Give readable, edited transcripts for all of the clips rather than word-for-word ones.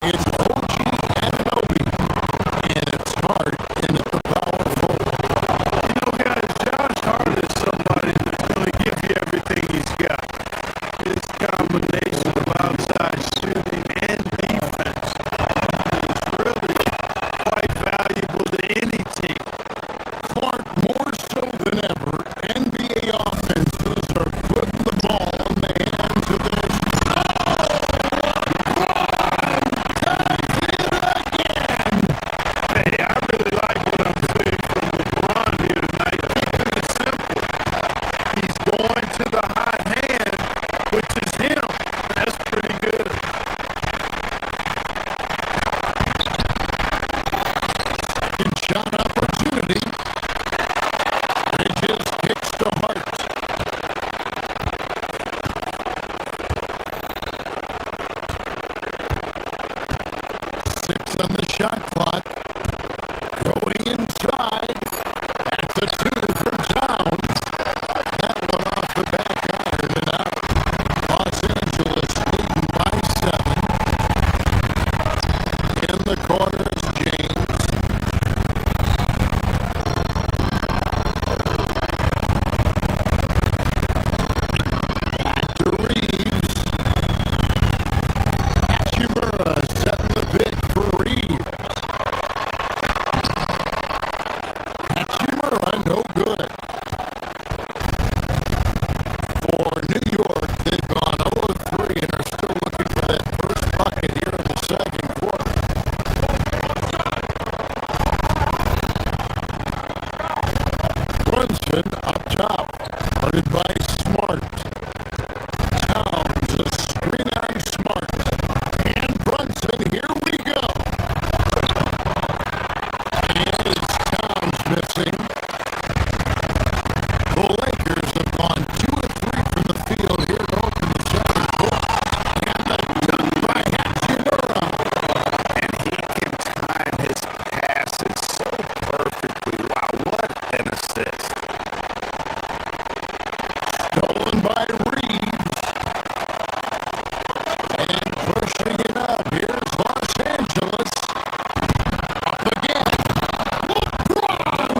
It's OG Anunoby, and it's hard into the power forward. Guys, Josh Hart is somebody that's going to give you everything he's got. His combination of outside shooting and defense is really quite valuable to any team. Clark, more so than ever, NBA offenses are putting the ball in the hands of their Hey, I really like what I'm seeing from LeBron here tonight. Keeping it simple. He's going to the hot hand, which is him. That's pretty good. second shot opportunity. Bridges kicks to Hart. 6 on the shot clock. Going inside. That's a 2 for Towns. That one off the back iron and out. Los Angeles leading by 7. In the corner is James. Back to Reeves. Hachimura setting the pick for Reeves. Hachimura no good. For New York, they've gone 0-3 and are still looking for that first bucket here in the second quarter. Brunson up top, guarded by Smart. Towns, a screen on Smart. And Brunson, here we go. And it's Towns missing. The Lakers have gone 2-3 from the field here to open the second quarter. And the dunk by Hachimura. And he can time his passes so perfectly. Wow, what an assist. Stolen by Reeves. And pushing it up. Here's Los Angeles. Up again. LeBron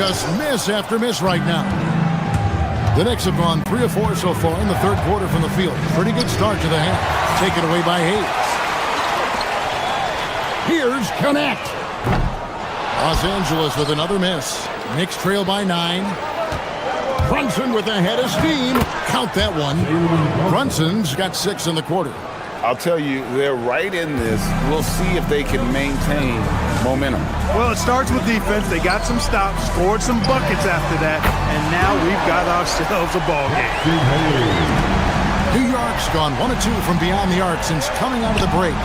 just miss after miss right now. The Knicks have gone 3 of 4 so far in the third quarter from the field. Pretty good start to the half. Taken away by Hayes. Here's Connect. Los Angeles with another miss. Knicks trail by 9. Brunson with a head of steam. Count that one. Brunson's got 6 in the quarter. I'll tell you, they're right in this. We'll see if they can maintain momentum. Well, it starts with defense. They got some stops, scored some buckets after that, and now we've got ourselves a ball game. New York's gone 1 of 2 from beyond the arc since coming out of the break.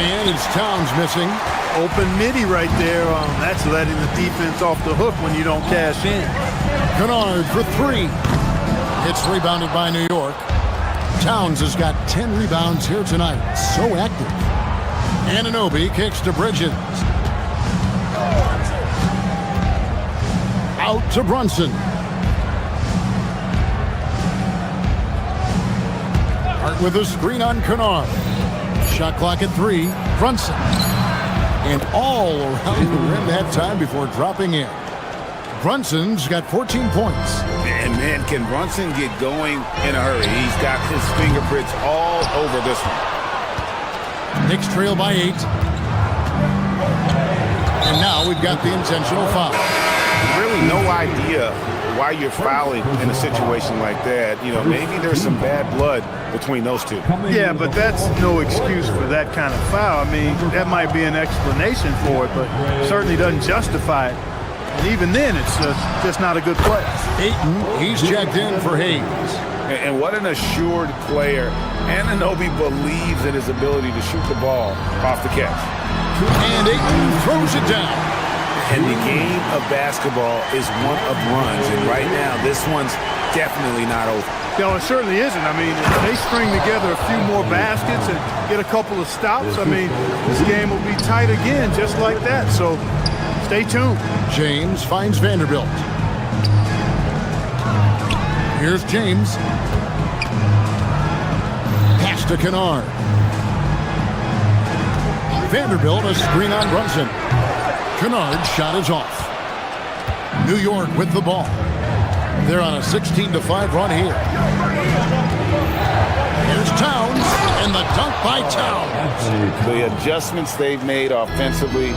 And it's Towns missing. Open midi right there. That's letting the defense off the hook when you don't cash in. Kennard for 3. It's rebounded by New York. Towns has got 10 rebounds here tonight. So active. Anunoby kicks to Bridges. Out to Brunson. Hart with a screen on Kennard. Shot clock at 3. Brunson. And all around the rim that time before dropping in. Brunson's got 14 points. And man, can Brunson get going in a hurry? He's got his fingerprints all over this one. Knicks trail by 8. And now we've got the intentional foul. Really no idea why you're fouling in a situation like that. You know, maybe there's some bad blood between those two. Yeah, but that's no excuse for that kind of foul. I mean, that might be an explanation for it, but certainly doesn't justify it. And even then, it's just not a good play. Ayton, he's checked in for Hayes. And what an assured player. Anunoby believes in his ability to shoot the ball off the catch. And Ayton throws it down. And the game of basketball is one of runs. And right now, this one's definitely not over. You know, it certainly isn't. I mean, if they string together a few more baskets and get a couple of stops, I mean, this game will be tight again just like that. So stay tuned. James finds Vanderbilt. Here's James. Pass to Kennard. Vanderbilt a screen on Brunson. Kennard's shot is off. New York with the ball. They're on a 16-5 run here. Here's Towns, and the dunk by Towns. The adjustments they've made offensively,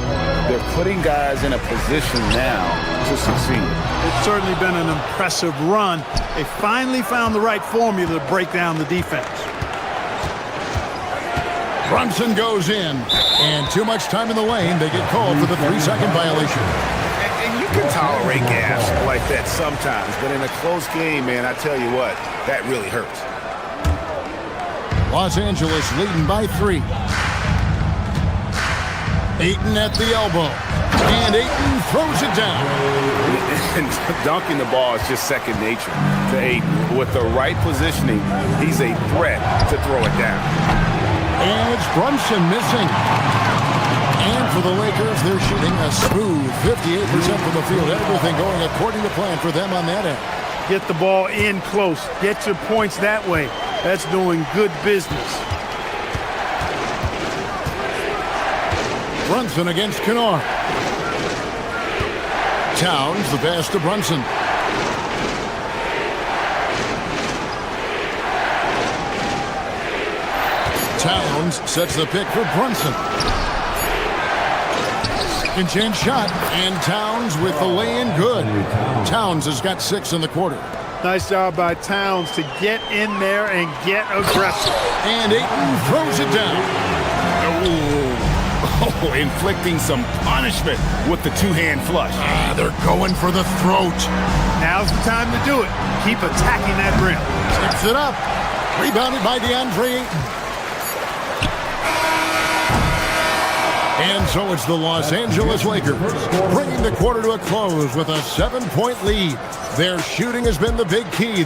they're putting guys in a position now to succeed. It's certainly been an impressive run. They finally found the right formula to break down the defense. Brunson goes in, and too much time in the lane. They get called for the 3-second violation. And you can tolerate gaps like that sometimes, but in a close game, man, I tell you what, that really hurts. Los Angeles leading by 3. Ayton at the elbow, and Ayton throws it down. And dunking the ball is just second nature to Ayton. With the right positioning, he's a threat to throw it down. And it's Brunson missing. And for the Lakers, they're shooting a smooth 58% from the field. Everything going according to plan for them on that end. Get the ball in close. Get your points that way. That's doing good business. Brunson against Kennard. Towns the pass to Brunson. Towns sets the pick for Brunson. Second chance shot, and Towns with the lay-in good. Towns has got 6 in the quarter. Nice job by Towns to get in there and get aggressive. And Ayton throws it down. Oh, inflicting some punishment with the two-hand flush. They're going for the throat. Now's the time to do it. Keep attacking that rim. Tips it up. Rebounded by DeAndre Ayton. And so it's the Los Angeles Lakers bringing the quarter to a close with a 7-point lead. Their shooting has been the big key.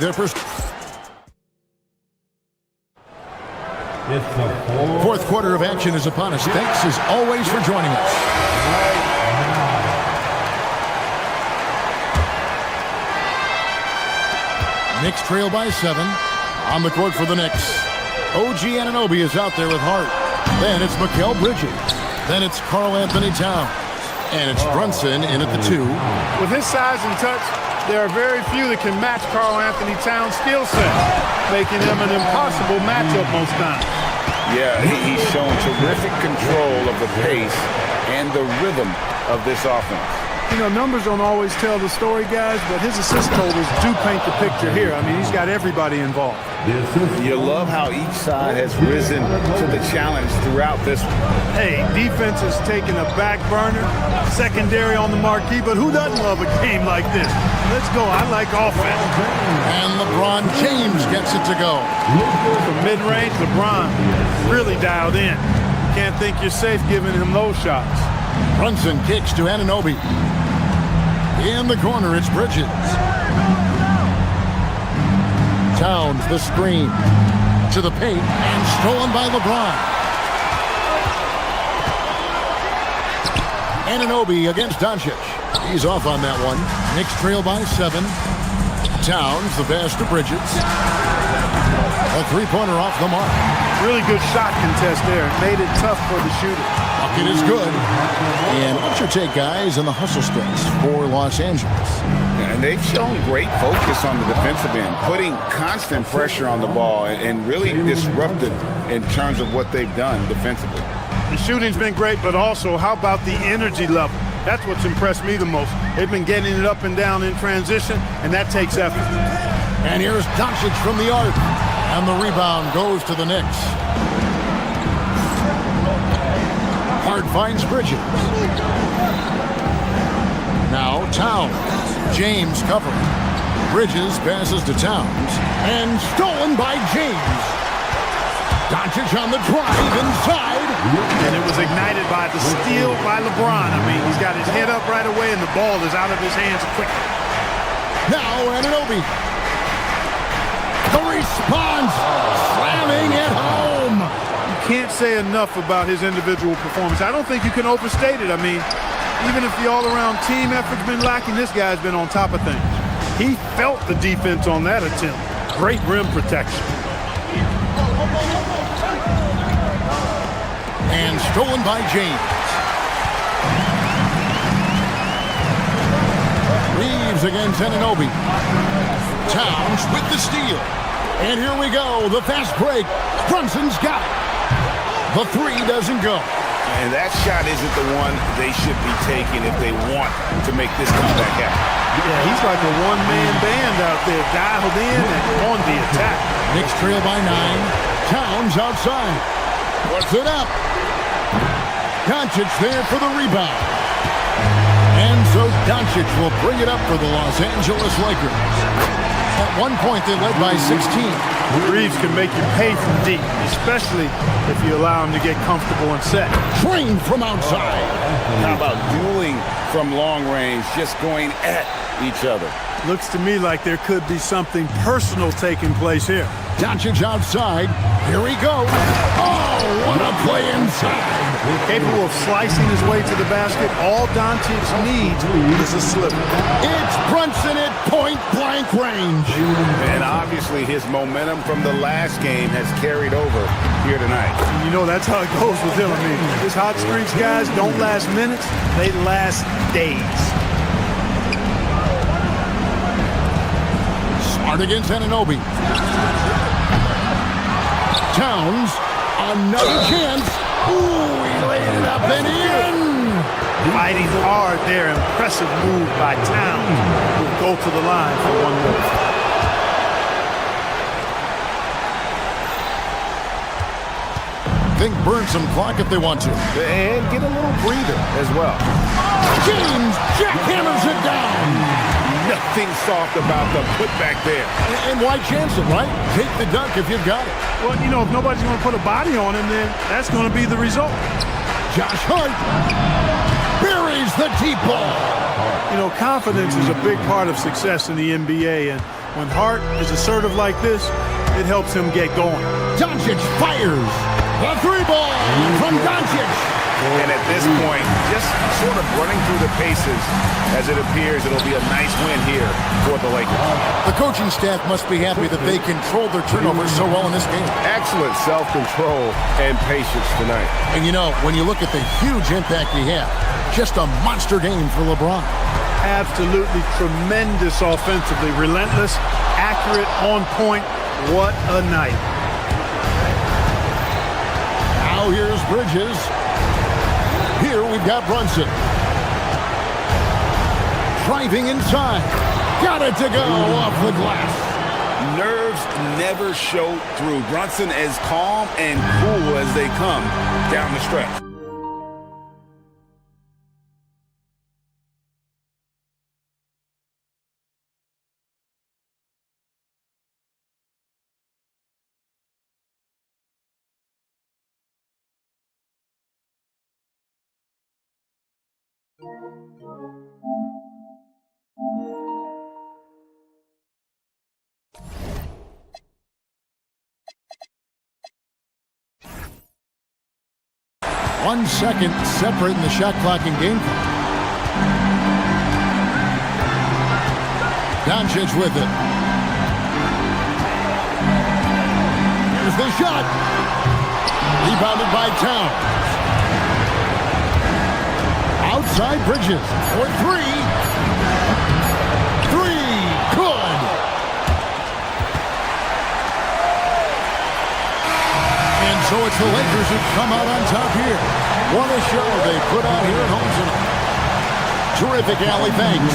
Fourth quarter of action is upon us. Thanks as always for joining us. Knicks trail by 7. On the court for the Knicks. OG Anunoby is out there with Hart. Then it's Mikal Bridges. Then it's Karl Anthony Towns. And it's Brunson in at the 2. With his size and touch, there are very few that can match Karl Anthony Towns' skill set, making him an impossible matchup most times. Yeah, he's shown terrific control of the pace and the rhythm of this offense. You know, numbers don't always tell the story, guys, but his assist totals do paint the picture here. I mean, he's got everybody involved. You love how each side has risen to the challenge throughout this one. Hey, defense is taking a back burner, secondary on the marquee, but who doesn't love a game like this? Let's go. I like offense. And LeBron James gets it to go. From mid-range, LeBron really dialed in. Can't think you're safe giving him those shots. Brunson kicks to Anunoby. In the corner, it's Bridges. Towns, the screen. To the paint, and stolen by LeBron. Anunoby against Doncic. He's off on that one. Knicks trail by 7. Towns, the pass to Bridges. A three-pointer off the mark. Really good shot contest there. Made it tough for the shooter. Bucket is good. And what's your take, guys, on the hustle sticks for Los Angeles? And they've shown great focus on the defensive end, putting constant pressure on the ball and really disruptive in terms of what they've done defensively. The shooting's been great, but also how about the energy level? That's what's impressed me the most. They've been getting it up and down in transition, and that takes effort. And here's Doncic from the arc. And the rebound goes to the Knicks. Hart finds Bridges. Now Towns. James covering. Bridges passes to Towns. And stolen by James. Doncic on the drive inside. And it was ignited by the steal by LeBron. I mean, he's got his head up right away, and the ball is out of his hands quickly. Now Anunoby. The response, slamming it home. You can't say enough about his individual performance. I don't think you can overstate it. I mean, even if the all-around team effort's been lacking, this guy's been on top of things. He felt the defense on that attempt. Great rim protection. And stolen by James. Reeves against Anunoby. Towns with the steal. And here we go, the fast break. Brunson's got it. The 3 doesn't go. And that shot isn't the one they should be taking if they want to make this comeback happen. Yeah, he's like a one-man band out there, dialed in and on the attack. Knicks trail by 9. Towns outside. Puts it up. Doncic there for the rebound. And so Doncic will bring it up for the Los Angeles Lakers. At one point, they led by 16. Reeves can make you pay from deep, especially if you allow him to get comfortable and set. Trained from outside. How about dueling from long range, just going at each other? Looks to me like there could be something personal taking place here. Doncic outside. Here he goes. Oh, what a play inside. Capable of slicing his way to the basket. All Doncic needs is a slipper. It's Brunson at point-blank range. And obviously his momentum from the last game has carried over here tonight. And you know, that's how it goes with him. I mean, his hot streaks, guys, don't last minutes. They last days. Smart against Anunoby. Towns, another chance. Ooh, he laid it up and in. Fighting hard there. Impressive move by Towns. Will go to the line for one more. Think burn some clock if they want to. And get a little breather as well. James jackhammers it down. Nothing soft about the putback there. And why chance it, right? Take the dunk if you've got it. Well, you know, if nobody's going to put a body on him, then that's going to be the result. Josh Hart buries the deep ball. You know, confidence is a big part of success in the NBA, and when Hart is assertive like this, it helps him get going. Doncic fires. The 3 ball from Doncic. And at this point, just sort of running through the paces as it appears it'll be a nice win here for the Lakers. The coaching staff must be happy that they controlled their turnovers so well in this game. Excellent self-control and patience tonight. And you know, when you look at the huge impact he had, just a monster game for LeBron. Absolutely tremendous offensively. Relentless, accurate, on point. What a night. Now here's Bridges. Here we've got Brunson. Driving inside. Got it to go off the glass. Nerves never show through. Brunson as calm and cool as they come down the stretch. One second separating the shot clock and game clock. Doncic with it. Here's the shot. Rebounded by Towns. Outside Bridges for three. Good. And so it's the Lakers who come out on top here. What a show they put out here at home tonight. Terrific, Allie. Thanks.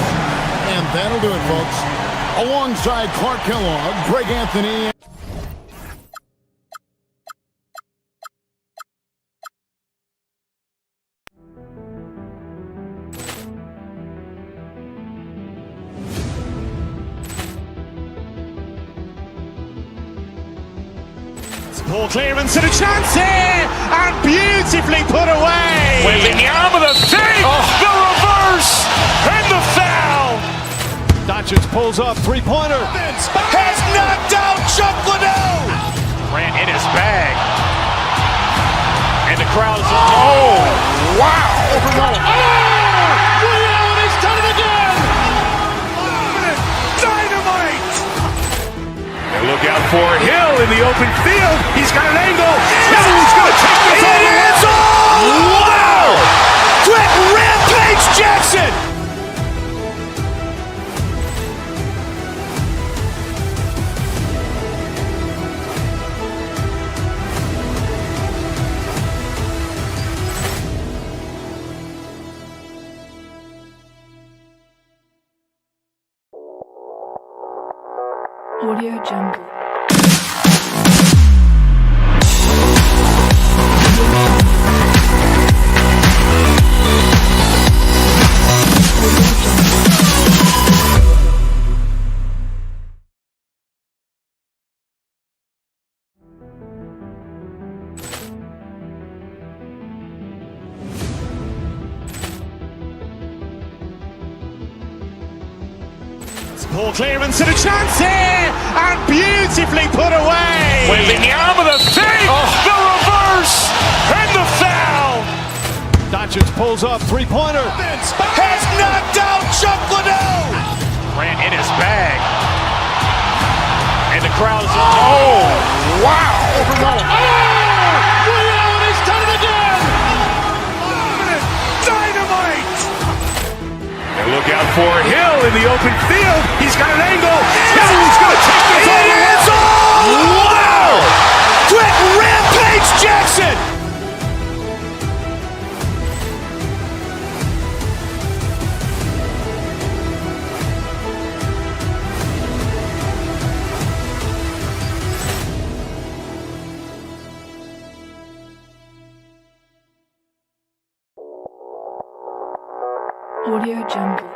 And that'll do it, folks. Alongside Clark Kellogg, Greg Anthony. Ball clearance and a chance here, and beautifully put away. With the arm of the save, the reverse, and the foul. Doncic pulls up, three-pointer. Has knocked out Chuck Liddell. Ran in his bag. And the crowd is, oh, wow. Liddell, he's done it again. Dynamite. And look out for Hill in the open field. He's got an angle. He's going to take this all the way. Wow. Quick Rampage Jackson. Audio Jungle. Ball clearance and a chance here, and beautifully put away. With the arm of the save, the reverse, and the foul. Doncic pulls up, three-pointer. Has knocked out Chuck Liddell. Ran in his bag. And the crowd is, oh, wow. Liddell, he's done it again. Dynamite. And look out for Hill in the open field. He's got an angle. He's going to take this all the way. Wow. Quick Rampage Jackson. Audio Jungle.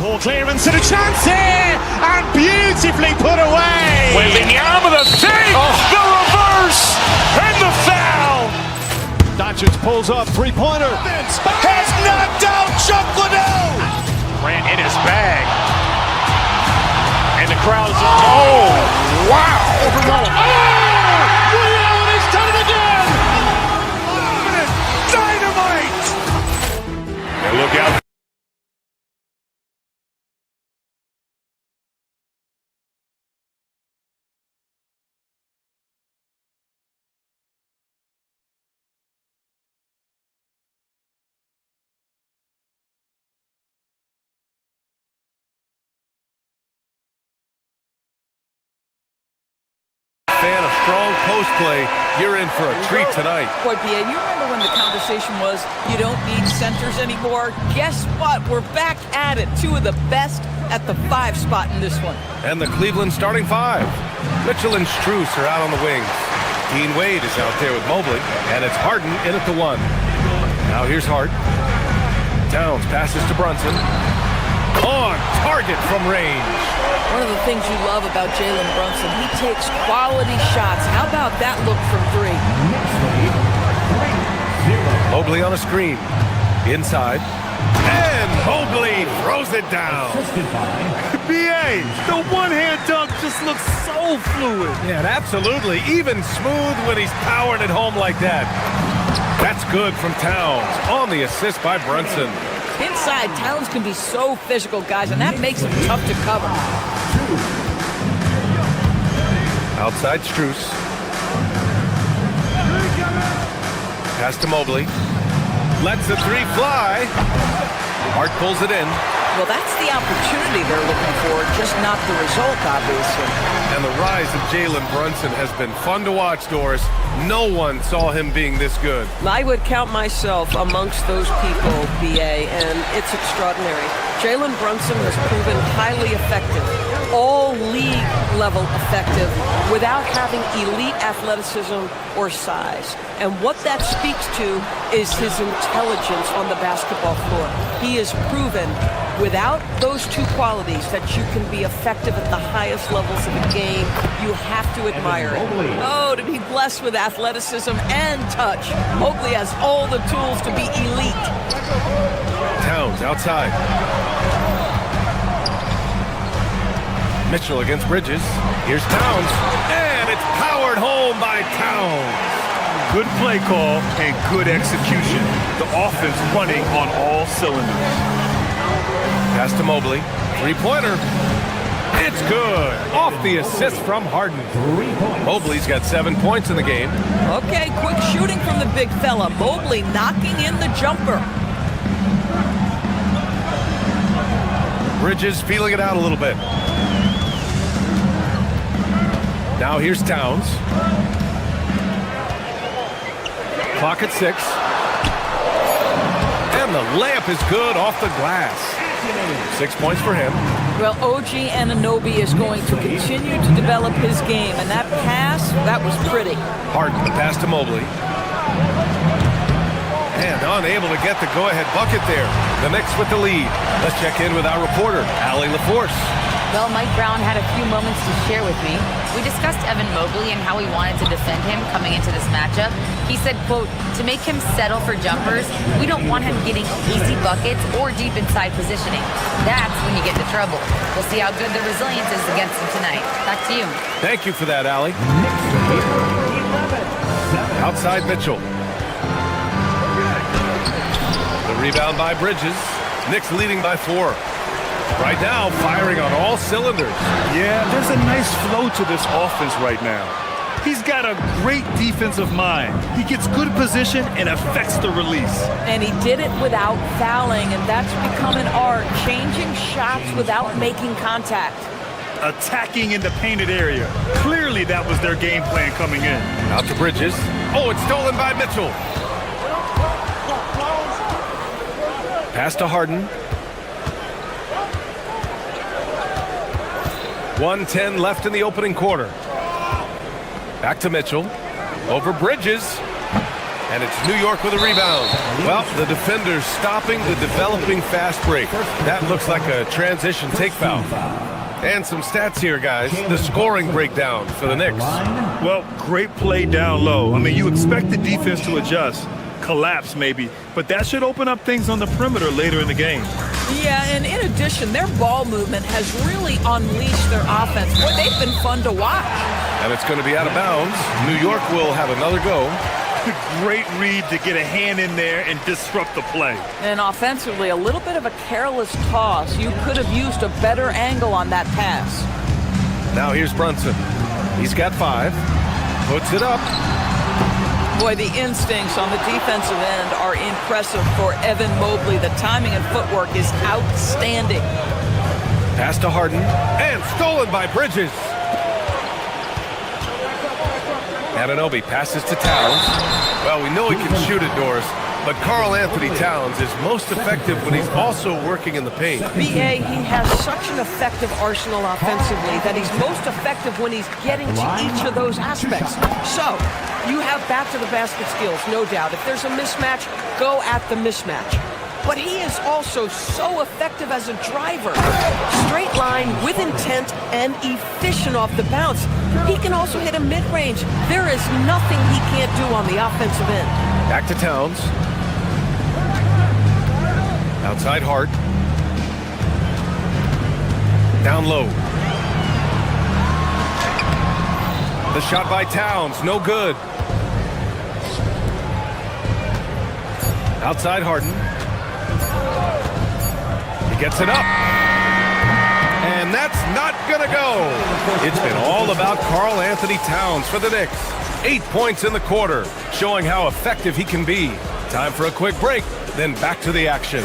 Ball clearance and a chance here, and beautifully put away. Wembanyama the save, the reverse, and the foul. Doncic pulls up, three-pointer. Has knocked out Chuck Liddell. Ran in his bag. And the crowd is... Oh, wow. He's done it again. Dynamite. And look out. Fan of strong post play, you're in for a treat tonight. Boy, BA, you remember when the conversation was you don't need centers anymore? Guess what? We're back at it. Two of the best at the 5 spot in this one. And the Cleveland starting 5. Mitchell and Strus are out on the wings. Dean Wade is out there with Mobley, and it's Harden in at the 1. Now here's Hart. Towns passes to Brunson. On target from range. One of the things you love about Jalen Brunson, he takes quality shots. How about that look from 3? Mobley on a screen. Inside. And Mobley throws it down. BA, the one-hand dunk just looks so fluid. Yeah, absolutely. Even smooth when he's powering it home like that. That's good from Towns on the assist by Brunson. Inside, Towns can be so physical, guys, and that makes him tough to cover. Outside Strus. Pass to Mobley. Lets the 3 fly. Hart pulls it in. Well, that's the opportunity they're looking for, just not the result, obviously. And the rise of Jalen Brunson has been fun to watch, Doris. No one saw him being this good. I would count myself amongst those people, BA, and it's extraordinary. Jalen Brunson has proven highly effective, all league level effective, without having elite athleticism or size. And what that speaks to is his intelligence on the basketball floor. He has proven without those 2 qualities that you can be effective at the highest levels of the game. You have to admire it. Oh, to be blessed with athleticism and touch. Mobley has all the tools to be elite. Towns outside. Mitchell against Bridges. Here's Towns. And it's powered home by Towns. Good play call and good execution. The offense running on all cylinders. Pass to Mobley. 3-pointer. It's good. Off the assist from Harden. Mobley's got 7 points in the game. Okay, quick shooting from the big fella. Mobley knocking in the jumper. Bridges feeling it out a little bit. Now here's Towns. Clock at 6. And the layup is good off the glass. 6 points for him. Well, OG Anunoby is going to continue to develop his game, and that pass, that was pretty. Harden, the pass to Mobley. And unable to get the go-ahead bucket there. The Knicks with the lead. Let's check in with our reporter, Allie LaForce. Well, Mike Brown had a few moments to share with me. We discussed Evan Mobley and how we wanted to defend him coming into this matchup. He said, quote, to make him settle for jumpers, we don't want him getting easy buckets or deep inside positioning. That's when you get into trouble. We'll see how good the resilience is against him tonight. Back to you. Thank you for that, Allie. Outside Mitchell. The rebound by Bridges. Knicks leading by 4. Right now, firing on all cylinders. Yeah, there's a nice flow to this offense right now. He's got a great defensive mind. He gets good position and affects the release. And he did it without fouling, and that's become an art, changing shots without making contact. Attacking in the painted area. Clearly that was their game plan coming in. Out to Bridges. Oh, it's stolen by Mitchell. Pass to Harden. 1:10 left in the opening quarter. Back to Mitchell. Over Bridges. And it's New York with a rebound. Well, the defender's stopping the developing fast break. That looks like a transition take foul. And some stats here, guys. The scoring breakdown for the Knicks. Well, great play down low. I mean, you expect the defense to adjust, collapse maybe, but that should open up things on the perimeter later in the game. Yeah, and in addition, their ball movement has really unleashed their offense. Boy, they've been fun to watch. And it's going to be out of bounds. New York will have another go. Great read to get a hand in there and disrupt the play. And offensively, a little bit of a careless toss. You could have used a better angle on that pass. Now here's Brunson. He's got 5. Puts it up. Boy, the instincts on the defensive end are impressive for Evan Mobley. The timing and footwork is outstanding. Pass to Harden. And stolen by Bridges. Anunoby passes to Towns. Well, we know he can shoot it, Doris, but Karl Anthony Towns is most effective when he's also working in the paint. B.A., he has such an effective arsenal offensively that he's most effective when he's getting to each of those aspects. So, you have back-to-the-basket skills, no doubt. If there's a mismatch, go at the mismatch. But he is also so effective as a driver. Straight line, with intent, and efficient off the bounce. He can also hit a mid-range. There is nothing he can't do on the offensive end. Back to Towns. Outside Hart. Down low. The shot by Towns, no good. Outside Harden. He gets it up. And that's not going to go. It's been all about Karl Anthony Towns for the Knicks. 8 points in the quarter, showing how effective he can be. Time for a quick break, then back to the action.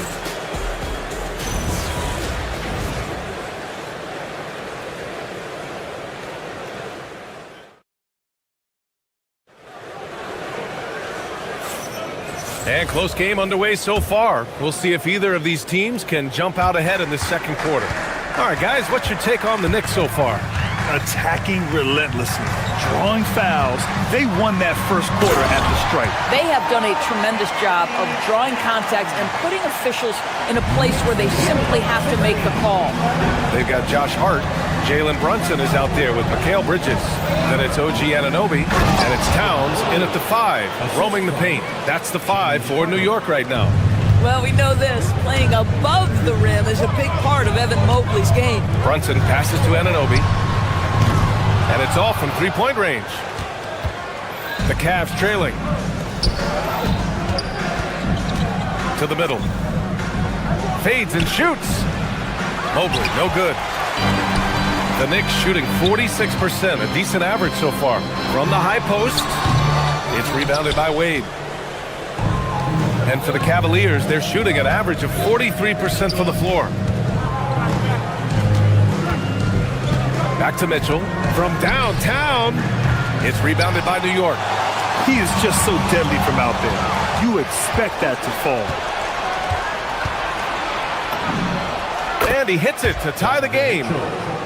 And close game underway so far. We'll see if either of these teams can jump out ahead in the second quarter. All right, guys, what's your take on the Knicks so far? Attacking relentlessly, drawing fouls. They won that first quarter at the stripe. They have done a tremendous job of drawing contact and putting officials in a place where they simply have to make the call. They've got Josh Hart. Jalen Brunson is out there with Mikal Bridges. Then it's OG Anunoby, and it's Towns in at the 5, roaming the paint. That's the 5 for New York right now. Well, we know this. Playing above the rim is a big part of Evan Mobley's game. Brunson passes to Anunoby. And it's off from three-point range. The Cavs trailing. To the middle. Fades and shoots. Mobley, no good. The Knicks shooting 46%, a decent average so far. From the high post, it's rebounded by Wade. And for the Cavaliers, they're shooting an average of 43% from the floor. Back to Mitchell. From downtown, it's rebounded by New York. He is just so deadly from out there. You expect that to fall. And he hits it to tie the game.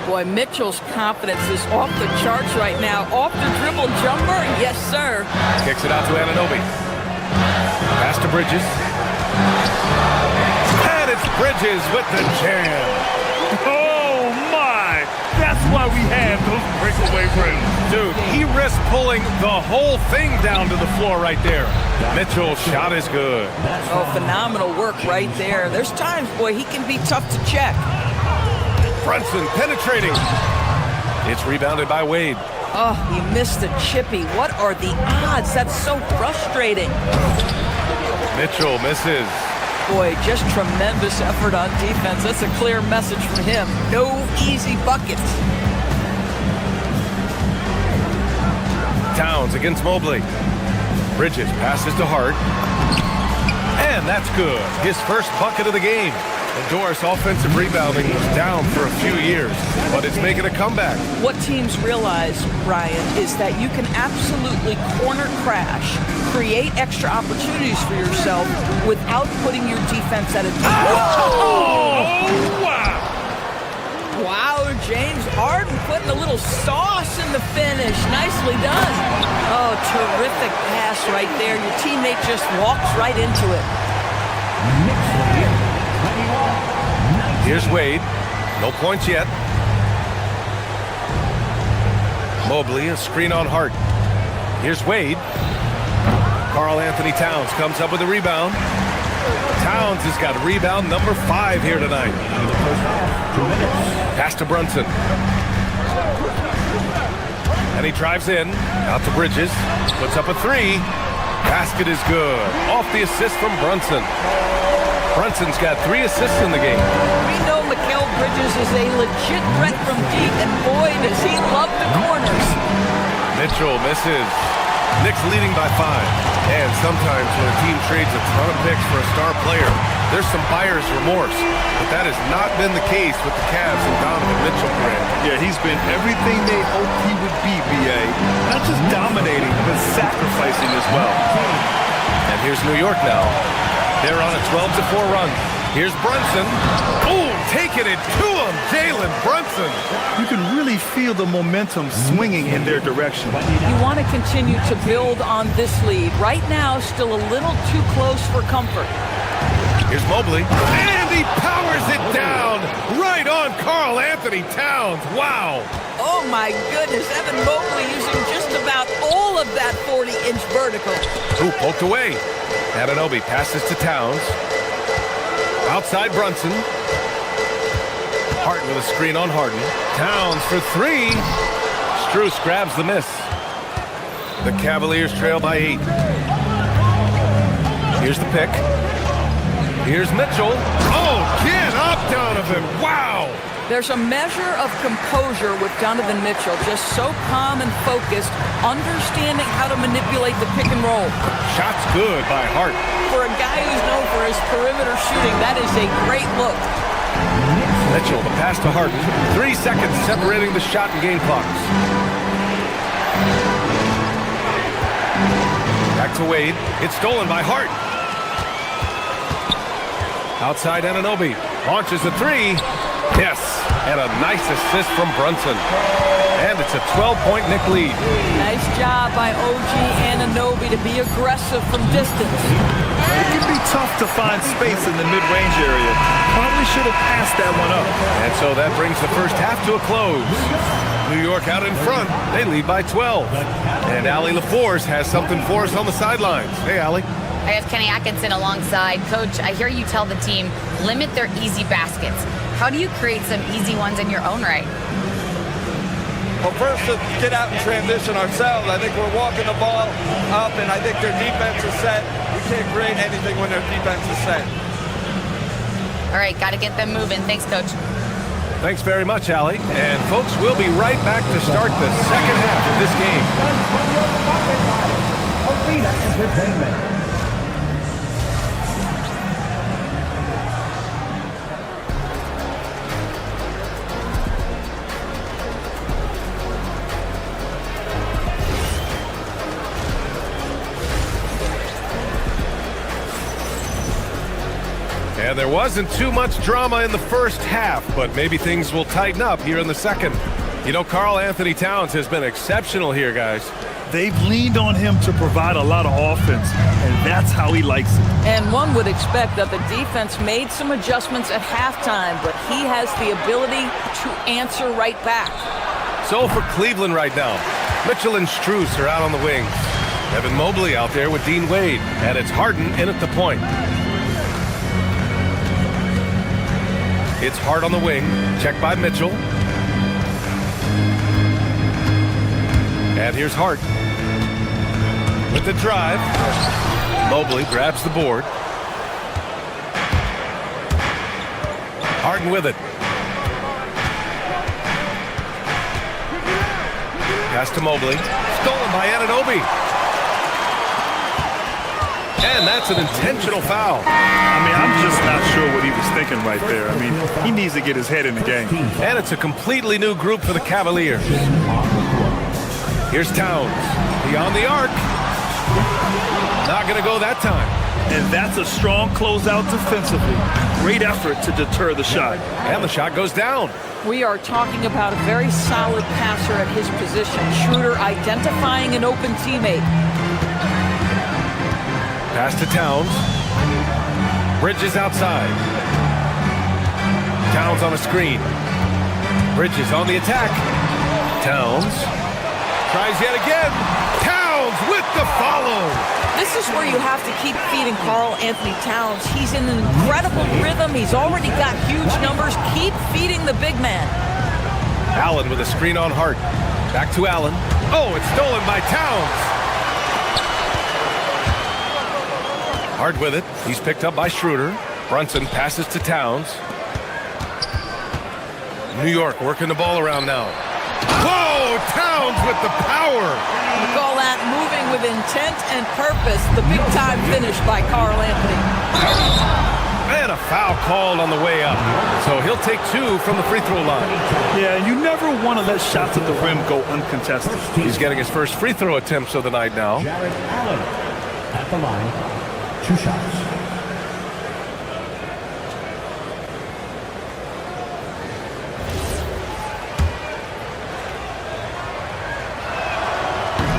Boy, Mitchell's confidence is off the charts right now. Off the dribble jumper, yes, sir. Kicks it out to Anunoby. Pass to Bridges. And it's Bridges with the jam. Oh, my! That's why we have those breakaway rims. Dude, he risked pulling the whole thing down to the floor right there. Mitchell's shot is good. Oh, phenomenal work right there. There's times, boy, he can be tough to check. Brunson penetrating. It's rebounded by Wade. Oh, he missed the chippy. What are the odds? That's so frustrating. Mitchell misses. Boy, just tremendous effort on defense. That's a clear message from him. No easy buckets. Towns against Mobley. Bridges passes to Hart. And that's good. His first bucket of the game. And Doris, offensive rebounding was down for a few years, but it's making a comeback. What teams realize, Ryan, is that you can absolutely corner crash, create extra opportunities for yourself without putting your defense at a Oh, wow! Wow, James Harden put putting a little sauce in the finish. Nicely done. Oh, terrific pass right there. Your teammate just walks right into it. Here's Wade. No points yet. Mobley, a screen on Hart. Here's Wade. Karl Anthony Towns comes up with a rebound. Towns has got rebound number 5 here tonight. Pass to Brunson. And he drives in, out to Bridges, puts up a 3. Basket is good. Off the assist from Brunson. Brunson's got 3 assists in the game. We know Mikal Bridges is a legit threat from deep, and boy, does he love the corners. Mitchell misses. Knicks leading by 5. And sometimes when a team trades a ton of picks for a star player, there's some buyer's remorse. But that has not been the case with the Cavs and Donovan Mitchell brand. Yeah, he's been everything they hoped he would be, BA. Not just dominating, but sacrificing as well. And here's New York now. They're on a 12-4 run. Here's Brunson. Oh, taking it to him, Jalen Brunson. You can really feel the momentum swinging in their direction. You want to continue to build on this lead. Right now, still a little too close for comfort. Here's Mobley. And he powers it down right on Karl Anthony Towns. Wow. Oh, my goodness. Evan Mobley using just about all of that 40-inch vertical. Ooh, poked away. Anunoby passes to Towns. Outside Brunson. Hart with a screen on Harden. Towns for 3. Strus grabs the miss. The Cavaliers trail by 8. Here's the pick. Here's Mitchell. Oh, get up, Donovan. Wow. There's a measure of composure with Donovan Mitchell, just so calm and focused, understanding how to manipulate the pick and roll. Shot's good by Hart. For a guy who's known for his perimeter shooting, that is a great look. Mitchell, the pass to Harden. 3 seconds separating the shot and game clocks. Back to Wade. It's stolen by Hart. Outside Anunoby. Launches a 3. Yes, and a nice assist from Brunson. And it's a 12-point Knick lead. Nice job by OG Anunoby to be aggressive from distance. It can be tough to find space in the mid-range area. Probably should have passed that one up. And so that brings the first half to a close. New York out in front. They lead by 12. And Allie LaForce has something for us on the sidelines. Hey, Allie. I have Kenny Atkinson alongside. Coach, I hear you tell the team, limit their easy baskets. How do you create some easy ones in your own right? Well, first, to get out and transition ourselves. I think we're walking the ball up, and I think their defense is set. We can't create anything when their defense is set. All right, got to get them moving. Thanks, Coach. Thanks very much, Allie. And, folks, we'll be right back to start the second half of this game. And there wasn't too much drama in the first half, but maybe things will tighten up here in the second. You know, Karl Anthony Towns has been exceptional here, guys. They've leaned on him to provide a lot of offense, and that's how he likes it. And one would expect that the defense made some adjustments at halftime, but he has the ability to answer right back. So for Cleveland right now, Mitchell and Strus are out on the wings. Evan Mobley out there with Dean Wade, and it's Harden in at the point. It's Hart on the wing, checked by Mitchell. And here's Hart with the drive. Mobley grabs the board. Harden with it. Pass to Mobley. Stolen by Anunoby. And that's an intentional foul. I mean, I'm just not sure what he was thinking right there. I mean, he needs to get his head in the game. And it's a completely new group for the Cavaliers. Here's Towns. Beyond the arc. Not going to go that time. And that's a strong closeout defensively. Great effort to deter the shot. And the shot goes down. We are talking about a very solid passer at his position. Schroeder identifying an open teammate. Pass to Towns. Bridges outside. Towns on a screen. Bridges on the attack. Towns tries yet again. Towns with the follow. This is where you have to keep feeding Karl Anthony Towns. He's in an incredible rhythm. He's already got huge numbers. Keep feeding the big man. Allen with a screen on Hart. Back to Allen. Oh, it's stolen by Towns. Hart with it. He's picked up by Schroeder. Brunson passes to Towns. New York working the ball around now. Whoa! Towns with the power. We call that moving with intent and purpose. The big-time finish by Karl Anthony. And a foul called on the way up. So he'll take 2 from the free throw line. Yeah, you never want to let shots at the rim go uncontested. He's getting his first free throw attempts of the night now. Jared Allen at the line. 2 shots.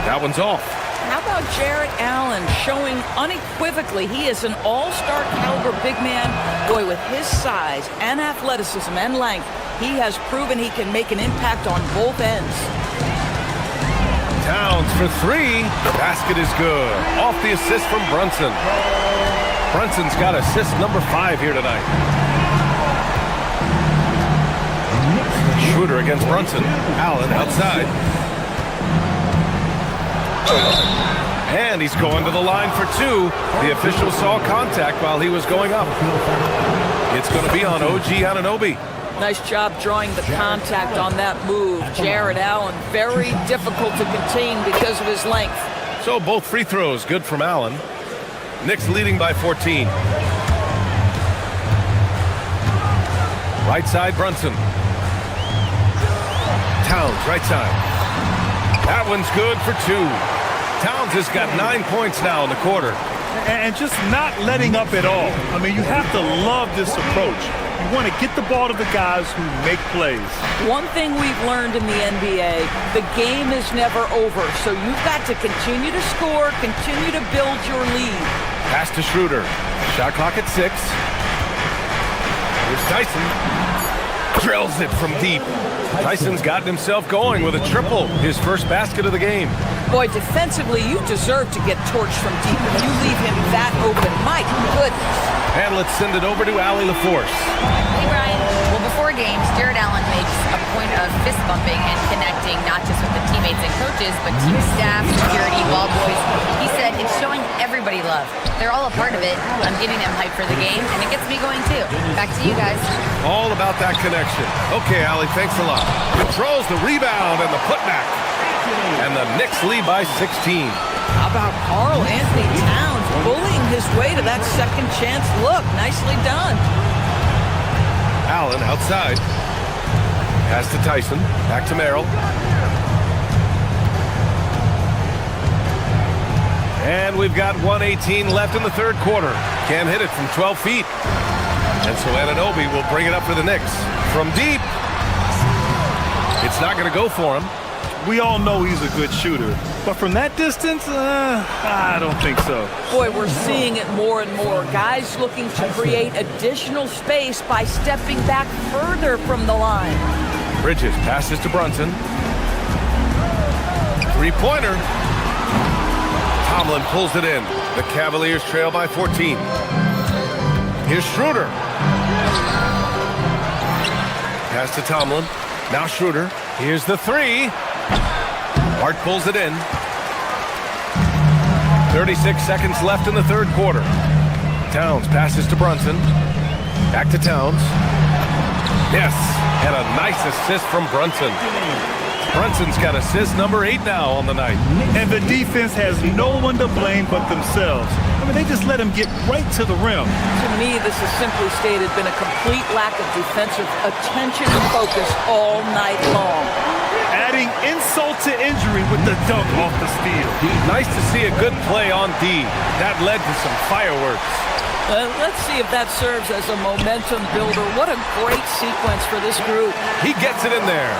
That one's off. How about Jared Allen showing unequivocally he is an all-star caliber big man? Boy, with his size and athleticism and length, he has proven he can make an impact on both ends. Towns for 3. The basket is good. Off the assist from Brunson. Brunson's got assist number 5 here tonight. Schroeder against Brunson. Allen outside. And he's going to the line for 2. The official saw contact while he was going up. It's going to be on OG Anunoby. Nice job drawing the contact on that move. Jared Allen, very difficult to contain because of his length. So both free throws good from Allen. Knicks leading by 14. Right side, Brunson. Towns, right side. That one's good for 2. Towns has got 9 points now in the quarter. And just not letting up at all. I mean, you have to love this approach. You want to get the ball to the guys who make plays. One thing we've learned in the NBA, the game is never over. So you've got to continue to score, continue to build your lead. Pass to Schroeder. Shot clock at 6. Here's Tyson. Drills it from deep. Tyson's gotten himself going with a triple. His first basket of the game. Boy, defensively, you deserve to get torched from deep if you leave him that open. My goodness. And let's send it over to Allie LaForce. Hey, Brian. Well, before games, Jared Allen makes a point of fist bumping and connecting not just with the teammates and coaches, but team staff, security, ball boys. He said it's showing everybody love. They're all a part of it. I'm giving them hype for the game, and it gets me going too. Back to you guys. All about that connection. Okay, Allie, thanks a lot. Controls the rebound and the putback. And the Knicks lead by 16. How about Karl Anthony Towns bullying his way to that second chance look? Nicely done. Allen outside. Pass to Tyson. Back to Merrill. And we've got 1:18 left in the third quarter. Can't hit it from 12 feet. And so Anunoby will bring it up for the Knicks. From deep. It's not going to go for him. We all know he's a good shooter. But from that distance, I don't think so. Boy, we're seeing it more and more. Guys looking to create additional space by stepping back further from the line. Bridges passes to Brunson. 3-pointer. Tomlin pulls it in. The Cavaliers trail by 14. Here's Schroeder. Pass to Tomlin. Now Schroeder. Here's the 3. Hart pulls it in. 36 seconds left in the third quarter. Towns passes to Brunson. Back to Towns. Yes, and a nice assist from Brunson. Brunson's got assist number 8 now on the night. And the defense has no one to blame but themselves. I mean, they just let him get right to the rim. To me, this has simply stated been a complete lack of defensive attention and focus all night long. Adding insult to injury with the dunk off the steal. Nice to see a good play on D. That led to some fireworks. Let's see if that serves as a momentum builder. What a great sequence for this group. He gets it in there.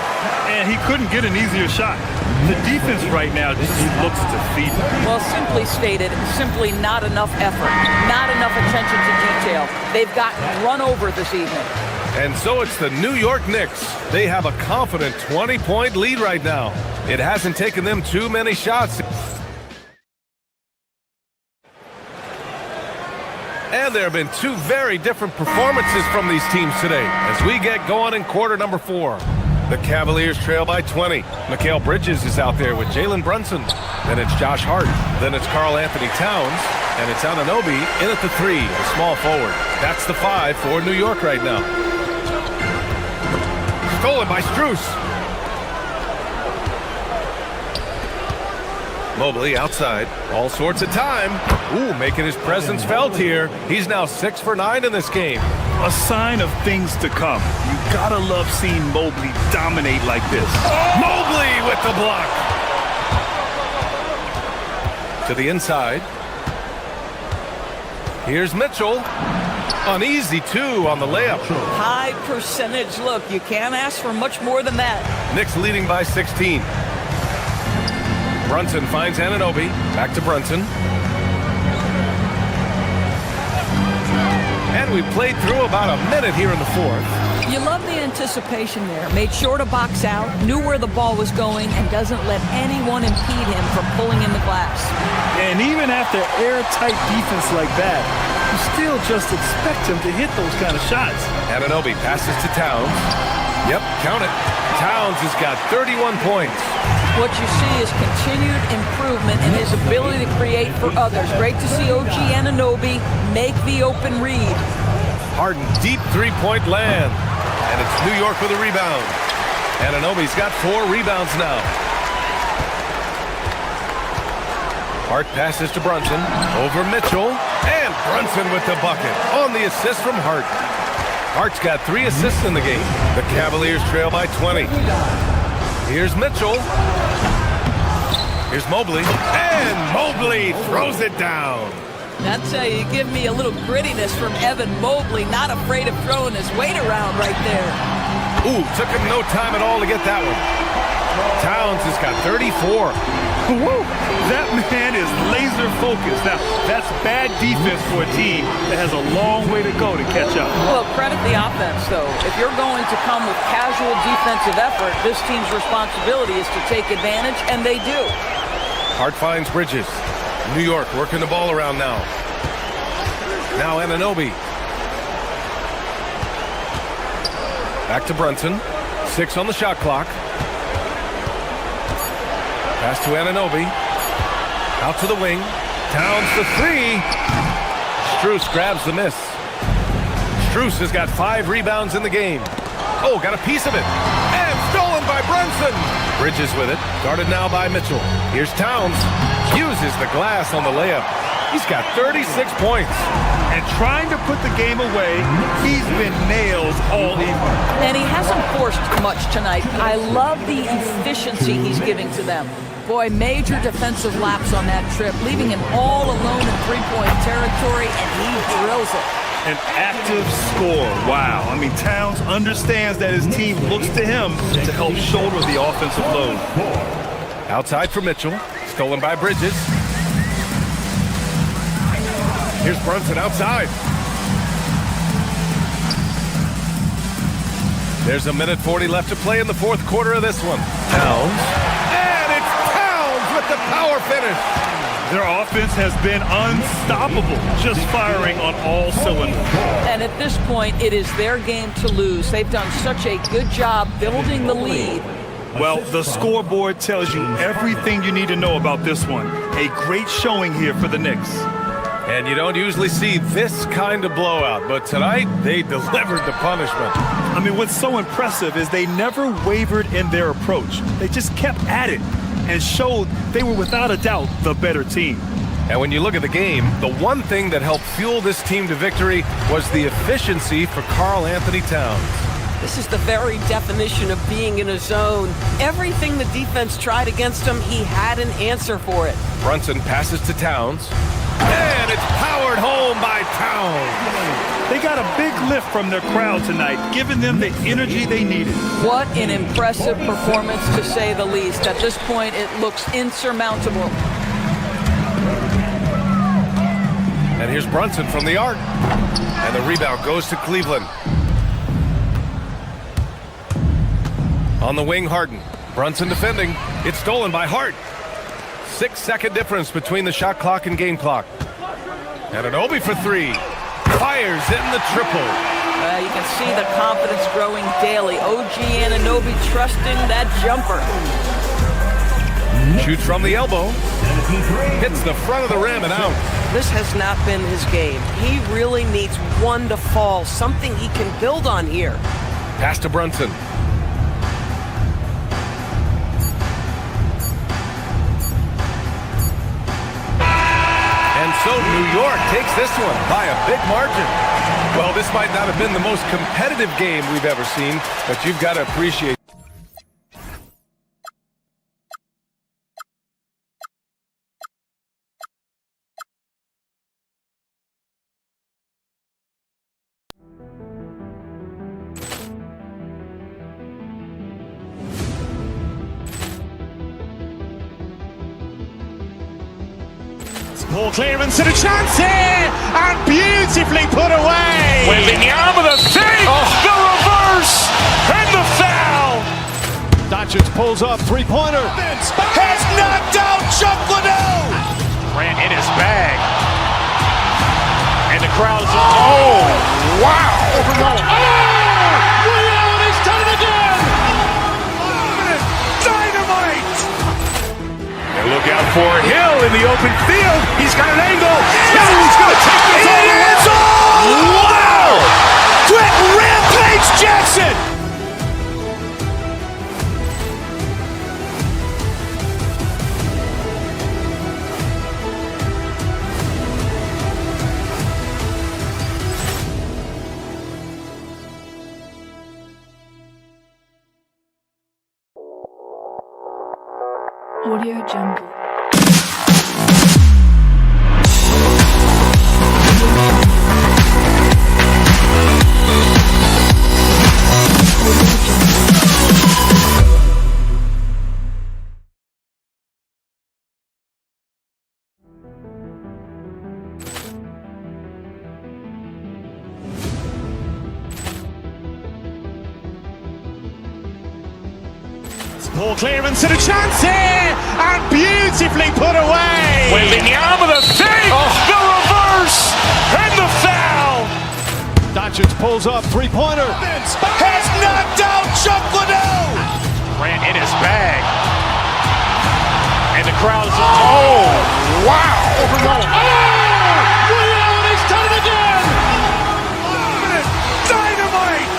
And he couldn't get an easier shot. The defense right now just looks defeated. Well, simply stated, simply not enough effort, not enough attention to detail. They've gotten run over this evening. And so it's the New York Knicks. They have a confident 20-point lead right now. It hasn't taken them too many shots. And there have been two very different performances from these teams today as we get going in quarter number 4. The Cavaliers trail by 20. Mikal Bridges is out there with Jalen Brunson. Then it's Josh Hart. Then it's Karl Anthony Towns. And it's Anunoby in at the 3, the small forward. That's the 5 for New York right now. Stolen by Strus. Mobley outside. All sorts of time. Ooh, making his presence felt here. He's now 6 for 9 in this game. A sign of things to come. You gotta love seeing Mobley dominate like this. Mobley with the block. To the inside. Here's Mitchell. An easy 2 on the layup. High percentage look. You can't ask for much more than that. Knicks leading by 16. Brunson finds Anunoby. Back to Brunson. And we played through about a minute here in the 4th. You love the anticipation there. Made sure to box out, knew where the ball was going, and doesn't let anyone impede him from pulling in the glass. And even after airtight defense like that, you still just expect him to hit those kind of shots. Anunoby passes to Towns. Yep, count it. Towns has got 31 points. What you see is continued improvement in his ability to create for others. Great to see OG Anunoby make the open read. Harden, deep three-point land. And it's New York with a rebound. Anunoby's got 4 rebounds now. Hart passes to Brunson. Over Mitchell. And Brunson with the bucket on the assist from Hart. Hart's got 3 assists in the game. The Cavaliers trail by 20. Here's Mitchell. Here's Mobley. And Mobley throws it down. That's how you give me a little grittiness from Evan Mobley. Not afraid of throwing his weight around right there. Ooh, took him no time at all to get that one. Towns has got 34. Woo! That man is laser focused. Now, that's bad defense for a team that has a long way to go to catch up. Well, credit the offense, though. If you're going to come with casual defensive effort, this team's responsibility is to take advantage, and they do. Hart finds Bridges. New York working the ball around now. Now Anunoby. Back to Brunson. 6 on the shot clock. Pass to Anunoby. Out to the wing. Towns the 3. Strus grabs the miss. Strus has got 5 rebounds in the game. Oh, got a piece of it. And stolen by Brunson. Bridges with it. Guarded now by Mitchell. Here's Towns. Uses the glass on the layup. He's got 36 points. And trying to put the game away, he's been nailed all evening. And he hasn't forced much tonight. I love the efficiency he's giving to them. Boy, major defensive lapse on that trip, leaving him all alone in three-point territory, and he drills it. An active score. Wow. I mean, Towns understands that his team looks to him to help shoulder the offensive load. Outside for Mitchell. Stolen by Bridges. Here's Brunson outside. There's a minute 40 left to play in the 4th quarter of this one. Towns. And it's Towns with the power finish. Their offense has been unstoppable, just firing on all cylinders. And at this point, it is their game to lose. They've done such a good job building the lead. Well, the scoreboard tells you everything you need to know about this one. A great showing here for the Knicks. And you don't usually see this kind of blowout, but tonight they delivered the punishment. I mean, what's so impressive is they never wavered in their approach. They just kept at it and showed they were without a doubt the better team. And when you look at the game, the one thing that helped fuel this team to victory was the efficiency for Karl Anthony Towns. The This is the very definition of being in a zone. Everything the defense tried against him, he had an answer for it. Brunson passes to Towns. And it's powered home by Towns. They got a big lift from their crowd tonight, giving them the energy they needed. What an impressive performance, to say the least. At this point, it looks insurmountable. And here's Brunson from the arc. And the rebound goes to Cleveland. On the wing, Harden. Brunson defending. It's stolen by Hart. 6-second difference between the shot clock and game clock. And Anunoby for three. Fires in the triple. You can see the confidence growing daily. OG Anunoby trusting that jumper. Shoots from the elbow. Hits the front of the rim and out. This has not been his game. He really needs one to fall, something he can build on here. Pass to Brunson. And so New York takes this one by a big margin. Well, this might not have been the most competitive game we've ever seen, but you've got to appreciate. Ball clearance and a chance here, and beautifully put away. Wembanyama the save, the reverse, and the foul. Doncic pulls up, three-pointer. Has knocked out Chuck Liddell. Grant in his bag. And the crowd is, oh, wow. Reality's done it again. Dynamite. And look out for Hill in the open field. He's got an angle. He's going to take this all the way. Wow! Quick rampage Jackson. Audio Jungle. Ball clearance and a chance here, and beautifully put away. Wembanyama the save, the reverse, and the foul. Doncic pulls up, three-pointer. Has knocked out Chuck Liddell. Grant in his bag. And the crowd is, oh, wow. Reality's done it again. Dynamite.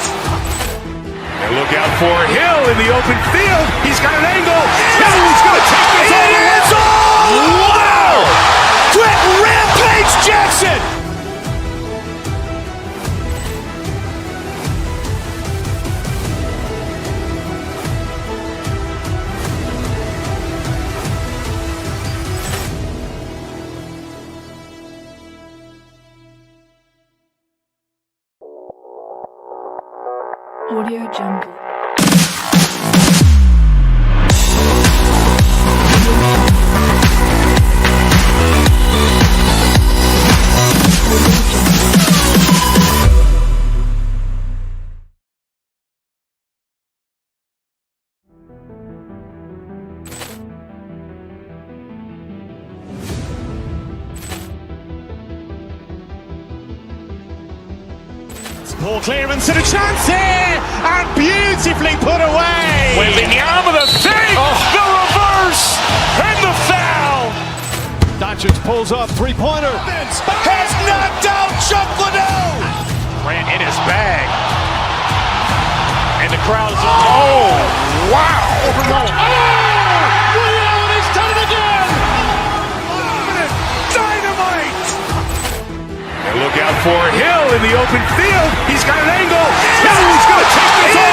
And look out for Hill in the open field. He's got an angle. He's going to take this all the way. Wow! Quick rampage Jackson. Audio Jungle. Ball clearance and a chance here, and beautifully put away. Wembanyama the save, the reverse, and the foul. Doncic pulls up, three-pointer. Has knocked out Chuck Liddell. Grant in his bag. And the crowd is, oh, wow. Reality's done it again. Dynamite. And look out for Hill in the open field. He's got an angle. He's going to take this all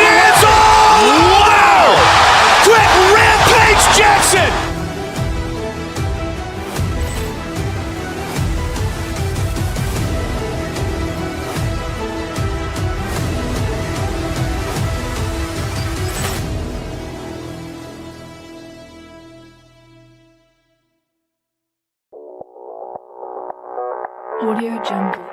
Audio Jungle.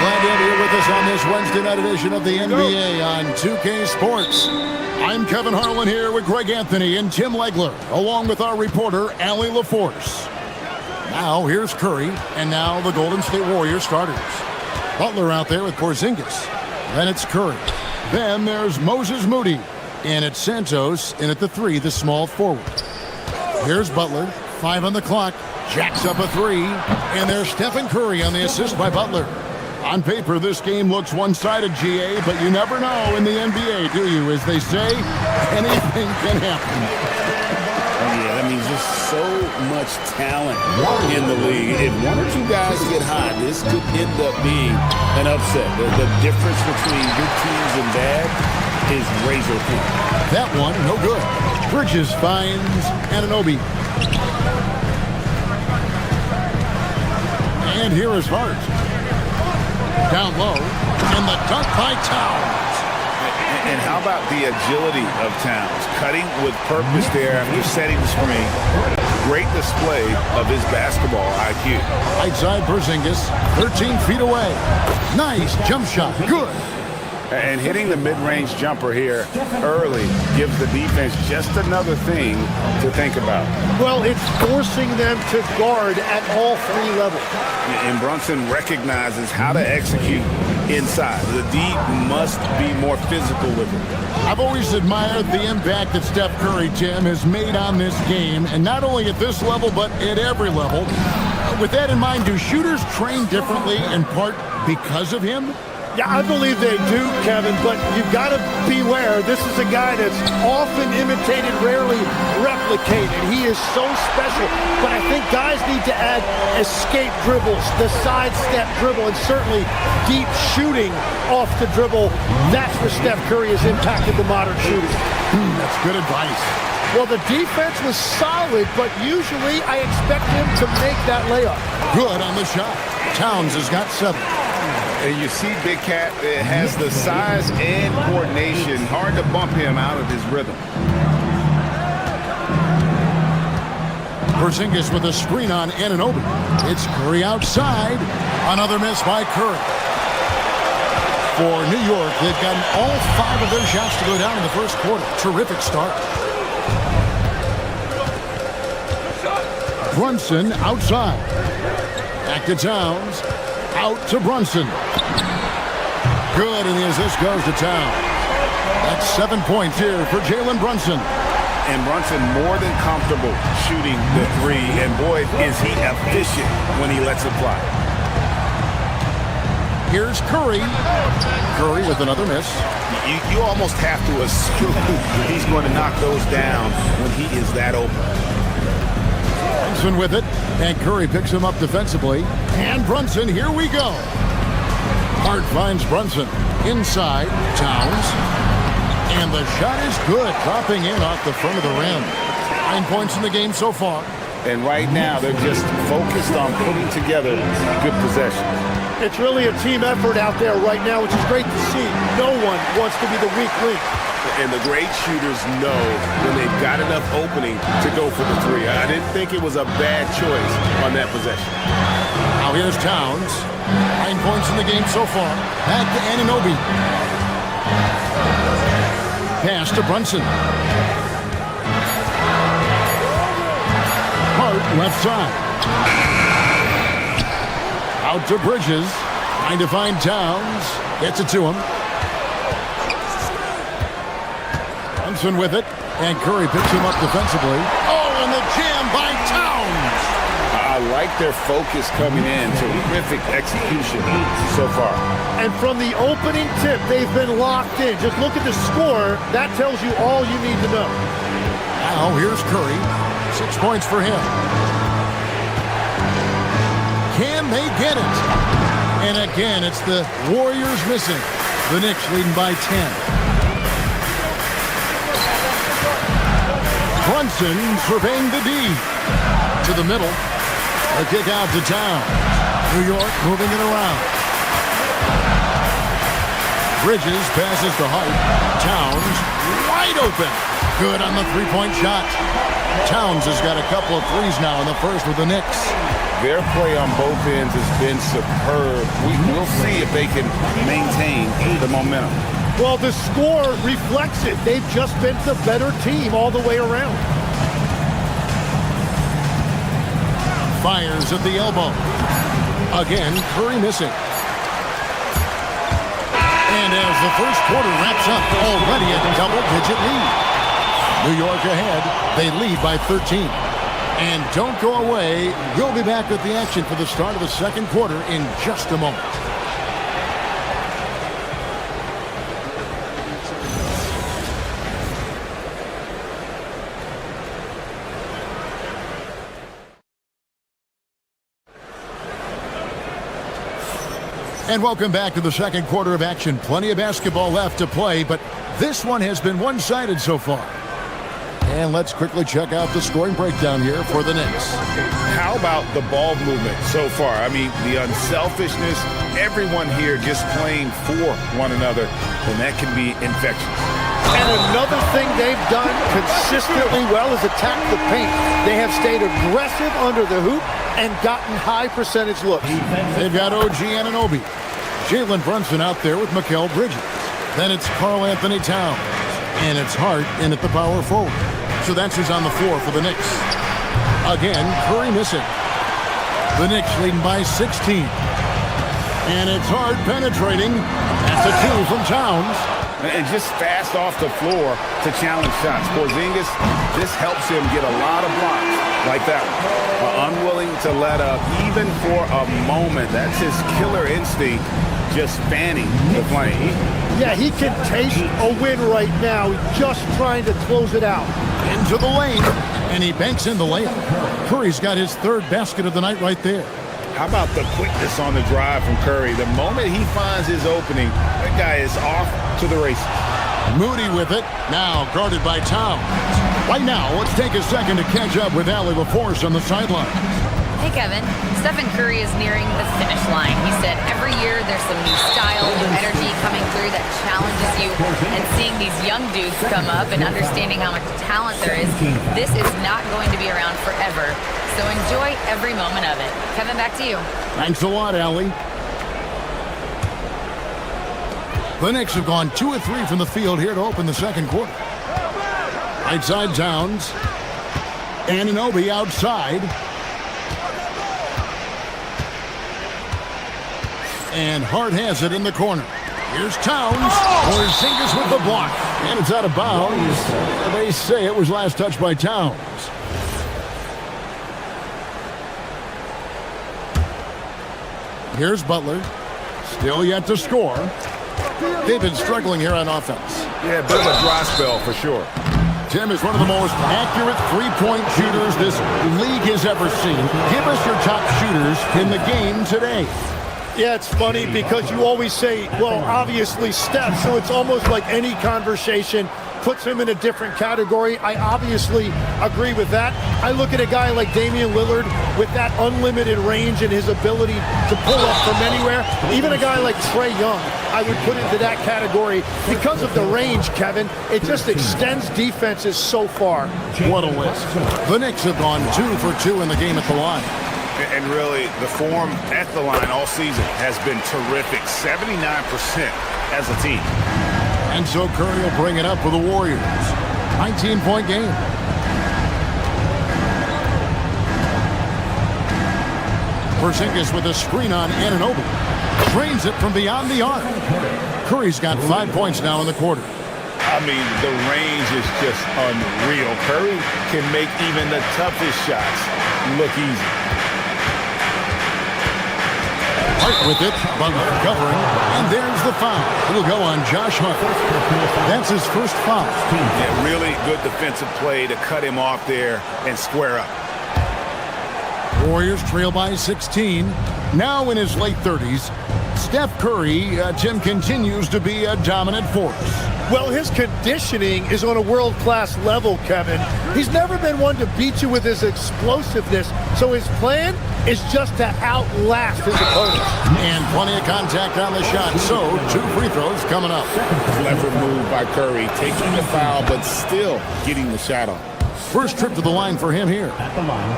Glad to have you with us on this Wednesday night edition of the NBA on 2K Sports. I'm Kevin Harlan here with Greg Anthony and Tim Legler, along with our reporter, Allie LaForce. Now, here's Curry, and now the Golden State Warriors starters. Butler out there with Porzingis. Then it's Curry. Then there's Moses Moody. And it's Santos in at the 3, the small forward. Here's Butler, 5 on the clock. Jacks up a 3. And there's Stephen Curry on the assist by Butler. On paper, this game looks one-sided, GA, but you never know in the NBA, do you? As they say, anything can happen. Oh, yeah, that means there's so much talent in the league. If one or two guys get hot, this could end up being an upset. The difference between good teams and bad is razor thin. That one, no good. Bridges finds Anunoby. And here is Hart. Down low, and the dunk by Towns. And how about the agility of Towns? Cutting with purpose there after setting the screen. Great display of his basketball IQ. Right side Porzingis, 13 feet away. Nice jump shot, good. And hitting the mid-range jumper here early gives the defense just another thing to think about. Well, it's forcing them to guard at all 3 levels. And Brunson recognizes how to execute inside. The D must be more physical with it. I've always admired the impact that Steph Curry, Tim, has made on this game, and not only at this level, but at every level. With that in mind, do shooters train differently in part because of him? Yeah, I believe they do, Kevin, but you've got to beware. This is a guy that's often imitated, rarely replicated. He is so special, but I think guys need to add escape dribbles, the sidestep dribble, and certainly deep shooting off the dribble. That's where Steph Curry has impacted the modern shooters. That's good advice. Well, the defense was solid, but usually I expect him to make that layup. Good on the shot. Towns has got 7. And you see Big Cat has the size and coordination. Hard to bump him out of his rhythm. Porzingis with a screen on Anunoby. It's Curry outside. Another miss by Curry. For New York, they've gotten all 5 of their shots to go down in the first quarter. Terrific start. Brunson outside. Back to Towns. Out to Brunson. Good, and the assist goes to Towns. That's 7 points here for Jalen Brunson. And Brunson more than comfortable shooting the 3, and boy, is he efficient when he lets it fly. Here's Curry. Curry with another miss. You almost have to assume he's going to knock those down when he is that open. Brunson with it, and Curry picks him up defensively. And Brunson, here we go. Hart finds Brunson. Inside, Towns. And the shot is good, dropping in off the front of the rim. 9 points in the game so far. And right now, they're just focused on putting together good possessions. It's really a team effort out there right now, which is great to see. No one wants to be the weak link. And the great shooters know when they've got enough opening to go for the 3. I didn't think it was a bad choice on that possession. Now here's Towns. 9 points in the game so far. Back to Anunoby. Pass to Brunson. Hart left side. Out to Bridges. Trying to find Towns. Gets it to him. Brunson with it. And Curry picks him up defensively. Oh, and the jam by Towns. I like their focus coming in. Terrific execution so far. And from the opening tip, they've been locked in. Just look at the score. That tells you all you need to know. Now here's Curry. 6 points for him. Can they get it? And again, it's the Warriors missing. The Knicks leading by 10. Brunson surveying the D. To the middle. A kick out to Towns. New York moving it around. Bridges passes to Hart. Towns wide open. Good on the three-point shot. Towns has got a couple of threes now in the first with the Knicks. Their play on both ends has been superb. We'll see if they can maintain the momentum. Well, the score reflects it. They've just been the better team all the way around. Fires at the elbow. Again, Curry missing. And as the first quarter wraps up, already a double-digit lead. New York ahead. They lead by 13. And don't go away. We'll be back with the action for the start of the second quarter in just a moment. And welcome back to the second quarter of action. Plenty of basketball left to play, but this one has been one-sided so far. And let's quickly check out the scoring breakdown here for the Knicks. How about the ball movement so far? I mean, the unselfishness, everyone here just playing for one another, and that can be infectious. And another thing they've done consistently well is attack the paint. They have stayed aggressive under the hoop and gotten high percentage looks. They've got OG Anunoby. Jalen Brunson out there with Mikal Bridges. Then it's Karl Anthony Towns. And it's Hart in at the power forward. So that's who's on the floor for the Knicks. Again, Curry missing. The Knicks leading by 16. And it's Hart penetrating. That's a two from Towns. And just fast off the floor to challenge shots. Porzingis, this helps him get a lot of blocks like that one. Unwilling to let up even for a moment. That's his killer instinct, just fanning the flame. Yeah, he can taste a win right now. He's just trying to close it out. Into the lane, and he banks in the layup. Curry's got his third basket of the night right there. How about the quickness on the drive from Curry? The moment he finds his opening, that guy is off to the races. Moody with it, now guarded by Towns. Right now, let's take a second to catch up with Allie LaForce on the sideline. Hey, Kevin. Stephen Curry is nearing the finish line. He said every year there's some new style, new energy coming through that challenges you. And seeing these young dudes come up and understanding how much talent there is, this is not going to be around forever. So enjoy every moment of it. Kevin, back to you. Thanks a lot, Allie. The Knicks have gone 2 of 3 from the field here to open the second quarter. Right side Towns. Anunoby outside. And Hart has it in the corner. Here's Towns. Porzingis with the block. And it's out of bounds. They say it was last touched by Towns. Here's Butler. Still yet to score. They've been struggling here on offense. Yeah, bit of a dry spell for sure. Tim is one of the most accurate three-point shooters this league has ever seen. Give us your top shooters in the game today. Yeah, it's funny because you always say, well, obviously Steph, so it's almost like any conversation puts him in a different category. I obviously agree with that. I look at a guy like Damian Lillard with that unlimited range and his ability to pull up from anywhere. Even a guy like Trae Young, I would put into that category because of the range, Kevin. It just extends defenses so far. What a list. The Knicks have gone 2 for 2 in the game at the line. And really, the form at the line all season has been terrific. 79% as a team. And so Curry will bring it up for the Warriors. 19-point game. Porzingis with a screen on Anunoby. Drains it from beyond the arc. Curry's got 5 points now in the quarter. I mean, the range is just unreal. Curry can make even the toughest shots look easy. Hart with it, but recovering. And there's the foul. It'll go on Josh Hart. That's his first foul. Yeah, really good defensive play to cut him off there and square up. Warriors trail by 16. Now in his late 30s, Steph Curry, Tim, continues to be a dominant force. Well, his conditioning is on a world-class level, Kevin. He's never been one to beat you with his explosiveness, so his plan is just to outlast his opponent. And plenty of contact on the shot, so 2 free throws coming up. Clever move by Curry, taking the foul, but still getting the shot off. First trip to the line for him here. At the line,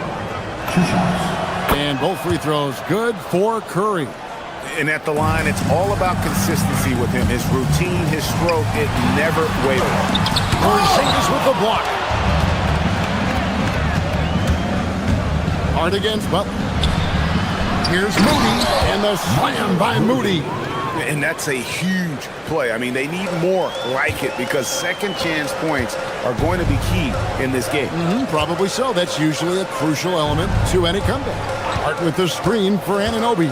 2 shots. And both free throws good for Curry. And at the line, it's all about consistency with him. His routine, his stroke, it never wavers. Porzingis with the block. Hard against Butler. Here's Moody, and the slam by Moody. And that's a huge play. I mean, they need more like it because second chance points are going to be key in this game. Probably so. That's usually a crucial element to any comeback. Hart with the screen for Anunoby.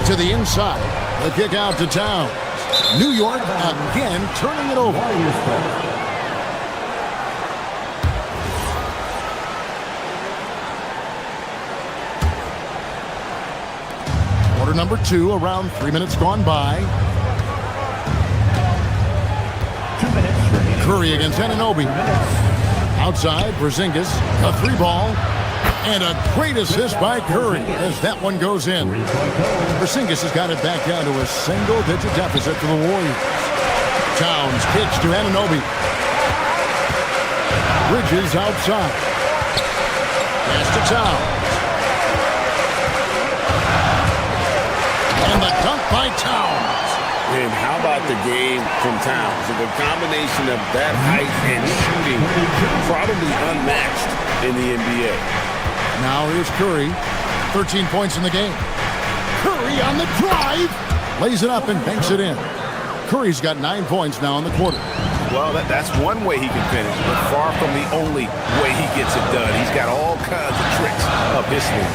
To the inside. The kick out to Towns. New York again turning it over. Quarter number 2, around 3 minutes gone by. 2 minutes remaining. Curry against Anunoby. Outside, Porzingis, a 3-ball. And a great assist by Curry as that one goes in. Porzingis has got it back down to a single-digit deficit for the Warriors. Towns kicks to Anunoby. Bridges outside. Pass to Towns. And the dunk by Towns. And how about the game from Towns? The combination of that height and shooting, probably unmatched in the NBA. Now here's Curry. 13 points in the game. Curry on the drive. Lays it up and banks it in. Curry's got 9 points now in the quarter. Well, that's one way he can finish, but far from the only way he gets it done. He's got all kinds of tricks up his sleeve.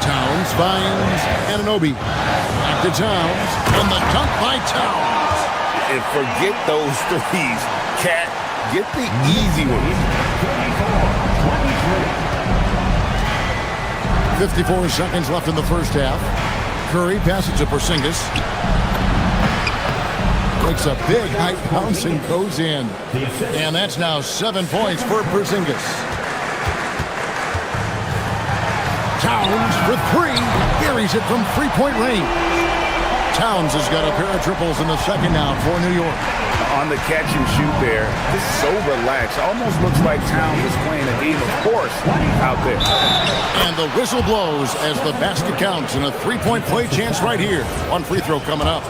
Towns finds Anunoby. Back to Towns. And the dunk by Towns. And forget those threes. Cat, get the easy ones. 54 seconds left in the first half. Curry passes to Porzingis. Takes a big high bounce and goes in. And that's now 7 points for Porzingis. Towns for 3. Buries it from 3-point range. Towns has got a pair of triples in the second now for New York. On the catch and shoot there, just so relaxed. Almost looks like Towns is playing a game of course out there. And the whistle blows as the basket counts and a 3-point play chance right here. 1 free throw coming up.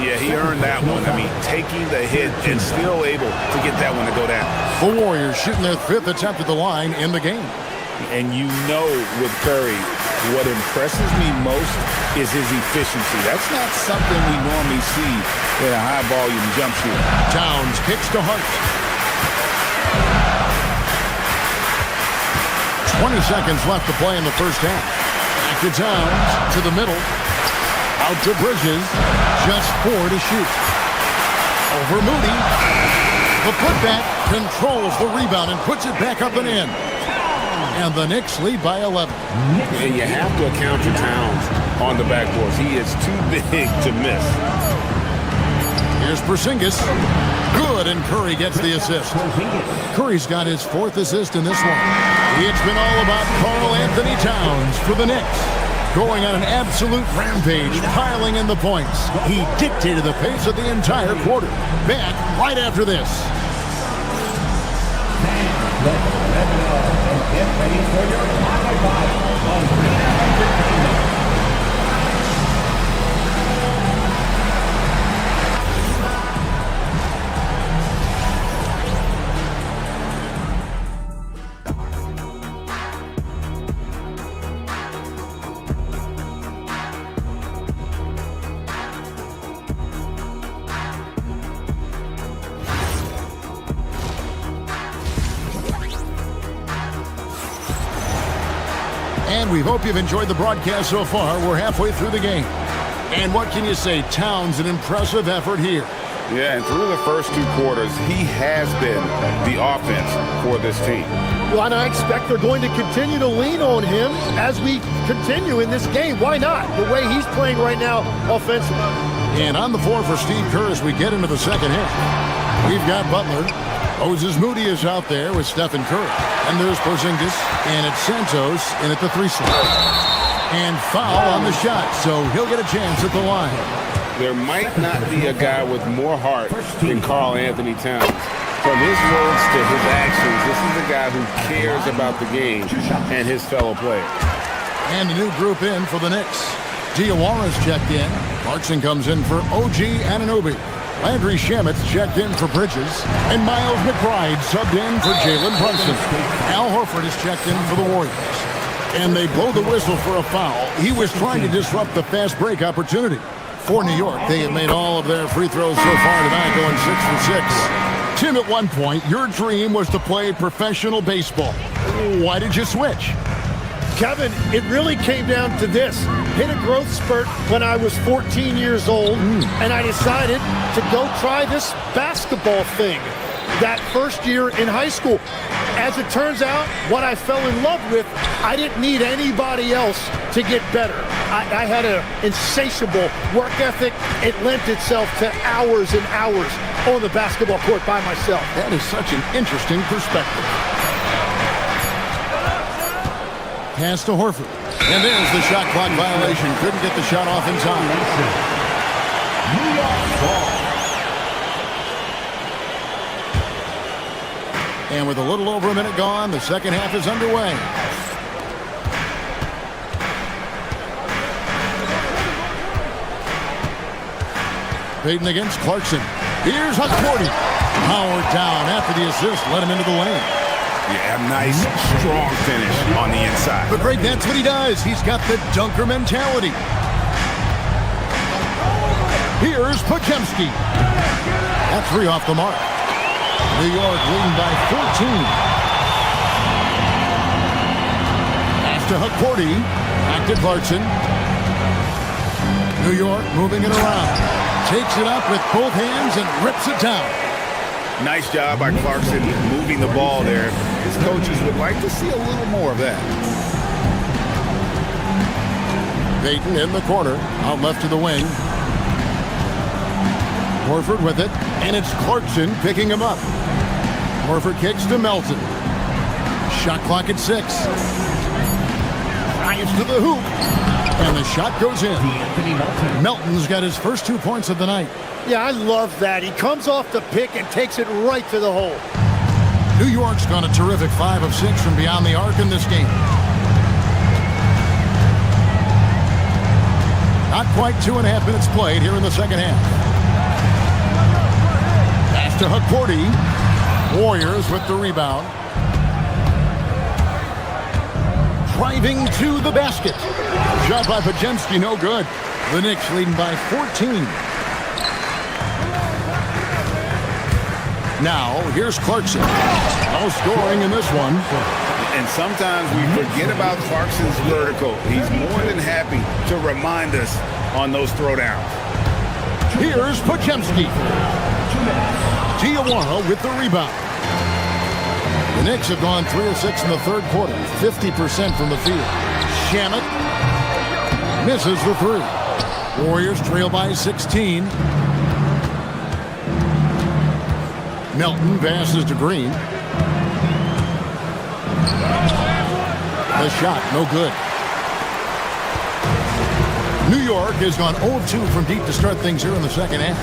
Yeah, he earned that one. I mean, taking the hit and still able to get that one to go down. The Warriors shooting their 5th attempt at the line in the game. And you know with Curry, what impresses me most is his efficiency. That's not something we normally see in a high-volume jump shooter. Towns kicks to Hart. 20 seconds left to play in the first half. Back to Towns, to the middle. Out to Bridges. Just 4 to shoot. Over Moody. The putback controls the rebound and puts it back up and in. And the Knicks lead by 11. And you have to account for Towns on the backboards. He is too big to miss. Here's Porzingis. Good, and Curry gets the assist. Curry's got his 4th assist in this one. It's been all about Karl Anthony Towns for the Knicks. Going on an absolute rampage, piling in the points. He dictated the pace of the entire quarter. Back right after this. Get ready for your high-five on Entertainment. And we hope you've enjoyed the broadcast so far. We're halfway through the game. And what can you say? Towns, an impressive effort here. Yeah, and through the first 2 quarters, he has been the offense for this team. Well, and I expect they're going to continue to lean on him as we continue in this game. Why not? The way he's playing right now offensively. And on the floor for Steve Kerr as we get into the second half. We've got Butler. Moses Moody is out there with Stephen Curry. And there's Porzingis. And it's Santos in at the 3 slot. And foul on the shot, so he'll get a chance at the line. There might not be a guy with more heart than Karl Anthony Towns. From his words to his actions, this is a guy who cares about the game and his fellow players. And a new group in for the Knicks. Diawara's checked in. Clarkson comes in for OG Anunoby. Landry Shamet's checked in for Bridges. And Miles McBride subbed in for Jalen Brunson. Al Horford is checked in for the Warriors. And they blow the whistle for a foul. He was trying to disrupt the fast break opportunity. For New York, they have made all of their free throws so far tonight, going 6 for 6. Tim, at one point, your dream was to play professional baseball. Why did you switch? Kevin, it really came down to this. Hit a growth spurt when I was 14 years old, and I decided to go try this basketball thing that first year in high school. As it turns out, what I fell in love with, I didn't need anybody else to get better. I had an insatiable work ethic. It lent itself to hours and hours on the basketball court by myself. That is such an interesting perspective. Pass to Horford. And there's the shot clock violation. Couldn't get the shot off in time. New York ball. And with a little over a minute gone, the second half is underway. Payton against Clarkson. Here's Hutporty. Powered down after the assist. Let him into the lane. Yeah, nice, strong finish on the inside. But Greg, that's what he does. He's got the dunker mentality. Here's Podziemski. That's 3 off the mark. New York leading by 14. Pass to Hutporty. Back to Clarkson. New York moving it around. Takes it up with both hands and rips it down. Nice job by Clarkson moving the ball there. His coaches would like to see a little more of that. Payton in the corner, out left to the wing. Horford with it, and it's Clarkson picking him up. Horford kicks to Melton. Shot clock at 6. Drives to the hoop, and the shot goes in. Melton's got his first 2 points of the night. Yeah, I love that. He comes off the pick and takes it right to the hole. New York's gone a terrific 5 of 6 from beyond the arc in this game. Not quite 2.5 minutes played here in the second half. Pass to Hutporty. Warriors with the rebound. Driving to the basket. Shot by Podziemski, no good. The Knicks leading by 14. Now, here's Clarkson. No scoring in this one. And sometimes we forget about Clarkson's vertical. He's more than happy to remind us on those throwdowns. Here's Podziemski. Diawara with the rebound. The Knicks have gone 3 of 6 in the third quarter, 50% from the field. Shamet misses the 3. Warriors trail by 16. Melton passes to Green. The shot, no good. New York has gone 0 of 2 from deep to start things here in the second half.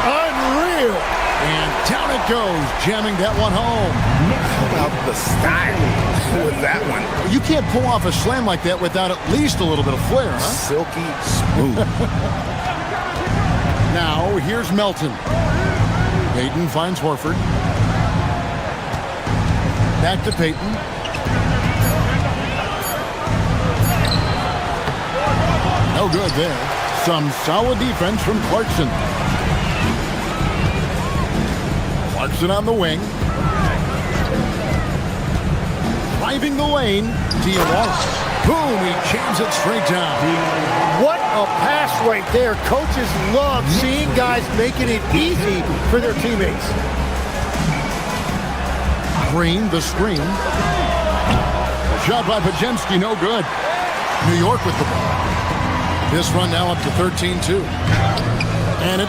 Unreal! And down it goes, jamming that one home. How about the style with that one? You can't pull off a slam like that without at least a little bit of flair, huh? Silky smooth. Now, here's Melton. Payton finds Horford. Back to Payton. No good there. Some solid defense from Clarkson. Clarkson on the wing. Driving the lane. Diawara. Boom, he jams it straight down. What a pass right there. Coaches love seeing guys making it easy for their teammates. Green, the screen. Shot by Pajemski, no good. New York with the ball. This run now up to 13-2. And it...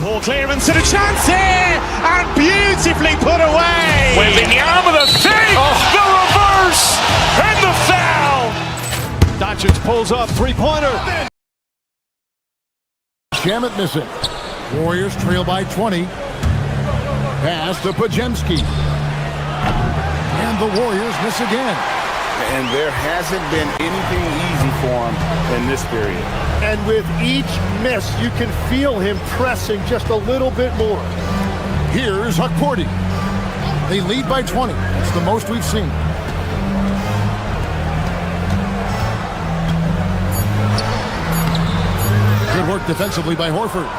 Ball clearance and a chance here, and beautifully put away. Wembanyama the fake, the reverse, and the foul. Doncic pulls up, three-pointer. Shamet missing. Warriors trail by 20. Pass to Pajemski. And the Warriors miss again. And there hasn't been anything easy for him in this period. And with each miss, you can feel him pressing just a little bit more. Here's Hukporti. They lead by 20. That's the most we've seen. Good work defensively by Horford.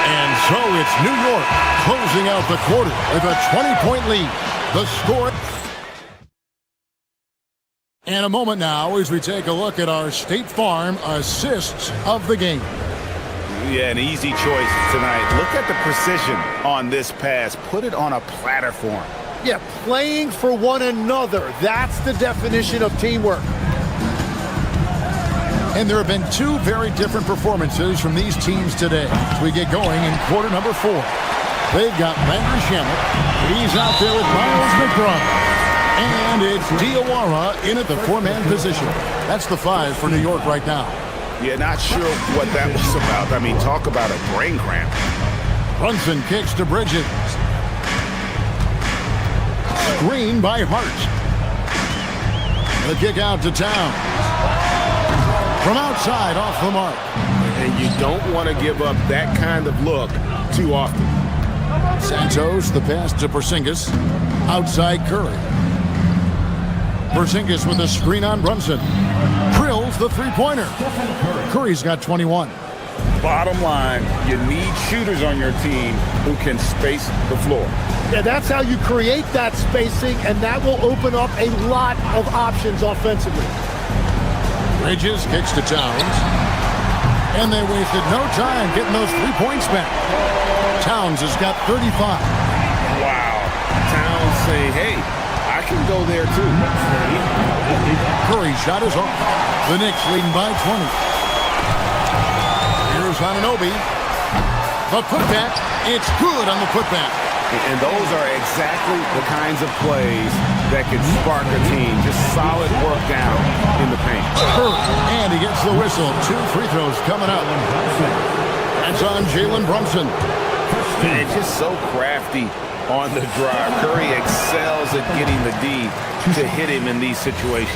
And so it's New York closing out the quarter with a 20-point lead. The score. And a moment now as we take a look at our State Farm assists of the game. Yeah, an easy choice tonight. Look at the precision on this pass. Put it on a platter for him. Yeah, playing for one another. That's the definition of teamwork. And there have been two very different performances from these teams today as we get going in quarter number 4. They've got Landry Shamet. He's out there with Miles McBride. And it's Diawara in at the 4-man position. That's the 5 for New York right now. Yeah, not sure what that was about. I mean, talk about a brain cramp. Brunson kicks to Bridges. Screen by Hart. The kick out to Towns. From outside, off the mark. And you don't want to give up that kind of look too often. Santos, the pass to Porzingis. Outside Curry. Porzingis with a screen on Brunson. Drills the three-pointer. Curry's got 21. Bottom line, you need shooters on your team who can space the floor. Yeah, that's how you create that spacing, and that will open up a lot of options offensively. Bridges kicks to Towns. And they wasted no time getting those 3 points back. Towns has got 35. Wow. Towns saying, hey, I can go there too. Curry's shot is off. The Knicks leading by 20. Here's Anunoby. The putback. It's good on the putback. And those are exactly the kinds of plays that can spark a team. Just solid work down in the paint. And he gets the whistle. 2 free throws coming up. That's on Jalen Brunson. And just so crafty on the drive. Curry excels at getting the D to hit him in these situations.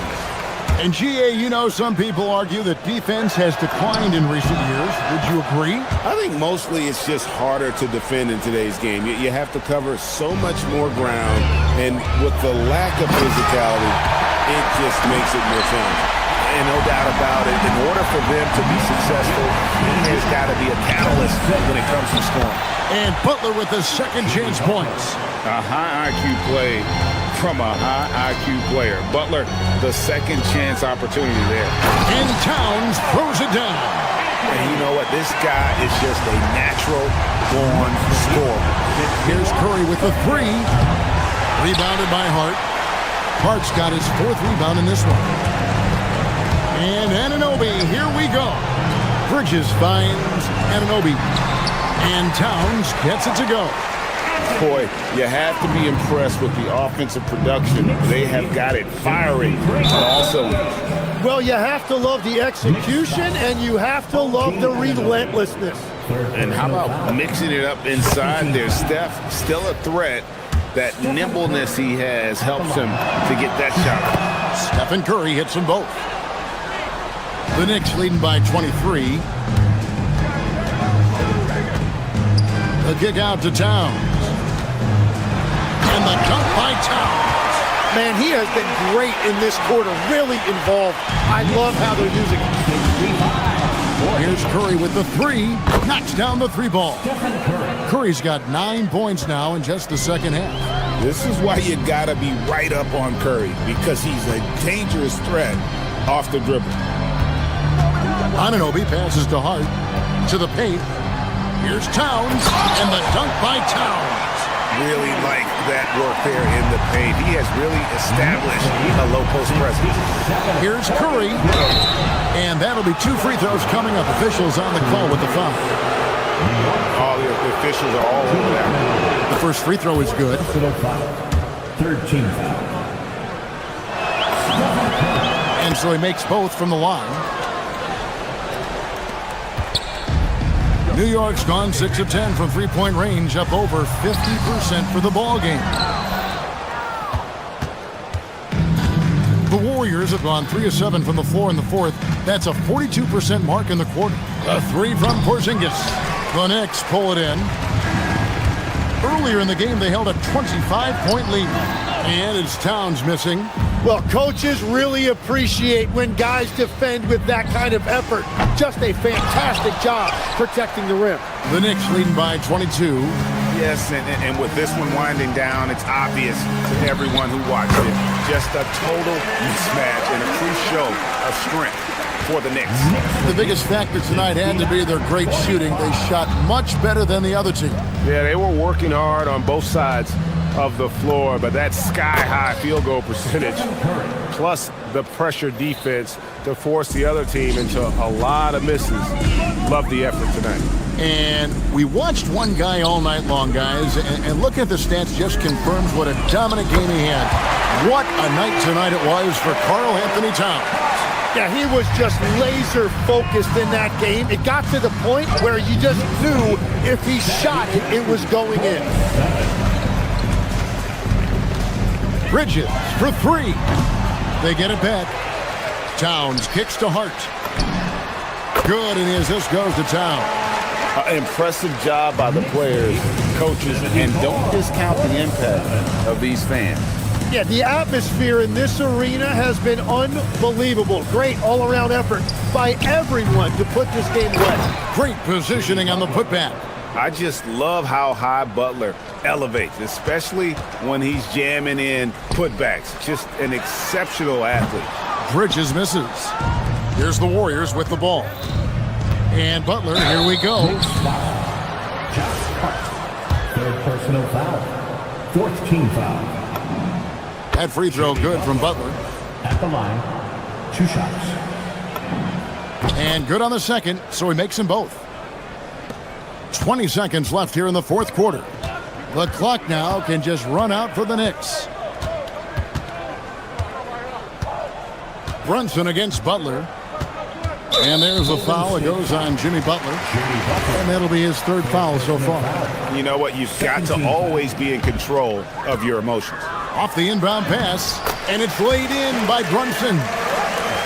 And GA, you know, some people argue that defense has declined in recent years. Would you agree? I think mostly it's just harder to defend in today's game. You have to cover so much more ground, and with the lack of physicality, it just makes it more challenging. And no doubt about it, in order for them to be successful, there's got to be a catalyst when it comes to scoring. And Butler with the second chance points. A high IQ play from a high IQ player. Butler, the second chance opportunity there. And Towns throws it down. And you know what? This guy is just a natural born scorer. Here's Curry with the 3. Rebounded by Hart. Hart's got his 4th rebound in this one. And Anunoby, here we go. Bridges finds Anunoby. And Towns gets it to go. Boy, you have to be impressed with the offensive production. They have got it fiery, but also... Well, you have to love the execution, and you have to love the relentlessness. And how about mixing it up inside there? Steph, still a threat. That nimbleness he has helps him to get that shot. Stephen Curry hits them both. The Knicks leading by 23. The kick out to Towns. And the dunk by Towns. Man, he has been great in this quarter, really involved. I love how they're using him. Here's Curry with the three. Knocks down the three ball. Curry's got 9 points now in just the second half. This is why you got to be right up on Curry, because he's a dangerous threat off the dribble. Anunoby passes to Hart. To the paint. Here's Towns, and the dunk by Towns. Really like that work there in the paint. He has really established a low post presence. Here's Curry, and that'll be 2 free throws coming up. Officials on the call with the foul. All the officials are all over that. The first free throw is good. 13 foul. And so he makes both from the line. New York's gone 6 of 10 from three-point range, up over 50% for the ball game. The Warriors have gone 3 of 7 from the floor in the fourth. That's a 42% mark in the quarter. A three from Porzingis. The Knicks pull it in. Earlier in the game, they held a 25-point lead. And it's Towns missing. Well, coaches really appreciate when guys defend with that kind of effort. Just a fantastic job protecting the rim. The Knicks leading by 22. Yes, and with this one winding down, it's obvious to everyone who watched it. Just a total mismatch and a true show of strength for the Knicks. The biggest factor tonight had to be their great shooting. They shot much better than the other team. Yeah, they were working hard on both sides of the floor, but that sky-high field goal percentage plus the pressure defense to force the other team into a lot of misses. Love the effort tonight. And we watched one guy all night long, guys, and looking at the stats just confirms what a dominant game he had. What a night tonight it was for Karl Anthony Towns. Yeah, he was just laser focused in that game. It got to the point where you just knew if he shot it, it was going in. Bridges for three. They get it back. Towns kicks to Hart. Good, and his assist goes to Towns. Impressive job by the players, coaches, and don't discount the impact of these fans. Yeah, the atmosphere in this arena has been unbelievable. Great all-around effort by everyone to put this game away. Great positioning on the putback. I just love how high Butler elevates, especially when he's jamming in putbacks. Just an exceptional athlete. Bridges misses. Here's the Warriors with the ball. And Butler, here we go. Third personal foul. Fourth team foul. That free throw good from Butler. At the line, 2 shots. And good on the second, so he makes them both. 20 seconds left here in the fourth quarter. The clock now can just run out for the Knicks. Brunson against Butler. And there's a foul. It goes on Jimmy Butler. And that'll be his third foul so far. You know what? You've got to always be in control of your emotions. Off the inbound pass. And it's laid in by Brunson.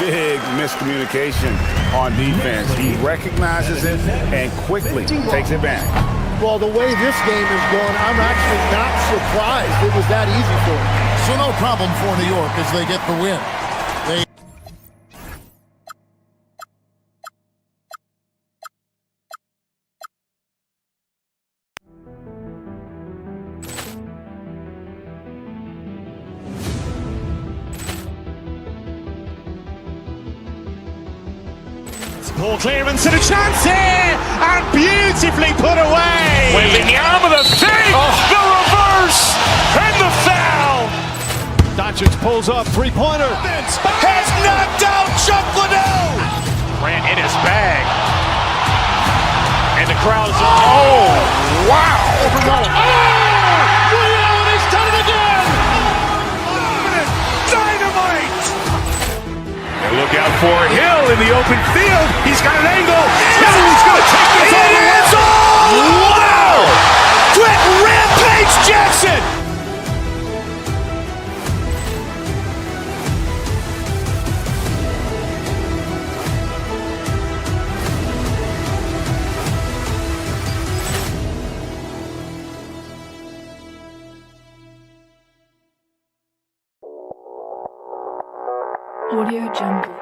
Big miscommunication on defense. He recognizes it and quickly takes advantage. Well, the way this game is going, I'm actually not surprised it was that easy for him. So no problem for New York as they get the win. Ball clearance and a chance here, and beautifully put away. Wembanyama the fake, the reverse, and the foul. Doncic pulls up, three-pointer. Has knocked out Chuck Liddell. Ran in his bag. And the crowd is... Oh, wow. Liddell, and he's done it again. Dynamite. And look out for Hill in the open field. He's got an angle. He's going to take this all the way. Wow! Quit Rampage Jackson! Audio Jungle.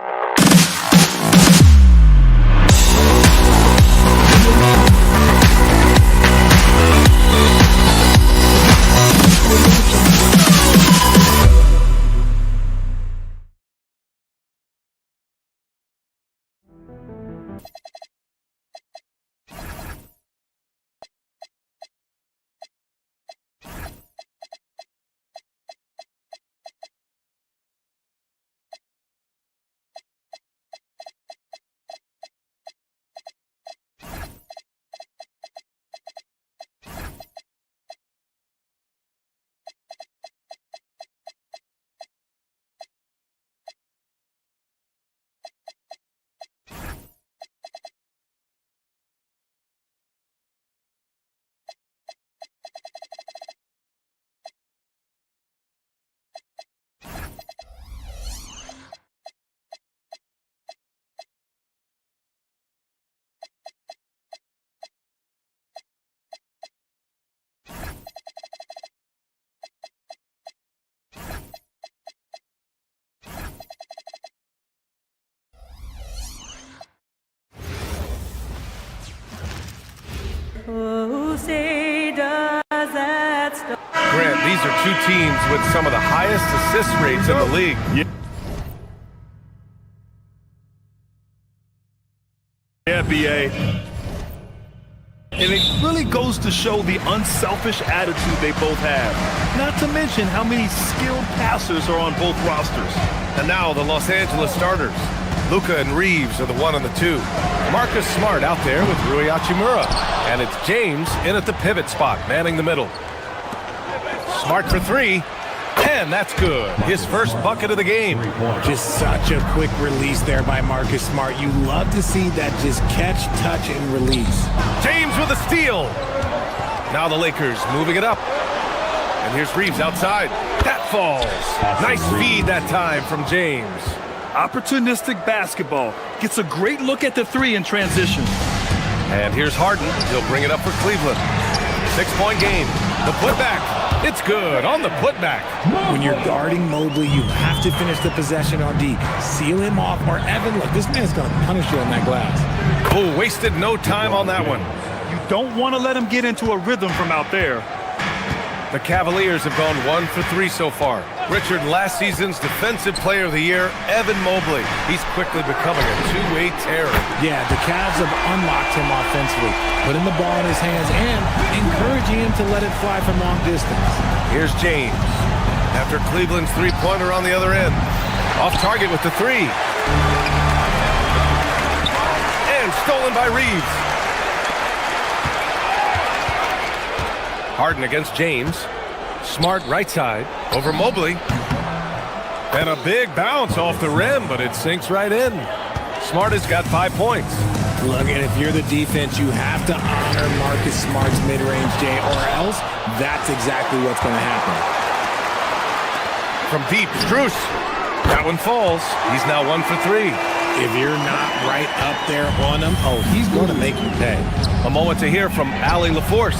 Grant, these are two teams with some of the highest assist rates in the league. Yeah, BA. And it really goes to show the unselfish attitude they both have. Not to mention how many skilled passers are on both rosters. And now the Los Angeles starters. Luka and Reeves are the 1 and the 2. Marcus Smart out there with Rui Hachimura. And it's James in at the pivot spot, manning the middle. Smart for 3. And that's good. His first bucket of the game. Just such a quick release there by Marcus Smart. You love to see that just catch, touch, and release. James with a steal. Now the Lakers moving it up. And here's Reeves outside. That falls. Nice feed that time from James. Opportunistic basketball. Gets a great look at the 3 in transition. And here's Harden. He'll bring it up for Cleveland. 6-point game. The putback. It's good on the putback. When you're guarding Mobley, you have to finish the possession on D. Seal him off, or Evan, look, this man's going to punish you on that glass. Oh, wasted no time on that one. You don't want to let him get into a rhythm from out there. The Cavaliers have gone 1 for 3 so far. Richard, last season's Defensive Player of the Year, Evan Mobley. He's quickly becoming a two-way terror. Yeah, the Cavs have unlocked him offensively, putting the ball in his hands and encouraging him to let it fly from long distance. Here's James. After Cleveland's three-pointer on the other end. Off target with the 3. And stolen by Reeves. Harden against James. Smart right side over Mobley. And a big bounce off the rim, but it sinks right in. Smart has got 5 points. Look, and if you're the defense, you have to honor Marcus Smart's mid-range, Jay, or else that's exactly what's going to happen. From deep, Strus. That one falls. He's now 1 for 3. If you're not right up there on him, oh, he's going to make you pay. A moment to hear from Allie LaForce.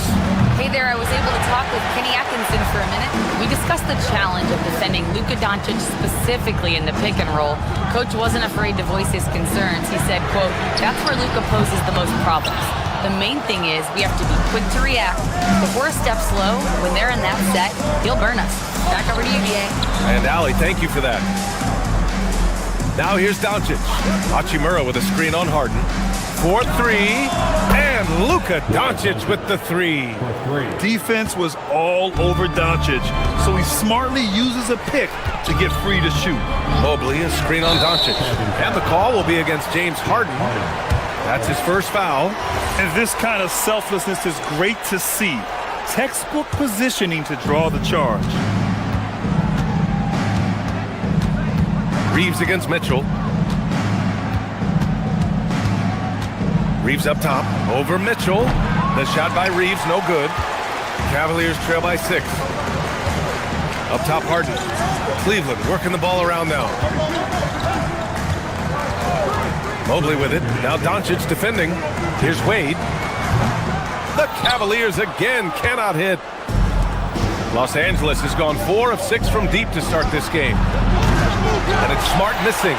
Hey there, I was able to talk with Kenny Atkinson for a minute. We discussed the challenge of defending Luka Doncic specifically in the pick and roll. Coach wasn't afraid to voice his concerns. He said, quote, that's where Luka poses the most problems. The main thing is we have to be quick to react. If we're a step slow, when they're in that set, he'll burn us. Back over to you, BA. And Allie, thank you for that. Now here's Doncic. Hachimura with a screen on Harden. 4-3, and Luka Doncic with the 3. Defense was all over Doncic, so he smartly uses a pick to get free to shoot. Mobley, a screen on Doncic. And the call will be against James Harden. That's his first foul. And this kind of selflessness is great to see. Textbook positioning to draw the charge. Reeves against Mitchell. Reeves up top, over Mitchell. The shot by Reeves, no good. Cavaliers trail by 6. Up top, Harden. Cleveland working the ball around now. Mobley with it. Now Doncic defending. Here's Wade. The Cavaliers again cannot hit. Los Angeles has gone 4 of 6 from deep to start this game. And it's Smart missing.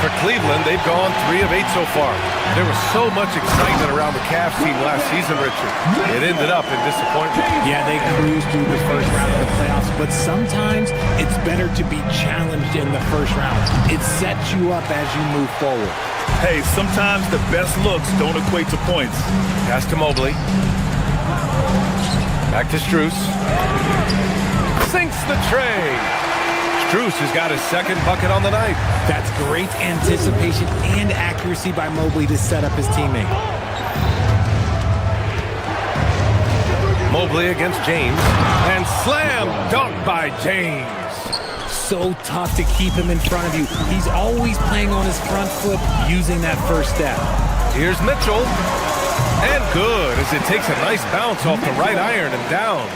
For Cleveland, they've gone 3 of 8 so far. There was so much excitement around the Cavs team last season, Richard. It ended up in disappointment. Yeah, they cruised through the first round of the playoffs, but sometimes it's better to be challenged in the first round. It sets you up as you move forward. Hey, sometimes the best looks don't equate to points. Pass to Mobley. Back to Strus. Sinks the tray. Strus has got his second bucket on the night. That's great anticipation and accuracy by Mobley to set up his teammate. Mobley against James. And slam dunk by James. So tough to keep him in front of you. He's always playing on his front foot, using that first step. Here's Mitchell. And good, as it takes a nice bounce off the right iron and down.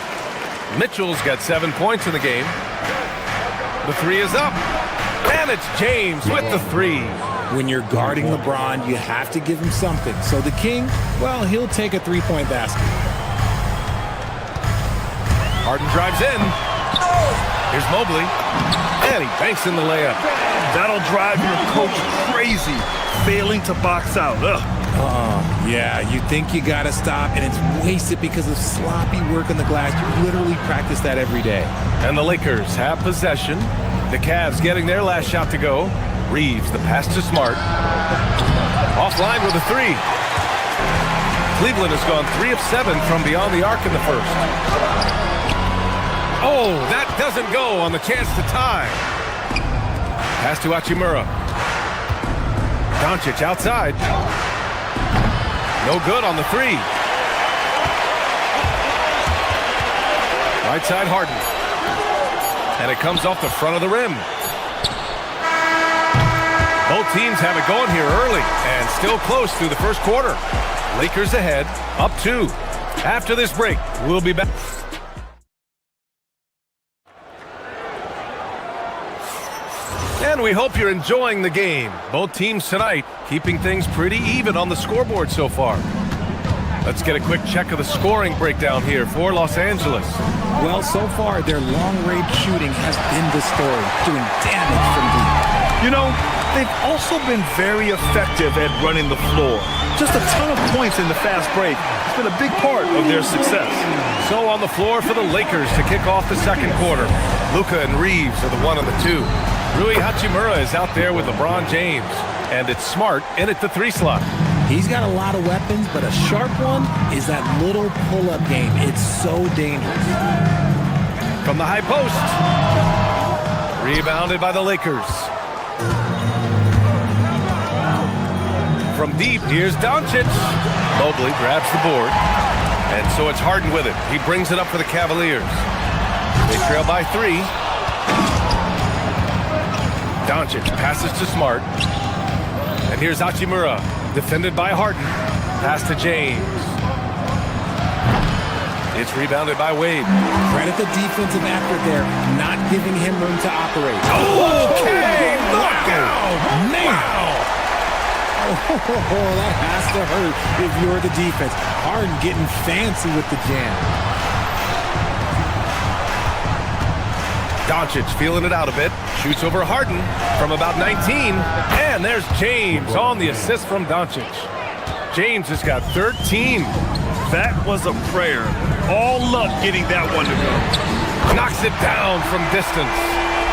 Mitchell's got 7 points in the game. The 3 is up. And it's James with the 3. When you're guarding LeBron, you have to give him something. So the King, well, he'll take a 3-point basket. Harden drives in. Here's Mobley. And he banks in the layup. That'll drive your coach crazy, failing to box out. Yeah, you think you got to stop, and it's wasted because of sloppy work on the glass. You literally practice that every day. And the Lakers have possession. The Cavs getting their last shot to go. Reeves, the pass to Smart. Offline with a 3. Cleveland has gone 3 of 7 from beyond the arc in the first. Oh, that doesn't go on the chance to tie. Pass to Hachimura. Doncic outside. No good on the 3. Right side Harden. And it comes off the front of the rim. Both teams have it going here early and still close through the first quarter. Lakers ahead, up 2. After this break, we'll be back. And we hope you're enjoying the game. Both teams tonight keeping things pretty even on the scoreboard so far. Let's get a quick check of the scoring breakdown here for Los Angeles. Well, so far, their long-range shooting has been the story, doing damage from deep. You know, they've also been very effective at running the floor. Just a ton of points in the fast break. It's been a big part of their success. So on the floor for the Lakers to kick off the second quarter. Luka and Reeves are the 1 and the 2. Rui Hachimura is out there with LeBron James. And it's Smart in at the 3 slot. He's got a lot of weapons, but a sharp one is that little pull-up game. It's so dangerous. From the high post. Rebounded by the Lakers. From deep, here's Doncic. Mobley grabs the board. And so it's Harden with it. He brings it up for the Cavaliers. They trail by 3. Doncic passes to Smart. And here's Hachimura, defended by Harden. Pass to James. It's rebounded by Wade. Credit the defensive effort there, not giving him room to operate. Okay, knockout! Man! Wow. Oh, that has to hurt if you're the defense. Harden getting fancy with the jam. Doncic feeling it out a bit. Shoots over Harden from about 19. And there's James on the assist from Doncic. James has got 13. That was a prayer. All luck getting that one to go. Knocks it down from distance.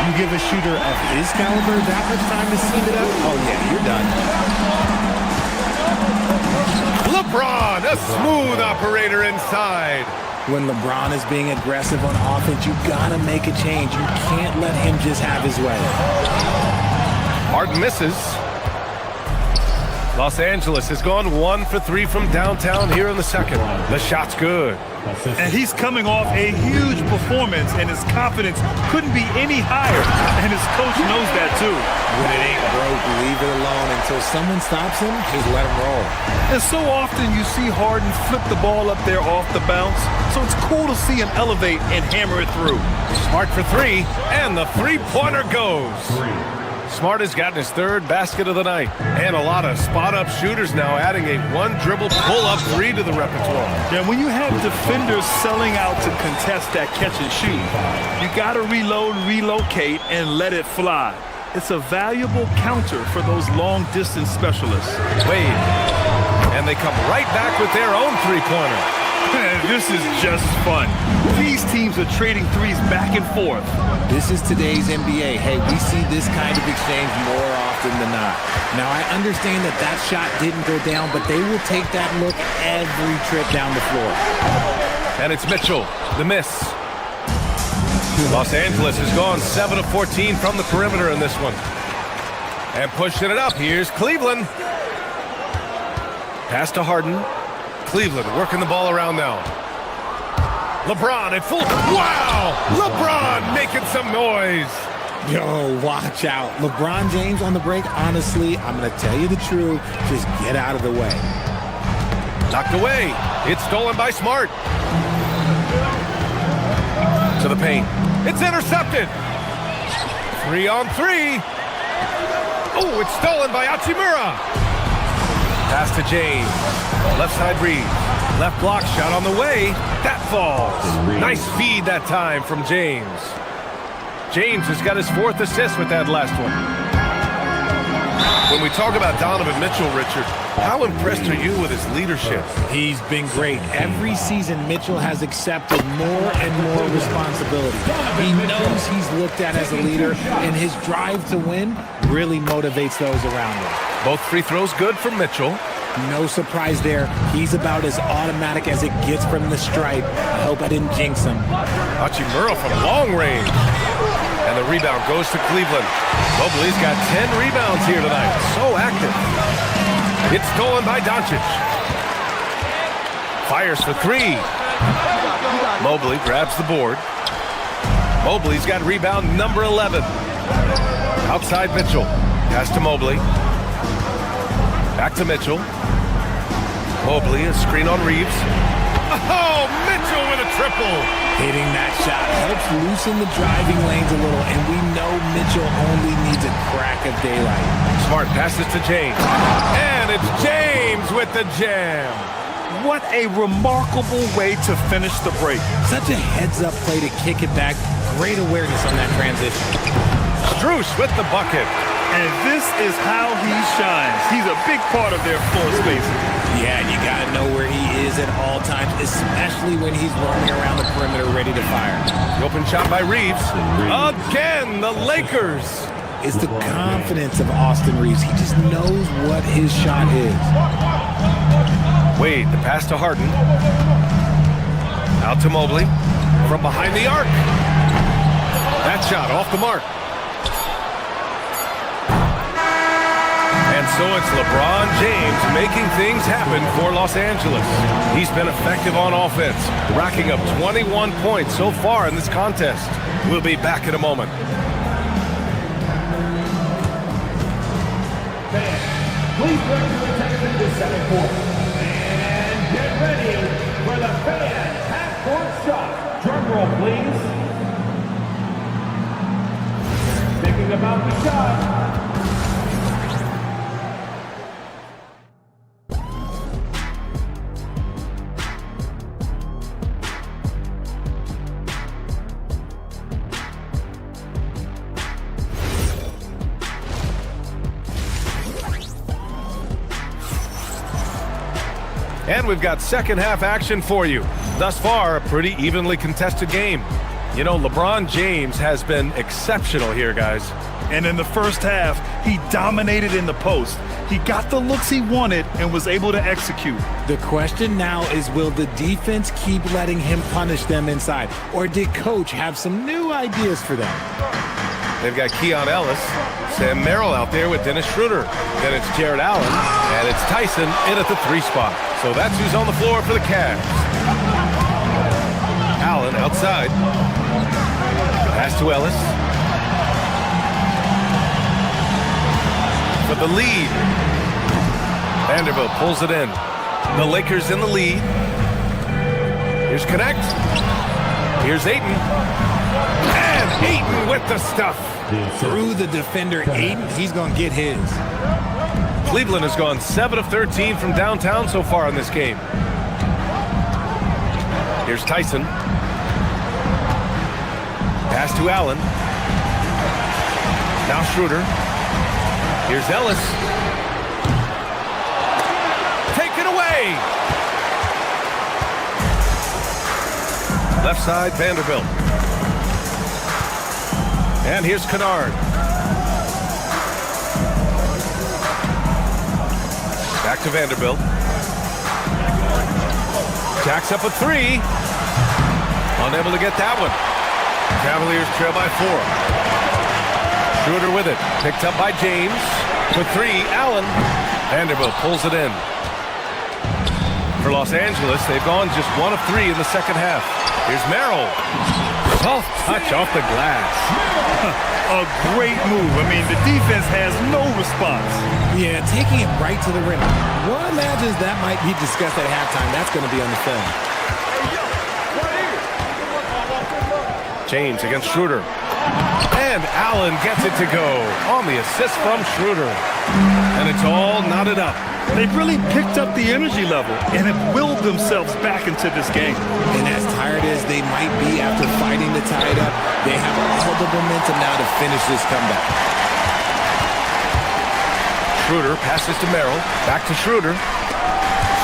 You give a shooter of his caliber that much time to seam it up? Oh, yeah, you're done. LeBron, a smooth operator inside. When LeBron is being aggressive on offense, you gotta make a change. You can't let him just have his way. Harden misses. Los Angeles has gone 1 for 3 from downtown here in the second. The shot's good. And he's coming off a huge performance, and his confidence couldn't be any higher. And his coach knows that too. When it ain't broke, leave it alone. Until someone stops him, just let him roll. And so often you see Harden flip the ball up there off the bounce. So it's cool to see him elevate and hammer it through. Smart for 3, and the 3-pointer goes. Smart has gotten his third basket of the night. And a lot of spot-up shooters now, adding a one-dribble pull-up three to the repertoire. Yeah, when you have defenders selling out to contest that catch and shoot, you got to reload, relocate, and let it fly. It's a valuable counter for those long-distance specialists. Wade. And they come right back with their own three-pointer. This is just fun. These teams are trading threes back and forth. This is today's NBA. Hey, we see this kind of exchange more often than not. Now, I understand that that shot didn't go down, but they will take that look every trip down the floor. And it's Mitchell, the miss. Los Angeles has gone 7 of 14 from the perimeter in this one. And pushing it up, here's Cleveland. Pass to Harden. Cleveland working the ball around now. LeBron at full. Wow! LeBron making some noise. Yo, watch out. LeBron James on the break. Honestly, I'm going to tell you the truth. Just get out of the way. Knocked away. It's stolen by Smart. To the paint. It's intercepted. 3-on-3. Oh, it's stolen by Hachimura. Pass to James. Left side read. Left block shot on the way. That falls. Nice feed that time from James. James has got his fourth assist with that last one. When we talk about Donovan Mitchell, Richard, how impressed are you with his leadership? He's been great. Every season, Mitchell has accepted more and more responsibility. He knows he's looked at as a leader, and his drive to win really motivates those around him. Both free throws good for Mitchell. No surprise there. He's about as automatic as it gets from the stripe. I hope I didn't jinx him. Hachimura from long range. And the rebound goes to Cleveland. Mobley's got 10 rebounds here tonight. So active. It's stolen by Doncic. Fires for three. Mobley grabs the board. Mobley's got rebound number 11. Outside Mitchell. Pass to Mobley. Back to Mitchell. Mobley, a screen on Reeves. Oh, Mitchell with a triple. Hitting that shot helps loosen the driving lanes a little, and we know Mitchell only needs a crack of daylight. Smart passes to James. And it's James with the jam. What a remarkable way to finish the break. Such a heads-up play to kick it back. Great awareness on that transition. Strus with the bucket. And this is how he shines. He's a big part of their floor spacing. Yeah, and you got to know where he is at all times, especially when he's roaming around the perimeter ready to fire. The open shot by Reeves. Again, the Lakers. It's the confidence of Austin Reeves. He just knows what his shot is. Wade, the pass to Harden. Out to Mobley. From behind the arc. That shot off the mark. And so it's LeBron James making things happen for Los Angeles. He's been effective on offense, racking up 21 points so far in this contest. We'll be back in a moment. Please bring your attention to center court. And get ready for the fan half-court shot. Drum roll, please. Thinking about the shot. And we've got second half action for you. Thus far, a pretty evenly contested game. You know, LeBron James has been exceptional here, guys. And in the first half, he dominated in the post. He got the looks he wanted and was able to execute. The question now is, will the defense keep letting him punish them inside? Or did Coach have some new ideas for them? They've got Keon Ellis, Sam Merrill out there with Dennis Schroeder. Then it's Jared Allen, and it's Tyson in at the 3 spot. So that's who's on the floor for the Cavs. Allen outside. Pass to Ellis. For the lead. Vanderbilt pulls it in. The Lakers in the lead. Here's Connect. Here's Ayton. And Ayton with the stuff. Through the defender, Ayton, he's going to get his. Cleveland has gone 7 of 13 from downtown so far in this game. Here's Tyson. Pass to Allen. Now Schroeder. Here's Ellis. Take it away. Left side, Vanderbilt. And here's Kennard. Back to Vanderbilt. Jacks up a three. Unable to get that one. Cavaliers trail by 4. Schroeder with it. Picked up by James. For 3, Allen. Vanderbilt pulls it in. For Los Angeles, they've gone just 1 of 3 in the second half. Here's Merrill. Soft touch off the glass. A great move. I mean, the defense has no response. Yeah, taking it right to the rim. One imagines that might be discussed at halftime. That's going to be on the film. James against Schroeder. And Allen gets it to go on the assist from Schroeder. And it's all knotted up. They've really picked up the energy level and have willed themselves back into this game. And as tired as they might be after fighting to tie it up, they have all the momentum now to finish this comeback. Schroeder passes to Merrill. Back to Schroeder.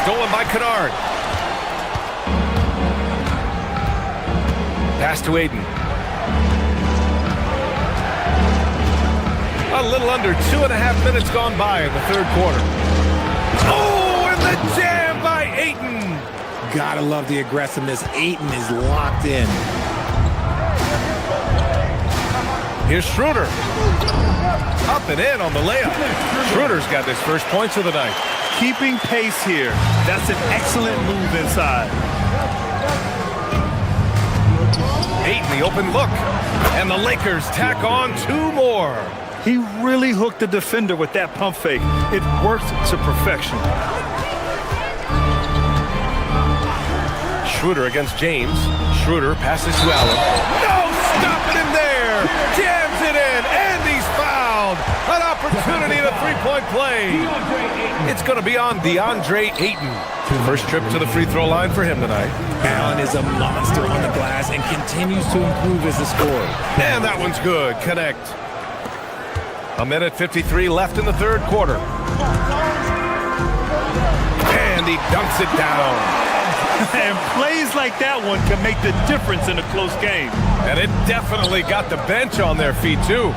Stolen by Kennard. Pass to Ayton. A little under 2.5 minutes gone by in the third quarter. Oh, and the jam by Ayton. Gotta love the aggressiveness. Ayton is locked in. Here's Schroeder. Up and in on the layup. Schroeder's got his first points of the night. Keeping pace here. That's an excellent move inside. Ayton, the open look. And the Lakers tack on 2 more. He really hooked the defender with that pump fake. It worked to perfection. Schroeder against James. Schroeder passes to Allen. No, stopping him there. Jams it in, and he's fouled. An opportunity at a three-point play. It's going to be on DeAndre Ayton. First trip to the free throw line for him tonight. Allen is a monster on the glass and continues to improve as a scorer. And that one's good. Connect. 1:53 left in the third quarter. And he dunks it down. And plays like that one can make the difference in a close game. And it definitely got the bench on their feet, too.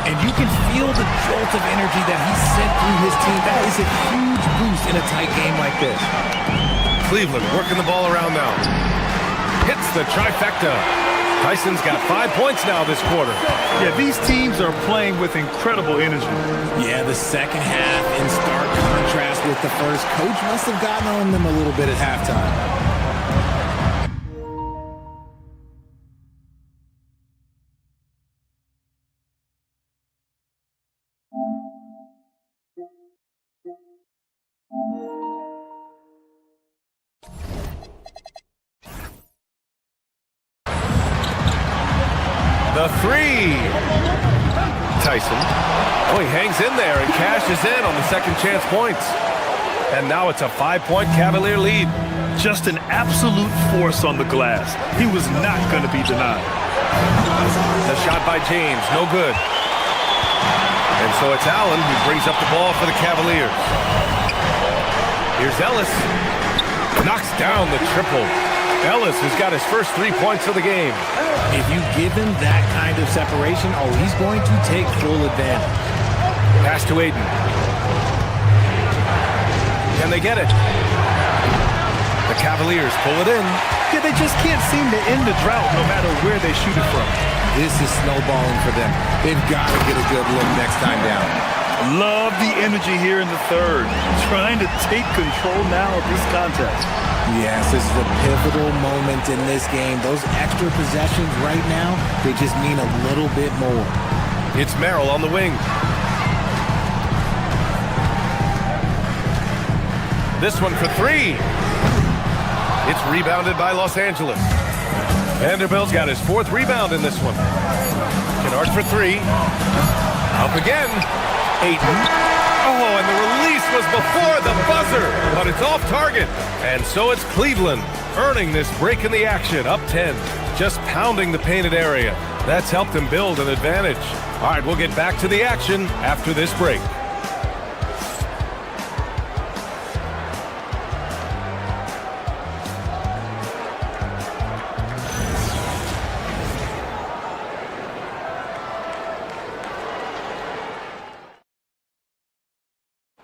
And you can feel the jolt of energy that he sent through his team. That is a huge boost in a tight game like this. Cleveland working the ball around now. Hits the trifecta. Tyson's got 5 points now this quarter. Yeah, these teams are playing with incredible energy. Yeah, the second half in stark contrast with the first. Coach must have gotten on them a little bit at halftime. The three. Tyson. Oh, he hangs in there and cashes in on the second chance points. And now it's a 5-point Cavalier lead. Just an absolute force on the glass. He was not going to be denied. The shot by James, no good. And so it's Allen who brings up the ball for the Cavaliers. Here's Ellis. Knocks down the triple. Ellis has got his first 3 points of the game. If you give him that kind of separation, oh, he's going to take full advantage. Pass to Ayton. Can they get it? The Cavaliers pull it in. Yeah, they just can't seem to end the drought no matter where they shoot it from. This is snowballing for them. They've got to get a good look next time down. Love the energy here in the third. Trying to take control now of this contest. Yes, this is a pivotal moment in this game. Those extra possessions right now, they just mean a little bit more. It's Merrill on the wing. This one for 3. It's rebounded by Los Angeles. Vanderbilt's got his 4th rebound in this one. Kennard for three. Up again. Ayton. Oh, and the release was before the buzzer, but it's off target. And so it's Cleveland earning this break in the action, up 10, just pounding the painted area. That's helped them build an advantage. All right, we'll get back to the action after this break.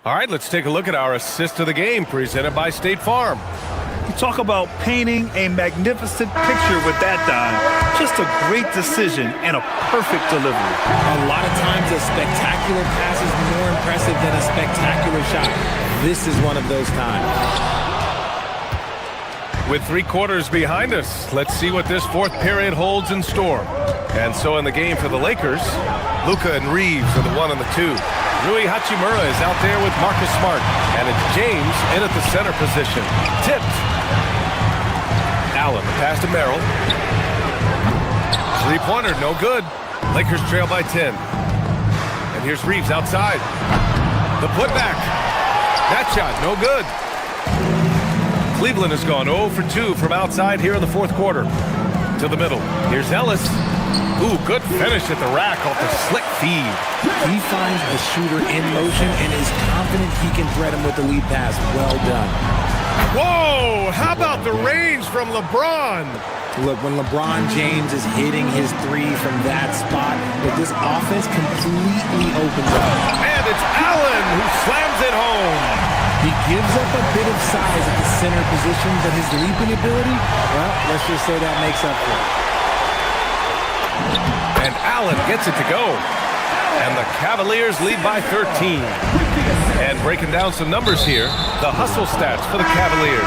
All right, let's take a look at our assist of the game presented by State Farm. You talk about painting a magnificent picture with that dime. Just a great decision and a perfect delivery. A lot of times a spectacular pass is more impressive than a spectacular shot. This is one of those times. With 3 quarters behind us, let's see what this fourth period holds in store. And so in the game for the Lakers, Luka and Reeves are the 1 and the 2. Rui Hachimura is out there with Marcus Smart. And it's James in at the center position. Tipped. Allen, pass to Merrill. 3-pointer, no good. Lakers trail by 10. And here's Reeves outside. The putback. That shot, no good. Cleveland has gone 0 for 2 from outside here in the fourth quarter. To the middle. Here's Ellis. Ooh, good finish at the rack off the slick feed. He finds the shooter in motion and is confident he can thread him with the lead pass. Well done. Whoa! How about the range from LeBron? Look, when LeBron James is hitting his three from that spot, but this offense completely opens up. And it's Allen who slams it home. He gives up a bit of size at the center position, but his leaping ability, well, let's just say that makes up for it. And Allen gets it to go. And the Cavaliers lead by 13. And breaking down some numbers here, the hustle stats for the Cavaliers.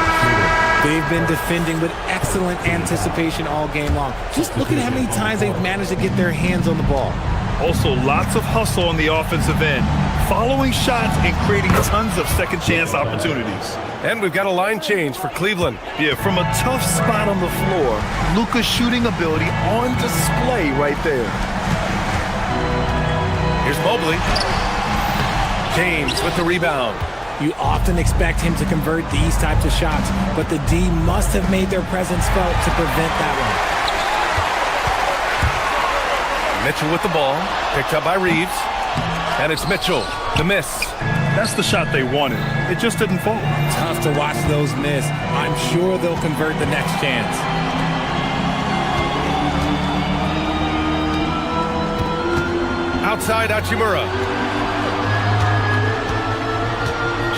They've been defending with excellent anticipation all game long. Just look at how many times they've managed to get their hands on the ball. Also, lots of hustle on the offensive end, following shots and creating tons of second chance opportunities. And we've got a line change for Cleveland. Yeah, from a tough spot on the floor, Luka's shooting ability on display right there. Here's Mobley. James with the rebound. You often expect him to convert these types of shots, but the D must have made their presence felt to prevent that one. Mitchell with the ball, picked up by Reeves. And it's Mitchell, the miss. That's the shot they wanted. It just didn't fall. Tough to watch those miss. I'm sure they'll convert the next chance. Outside Hachimura.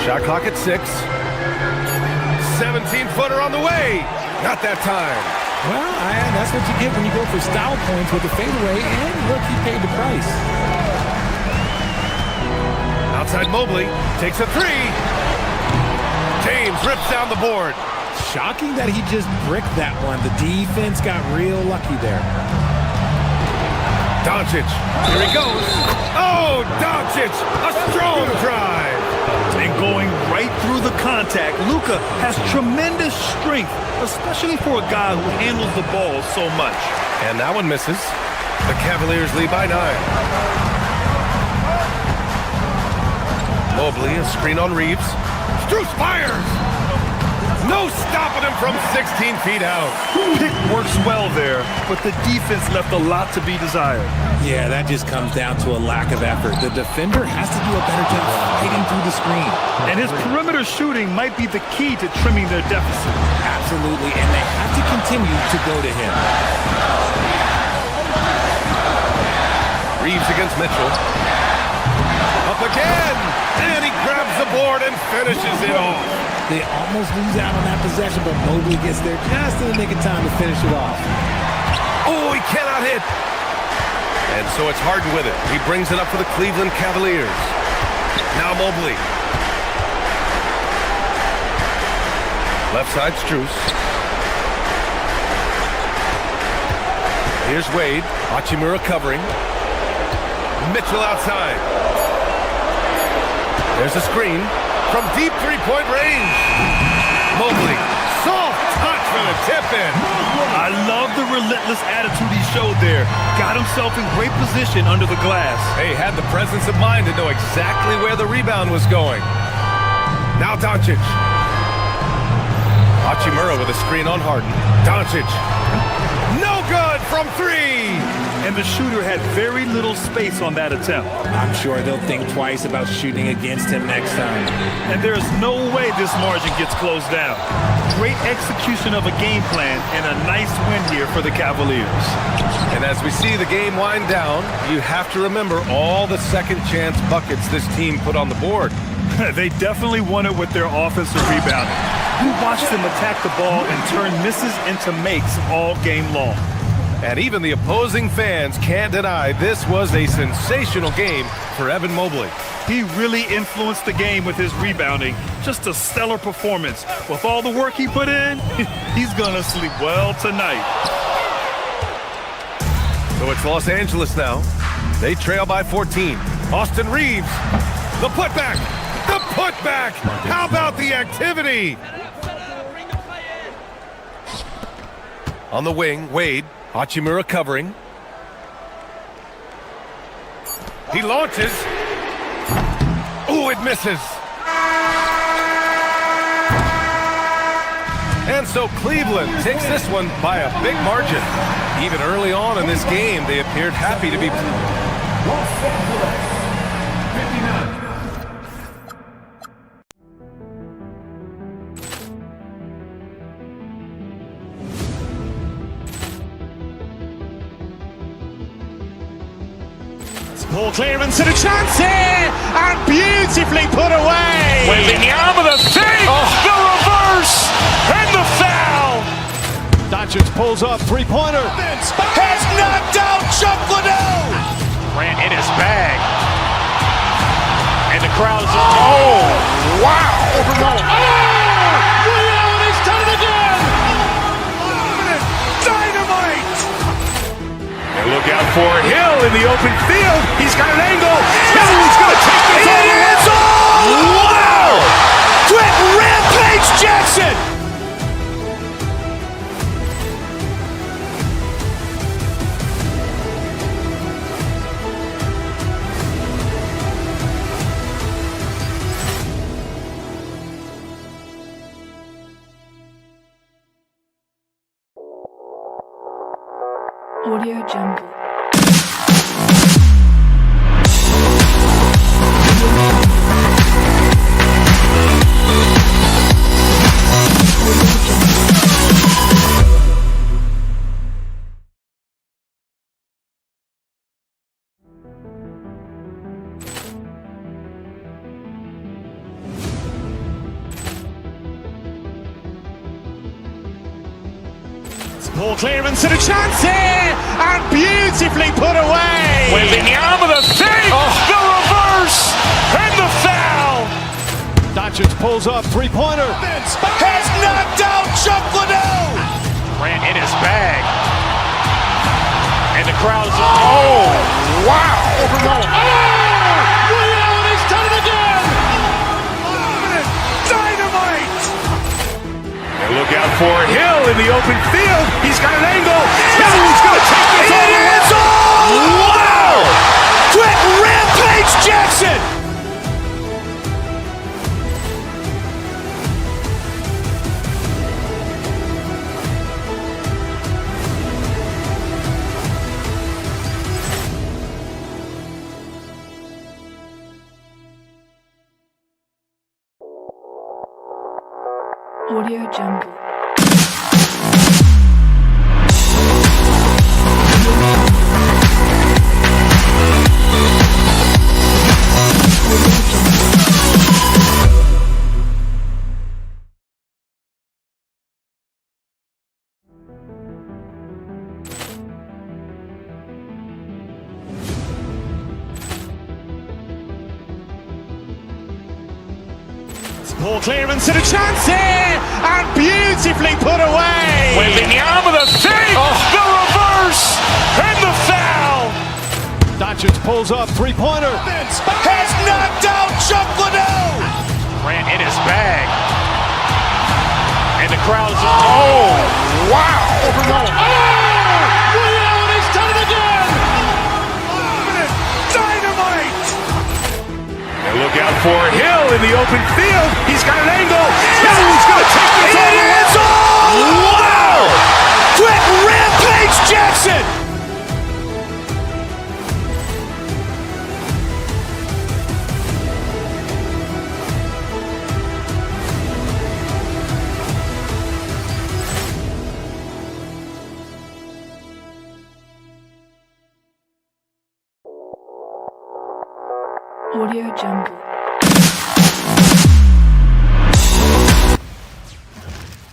Shot clock at 6. 17-footer on the way. Not that time. Well, that's what you get when you go for style points with the fadeaway, and look, he paid the price. Outside Mobley, takes a 3. James rips down the board. Shocking that he just bricked that one. The defense got real lucky there. Doncic, here he goes. Oh, Doncic, a strong drive. And going right through the contact, Luka has tremendous strength, especially for a guy who handles the ball so much. And that one misses. The Cavaliers lead by 9. Mobley, a screen on Reeves. Strus fires! No stopping him from 16 feet out. Pick works well there, but the defense left a lot to be desired. Yeah, that just comes down to a lack of effort. The defender has to do a better job fighting through the screen. And his perimeter shooting might be the key to trimming their deficit. Absolutely, and they have to continue to go to him. Reeves against Mitchell. Up again! And he grabs the board and finishes it off. They almost lose out on that possession, but Mobley gets there just in the nick of time to finish it off. Oh, he cannot hit. And so it's Harden with it. He brings it up for the Cleveland Cavaliers. Now Mobley. Left side, Strus. Here's Wade. Hachimura covering. Mitchell outside. There's a screen from deep three-point range. Mobley, soft touch for the tip-in. A I love the relentless attitude he showed there. Got himself in great position under the glass. Hey, had the presence of mind to know exactly where the rebound was going. Now Doncic. Hachimura with a screen on Harden. Doncic. No good from three. And the shooter had very little space on that attempt. I'm sure they'll think twice about shooting against him next time. And there's no way this margin gets closed down. Great execution of a game plan and a nice win here for the Cavaliers. And as we see the game wind down, you have to remember all the second chance buckets this team put on the board. They definitely won it with their offensive rebounding. You watch them attack the ball and turn misses into makes all game long. And even the opposing fans can't deny this was a sensational game for Evan Mobley. He really influenced the game with his rebounding. Just a stellar performance. With all the work he put in, he's gonna sleep well tonight. So it's Los Angeles now. They trail by 14. Austin Reeves, the putback, the putback. How about the activity? On the wing, Wade. Hachimura covering. He launches. Ooh, it misses. And so Cleveland takes this one by a big margin. Even early on in this game, they appeared happy to be... Los Angeles, 59. Ball clearance and a chance here, and beautifully put away. Wembanyama the fake, the reverse, and the foul. Doncic pulls up, three-pointer. Has knocked out Chuck Liddell. Grant in his bag, and the crowd is. Oh, wow! Leon has done it again. Dynamite! And look out for Hill in the open field. He's got an angle. He's going to take this all the way. Wow! Quick Rampage Jackson! Audio Jungle. Ball clearance and a chance here, and beautifully put away. Wembanyama the fake, the reverse, and the foul. Doncic pulls up, three-pointer. Has knocked out Chuck Liddell. Grant in his bag, and the crowd is. Oh, wow! Leon has done it again. Dynamite! And look out for Hill in the open field. He's got an angle. He's going to take this all the way. Wow! Quick Rampage Jackson! Audio Jungle. Ball clearance and a chance here, and beautifully put away. Wembanyama the fake, the reverse, and the foul. Doncic pulls up, three-pointer. Has knocked out Chuck Liddell. Grant in his bag, and the crowd is. Oh, wow! open field. He's got an angle. He's going to take this all the way. Wow! Quick rampage Jackson! Audio Jungle.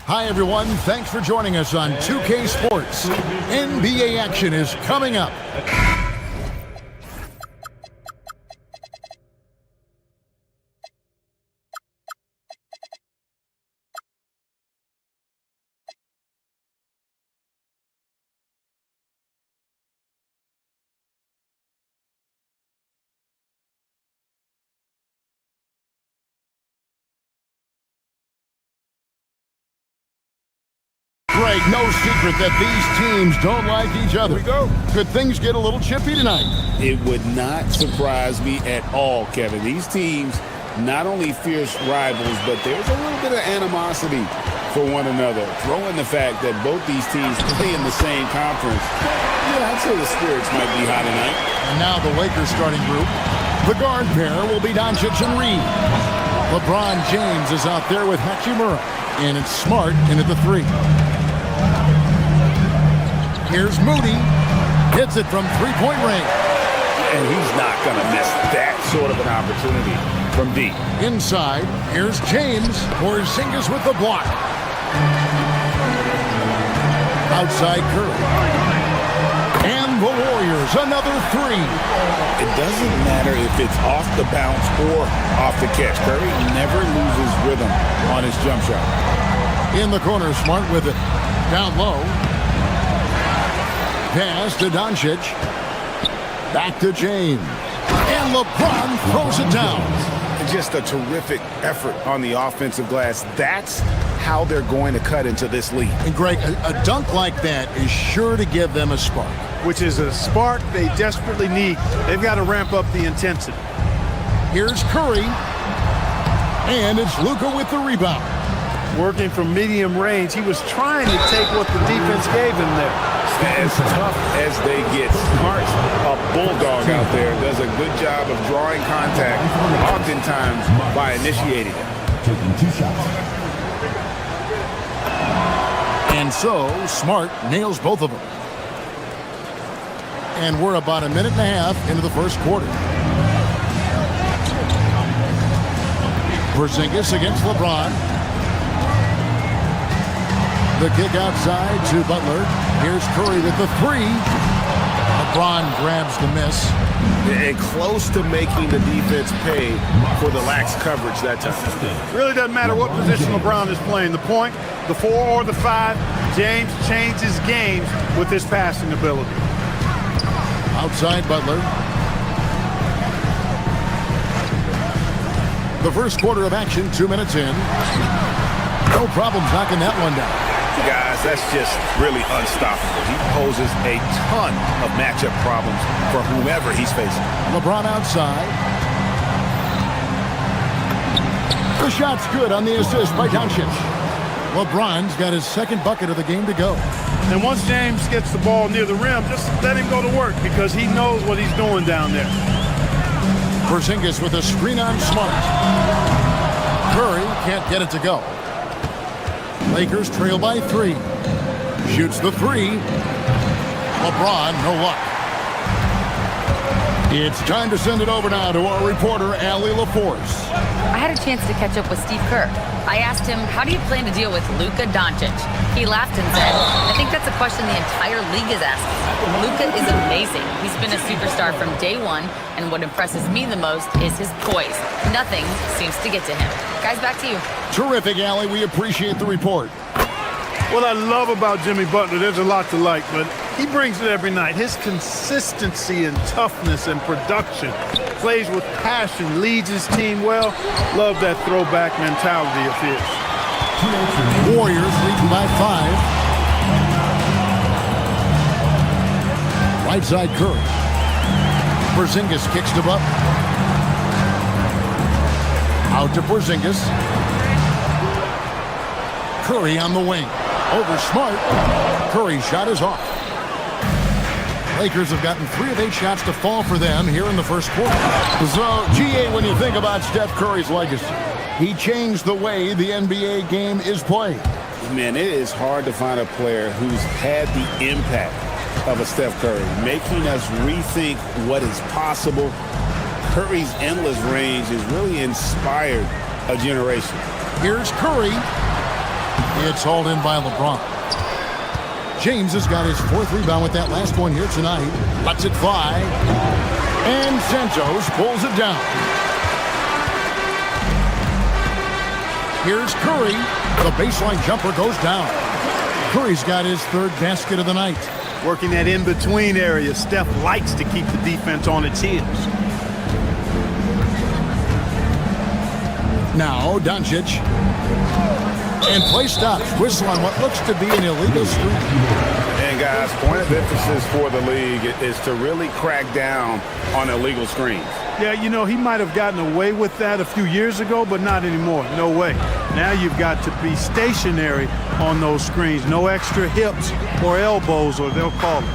Hi, everyone. Thanks for joining us on 2K Sports. NBA action is coming up. Greg, no secret that these teams don't like each other. Here we go. Could things get a little chippy tonight? It would not surprise me at all, Kevin. These teams, not only fierce rivals, but there's a little bit of animosity for one another. Throw in the fact that both these teams play in the same conference. Yeah, I'd say the spirits might be high tonight. And now the Lakers starting group. The guard pair will be Doncic and Reed. LeBron James is out there with Hachimura. And it's Smart in at the 3. Here's Moody. Hits it from three-point range. And he's not going to miss that sort of an opportunity from deep. Inside, here's James. Porzingis with the block. Outside Curry. And the Warriors, another 3. It doesn't matter if it's off the bounce or off the catch. Curry never loses rhythm on his jump shot. In the corner, Smart with it. Down low. Pass to Doncic. Back to James. And LeBron throws it down. Just a terrific effort on the offensive glass. That's how they're going to cut into this lead. And Greg, a dunk like that is sure to give them a spark. Which is a spark they desperately need. They've got to ramp up the intensity. Here's Curry. And it's Luka with the rebound. Working from medium range. He was trying to take what the defense gave him there. As tough as they get, Smart, a bulldog out there, does a good job of drawing contact, oftentimes by initiating it. Taking 2 shots. And so, Smart nails both of them. And we're about a minute and a half into the first quarter. Porzingis against LeBron. The kick outside to Butler. Here's Curry with the 3. LeBron grabs the miss. And close to making the defense pay for the lax coverage that time. Really doesn't matter what position LeBron is playing. The point, the 4 or the 5. James changes games with his passing ability. Outside Butler. The first quarter of action, 2 minutes in. No problems knocking that one down. Guys, that's just really unstoppable. He poses a ton of matchup problems for whomever he's facing. LeBron outside. The shot's good on the assist by Doncic. LeBron's got his second bucket of the game to go. And once James gets the ball near the rim, just let him go to work because he knows what he's doing down there. Porzingis with a screen on Smart. Curry can't get it to go. Lakers trail by 3. Shoots the 3. LeBron, no luck. It's time to send it over now to our reporter, Allie LaForce. I had a chance to catch up with Steve Kerr. I asked him, how do you plan to deal with Luka Doncic? He laughed and said, I think that's a question the entire league is asking. Luka is amazing. He's been a superstar from day one, and what impresses me the most is his poise. Nothing seems to get to him. Guys, back to you. Terrific, Allie. We appreciate the report. What I love about Jimmy Butler, there's a lot to like, but he brings it every night. His consistency and toughness and production. Plays with passion, leads his team well. Love that throwback mentality of his. Warriors leading by 5. Right side Curry. Porzingis kicks to Butler. Out to Porzingis. Curry on the wing. Over Smart. Curry's shot is off. Lakers have gotten 3 of 8 shots to fall for them here in the first quarter. So, GA, when you think about Steph Curry's legacy, he changed the way the NBA game is played. Man, it is hard to find a player who's had the impact of a Steph Curry, making us rethink what is possible. Curry's endless range has really inspired a generation. Here's Curry. It's hauled in by LeBron. James has got his 4th rebound with that last one here tonight. Lets it fly. And Santos pulls it down. Here's Curry. The baseline jumper goes down. Curry's got his 3rd basket of the night. Working that in-between area, Steph likes to keep the defense on its heels. Now, Doncic. And play stops. Whistle on what looks to be an illegal screen. And guys, point of emphasis for the league is to really crack down on illegal screens. Yeah, you know, he might have gotten away with that a few years ago, but not anymore. No way. Now you've got to be stationary on those screens. No extra hips or elbows, or they'll call it.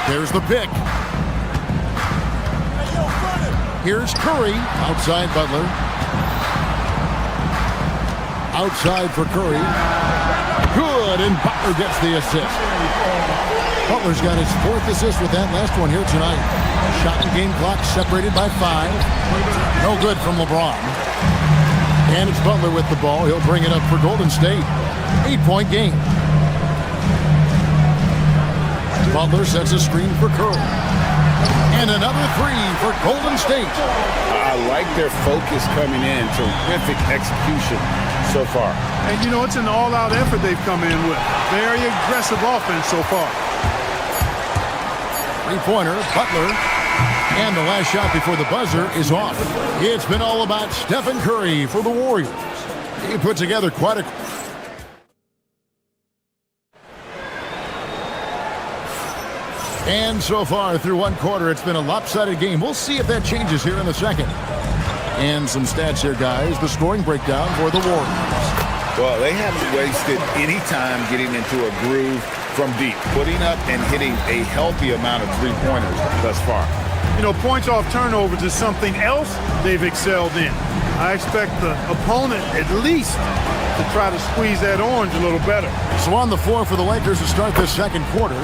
There's the pick. Here's Curry. Outside Butler. Outside for Curry. Good, and Butler gets the assist. Butler's got his 4th assist with that last one here tonight. Shot and game clock separated by 5. No good from LeBron. And it's Butler with the ball. He'll bring it up for Golden State. 8-point game. Butler sets a screen for Curry. And another 3 for Golden State. I like their focus coming in. Terrific execution so far. And, you know, it's an all-out effort they've come in with. Very aggressive offense so far. 3-pointer, Butler. And the last shot before the buzzer is off. It's been all about Stephen Curry for the Warriors. He put together quite a... And so far through one quarter, it's been a lopsided game. We'll see if that changes here in the second. And some stats here, guys. The scoring breakdown for the Warriors. Well, they haven't wasted any time getting into a groove from deep, putting up and hitting a healthy amount of 3-pointers thus far. You know, points off turnovers is something else they've excelled in. I expect the opponent at least to try to squeeze that orange a little better. So on the floor for the Lakers to start this second quarter,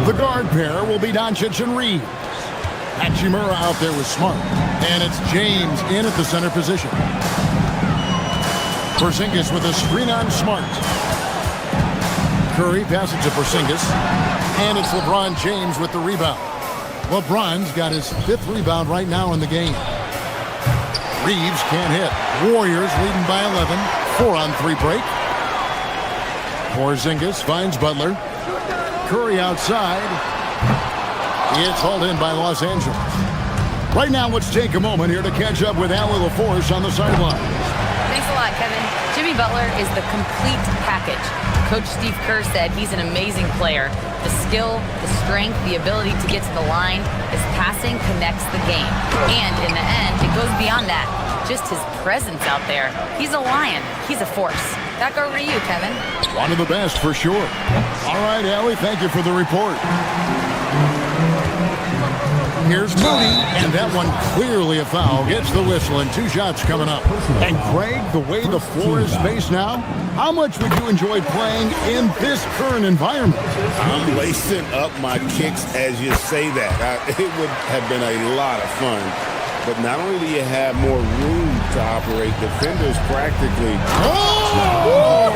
the guard pair will be Doncic and Reeves. Hachimura out there with Smart. And it's James in at the center position. Porzingis with a screen on Smart. Curry passes to Porzingis. And it's LeBron James with the rebound. LeBron's got his 5th rebound right now in the game. Reeves can't hit. Warriors leading by 11. 4-on-3 break. Porzingis finds Butler. Curry outside. It's hauled in by Los Angeles. Right now, let's take a moment here to catch up with Al LaForce on the sideline. Thanks a lot, Kevin. Jimmy Butler is the complete package. Coach Steve Kerr said he's an amazing player. The skill, the strength, the ability to get to the line, his passing connects the game. And in the end, it goes beyond that. Just his presence out there. He's a lion. He's a force. Back over to you, Kevin. One of the best for sure. All right, Allie, thank you for the report. Here's Moody, and that one clearly a foul. Gets the whistle, and 2 shots coming up. And Craig, the way the floor is spaced now, how much would you enjoy playing in this current environment? I'm lacing up my kicks as you say that. It would have been a lot of fun. But not only do you have more room to operate, defenders practically... Oh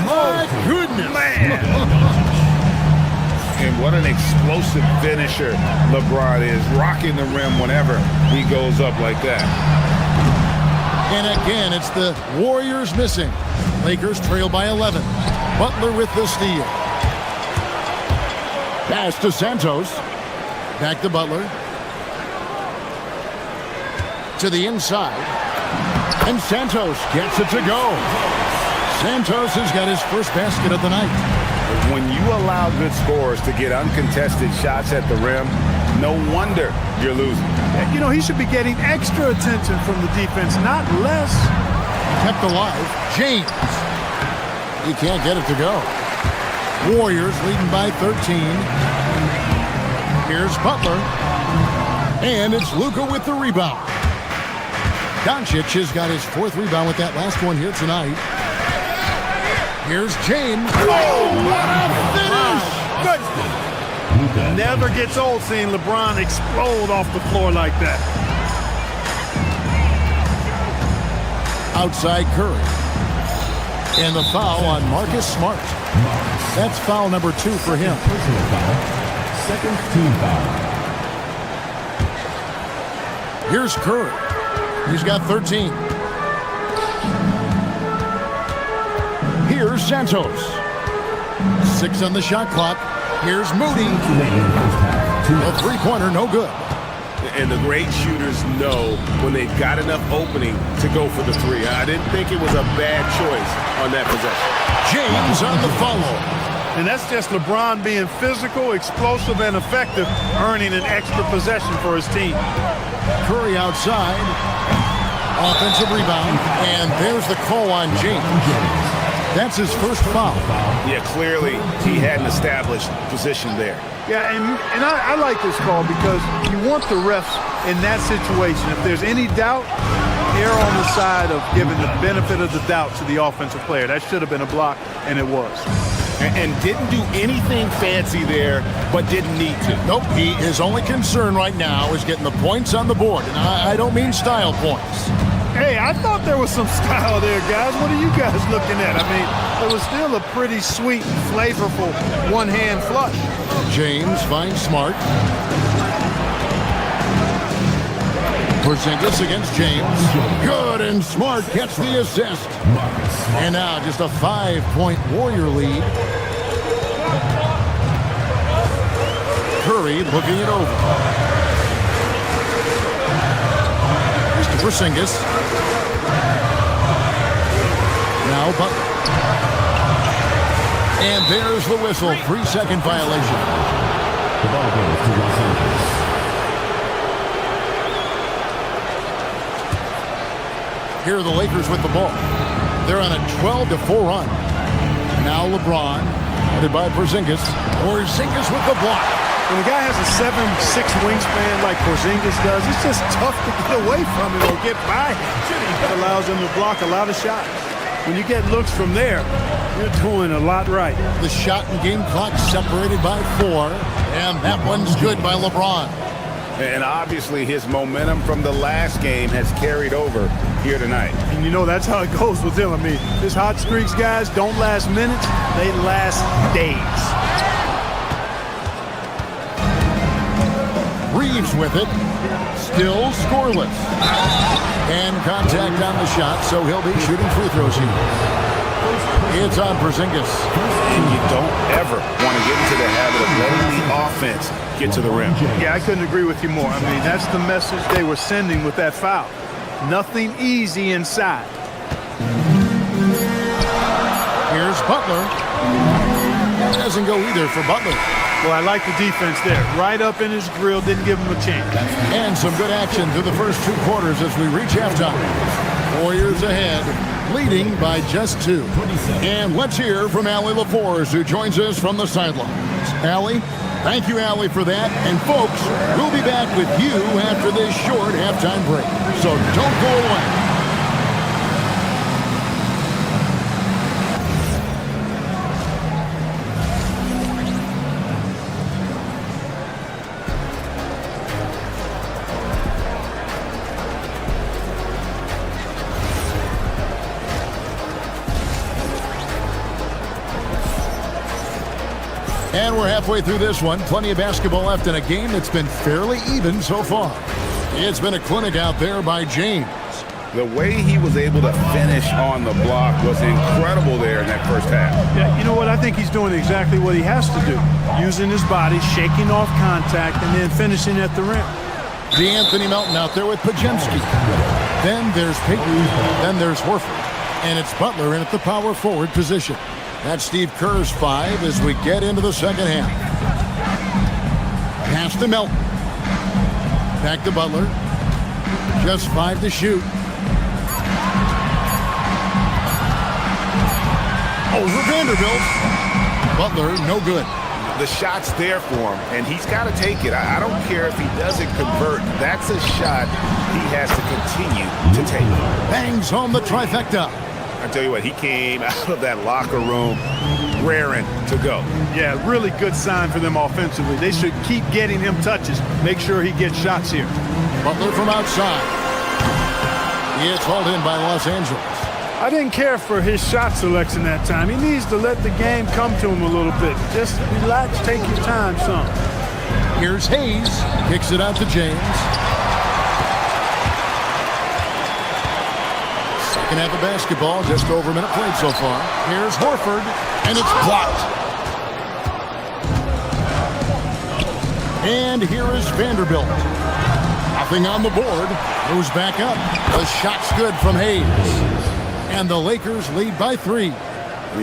my goodness! Man! And what an explosive finisher LeBron is, rocking the rim whenever he goes up like that. And again, it's the Warriors missing. Lakers trail by 11. Butler with the steal. Pass to Santos. Back to Butler. To the inside. And Santos gets it to go. Santos has got his first basket of the night. When you allow good scorers to get uncontested shots at the rim, No wonder you're losing. You know, he should be getting extra attention from the defense, not less. Kept alive. James. He can't get it to go. Warriors leading by 13. Here's Butler. And it's Luka with the rebound. Doncic has got his 4th rebound with that last one here tonight. Here's James. Oh, what a finish! Good. Never gets old seeing LeBron explode off the floor like that. Outside Curry. And the foul on Marcus Smart. That's foul number 2 for him. Second team foul. Here's Curry. He's got 13. Here's Santos. 6 on the shot clock. Here's Moody. A three-pointer, no good. And the great shooters know when they've got enough opening to go for the 3. I didn't think it was a bad choice on that possession. James on the follow. And that's just LeBron being physical, explosive, and effective, earning an extra possession for his team. Curry outside. Offensive rebound. And there's the call on James. That's his first foul. Yeah, clearly he had an established position there. Yeah, and I like this call because you want the refs in that situation. If there's any doubt, err on the side of giving the benefit of the doubt to the offensive player. That should have been a block, and it was. And didn't do anything fancy there, but didn't need to. Nope, his only concern right now is getting the points on the board. And I don't mean style points. Hey, I thought there was some style there, guys. What are you guys looking at? I mean, it was still a pretty sweet, flavorful one-hand flush. James finds Smart. Porzingis against James. Good, and Smart gets the assist. And now just a 5-point Warrior lead. Curry looking it over. Porzingis. Now Butler. And there's the whistle. 3-second violation. The ball goes to Los Angeles. Here are the Lakers with the ball. They're on a 12-4 run. Now LeBron, headed by Porzingis. Porzingis with the block. When a guy has a 7'6" wingspan like Porzingis does, it's just tough to get away from him or get by him. That allows him to block a lot of shots. When you get looks from there, you're doing a lot right. The shot and game clock separated by 4, and that one's good by LeBron. And obviously his momentum from the last game has carried over here tonight. And you know that's how it goes with him. I mean, his hot streaks, guys, don't last minutes, they last days. Reeves with it, still scoreless. And contact on the shot, so he'll be shooting free throws here. It's on Porzingis. And you don't ever want to get into the habit of letting the offense get to the rim. Yeah, I couldn't agree with you more. I mean, that's the message they were sending with that foul. Nothing easy inside. Here's Butler. Doesn't go either for Butler. Well, I like the defense there. Right up in his grill, didn't give him a chance. And some good action through the first 2 quarters as we reach halftime. Warriors ahead, leading by just 2. And let's hear from Allie LaForce, who joins us from the sidelines. Allie, thank you, Allie, for that. And folks, we'll be back with you after this short halftime break. So don't go away. And we're halfway through this one. Plenty of basketball left in a game that's been fairly even so far. It's been a clinic out there by James. The way he was able to finish on the block was incredible there in that first half. Yeah, you know what? I think he's doing exactly what he has to do. Using his body, shaking off contact, and then finishing at the rim. DeAnthony Melton out there with Pajemski. Then there's Payton. Then there's Horford. And it's Butler in at the power forward position. That's Steve Kerr's 5 as we get into the second half. Pass to Melton. Back to Butler. Just 5 to shoot. Over Vanderbilt. Butler, no good. The shot's there for him, and he's got to take it. I don't care if he doesn't convert. That's a shot he has to continue to take. Bangs home the trifecta. I tell you what, he came out of that locker room raring to go. Yeah, really good sign for them offensively. They should keep getting him touches. Make sure he gets shots here. Butler from outside. It's hauled in by Los Angeles. I didn't care for his shot selection that time. He needs to let the game come to him a little bit. Just relax, take your time, son. Here's Hayes. Kicks it out to James. Second half of basketball, just over a minute played so far. Here's Horford, and it's blocked. And here is Vanderbilt. Nothing on the board. Moves back up. The shot's good from Hayes. And the Lakers lead by 3.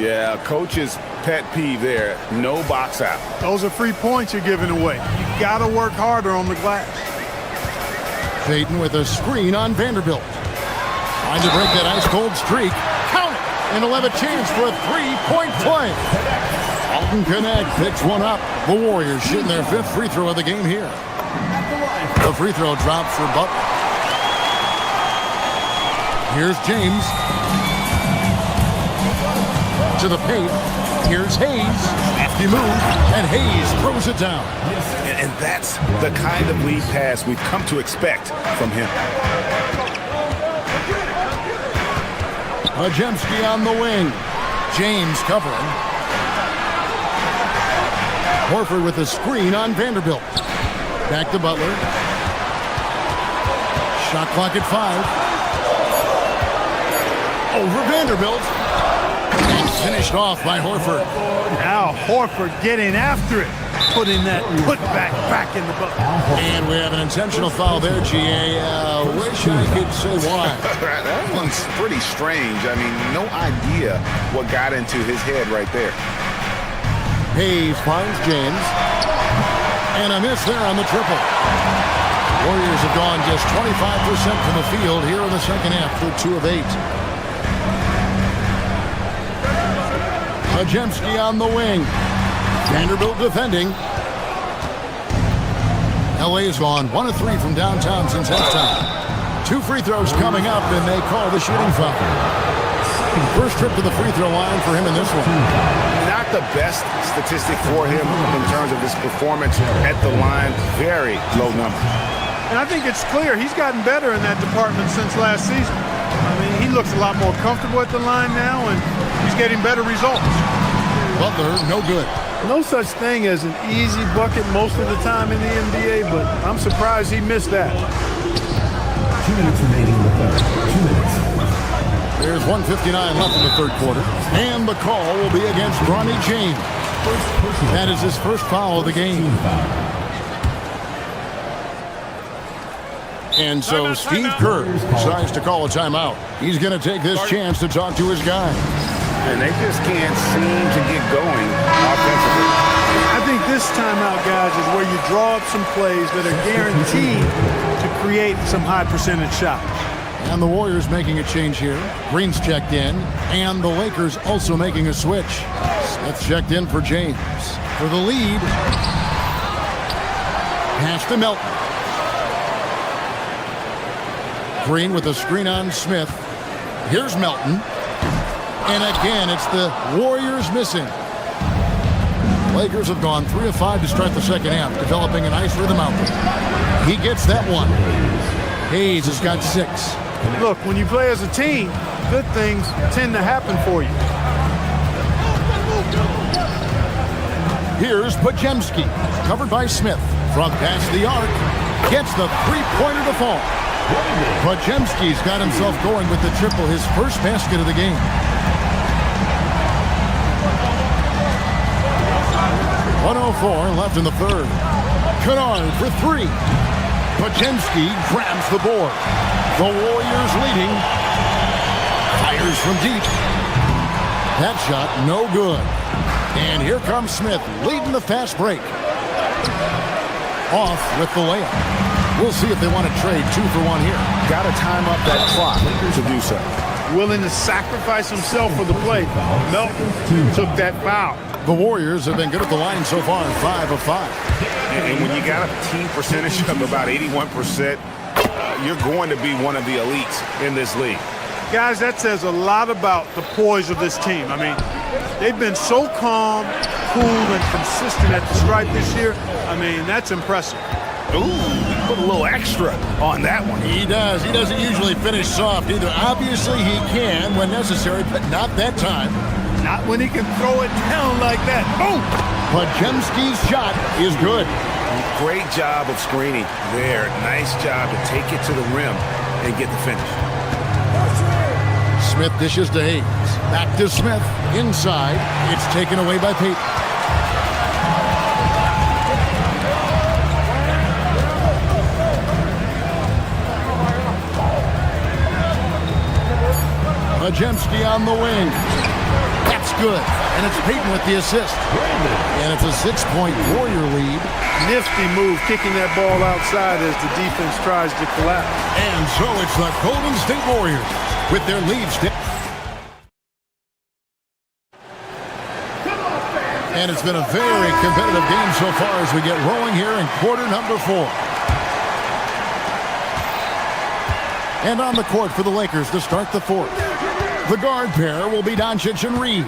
Yeah, coach's pet peeve there. No box out. Those are free points you're giving away. You got to work harder on the glass. Payton with a screen on Vanderbilt. Trying to break that ice-cold streak. Count it! And he'll have a chance for a 3-point play. Alton Connect picks one up. The Warriors shooting their 5th free throw of the game here. The free throw drops for Butler. Here's James. To the paint. Here's Hayes. Nifty move. And Hayes throws it down. And that's the kind of lead pass we've come to expect from him. Majemski on the wing. James covering. Horford with a screen on Vanderbilt. Back to Butler. Shot clock at 5. Over Vanderbilt. And finished off by Horford. Now Horford getting after it. Putting that putback back in the bucket. And we have an intentional foul there, GA. Wish I could say why. That one's pretty strange. I mean, no idea what got into his head right there. Hayes finds James. And a miss there on the triple. Warriors have gone just 25% from the field here in the second half. They're 2 of 8. Majemski on the wing. Vanderbilt defending. LA has gone 1 of 3 from downtown since halftime. 2 free throws coming up, and they call the shooting foul. First trip to the free throw line for him in this one. Not the best statistic for him in terms of his performance at the line. Very low number. And I think it's clear he's gotten better in that department since last season. I mean, he looks a lot more comfortable at the line now, and he's getting better results. Butler, no good. No such thing as an easy bucket most of the time in the NBA, but I'm surprised he missed that. 2 minutes remaining in the third. 2 minutes. There's 1:59 left in the third quarter. And the call will be against Bronny James. That is his first foul of the game. And so Steve Kerr decides to call a timeout. He's going to take this chance to talk to his guy. And they just can't seem to get going offensively. I think this timeout, guys, is where you draw up some plays that are guaranteed to create some high percentage shots. And the Warriors making a change here. Green's checked in. And the Lakers also making a switch. Smith checked in for James. For the lead. Pass to Melton. Green with a screen on Smith. Here's Melton. And again, it's the Warriors missing. Lakers have gone 3 of 5 to start the second half, developing a nice rhythm out there. He gets that one. Hayes has got 6. Look, when you play as a team, good things tend to happen for you. Here's Majemski, covered by Smith. From past the arc, gets the 3-pointer to fall. Majemski's got himself going with the triple, his first basket of the game. .104 left in the third. Kennard for 3. Majemski grabs the board. The Warriors leading. Fires from deep. That shot no good. And here comes Smith leading the fast break. Off with the layup. We'll see if they want to trade 2 for 1 here. Got to time up that clock to do so. Willing to sacrifice himself for the play. Melton took that foul. The Warriors have been good at the line so far, 5 of 5. And when you got a team percentage of about 81%, you're going to be one of the elites in this league. Guys, that says a lot about the poise of this team. I mean, they've been so calm, cool, and consistent at the stripe this year. I mean, that's impressive. Ooh, he put a little extra on that one. He does. He doesn't usually finish soft either. Obviously, he can when necessary, but not that time. Not when he can throw it down like that. Boom! Podziemski's shot is good. Great job of screening there. Nice job to take it to the rim and get the finish. Smith dishes to Hayes. Back to Smith. Inside. It's taken away by Payton. Podziemski on the wing. That's good. And it's Payton with the assist. And it's a 6-point Warrior lead. Nifty move, kicking that ball outside as the defense tries to collapse. And so it's the Golden State Warriors with their lead still. And it's been a very competitive game so far as we get rolling here in quarter number 4. And on the court for the Lakers to start the 4th. The guard pair will be Doncic and Reed.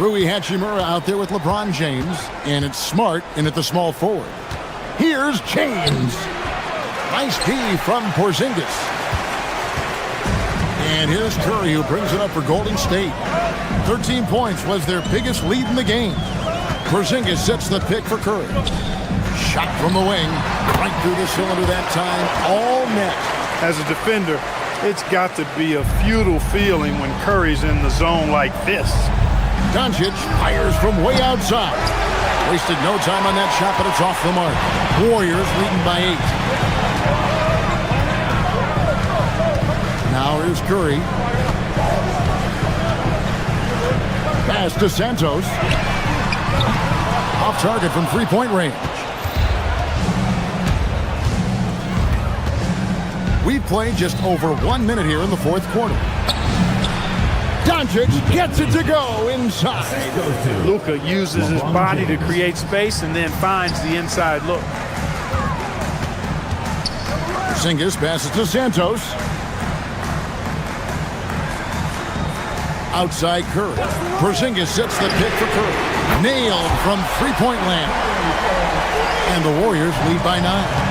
Rui Hachimura out there with LeBron James. And it's Smart in at the small forward. Here's James. Nice D from Porzingis. And here's Curry, who brings it up for Golden State. 13 points was their biggest lead in the game. Porzingis sets the pick for Curry. Shot from the wing. Right through the cylinder that time. All net. As a defender, it's got to be a futile feeling when Curry's in the zone like this. Doncic fires from way outside. Wasted no time on that shot, but it's off the mark. Warriors leading by 8. Now here's Curry. Pass to Santos. Off target from 3-point range. We've played just over 1 minute here in the 4th quarter. Doncic gets it to go inside. Luka uses his body to create space and then finds the inside look. Porzingis passes to Santos. Outside Curry. Porzingis sets the pick for Curry. Nailed from 3-point land. And the Warriors lead by 9.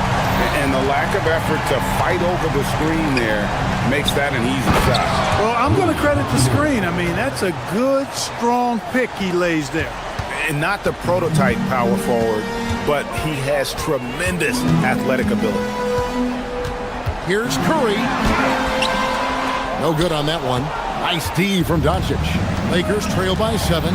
And the lack of effort to fight over the screen there makes that an easy shot. Well, I'm going to credit the screen. I mean, that's a good, strong pick he lays there. And not the prototype power forward, but he has tremendous athletic ability. Here's Curry. No good on that one. Nice D from Doncic. Lakers trail by 7.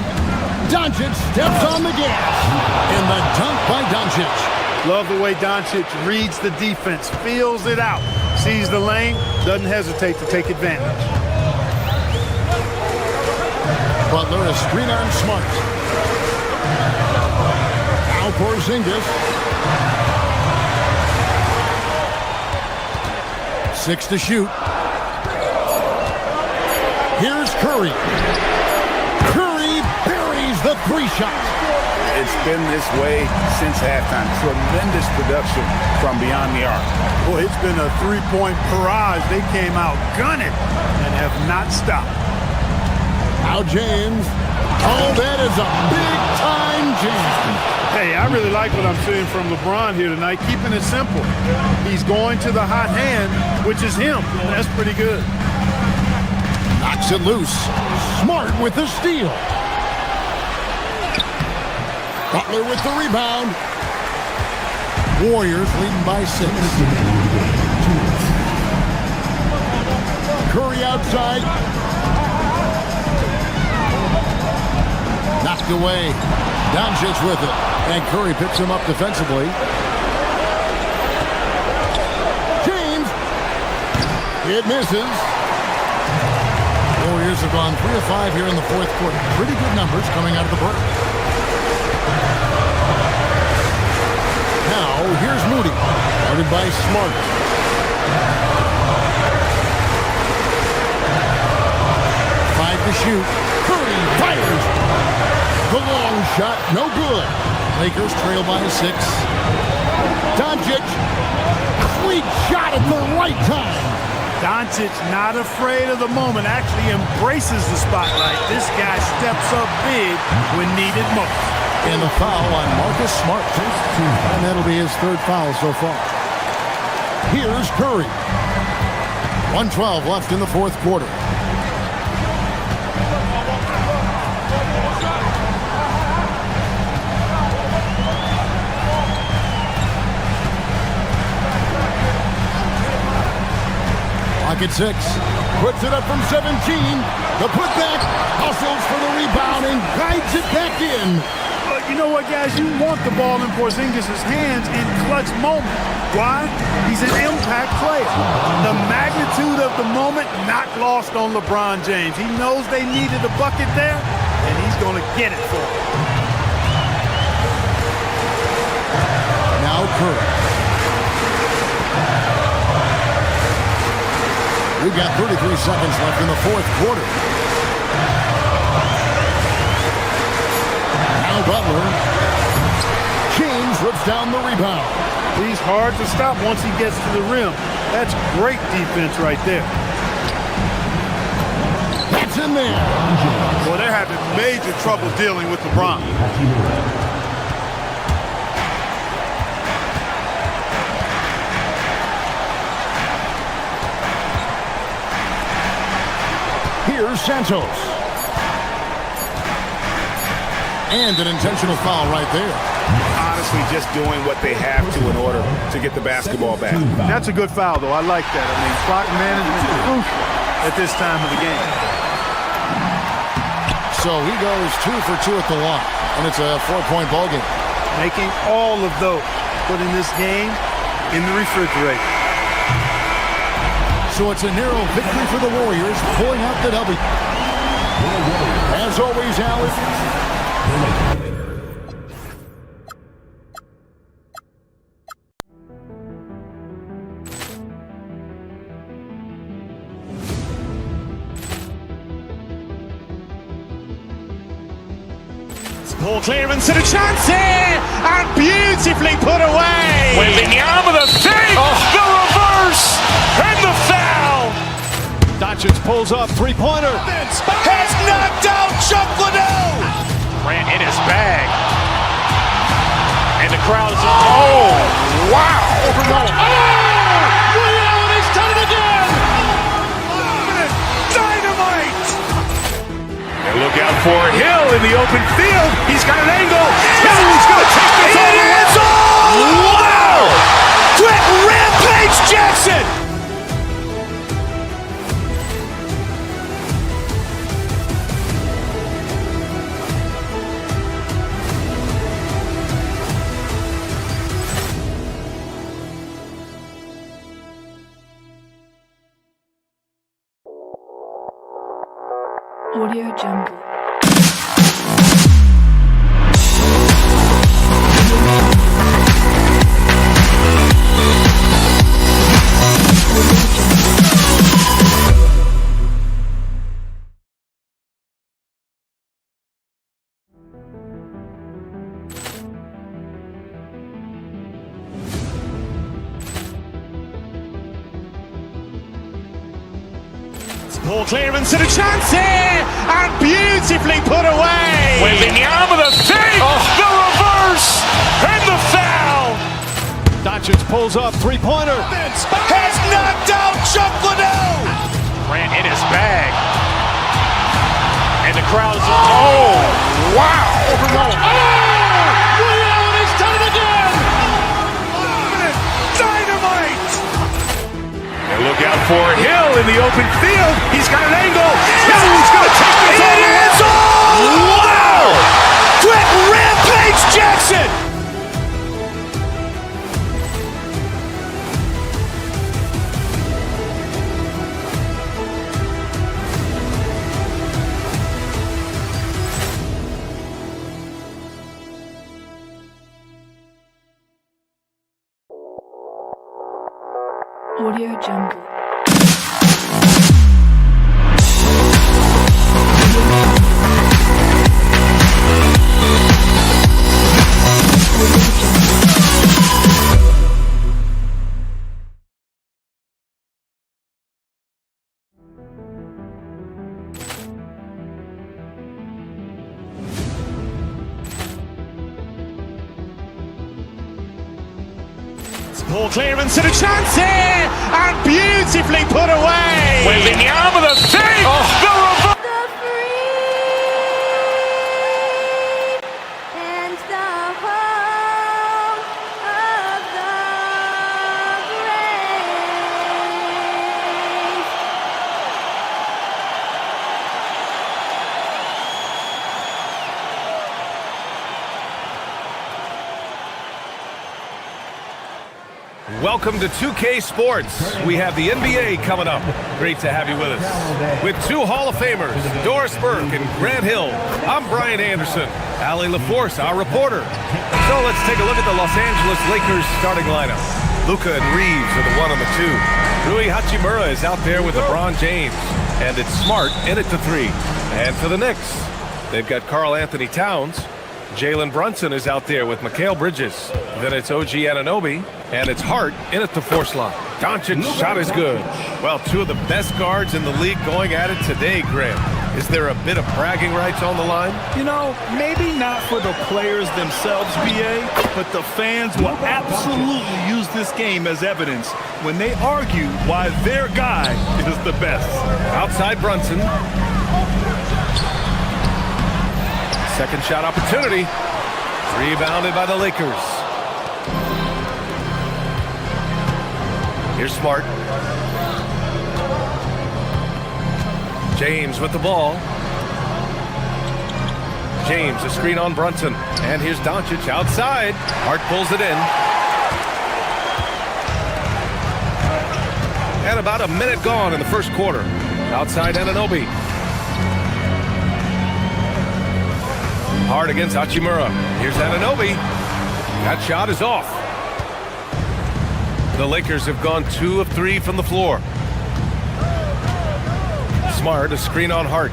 Doncic steps on the gas. And the dunk by Doncic. Love the way Doncic reads the defense, feels it out, sees the lane, doesn't hesitate to take advantage. Butler is screen on Smart. Now Porzingis. 6 to shoot. Here's Curry. Curry buries the 3-shot. It's been this way since halftime. Tremendous production from beyond the arc. Boy, it's been a 3-point barrage. They came out gunning and have not stopped. Now James. Oh, that is a big-time jam. Hey, I really like what I'm seeing from LeBron here tonight, keeping it simple. He's going to the hot hand, which is him. That's pretty good. Knocks it loose. Smart with the steal. Butler with the rebound. Warriors leading by 6. Curry outside. Knocked away. Doncic with it. And Curry picks him up defensively. James. It misses. Warriors have gone 3 of 5 here in the 4th quarter. Pretty good numbers coming out of the break. Now, here's Moody. Guarded by Smart. Five to shoot. Curry fires. The long shot, no good. Lakers trail by 6. Doncic. Sweet shot at the right time. Doncic not afraid of the moment, actually embraces the spotlight. This guy steps up big when needed most. And the foul on Marcus Smart. And that'll be his 3rd foul so far. Here's Curry. 1:12 left in the 4th quarter. Pocket 6. Puts it up from 17. The putback. Hustles for the rebound and guides it back in. You know what, guys? You want the ball in Porzingis' hands in clutch moment. Why? He's an impact player. The magnitude of the moment not lost on LeBron James. He knows they needed a bucket there, and he's going to get it for them. Now Curry. We've got 33 seconds left in the 4th quarter. Now Butler. James rips down the rebound. He's hard to stop once he gets to the rim. That's great defense right there. That's in there. Well, they're having major trouble dealing with LeBron. Here's Santos. And an intentional foul right there. Honestly, just doing what they have to in order to get the basketball back. That's a good foul, though. I like that. I mean, clock management is crucial at this time of the game. So he goes 2 for 2 at the line, and it's a 4-point ball game. Making all of those, putting this game in the refrigerator. So it's a narrow victory for the Warriors, pulling out the W. As always, Alex. Ball clearance and a chance here, and beautifully put away. Wembanyama with a save, the reverse, and the foul. Doncic pulls up, 3-pointer. Has knocked out Chuck Liddell. Grant in his bag, and the crowd is wow! Allen has done it again. Dynamite! And look out for Hill in the open field. He's got an angle. Hill's going to take this all the way. Wow! Quick Rampage Jackson! Audio Jungle. Ball clearance and a chance here, and beautifully put away. Wembanyama with a save, the reverse, and the foul. Doncic pulls up, 3-pointer. Has knocked out Chuck Liddell. Grant in his bag, and the crowd is wow! Allen has done it again. Dynamite! And look out for Hill in the open field. He's got an angle. Hill's going to take this all the way. Wow! Quick Rampage Jackson! Audio Jungle. Ball clearance and a chance here, and beautifully put away. Wembanyama with a save. The reverse. Welcome to 2K Sports. We have the NBA coming up. Great to have you with us. With two Hall of Famers, Doris Burke and Grant Hill, I'm Brian Anderson. Allie LaForce, our reporter. So let's take a look at the Los Angeles Lakers starting lineup. Luka and Reeves are the 1 and the 2. Rui Hachimura is out there with LeBron James. And it's Smart in at the 3. And for the Knicks, they've got Karl Anthony Towns. Jalen Brunson is out there with Mikal Bridges. Then it's OG Anunoby, and it's Hart in at the 4 slot. Doncic's shot is good. Well, two of the best guards in the league going at it today, Graham. Is there a bit of bragging rights on the line? You know, maybe not for the players themselves, BA, but the fans will absolutely use this game as evidence when they argue why their guy is the best. Outside Brunson. Second shot opportunity. Rebounded by the Lakers. Here's Smart. James with the ball. James, a screen on Brunson. And here's Doncic outside. Hart pulls it in. And about a minute gone in the first quarter. Outside Anunoby. Hard against Hachimura. Here's Anunoby. That shot is off. The Lakers have gone 2 of 3 from the floor. Smart, a screen on Hart.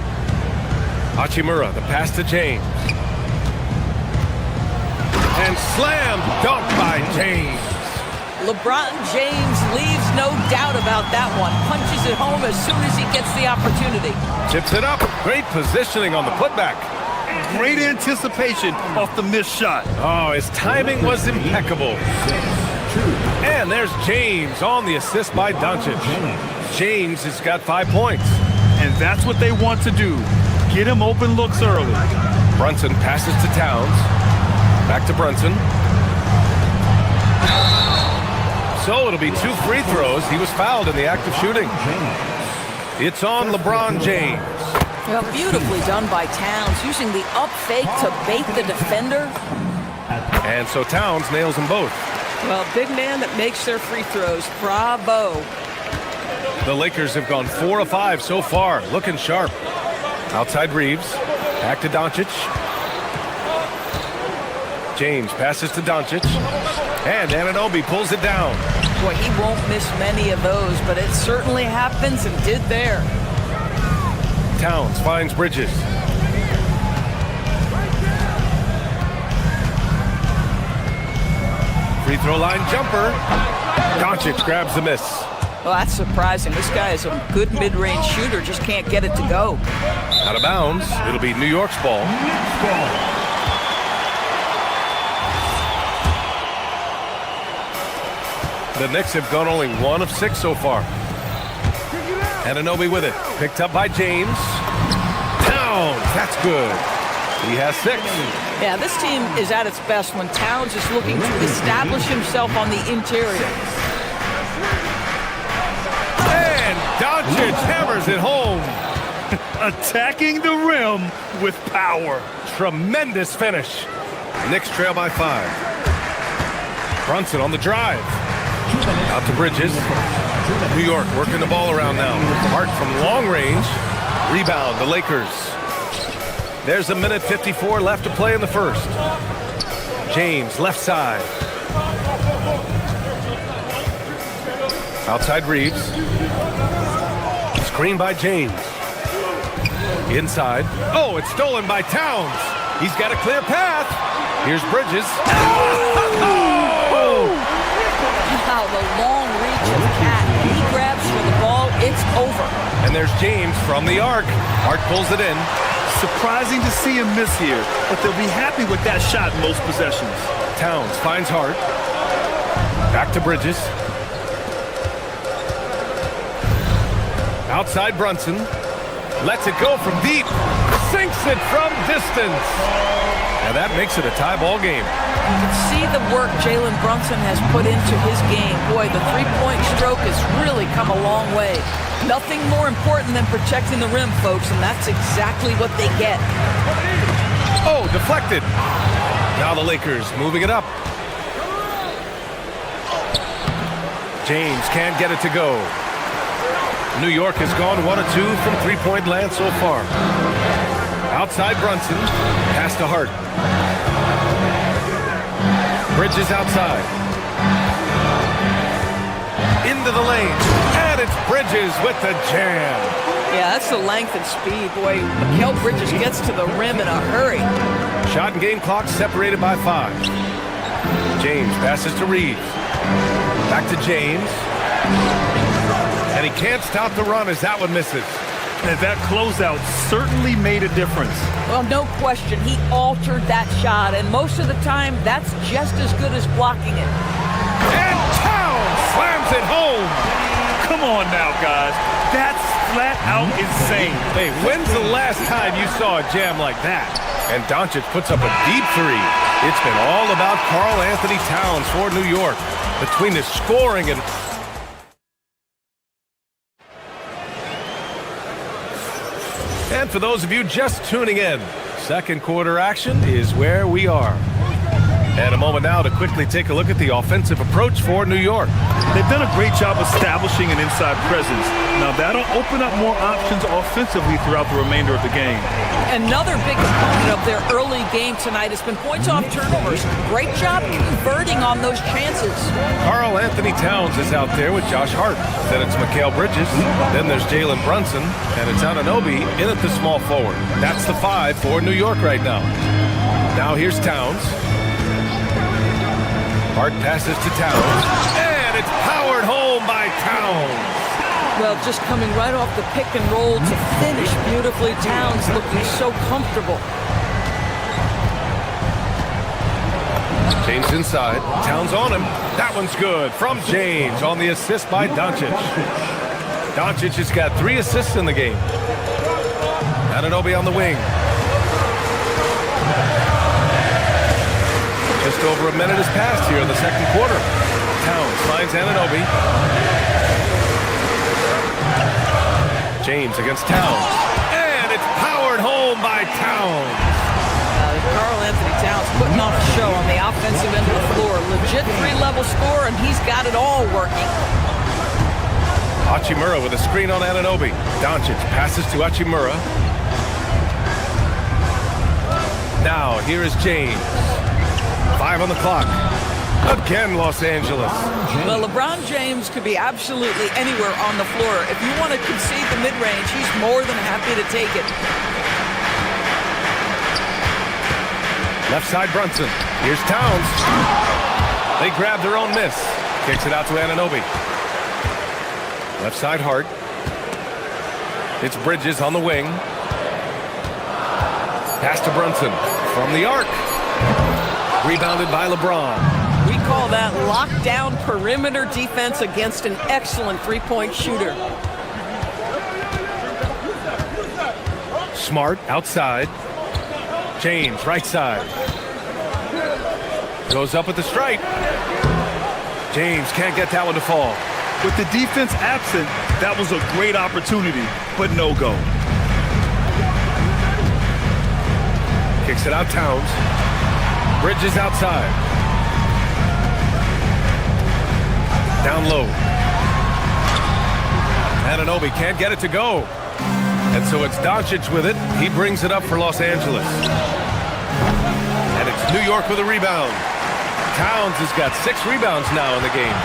Hachimura, the pass to James. And slam dunk by James. LeBron James leaves no doubt about that one. Punches it home as soon as he gets the opportunity. Tips it up. Great positioning on the putback. Great anticipation off the missed shot. Oh, his timing was impeccable. And there's James on the assist by Doncic. James has got 5 points. And that's what they want to do. Get him open looks early. Brunson passes to Towns. Back to Brunson. So it'll be 2 free throws. He was fouled in the act of shooting. It's on LeBron James. Well, beautifully done by Towns, using the up fake to bait the defender. And so Towns nails them both. Well, big man that makes their free throws. Bravo. The Lakers have gone 4 of 5 so far, looking sharp. Outside Reeves, back to Doncic. James passes to Doncic, and Anunoby pulls it down. Boy, he won't miss many of those, but it certainly happens and did there. Towns finds Bridges. Free throw line jumper. Doncic grabs the miss. Well, that's surprising. This guy is a good mid-range shooter, just can't get it to go. Out of bounds. It'll be New York's ball. The Knicks have gone only 1 of 6 so far. Anunoby with it. Picked up by James. Towns. That's good. He has 6. Yeah, this team is at its best when Towns is looking to establish himself on the interior. And Doncic hammers it home. Attacking the rim with power. Tremendous finish. Knicks trail by 5. Brunson on the drive. Out to Bridges. New York working the ball around now. Hart from long range. Rebound, the Lakers. There's a minute 54 left to play in the first. James, left side. Outside Reeves. Screen by James. Inside. Oh, it's stolen by Towns. He's got a clear path. Here's Bridges. Oh! Wow, the long reach of Cat. He grabs for the ball. It's over. And there's James from the arc. Hart pulls it in. Surprising to see him miss here, but they'll be happy with that shot most possessions. Towns finds Hart. Back to Bridges. Outside Brunson. Lets it go from deep. Sinks it from distance. And that makes it a tie ball game. You can see the work Jalen Brunson has put into his game. Boy, the three-point stroke has really come a long way. Nothing more important than protecting the rim, folks, and that's exactly what they get. Oh, deflected. Now the Lakers moving it up. James can't get it to go. New York has gone 1 of 2 from three-point land so far. Outside Brunson. Pass to Hart. Bridges outside. Into the lane. And it's Bridges with the jam. Yeah, that's the length and speed. Boy, Mikal Bridges gets to the rim in a hurry. Shot and game clock separated by 5. James passes to Reeves. Back to James. And he can't stop the run as that one misses. And that closeout certainly made a difference. Well, no question. He altered that shot, and most of the time, that's just as good as blocking it. And Towns slams it home. Come on now, guys. That's flat out insane. Hey, when's the last time you saw a jam like that? And Doncic puts up a deep three. It's been all about Karl Anthony Towns for New York. Between the scoring and... And for those of you just tuning in, second quarter action is where we are. And a moment now to quickly take a look at the offensive approach for New York. They've done a great job establishing an inside presence. Now that'll open up more options offensively throughout the remainder of the game. Another big component of their early game tonight has been points off turnovers. Great job converting on those chances. Karl Anthony Towns is out there with Josh Hart. Then it's Mikal Bridges. Then there's Jalen Brunson. And it's Anunoby in at the small forward. That's the 5 for New York right now. Now here's Towns. Hart passes to Towns, and it's powered home by Towns. Well, just coming right off the pick and roll to finish beautifully. Towns looking so comfortable. James inside. Towns on him. That one's good from James on the assist by Doncic. Doncic has got 3 assists in the game. Anunoby on the wing. Just over a minute has passed here in the second quarter. Towns finds Anunoby. James against Towns. And it's powered home by Towns. Karl Anthony Towns putting on a show on the offensive end of the floor. Legit 3-level score, and he's got it all working. Hachimura with a screen on Anunoby. Doncic passes to Hachimura. Now, here is James. 5 on the clock. Again, Los Angeles. Well, LeBron James could be absolutely anywhere on the floor. If you want to concede the mid-range, he's more than happy to take it. Left side Brunson. Here's Towns. They grab their own miss. Kicks it out to Anunoby. Left side Hart. It's Bridges on the wing. Pass to Brunson from the arc. Rebounded by LeBron. We call that lockdown perimeter defense against an excellent three-point shooter. Smart outside. James right side. Goes up with the strike. James can't get that one to fall. With the defense absent, that was a great opportunity, but no go. Kicks it out Towns. Bridges outside. Down low. Anunoby can't get it to go. And so it's Doncic with it. He brings it up for Los Angeles. And it's New York with a rebound. Towns has got 6 rebounds now in the game.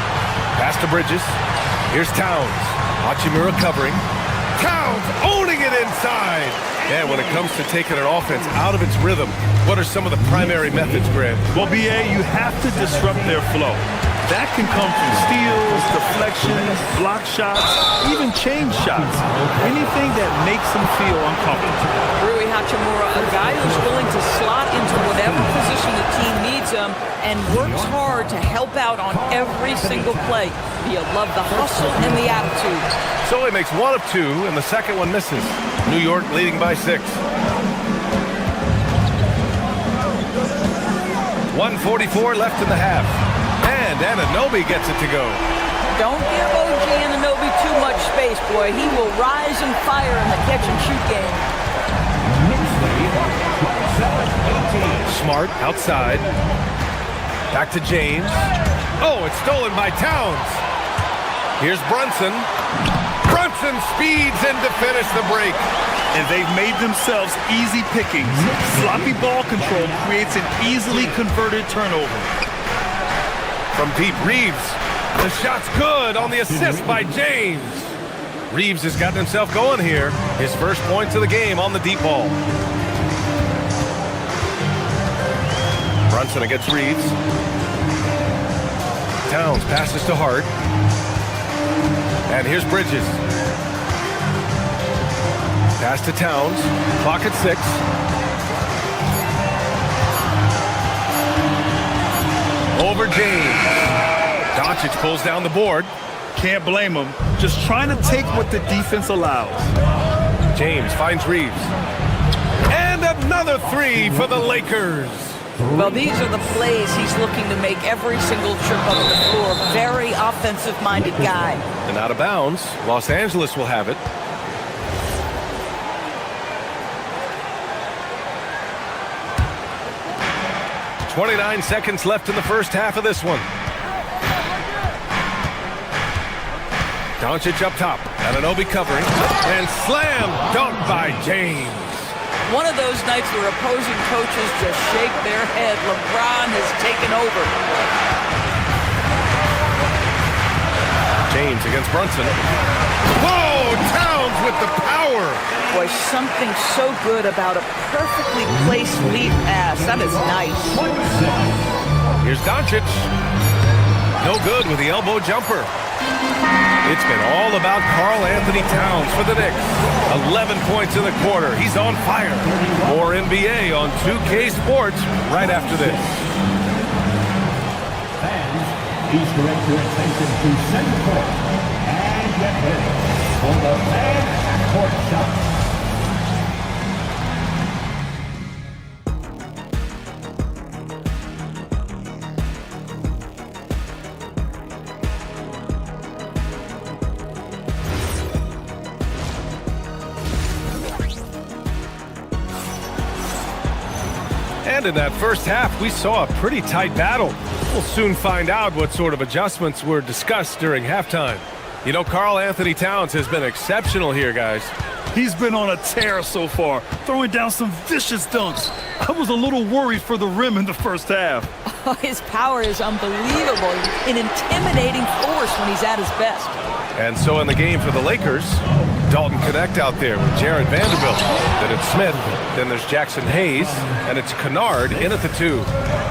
Pass to Bridges. Here's Towns. Hachimura covering. Towns owning it inside. And when it comes to taking an offense out of its rhythm, what are some of the primary methods, Grant? Well, BA, you have to disrupt their flow. That can come from steals, deflections, block shots, even change shots. Anything that makes them feel uncomfortable. Rui Hachimura, a guy who's willing to slot into whatever position the team needs him and works hard to help out on every single play. You love the hustle and the attitude. So he makes one of two, and the second one misses. New York leading by 6. 1:44 left in the half. And Anunoby gets it to go. Don't give OG Anunoby too much space, boy. He will rise and fire in the catch-and-shoot game. Smart outside. Back to James. Oh, it's stolen by Towns. Here's Brunson. Brunson speeds in to finish the break. And they've made themselves easy pickings. Sloppy ball control creates an easily converted turnover. From deep, Reeves. The shot's good on the assist by James. Reeves has gotten himself going here. His first points of the game on the deep ball. Brunson against Reeves. Towns passes to Hart. And here's Bridges. Pass to Towns. Clock at 6. Over James. Doncic pulls down the board. Can't blame him. Just trying to take what the defense allows. James finds Reeves. And another 3 for the Lakers. Well, these are the plays he's looking to make every single trip up the floor. Very offensive-minded guy. And out of bounds, Los Angeles will have it. .29 seconds left in the first half of this one. Doncic up top. Anunoby covering. And slam dunk by James. One of those nights where opposing coaches just shake their head. LeBron has taken over. James against Brunson. Whoa! Towns with the power. Boy, something so good about a perfectly placed lead pass. That is nice. Here's Doncic. No good with the elbow jumper. It's been all about Karl Anthony Towns for the Knicks. 11 points in the quarter. He's on fire. More NBA on 2K Sports right after this. Fans, please direct your attention to center court and get ready for the fan court shot. And in that first half, we saw a pretty tight battle. We'll soon find out what sort of adjustments were discussed during halftime. You know, Karl Anthony Towns has been exceptional here, guys. He's been on a tear so far, throwing down some vicious dunks. I was a little worried for the rim in the first half. Oh, his power is unbelievable. An intimidating force when he's at his best. And so in the game for the Lakers, Dalton Connect out there with Jared Vanderbilt. Then it's Smith. Then there's Jackson Hayes. And it's Kennard in at the 2.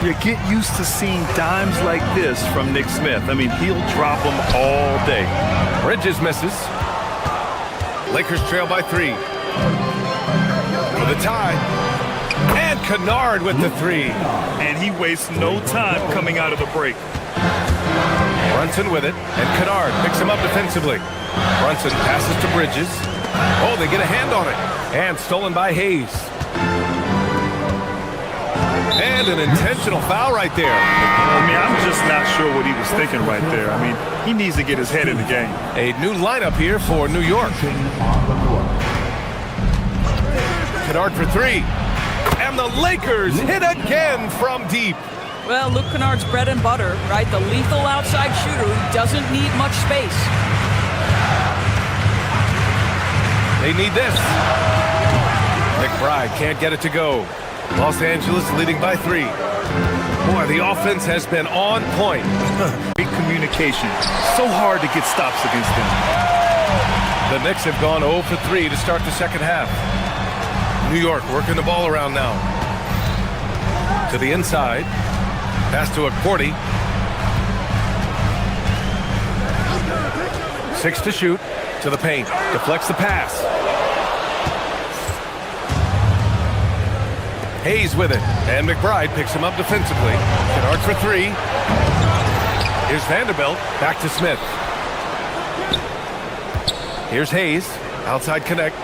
You get used to seeing dimes like this from Nick Smith. I mean, he'll drop them all day. Bridges misses. Lakers trail by 3. For the tie. And Kennard with the 3. And he wastes no time coming out of the break. Brunson with it, and Kennard picks him up defensively. Brunson passes to Bridges. Oh, they get a hand on it. And stolen by Hayes. And an intentional foul right there. I mean, I'm just not sure what he was thinking right there. I mean, he needs to get his head in the game. A new lineup here for New York. Kennard for 3. And the Lakers hit again from deep. Well, Luke Kennard's bread and butter, right? The lethal outside shooter who doesn't need much space. They need this. McBride can't get it to go. Los Angeles leading by 3. Boy, the offense has been on point. Great communication. So hard to get stops against them. The Knicks have gone 0 for 3 to start the second half. New York working the ball around now. To the inside. Pass to Cordy. 6 to shoot. To the paint. Deflects the pass. Hayes with it. And McBride picks him up defensively. Kennard for 3. Here's Vanderbilt. Back to Smith. Here's Hayes. Outside connect.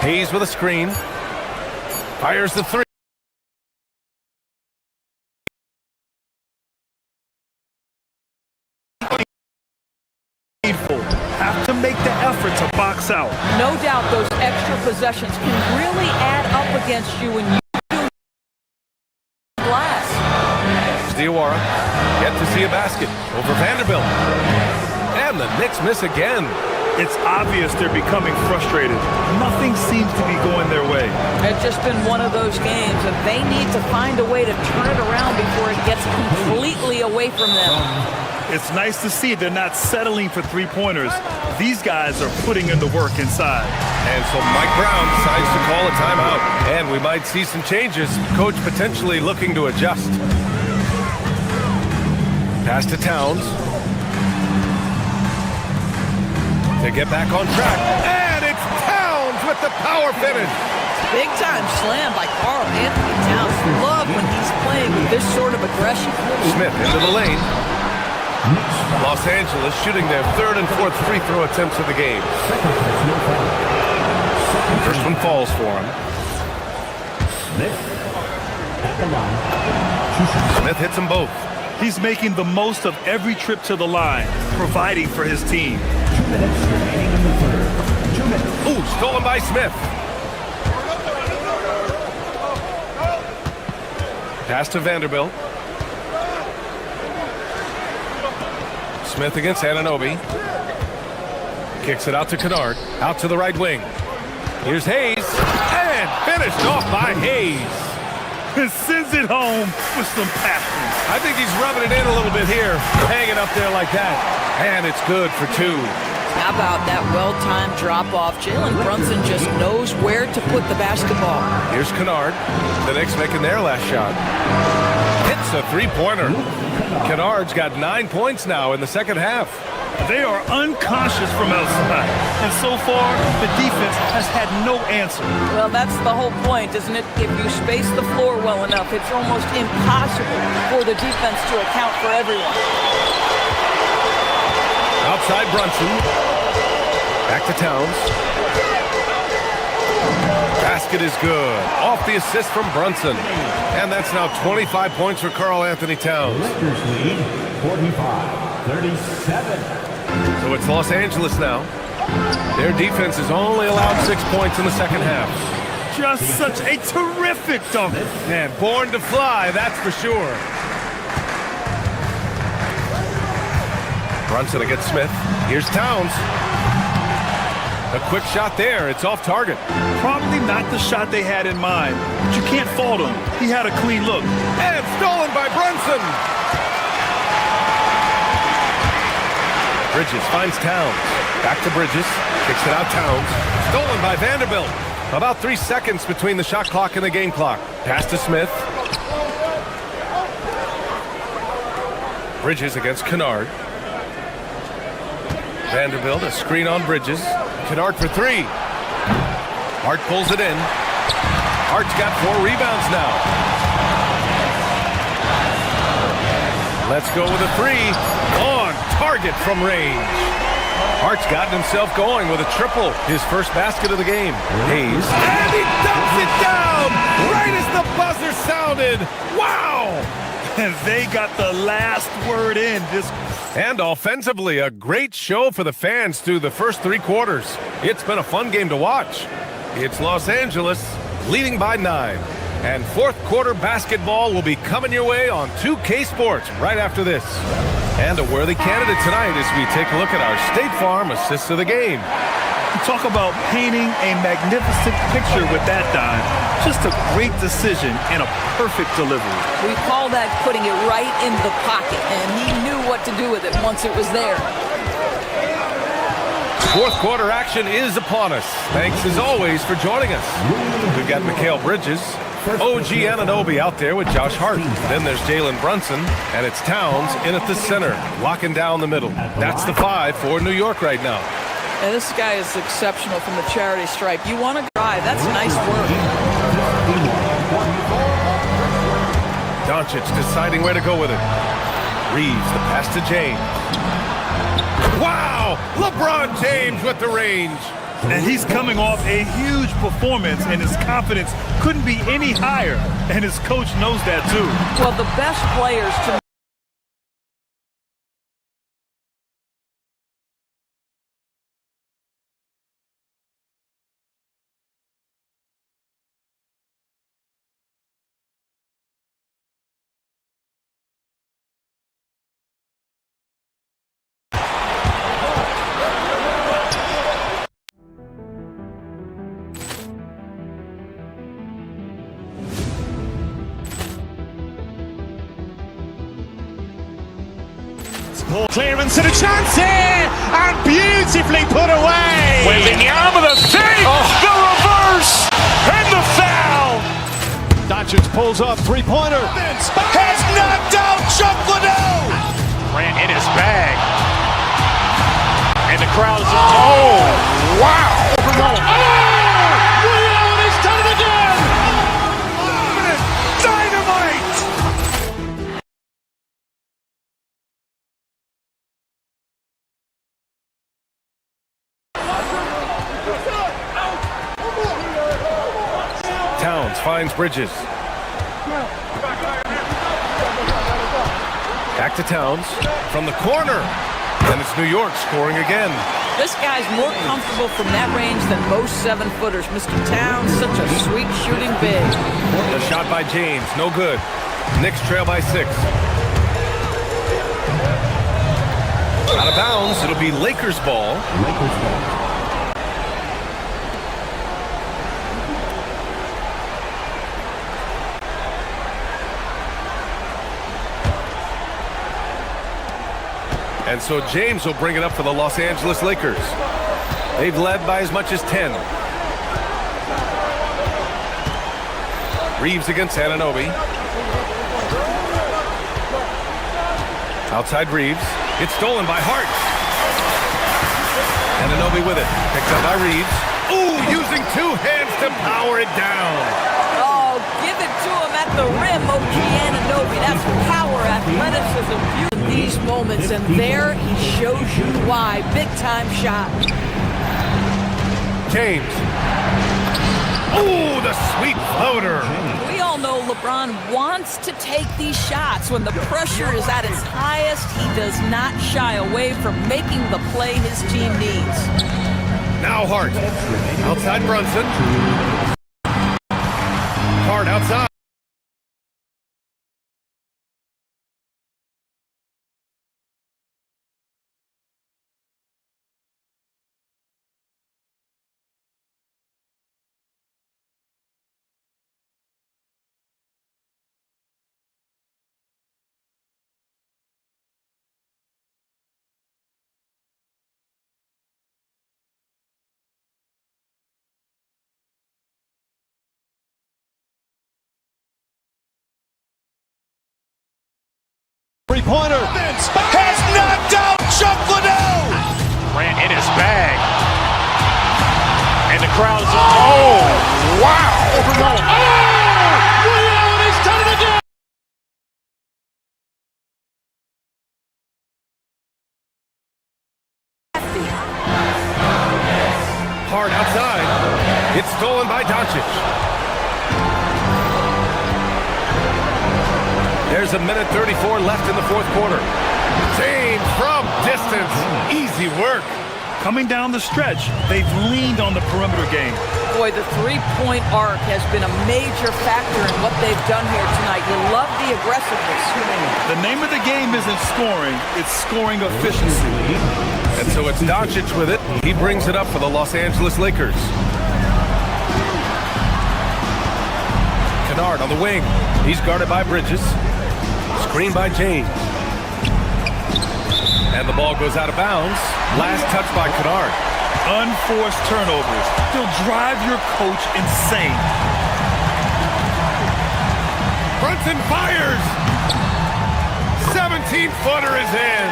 Hayes with a screen. Fires the 3. Have to make the effort to box out. No doubt those extra possessions can really add up against you when you do glass. Diawara yet to see a basket over Vanderbilt. And the Knicks miss again. It's obvious they're becoming frustrated. Nothing seems to be going their way. It's just been one of those games, and they need to find a way to turn it around before it gets completely away from them. It's nice to see they're not settling for three-pointers. These guys are putting in the work inside. And so Mike Brown decides to call a timeout. And we might see some changes. Coach potentially looking to adjust. Pass to Towns. To get back on track. And it's Towns with the power finish. Big time slam by Karl Anthony Towns. Love when he's playing with this sort of aggression. Smith into the lane. Los Angeles shooting their third and fourth free throw attempts of the game. First one falls for him. Smith hits them both. He's making the most of every trip to the line, providing for his team. 2 minutes remaining in the third. 2 minutes. Ooh, stolen by Smith. Pass to Vanderbilt. Smith against Anunoby. Kicks it out to Kennard. Out to the right wing. Here's Hayes. And finished off by Hayes. Sends it home with some passion. I think he's rubbing it in a little bit here. Hanging up there like that. And it's good for 2. How about that well-timed drop-off? Jalen Brunson just knows where to put the basketball. Here's Kennard. The Knicks making their last shot. Hits a three-pointer. Kennard's got 9 points now in the second half. They are unconscious from outside. And so far, the defense has had no answer. Well, that's the whole point, isn't it? If you space the floor well enough, it's almost impossible for the defense to account for everyone. Outside Brunson. Back to Towns. Basket is good. Off the assist from Brunson. And that's now 25 points for Karl Anthony Towns. Lakers lead 45-37. So it's Los Angeles now. Their defense has only allowed 6 points in the second half. Just such a terrific dunk. And born to fly, that's for sure. Brunson against Smith. Here's Towns. A quick shot there. It's off target. Probably not the shot they had in mind, but you can't fault him. He had a clean look. And stolen by Brunson. Bridges finds Towns. Back to Bridges. Kicks it out Towns. Stolen by Vanderbilt. About 3 seconds between the shot clock and the game clock. Pass to Smith. Bridges against Kennard. Vanderbilt, a screen on Bridges. Kennard for 3. Hart pulls it in. Hart's got 4 rebounds now. Let's go with a 3. On target from range. Hart's gotten himself going with a triple. His first basket of the game. Hayes. And he dumps it down right as the buzzer sounded. Wow! And they got the last word in. And offensively, a great show for the fans through the first 3 quarters. It's been a fun game to watch. It's Los Angeles leading by 9. And fourth quarter basketball will be coming your way on 2K Sports right after this. And a worthy candidate tonight as we take a look at our State Farm assists of the game. Talk about painting a magnificent picture with that dive. Just a great decision and a perfect delivery. We call that putting it right in the pocket, and he knew what to do with it once it was there. Fourth quarter action is upon us. Thanks as always for joining us. We've got Mikal Bridges, OG Anunoby out there with Josh Hart. Then there's Jalen Brunson, and it's Towns in at the center, locking down the middle. That's the 5 for New York right now. And this guy is exceptional from the charity stripe. You want to drive. That's nice work. Doncic deciding where to go with it. Reeves, the pass to James. Wow! LeBron James with the range. And he's coming off a huge performance, and his confidence couldn't be any higher. And his coach knows that, too. Well, the best players to Ball clearance and a chance here, and beautifully put away. Wembanyama the save, the reverse, and the foul. Doncic pulls up, three-pointer. Has knocked out Chuck Liddell. Grant in his bag, and the crowd is. Oh, wow! And he's done it again. Dynamite! Towns finds Bridges. Back to Towns from the corner. And it's New York scoring again. This guy's more comfortable from that range than most 7-footers. Mr. Towns, such a sweet shooting big. The shot by James, no good. Knicks trail by 6. Out of bounds, it'll be Lakers ball. And so James will bring it up for the Los Angeles Lakers. They've led by as much as 10. Reeves against Anunoby. Outside Reeves. It's stolen by Hart. Anunoby with it. Picked up by Reeves. Ooh, using 2 hands to power it down. Oh, give it to him at the rim, OG Anunoby. That's power, athleticism, in these moments, and there he shows you why. Big-time shot. James. Ooh, the sweet floater. We all know LeBron wants to take these shots. When the pressure is at its highest, he does not shy away from making the play his team needs. Now Hart. Outside Brunson. Hart outside. Three-pointer. Has knocked out Chuck Liddell. Grant in his bag, and the crowd is. Oh, wow! And he's done it again. Hart outside. It's stolen by Doncic. There's a minute 34 left in the fourth quarter. James from distance. Easy work. Coming down the stretch, they've leaned on the perimeter game. Boy, the three-point arc has been a major factor in what they've done here tonight. You love the aggressiveness. The name of the game isn't scoring, it's scoring efficiency. And So it's Doncic with it. He brings it up for the Los Angeles Lakers. Kennard on the wing. He's guarded by Bridges. Screen by James. And the ball goes out of bounds. Last touch by Kennard. Unforced turnovers. They'll drive your coach insane. Brunson fires. 17-footer is in.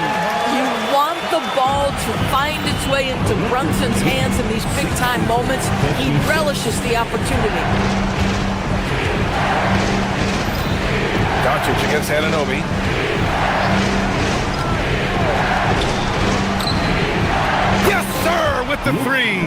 You want the ball to find its way into Brunson's hands in these big-time moments. He relishes the opportunity. Doncic against Anunoby. Yes, sir, with the three.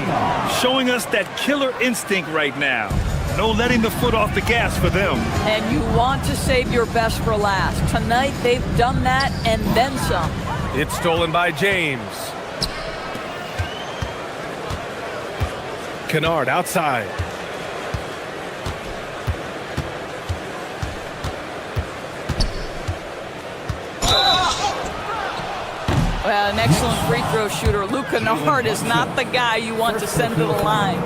Showing us that killer instinct right now. No letting the foot off the gas for them. And you want to save your best for last. Tonight, they've done that and then some. It's stolen by James. Kennard outside. Well, an excellent free throw shooter. Luke Kennard is not the guy you want to send to the line.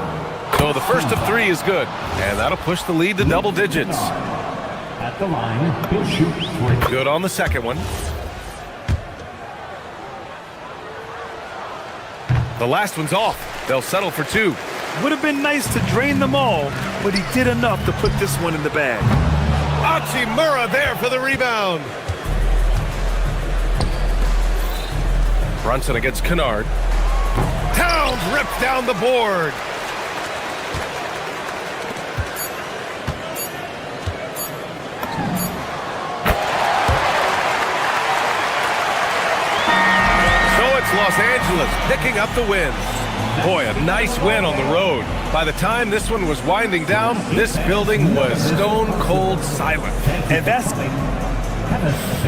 So the first of three is good, and that'll push the lead to double digits. At the line, he'll shoot three. Good on the second one. The last one's off. They'll settle for two. Would have been nice to drain them all, but he did enough to put this one in the bag. Hachimura there for the rebound. Brunson against Kennard. Towns rips down the board. So it's Los Angeles picking up the win. Boy, a nice win on the road. By the time this one was winding down, this building was stone cold silent. And that's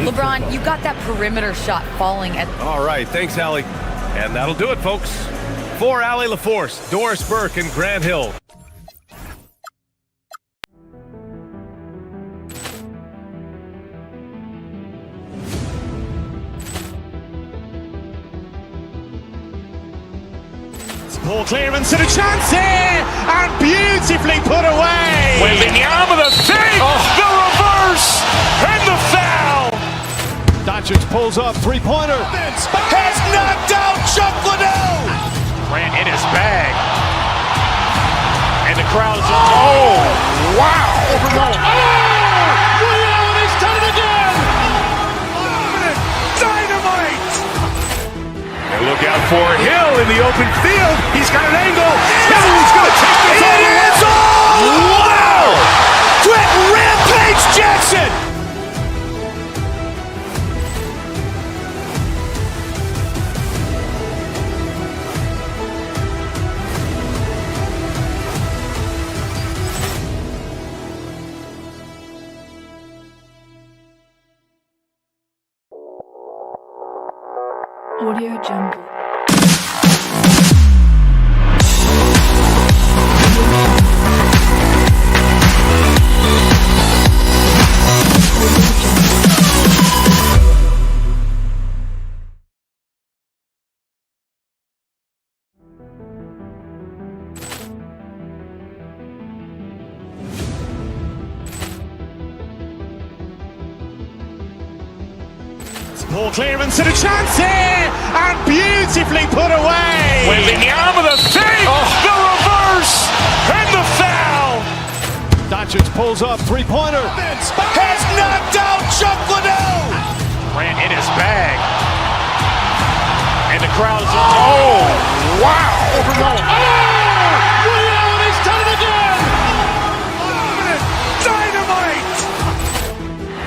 LeBron, you got that perimeter shot falling at... All right, thanks, Allie. And that'll do it, folks. For Allie LaForce, Doris Burke, and Grant Hill. ball clearance and a chance here, and beautifully put away. Waving the arm of the thing, the reverse, and the foul. Doncic pulls up, three-pointer. Has knocked out Chuck Liddell. Ran in his bag. And the crowd is... Oh, wow. He's done it again. Dynamite. And look out for Hill in the open field. He's got an angle. He's going to take this all the way. Wow. Quick Rampage Jackson. Audio Jungle. Ball clearance and a chance here, and beautifully put away. Waving the arm of the thing, the reverse, and the foul. Doncic pulls up, three-pointer. Has knocked out Chuck Liddell. Ran in his bag. And the crowd is... Oh, wow. He's done it again. Dynamite.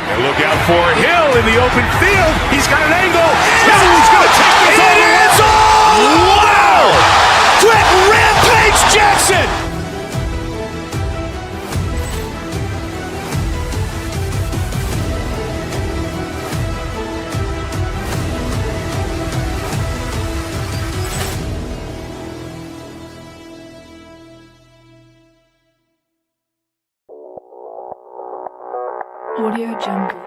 And look out for Hill in the open field. He's got an angle. He's going to take this all the way. Wow. Quick Rampage Jackson. Audio Jungle.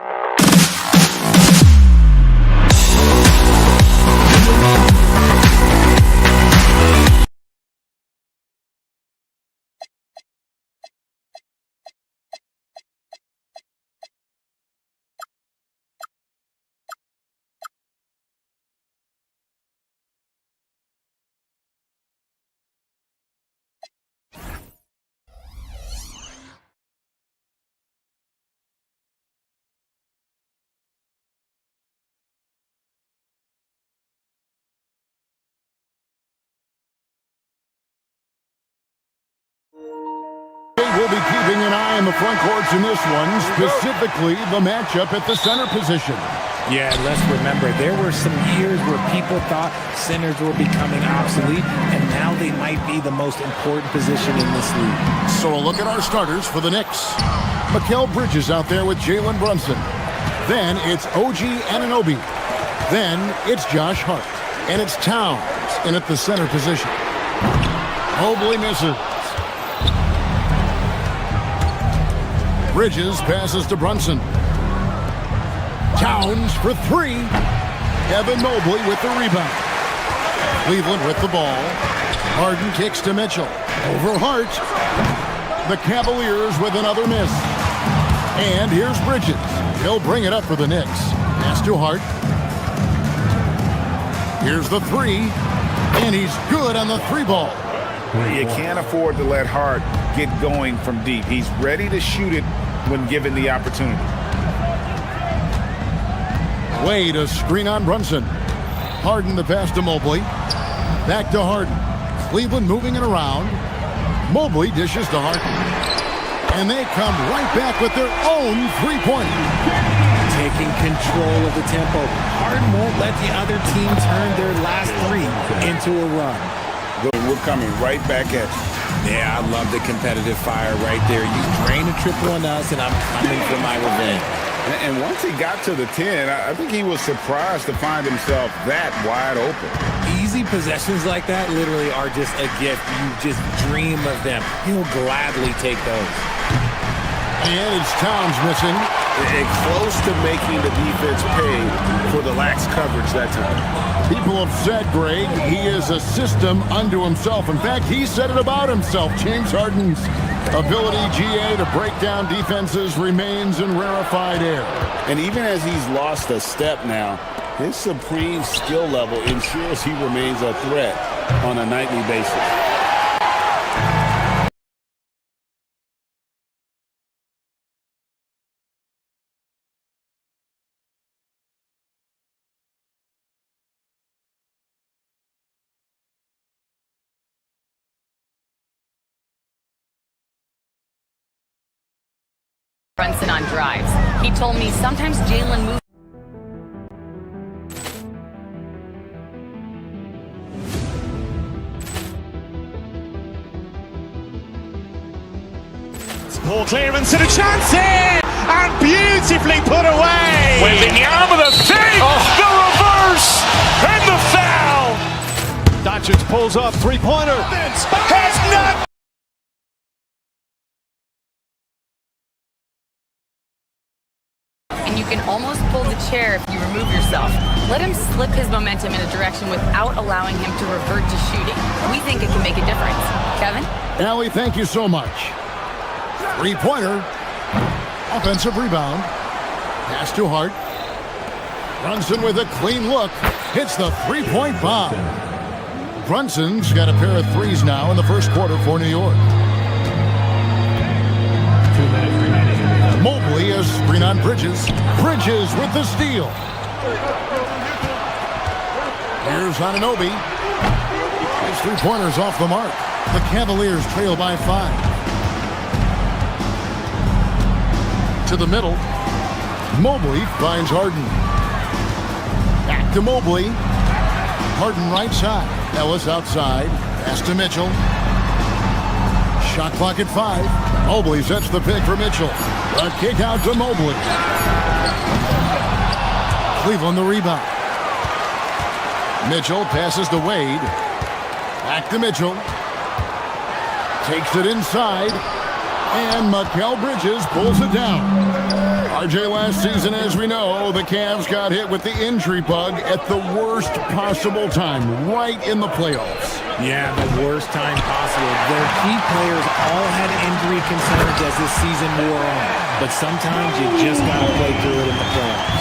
keeping an eye on the front courts in this one, specifically the matchup at the center position. Yeah, and let's remember, there were some years where people thought centers were becoming obsolete, and now they might be the most important position in this league. So a look at our starters for the Knicks. Mikal Bridges out there with Jalen Brunson. Then it's OG Anunoby. Then it's Josh Hart. And it's Towns in at the center position. Mobley misses. Bridges passes to Brunson. Towns for three. Evan Mobley with the rebound. Cleveland with the ball. Harden kicks to Mitchell. Over Hart. The Cavaliers with another miss. And here's Bridges. He'll bring it up for the Knicks. Pass to Hart. Here's the three. And he's good on the three ball. You can't afford to let Hart get going from deep. He's ready to shoot it when given the opportunity. Wade, a screen on Brunson. Harden the pass to Mobley. Back to Harden. Cleveland moving it around. Mobley dishes to Harden. And they come right back with their own three-pointer. Taking control of the tempo. Harden won't let the other team turn their last three into a run. We're coming right back at you. Yeah, I love the competitive fire right there. You drain a triple on us, and I'm coming for my revenge. And once he got to the 10, I think he was surprised to find himself that wide open. Easy possessions like that literally are just a gift. You just dream of them. He'll gladly take those. And it's Towns missing. And close to making the defense pay for the lax coverage that time. People have said, Greg, he is a system unto himself. In fact, he said it about himself. James Harden's ability, GA, to break down defenses remains in rarefied air. And even as he's lost a step now, his supreme skill level ensures he remains a threat on a nightly basis. Brunson on drives. He told me sometimes Jalen moves. Ball clearance and a chance here! And beautifully put away! With the arm of the fake! The reverse! And the foul! Doncic pulls up, three-pointer. Has not... And you can almost pull the chair if you remove yourself. Let him slip his momentum in a direction without allowing him to revert to shooting. We think it can make a difference. Kevin? Allie, thank you so much. Three-pointer. Offensive rebound. Pass to Hart. Brunson with a clean look. Hits the three-point bomb. Brunson's got a pair of threes now in the first quarter for New York. 2 minutes remaining. Mobley is screen on Bridges. Bridges with the steal. Here's Anunoby. His three-pointer's off the mark. The Cavaliers trail by 5. To the middle. Mobley finds Harden. Back to Mobley. Harden right side. Ellis outside. Pass to Mitchell. Shot clock at 5. Mobley sets the pick for Mitchell. A kick out to Mobley. Cleveland the rebound. Mitchell passes to Wade. Back to Mitchell. Takes it inside. And Mikal Bridges pulls it down. RJ, last season, as we know, the Cavs got hit with the injury bug at the worst possible time, right in the playoffs. Yeah, the worst time possible. Their key players all had injury concerns as this season wore on. But sometimes you just got to play through it in the playoffs.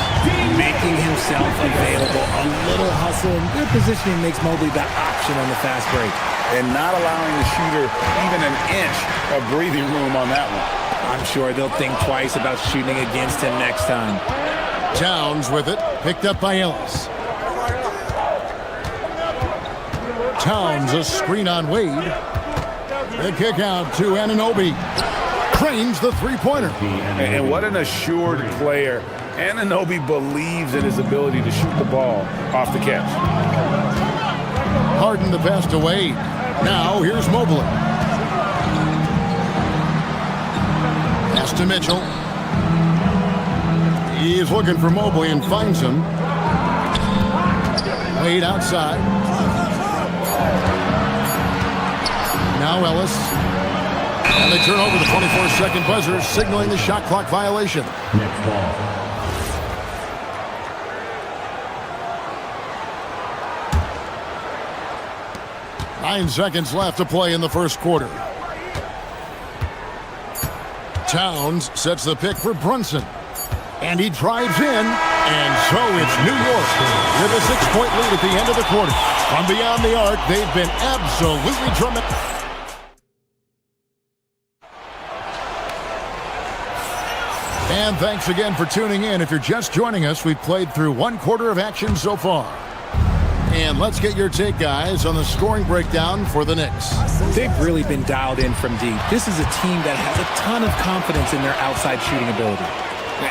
Making himself available, a little hustle, and good positioning makes Mobley the option on the fast break. And not allowing the shooter even an inch of breathing room on that one. I'm sure they'll think twice about shooting against him next time. Towns with it, picked up by Ellis. Towns a screen on Wade. The kick out to Anunoby. drains the three-pointer. And what an assured player. Anunoby believes in his ability to shoot the ball off the catch. Harden the pass to Wade. Now here's Mobley. Pass to Mitchell. He is looking for Mobley and finds him. Wade outside. Now Ellis. And they turn over the 24-second buzzer, signaling the shot clock violation. Next ball. Nine seconds left to play in the first quarter. Towns sets the pick for Brunson. And he drives in. And so it's New York with a 6-point lead at the end of the quarter. From beyond the arc, they've been absolutely tremendous. And thanks again for tuning in. If you're just joining us, we've played through one quarter of action so far. And let's get your take, guys, on the scoring breakdown for the Knicks. They've really been dialed in from deep. This is a team that has a ton of confidence in their outside shooting ability.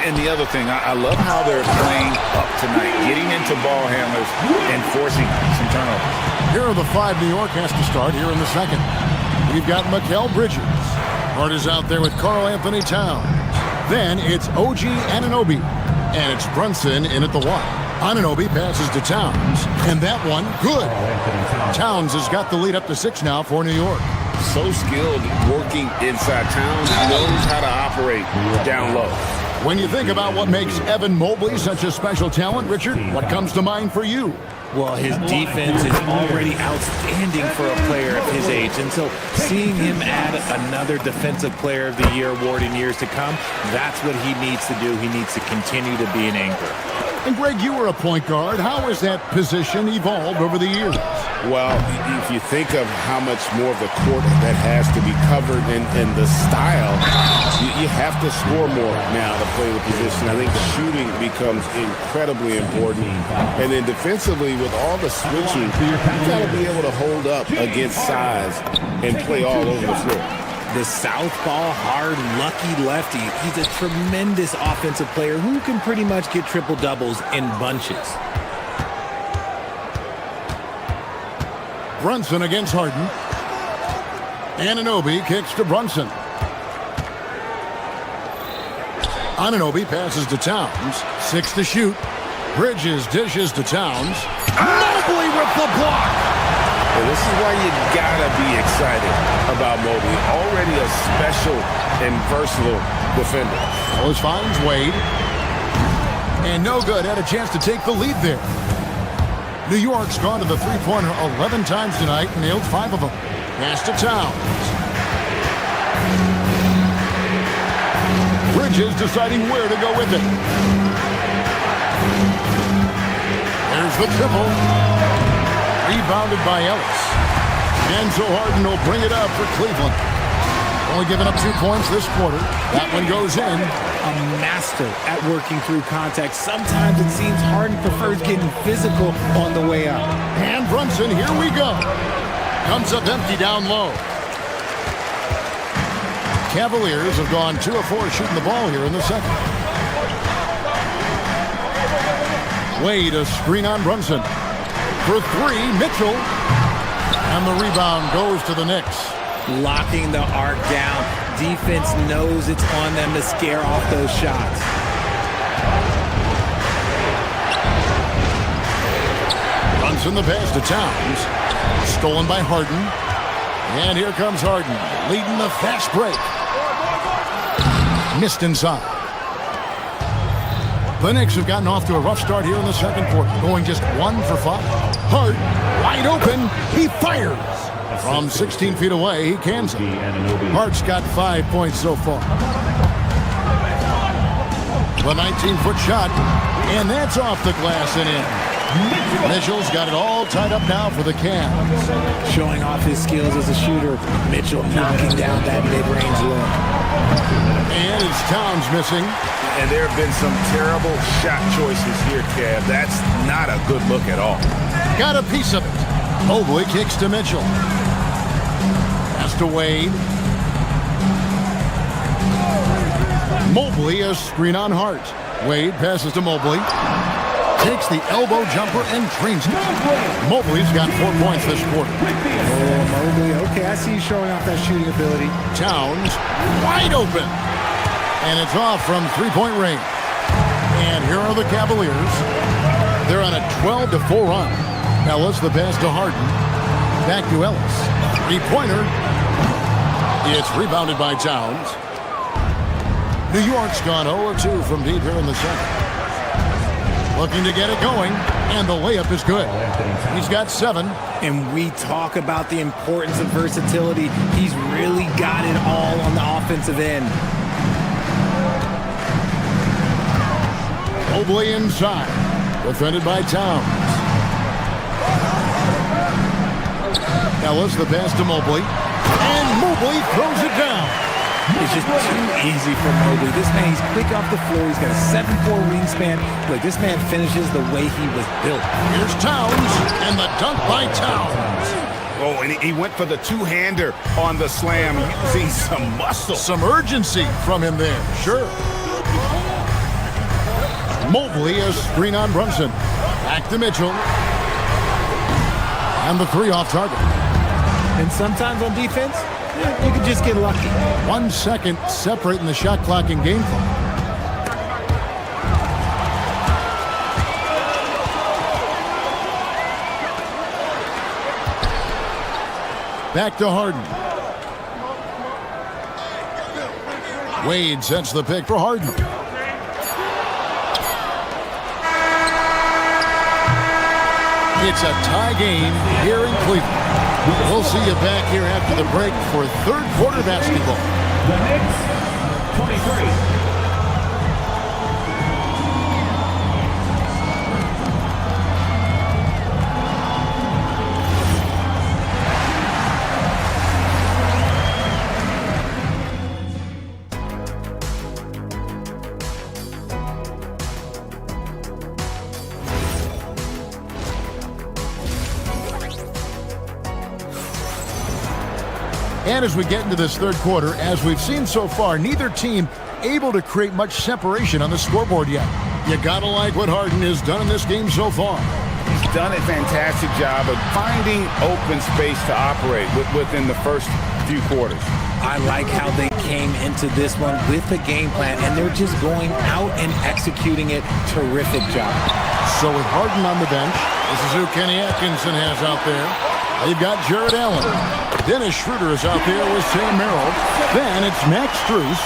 And the other thing, I love how they're playing up tonight, getting into ball handlers and forcing some turnovers. Here are the five New York has to start here in the second. We've got Mikal Bridges. Hart is out there with Karl Anthony Towns. Then it's OG Anunoby. And it's Brunson in at the one. Anunoby passes to Towns. And that one, good. Towns has got the lead up to 6 now for New York. So skilled working inside. Towns knows how to operate down low. When you think about what makes Evan Mobley such a special talent, Richard, what comes to mind for you? Well, his defense is already outstanding for a player of his age. And so seeing him add another Defensive Player of the Year award in years to come, that's what he needs to do. He needs to continue to be an anchor. And Greg, you were a point guard. How has that position evolved over the years? Well, if you think of how much more of the court that has to be covered and the style, you have to score more now to play the position. I think shooting becomes incredibly important. And then defensively, with all the switching, you got to be able to hold up against size and play all over the floor. The southpaw, hard, lucky lefty. He's a tremendous offensive player who can pretty much get triple-doubles in bunches. Brunson against Harden. Anunoby kicks to Brunson. Anunoby passes to Towns. 6 to shoot. Bridges dishes to Towns. Mobley with the block. Well, this is why you gotta be excited about Mobley. Already a special and versatile defender. Ellis finds Wade. And no good. Had a chance to take the lead there. New York's gone to the three-pointer 11 times tonight and nailed 5 of them. Pass to Towns. Bridges deciding where to go with it. There's the triple. Rebounded by Ellis. And so Harden will bring it up for Cleveland. Only giving up 2 points this quarter. That one goes in. A master at working through contact. Sometimes it seems Harden prefers getting physical on the way up. And Brunson, here we go. Comes up empty down low. Cavaliers have gone 2 of 4 shooting the ball here in the second. Wade, a screen on Brunson. For 3, Mitchell. And the rebound goes to the Knicks. Locking the arc down. Defense knows it's on them to scare off those shots. Brunson the pass to Towns. Stolen by Harden. And here comes Harden, leading the fast break. Missed inside. The Knicks have gotten off to a rough start here in the second quarter, going just 1 for 5. Hart, wide open, he fires. From 16 feet away, he cans it. Hart's got 5 points so far. The 19-foot shot, and that's off the glass and in. Mitchell's got it all tied up now for the Cavs. Showing off his skills as a shooter. Mitchell knocking down that mid-range look. And it's Towns missing. And there have been some terrible shot choices here, Cav. That's not a good look at all. Got a piece of it. Mobley kicks to Mitchell. Pass to Wade. Mobley, a screen on Hart. Wade passes to Mobley. Takes the elbow jumper and drains it. Mobley's got 4 points this quarter. Oh, Mobley. Okay, I see you showing off that shooting ability. Towns wide open. And it's off from three-point range. And here are the Cavaliers. They're on a 12-4 run. Ellis, the pass to Harden. Back to Ellis. Three-pointer. It's rebounded by Towns. New York's gone 0-2 from deep here in the second. Looking to get it going, and the layup is good. He's got 7. And we talk about the importance of versatility. He's really got it all on the offensive end. Mobley inside. Defended by Towns. Ellis, the pass to Mobley. And Mobley throws it down. It's just too easy for Mobley. This man, he's quick off the floor. He's got a 7'4" wingspan. Look, this man finishes the way he was built. Here's Towns, and the dunk by Towns. Oh, and he went for the two-hander on the slam, using some muscle. Some urgency from him there, sure. Mobley, a screen on Brunson. Back to Mitchell. And the 3 off target. And sometimes on defense, you can just get lucky. 1 second separating the shot clock and game clock. Back to Harden. Wade sets the pick for Harden. It's a tie game here in Cleveland. We'll see you back here after the break for third quarter basketball. The Knicks, 23. And as we get into this third quarter, as we've seen so far, neither team able to create much separation on the scoreboard yet. You gotta like what Harden has done in this game so far. He's done a fantastic job of finding open space to operate within the first few quarters. I like how they came into this one with a game plan, and they're just going out and executing it. Terrific job. So with Harden on the bench, this is who Kenny Atkinson has out there. They've got Jared Allen. Dennis Schroeder is out there with Sam Merrill. Then it's Max Strus.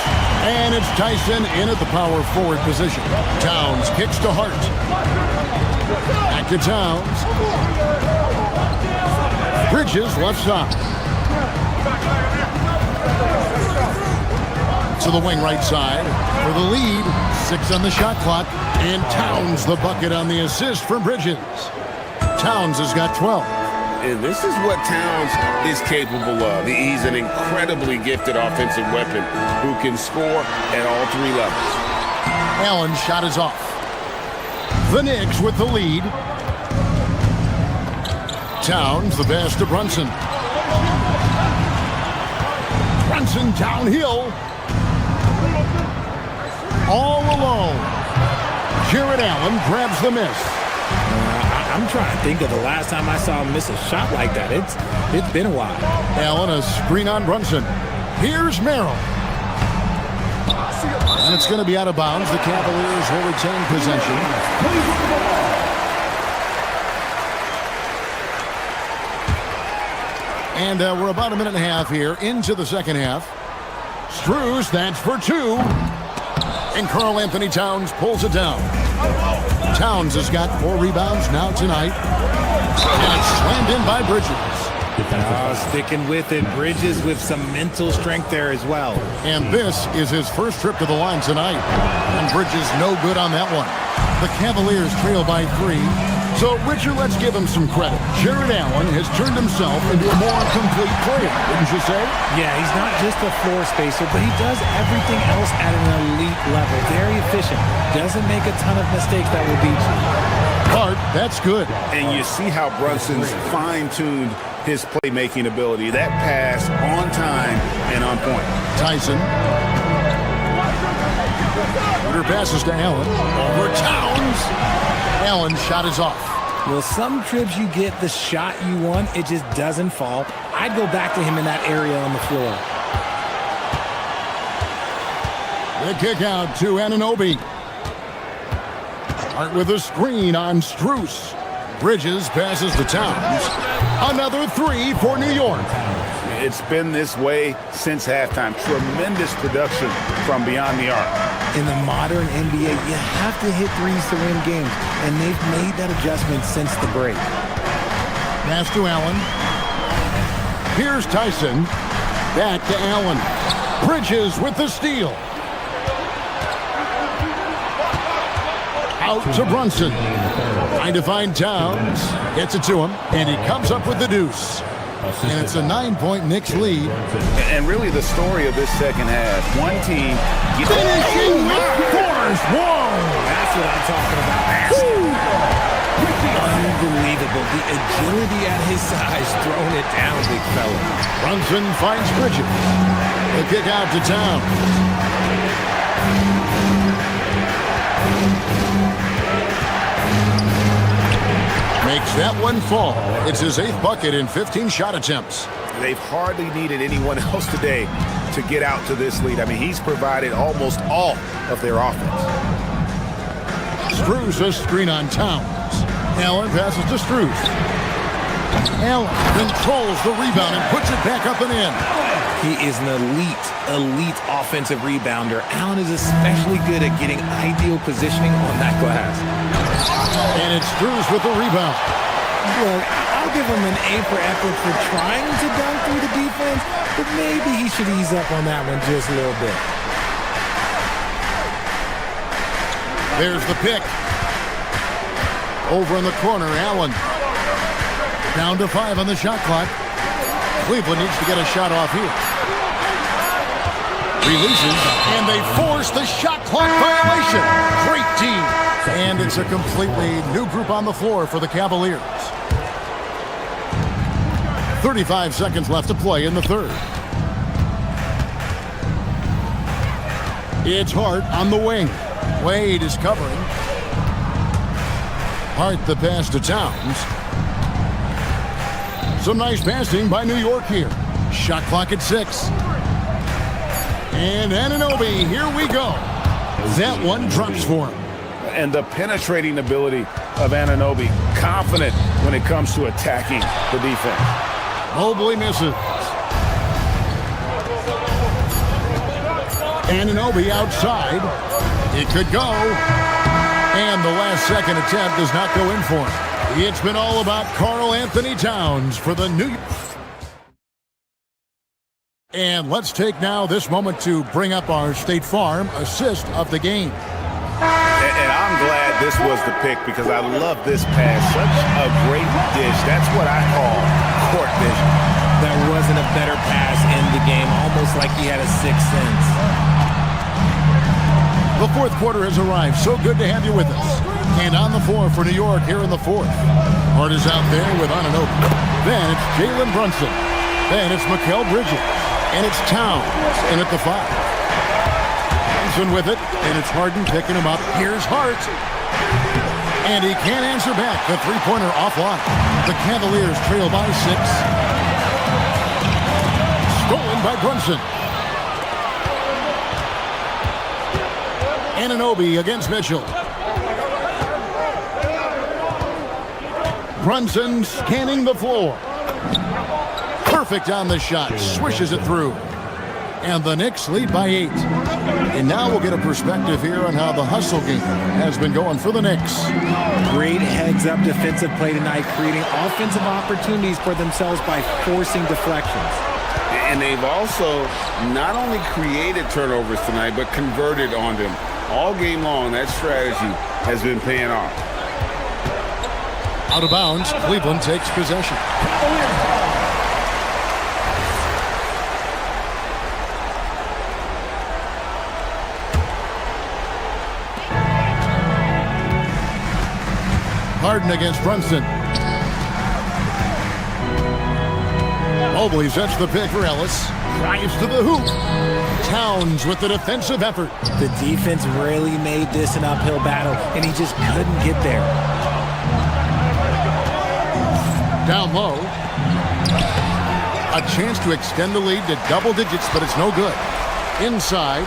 And it's Tyson in at the power forward position. Towns kicks to Hart. Back to Towns. Bridges left side. To the wing right side for the lead. 6 on the shot clock. And Towns the bucket on the assist from Bridges. Towns has got 12. And this is what Towns is capable of. He's an incredibly gifted offensive weapon who can score at all 3 levels. Allen's shot is off. The Knicks with the lead. Towns the pass to Brunson. Brunson downhill. All alone. Jared Allen grabs the miss. I'm trying to think of the last time I saw him miss a shot like that. It's been a while. Allen, a screen on Brunson. Here's Merrill. And it's going to be out of bounds. The Cavaliers will retain possession. And we're about a minute and a half here into the second half. Strus, that's for 2. And Karl Anthony Towns pulls it down. Towns has got 4 rebounds now tonight. And it's slammed in by Bridges. Sticking with it. Bridges with some mental strength there as well. And this is his first trip to the line tonight. And Bridges no good on that one. The Cavaliers trail by 3. So, Richard, let's give him some credit. Jared Allen has turned himself into a more complete player, wouldn't you say? Yeah, he's not just a floor spacer, but he does everything else at an elite level. Very efficient. Doesn't make a ton of mistakes that will beat you. Hart, that's good. And you see how Brunson's fine-tuned his playmaking ability. That pass on time and on point. Tyson. Shooter passes to Allen. Over Towns. Allen's shot is off. Well, some trips you get the shot you want, it just doesn't fall. I'd go back to him in that area on the floor. The kick out to Anunoby. Hart with a screen on Strus. Bridges passes to Towns. Another three for New York. It's been this way since halftime. Tremendous production from beyond the arc. In the modern NBA, you have to hit threes to win games, and they've made that adjustment since the break. Pass to Allen. Here's Tyson. Back to Allen. Bridges with the steal. Out to Brunson. Trying to find Towns. Gets it to him, and he comes up with the deuce. And it's a 9-point Knicks lead. And really the story of this second half. One team finishing with force. Whoa! That's what I'm talking about. Unbelievable. The agility at his size, throwing it down, big fella. Brunson finds Bridges. The kick out to Towns. Makes that one fall. It's his 8th bucket in 15 shot attempts. They've hardly needed anyone else today to get out to this lead. I mean, he's provided almost all of their offense. Strus a screen on Towns. Allen passes to Strus. Allen controls the rebound and puts it back up and in. He is an elite offensive rebounder. Allen is especially good at getting ideal positioning on that glass. And it's Strus with the rebound. Look, I'll give him an A for effort for trying to dunk through the defense, but maybe he should ease up on that one just a little bit. There's the pick. Over in the corner, Allen. Down to 5 on the shot clock. Cleveland needs to get a shot off here. Releases, and they force the shot clock violation. Great team. And it's a completely new group on the floor for the Cavaliers. 35 seconds left to play in the third. It's Hart on the wing. Wade is covering. Hart the pass to Towns. Some nice passing by New York here. Shot clock at 6. And Anunoby, here we go. That one drops for him. And the penetrating ability of Anunoby, confident when it comes to attacking the defense. Mobley misses. Anunoby outside. It could go. And the last second attempt does not go in for him. It's been all about Karl Anthony Towns for the New York. And let's take now this moment to bring up our State Farm assist of the game. And I'm glad this was the pick because I love this pass. Such a great dish. That's what I call court vision. There wasn't a better pass in the game, almost like he had a sixth sense. The fourth quarter has arrived. So good to have you with us. And on the floor for New York here in the fourth. Hart is out there with Anunoby. Then it's Jalen Brunson. Then it's Mikal Bridges. And it's Towns in at the 5. Brunson with it. And it's Harden picking him up. Here's Hart. And he can't answer back. The three-pointer offline. The Cavaliers trail by 6. Stolen by Brunson. Anunoby against Mitchell. Brunson scanning the floor. Perfect on the shot. Swishes it through. And the Knicks lead by 8. And now we'll get a perspective here on how the hustle game has been going for the Knicks. Great heads-up defensive play tonight, creating offensive opportunities for themselves by forcing deflections. And they've also not only created turnovers tonight, but converted on them. All game long, that strategy has been paying off. Out of bounds, Cleveland takes possession. Harden against Brunson. Mobley sets the pick for Ellis. drives to the hoop. Towns with the defensive effort. The defense really made this an uphill battle, and he just couldn't get there. Down low. A chance to extend the lead to double digits, but it's no good. Inside.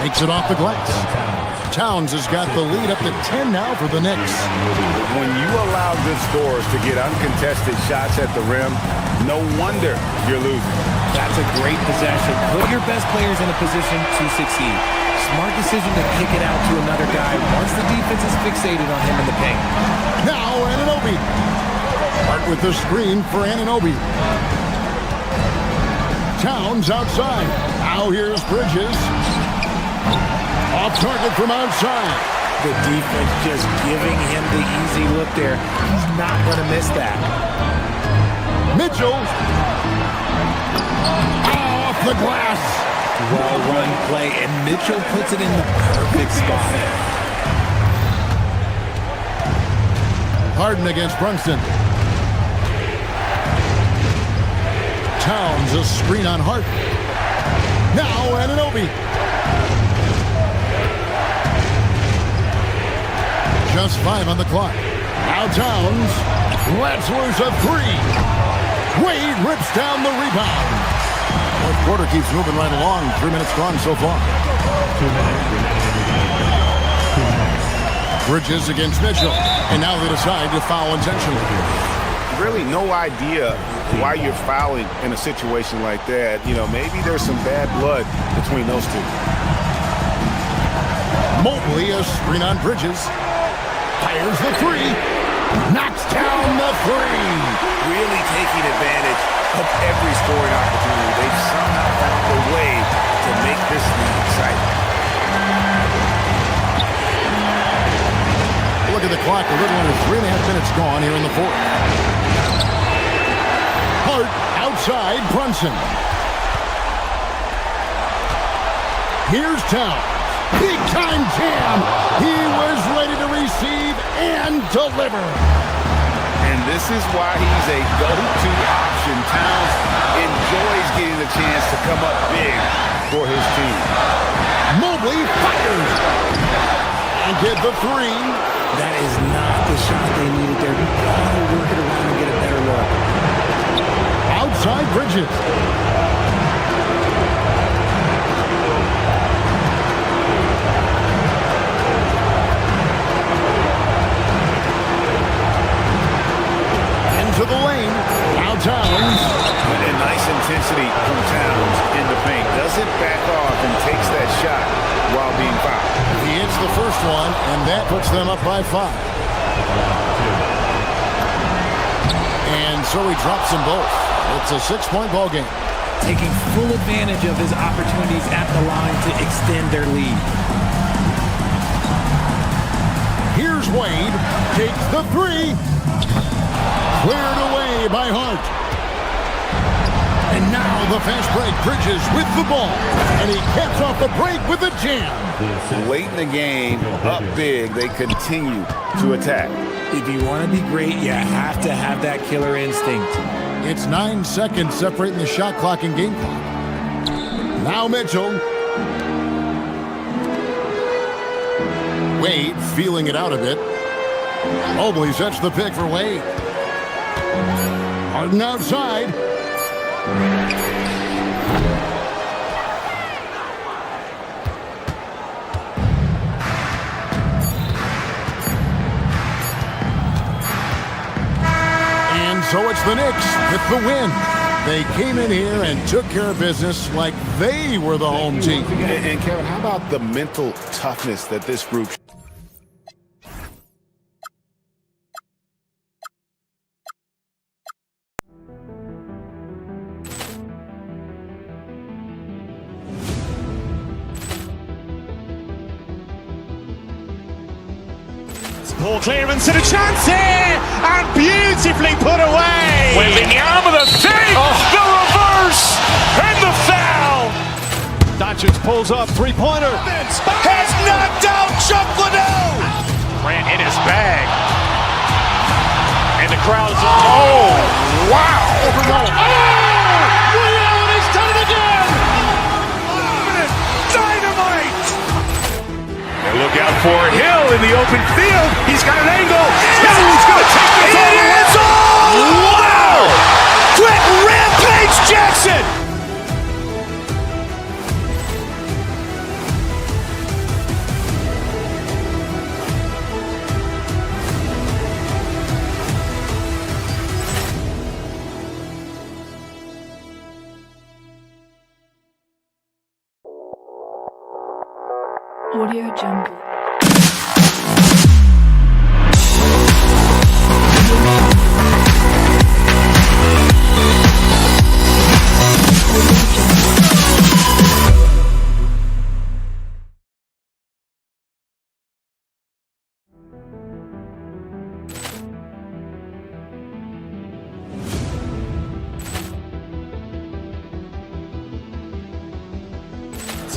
Makes it off the glass. Towns has got the lead up to 10 now for the Knicks. When you allow good scorers to get uncontested shots at the rim, no wonder you're losing. That's a great possession. Put your best players in a position to succeed. Smart decision to kick it out to another guy once the defense is fixated on him in the paint. Now Anunoby. Hart with the screen for Anunoby. Towns outside. Now here's Bridges. Off target from outside. The defense just giving him the easy look there. He's not going to miss that. Mitchell. Off the glass. Well-run play, and Mitchell puts it in the perfect spot. Harden against Brunson. Towns a screen on Hart. Now Anunoby. Just 5 on the clock. Now Towns lets loose a 3. Wade rips down the rebound. Fourth quarter keeps moving right along. 3 minutes gone so far. 2 minutes remaining. Bridges against Mitchell. And now they decide to foul intentionally. Really no idea why you're fouling in a situation like that. You know, maybe there's some bad blood between those two. Mobley a screen on Bridges. Fires the 3. Knocks down the 3. Really taking advantage of every scoring opportunity. They've somehow found a way to make this league exciting. Look at the clock. A little under 3.5 minutes gone here in the fourth. Hart outside Brunson. Here's Towns. Big time jam. He was ready to receive and deliver. And this is why he's a go-to option. Towns enjoys getting the chance to come up big for his team. Mobley fires. And get the 3. That is not the shot they needed there. You gotta work it around and get a better look. Outside Bridges. Into the lane. Now Towns. And nice intensity from Towns in the paint. Doesn't back off and takes that shot while being fouled. He hits the first one, and that puts them up by 5. And so he drops them both. It's a 6-point ball game. Taking full advantage of his opportunities at the line to extend their lead. Here's Wade. Takes the 3. Cleared away by Hart. And now the fast break. Bridges with the ball. And he caps off the break with a jam. Late in the game, up big, they continue to attack. If you want to be great, you have to have that killer instinct. It's 9 seconds separating the shot clock and game clock. Now Mitchell. Wade feeling it out a bit. Mobley sets the pick for Wade. Harden outside. And so it's the Knicks with the win. They came in here and took care of business like they were the home team. And Kevin, how about the mental toughness that this group Poor clearance and a chance here, and beautifully put away. Wembanyama with a save, the reverse, and the foul. Doncic pulls up, three-pointer. Has knocked out Chocolato. Grant in his bag, and the crowd is. Oh, wow! Oh! Ray Allen has done for Hill in the open field. He's got an angle. Hill's going to take this all the way. Wow! Quick Rampage Jackson! Audio Jungle.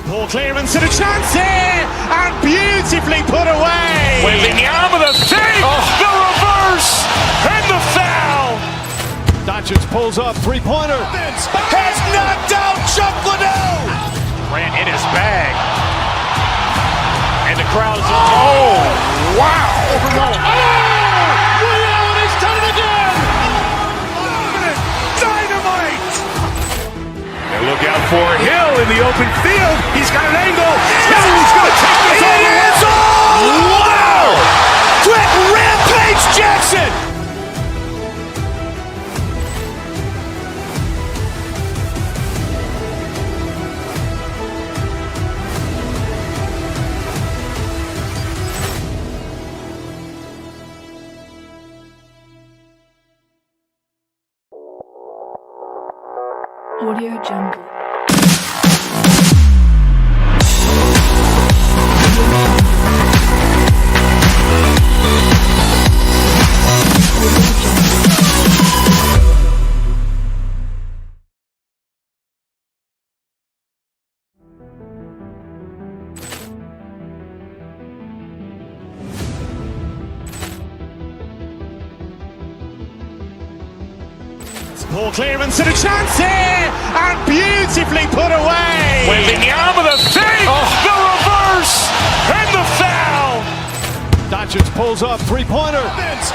Ball clearance and a chance here, and beautifully put away. Waving the arm of the save, the reverse, and the foul. Doncic pulls up, three-pointer. Has knocked out Chuck Liddell. Grant in his bag. And the crowd is... Oh, wow. Allen has done it again. Dynamite. And look out for Hill in the open field. He's got an angle. Hill's going to take this all the way. Wow. Quick Rampage Jackson. Audio Jungle. Ball clearance and a chance here, and beautifully put away. Waving the arm of the save, the reverse, and the foul. Doncic pulls up, three-pointer. Has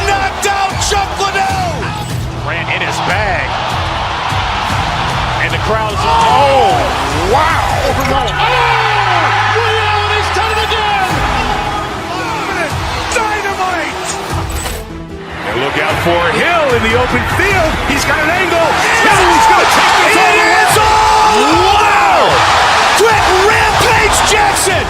knocked out Chuck Liddell. Grant in his bag. And the crowd is... Oh, wow. Allen has done it again. Dynamite. And look out for Hill in the open field. He's got an angle. Hill's going to take this all the way. Wow. Quick Rampage Jackson.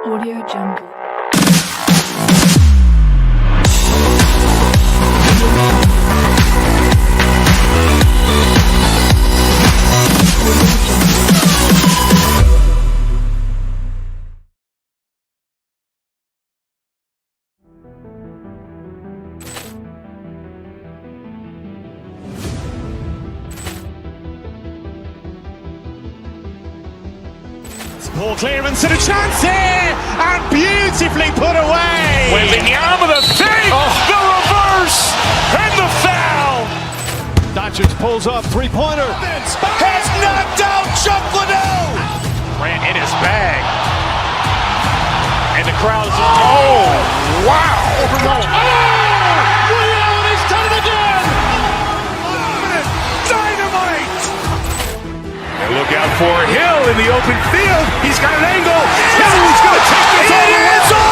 Audio Jungle. Ball clearance and a chance here, and beautifully put away. Waving the arm of the save, the reverse, and the foul. Doncic pulls up, three-pointer. Has knocked out Chuck Liddell. Grant in his bag. And the crowd is... Oh, wow. Allen has done it again. Dynamite. And look out for Hill in the open field. He's got an angle. Hill's going to take this all the way.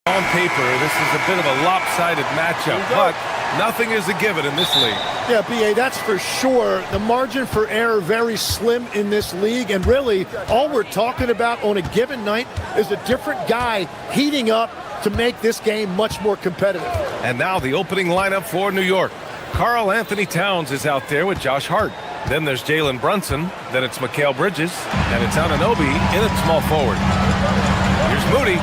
On paper, this is a bit of a lopsided matchup, but Nothing is a given in this league. Yeah, B.A., that's for sure. The margin for error very slim in this league, and really all we're talking about on a given night is a different guy heating up to make this game much more competitive. And now the opening lineup for New York. Karl Anthony Towns is out there with Josh Hart. Then there's Jalen Brunson. Then it's Mikal Bridges. And it's Anunoby in at small forward. Here's Moody.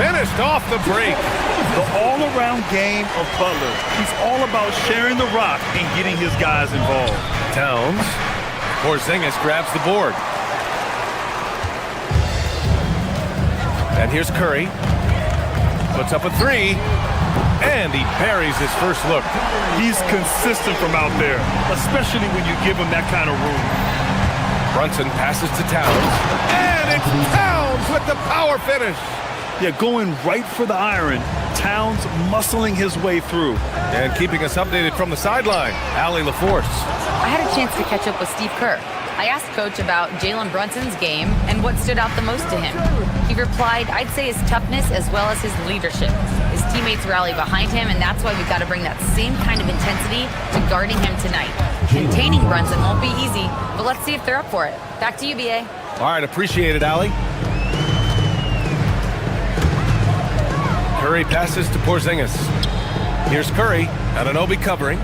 Finished off the break. The all-around game of Butler. He's all about sharing the rock and getting his guys involved. Towns. Porzingis grabs the board. And here's Curry. Puts up a three. And he buries his first look. He's consistent from out there, especially when you give him that kind of room. Brunson passes to Towns. And it's Towns with the power finish. Yeah, going right for the iron. Towns muscling his way through. And keeping us updated from the sideline, Allie LaForce. I had a chance to catch up with Steve Kerr. I asked Coach about Jalen Brunson's game and what stood out the most to him. He replied, I'd say his toughness as well as his leadership. His teammates rally behind him, and that's why we've got to bring that same kind of intensity to guarding him tonight. Containing Brunson won't be easy, but let's see if they're up for it. Back to you, B.A. All right, appreciate it, Allie. Curry passes to Porzingis. Here's Curry. Anunoby covering.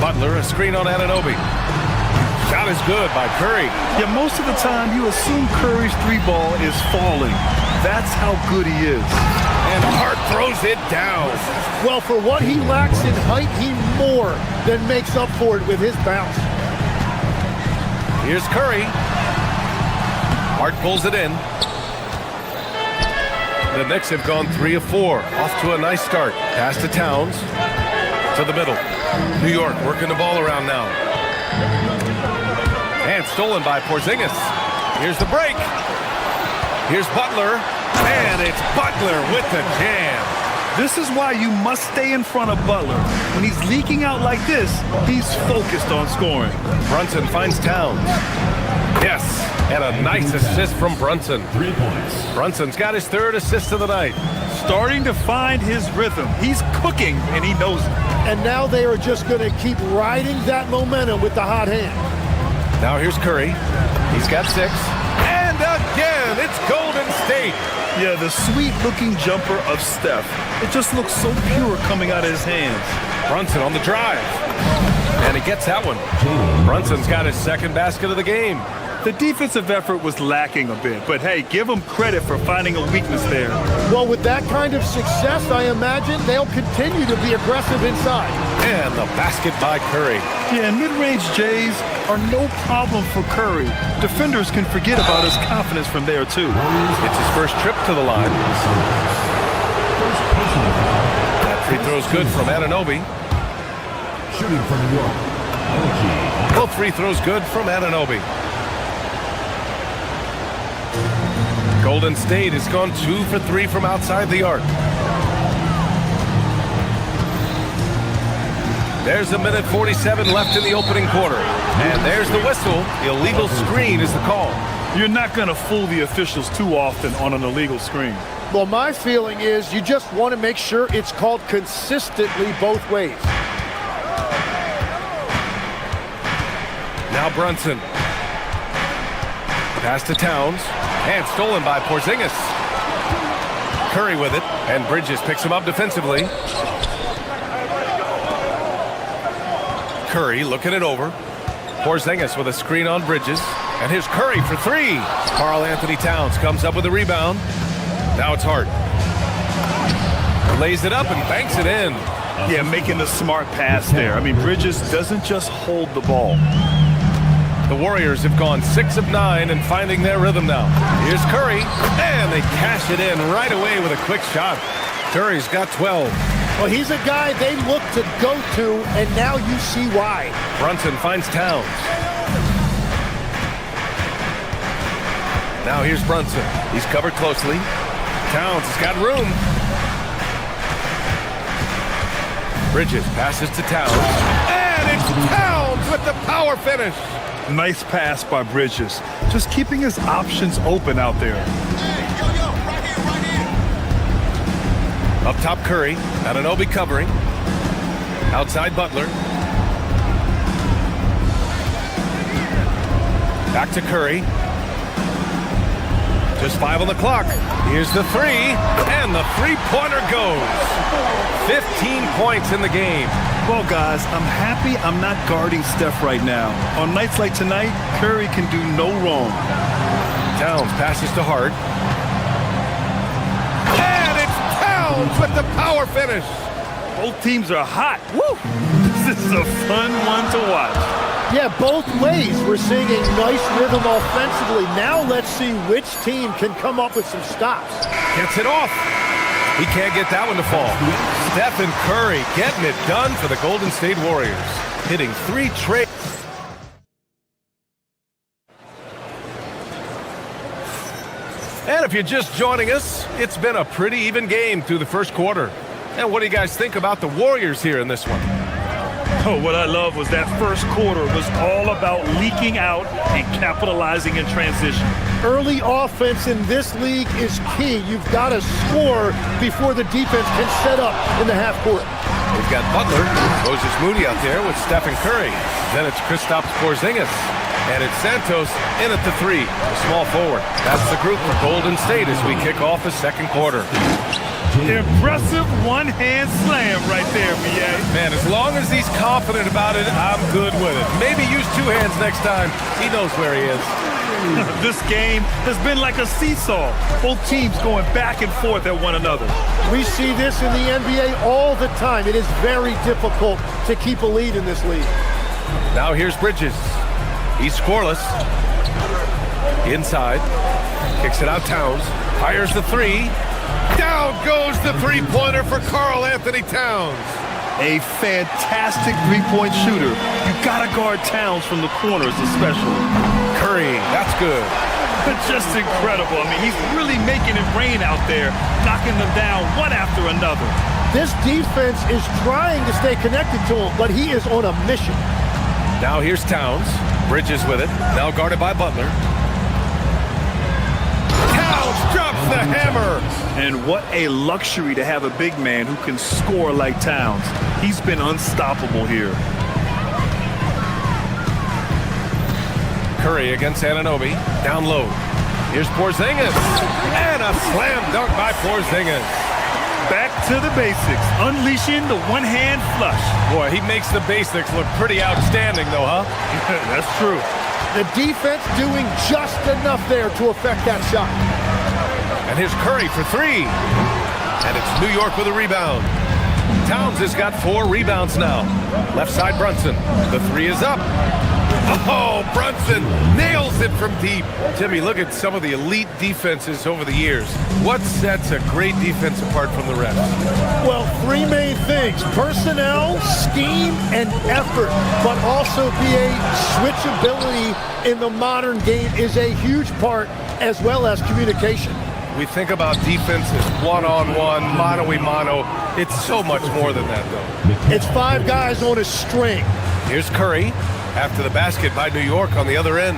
Butler, a screen on Anunoby. Shot is good by Curry. Yeah, most of the time you assume Curry's three ball is falling. That's how good he is. And Hart throws it down. Well, for what he lacks in height, he more than makes up for it with his bounce. Here's Curry. Hart pulls it in. The Knicks have gone 3 of 4. Off to a nice start. Pass to Towns. To the middle. New York working the ball around now. And stolen by Porzingis. Here's the break. Here's Butler. And it's Butler with the jam. This is why you must stay in front of Butler. When he's leaking out like this, he's focused on scoring. Brunson finds Towns. Yes, and a nice assist from Brunson. 3 points. Brunson's got his 3rd assist of the night. Starting to find his rhythm. He's cooking, and he knows it. And now they are just going to keep riding that momentum with the hot hand. Now here's Curry. He's got 6. And again, it's Golden State. Yeah, the sweet-looking jumper of Steph. It just looks so pure coming out of his hands. Brunson on the drive. And he gets that one. Brunson's got his 2nd basket of the game. The defensive effort was lacking a bit, but hey, give him credit for finding a weakness there. Well, with that kind of success, I imagine they'll continue to be aggressive inside. And the basket by Curry. Yeah, mid-range Jays are no problem for Curry. Defenders can forget about his confidence from there, too. It's his first trip to the line. That free throw's good from Anunoby. Shooting from New York. Both free throws good from Anunoby. Golden State has gone 2 for 3 from outside the arc. There's a minute 47 left in the opening quarter. And there's the whistle. Illegal screen is the call. You're not going to fool the officials too often on an illegal screen. Well, my feeling is you just want to make sure it's called consistently both ways. Now Brunson. Pass to Towns. And stolen by Porzingis. Curry with it. And Bridges picks him up defensively. Curry looking it over. Porzingis with a screen on Bridges. And here's Curry for 3. Karl Anthony Towns comes up with a rebound. Now it's Hart. Lays it up and banks it in. Yeah, making the smart pass there. I mean, Bridges doesn't just hold the ball. The Warriors have gone 6 of 9 and finding their rhythm now. Here's Curry, and they cash it in right away with a quick shot. Curry's got 12. Well, he's a guy they look to go to, and now you see why. Brunson finds Towns. Now here's Brunson. He's covered closely. Towns has got room. Bridges passes to Towns. And it's Towns with the power finish. Nice pass by Bridges. Just keeping his options open out there. Up top, Curry. Anunoby covering. Outside, Butler. Back to Curry. Just 5 on the clock. Here's the three, and the three-pointer goes. 15 points in the game. Well, guys, I'm happy I'm not guarding Steph right now. On nights like tonight, Curry can do no wrong. Towns passes to Hart. And it's Towns with the power finish. Both teams are hot. Woo! This is a fun one to watch. Yeah, both ways. We're seeing a nice rhythm offensively. Now let's see which team can come up with some stops. Gets it off. He can't get that one to fall. Stephen Curry getting it done for the Golden State Warriors. Hitting 3 trade. And if you're just joining us, it's been a pretty even game through the first quarter. And what do you guys think about the Warriors here in this one? Oh, what I love was that first quarter was all about leaking out and capitalizing in transition. Early offense in this league is key. You've got to score before the defense can set up in the half court. We've got Butler, Moses Moody out there with Stephen Curry. Then it's Kristaps Porzingis. And it's Santos in at the 3, the small forward. That's the group for Golden State as we kick off the second quarter. Impressive one-hand slam right there, B.A. Man, as long as he's confident about it, I'm good with it. Maybe use 2 hands next time. He knows where he is. This game has been like a seesaw. Both teams going back and forth at one another. We see this in the NBA all the time. It is very difficult to keep a lead in this league. Now here's Bridges. He's scoreless. Inside. Kicks it out Towns. Fires the 3. Down goes the three-pointer for Karl Anthony Towns. A fantastic three-point shooter. You gotta guard Towns from the corners especially. Curry, that's good. Just incredible. I mean, he's really making it rain out there, knocking them down one after another. This defense is trying to stay connected to him, but he is on a mission. Now here's Towns. Bridges with it. Now guarded by Butler. Towns drops the hammer. And what a luxury to have a big man who can score like Towns. He's been unstoppable here. Curry against Anunoby. Down low. Here's Porzingis. And a slam dunk by Porzingis. Back to the basics. Unleashing the one-hand flush. Boy, he makes the basics look pretty outstanding, though, huh? That's true. The defense doing just enough there to affect that shot. And here's Curry for 3. And it's New York with a rebound. Towns has got 4 rebounds now. Left side Brunson. The 3 is up. Oh, Brunson nails it from deep. Jimmy, look at some of the elite defenses over the years. What sets a great defense apart from the rest? Well, 3 main things: personnel, scheme, and effort. But also switchability in the modern game is a huge part, as well as communication. We think about defense as one-on-one, mano-a-mano. It's so much more than that, though. It's 5 guys on a string. Here's Curry after the basket by New York on the other end.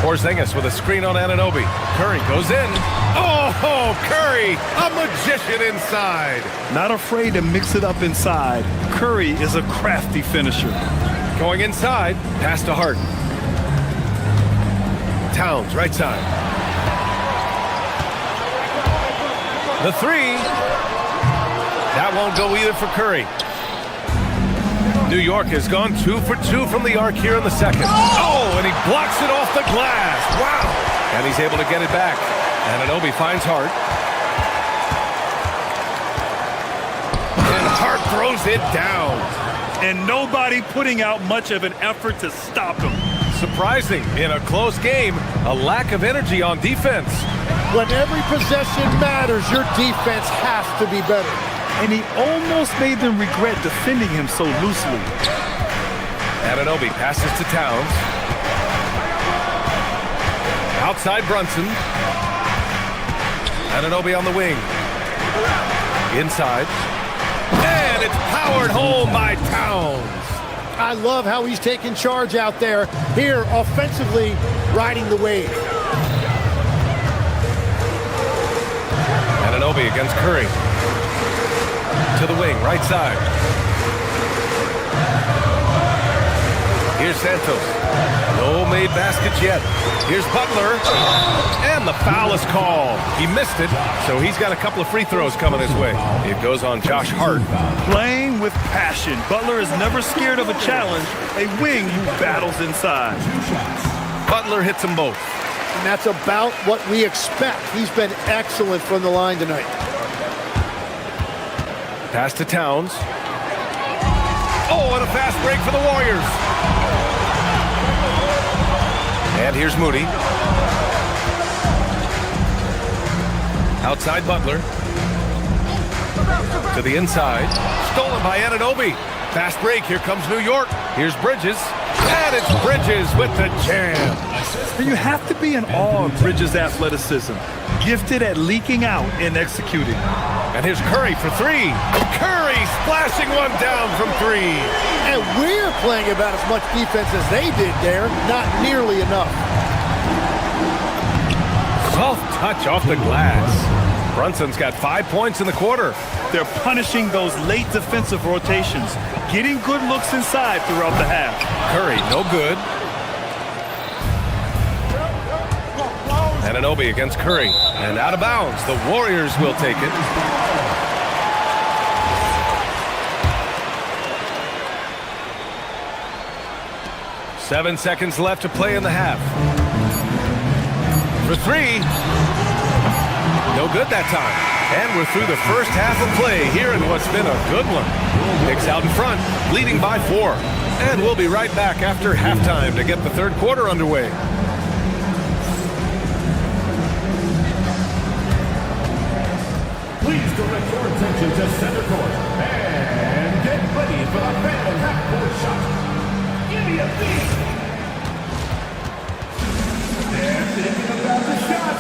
Porzingis with a screen on Anunoby. Curry goes in. Oh, Curry, a magician inside. Not afraid to mix it up inside. Curry is a crafty finisher. Going inside, pass to Hart. Towns, right side. The 3. That won't go either for Curry. New York has gone 2 for 2 from the arc here in the second. Oh, and he blocks it off the glass. Wow. And he's able to get it back. Anunoby finds Hart. And Hart throws it down. And nobody putting out much of an effort to stop him. Surprising, in a close game, a lack of energy on defense. When every possession matters, your defense has to be better. And he almost made them regret defending him so loosely. Anunoby passes to Towns. Outside Brunson. Anunoby on the wing. Inside. And it's powered home by Towns. I love how he's taking charge out there. Here, offensively, riding the wave. Anunoby against Curry. To the wing, right side. Here's Santos. No made baskets yet. Here's Butler. And the foul is called. He missed it, so he's got a couple of free throws coming his way. It goes on Josh Hart. Playing with passion. Butler is never scared of a challenge. A wing who battles inside. Butler hits them both. And that's about what we expect. He's been excellent from the line tonight. Pass to Towns. Oh, and a fast break for the Warriors. And here's Moody. Outside Butler. To the inside. Stolen by Anunoby. Fast break. Here comes New York. Here's Bridges. And it's Bridges with the jam. And you have to be in awe of Bridges' athleticism. Gifted at leaking out and executing. And here's Curry for three. Curry splashing one down from three. And we're playing about as much defense as they did there. Not nearly enough. Soft touch off the glass. Brunson's got 5 points in the quarter. They're punishing those late defensive rotations. Getting good looks inside throughout the half. Curry, no good. Anunoby against Curry. And out of bounds. The Warriors will take it. Seven seconds left to play in the half. For three. No good that time. And we're through the first half of play here in what's been a good one. Knicks out in front, leading by 4. And we'll be right back after halftime to get the third quarter underway. Please direct your attention to center court and get ready for the fan half-court shot. Give me a beat. They're thinking about the shot.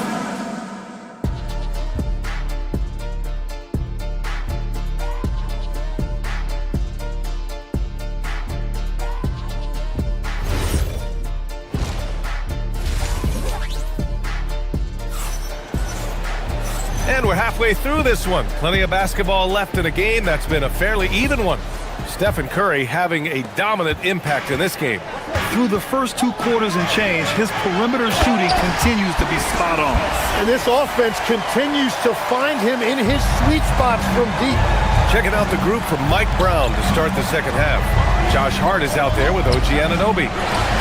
And we're halfway through this one. Plenty of basketball left in a game that's been a fairly even one. Stephen Curry having a dominant impact in this game. Through the first 2 quarters and change, his perimeter shooting continues to be spot on. And this offense continues to find him in his sweet spots from deep. Checking out the group from Mike Brown to start the second half. Josh Hart is out there with OG Anunoby.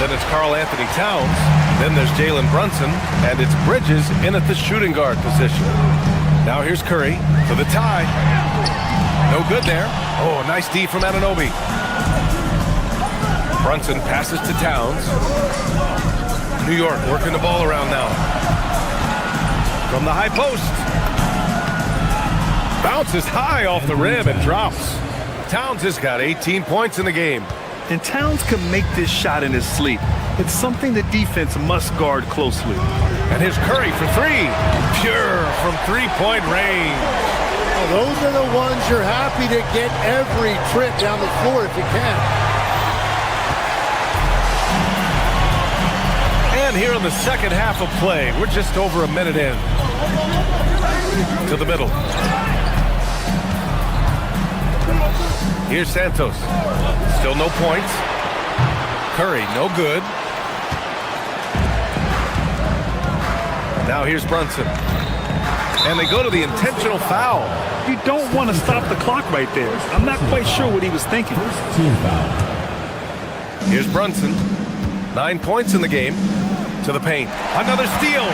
Then it's Karl Anthony Towns. Then there's Jalen Brunson. And it's Bridges in at the shooting guard position. Now here's Curry for the tie. No good there. Oh, nice D from Anunoby. Brunson passes to Towns. New York working the ball around now. From the high post. Bounces high off the rim and drops. Towns has got 18 points in the game. And Towns can make this shot in his sleep. It's something the defense must guard closely. And here's Curry for three. Pure from three-point range. Well, those are the ones you're happy to get every trip down the floor if you can. And here in the second half of play, we're just over a minute in. To the middle. Here's Santos. Still no points. Curry, no good. Now here's Brunson. And they go to the intentional foul. You don't want to stop the clock right there. I'm not quite sure what he was thinking. Here's Brunson. 9 points in the game. To the paint. Another steal.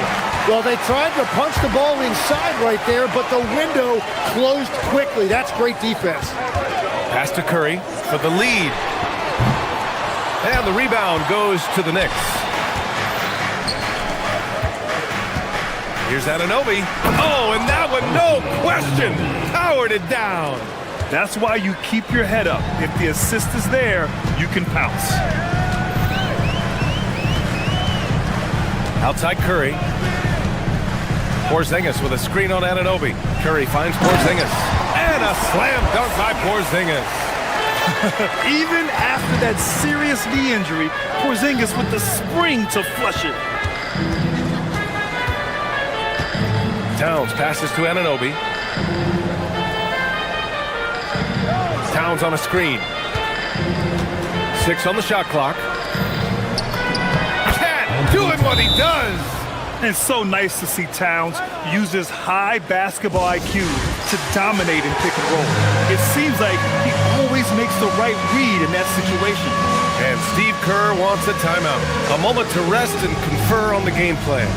Well, they tried to punch the ball inside right there, but the window closed quickly. That's great defense. Pass to Curry for the lead. And the rebound goes to the Knicks. Here's Anunoby. Oh, and that one, no question, powered it down. That's why you keep your head up. If the assist is there, you can pounce. Outside Curry. Porzingis with a screen on Anunoby. Curry finds Porzingis. And a slam dunk by Porzingis. Even after that serious knee injury, Porzingis with the spring to flush it. Towns passes to Anunoby. Towns on a screen. 6 on the shot clock. Cat doing what he does. And so nice to see Towns use his high basketball IQ to dominate in pick and roll. It seems like he always makes the right read in that situation. And Steve Kerr wants a timeout. A moment to rest and confer on the game plan.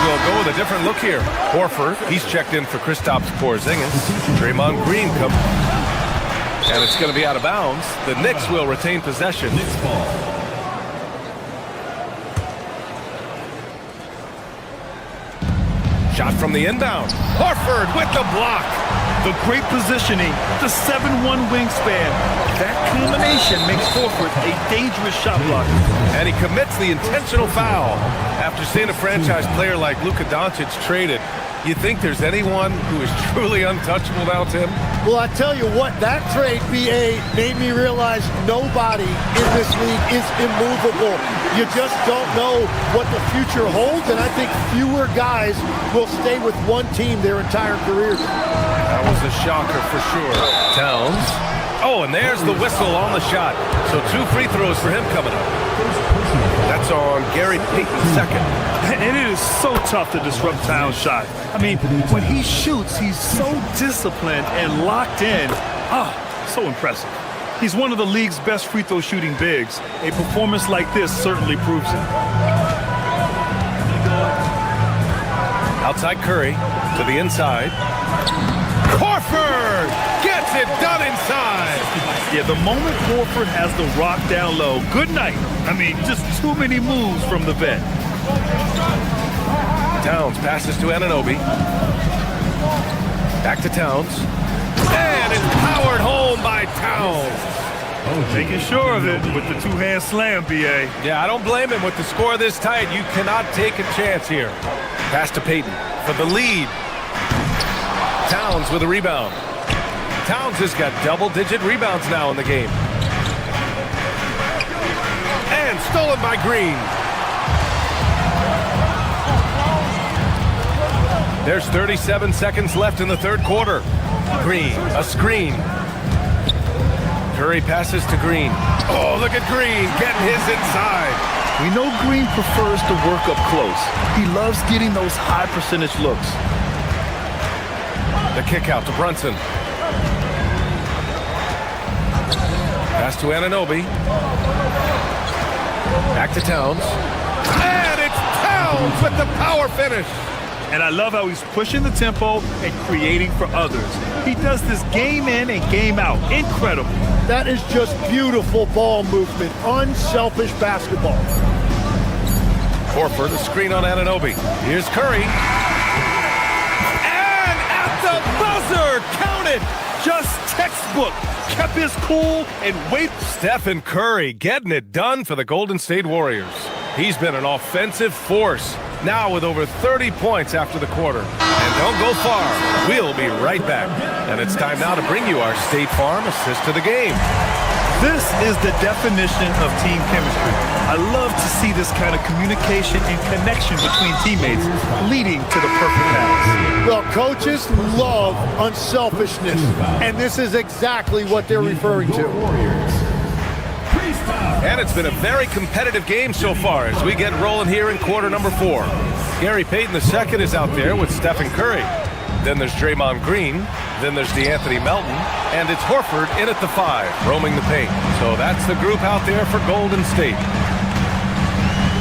Will go with a different look here. Horford, he's checked in for Kristaps Porzingis. Draymond Green comes, and it's going to be out of bounds. The Knicks will retain possession. Knicks ball. Shot from the inbound. Horford with the block. The great positioning, the 7'1" wingspan. That combination makes Horford a dangerous shot blocker. And he commits the intentional foul. After seeing a franchise player like Luka Doncic traded, you think there's anyone who is truly untouchable now, Tim? Well, I tell you what, that trade, BA, made me realize nobody in this league is immovable. You just don't know what the future holds, and I think fewer guys will stay with one team their entire careers. That was a shocker for sure. Towns. Oh, and there's the whistle on the shot. So 2 free throws for him coming up. That's on Gary Payton's second. And it is so tough to disrupt Towns' shot. I mean, when he shoots, he's so disciplined and locked in. So impressive. He's one of the league's best free throw shooting bigs. A performance like this certainly proves it. Outside Curry to the inside. Horford gets it done inside. Yeah, the moment Horford has the rock down low, good night. I mean, just too many moves from the vet. Towns passes to Anunoby. Back to Towns. And it's powered home by Towns. Making sure of it with the two-hand slam, B.A. Yeah, I don't blame him. With the score this tight, you cannot take a chance here. Pass to Payton for the lead. Towns with a rebound. Towns has got double-digit rebounds now in the game. And stolen by Green. There's 37 seconds left in the third quarter. Green, a screen. Curry passes to Green. Oh, look at Green getting his inside. We know Green prefers to work up close. He loves getting those high percentage looks. The kick out to Brunson. Pass to Anunoby. Back to Towns. And it's Towns with the power finish. And I love how he's pushing the tempo and creating for others. He does this game in and game out. Incredible. That is just beautiful ball movement. Unselfish basketball. Horford, a screen on Anunoby. Here's Curry. And at the buzzer, counted. Just textbook. Kept his cool and wait. Stephen Curry getting it done for the Golden State Warriors. He's been an offensive force. Now with over 30 points after the quarter. And don't go far. We'll be right back. And it's time now to bring you our State Farm assist to the game. This is the definition of team chemistry. I love to see this kind of communication and connection between teammates leading to the perfect pass. Well, coaches love unselfishness, and this is exactly what they're referring to. And it's been a very competitive game so far as we get rolling here in quarter number 4. Gary Payton II is out there with Stephen Curry. Then there's Draymond Green. Then there's DeAnthony Melton. And it's Horford in at the 5, roaming the paint. So that's the group out there for Golden State.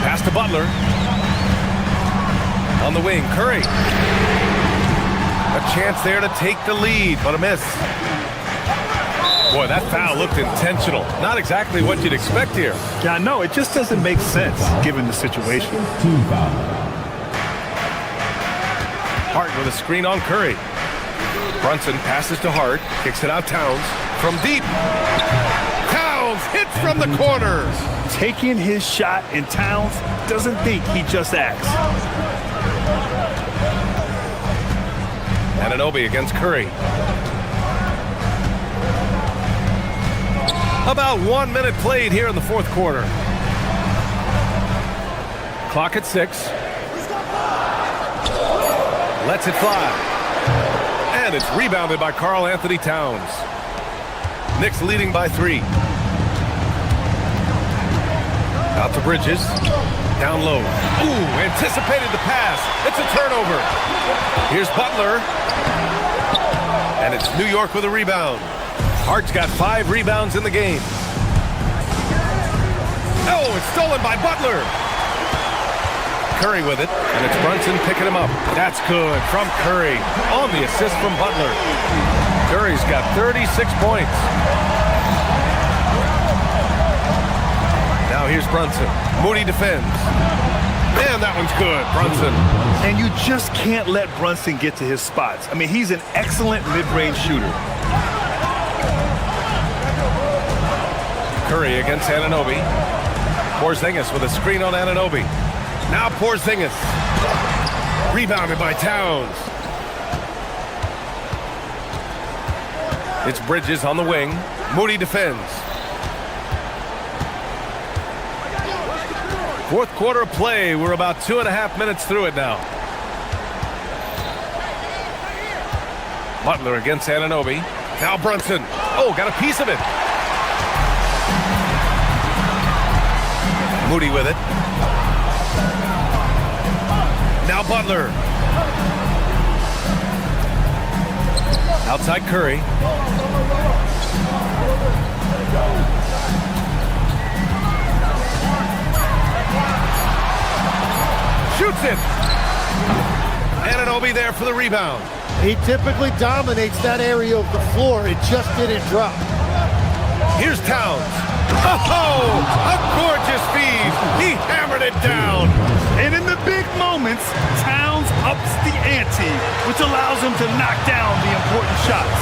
Pass to Butler. On the wing, Curry. A chance there to take the lead, but a miss. Boy, that foul looked intentional. Not exactly what you'd expect here. Yeah, I know. It just doesn't make sense given the situation. Hart with a screen on Curry. Brunson passes to Hart. Kicks it out Towns. From deep. Towns hits from the corner. Taking his shot, and Towns doesn't think, he just acts. Anunoby against Curry. About 1 minute played here in the fourth quarter. Clock at 6. Lets it fly. And it's rebounded by Karl Anthony Towns. Knicks leading by 3. Out to Bridges. Down low. Ooh, anticipated the pass. It's a turnover. Here's Butler. And it's New York with a rebound. Hart's got 5 rebounds in the game. Oh, it's stolen by Butler. Curry with it, and it's Brunson picking him up. That's good from Curry on the assist from Butler. Curry's got 36 points. Now here's Brunson. Moody defends. Man, that one's good, Brunson. And you just can't let Brunson get to his spots. I mean, he's an excellent mid-range shooter. Curry against Anunoby. Porzingis with a screen on Anunoby. Now Porzingis. Rebounded by Towns. It's Bridges on the wing. Moody defends. Fourth quarter of play. We're about 2.5 minutes through it now. Butler against Anunoby. Now Brunson. Oh, got a piece of it. Moody with it. Now Butler. Outside Curry. Shoots it. Anunoby there for the rebound. He typically dominates that area of the floor. It just didn't drop. Here's Towns. Oh, a gorgeous feed. He hammered it down. And in the big moments, Towns ups the ante, which allows him to knock down the important shots.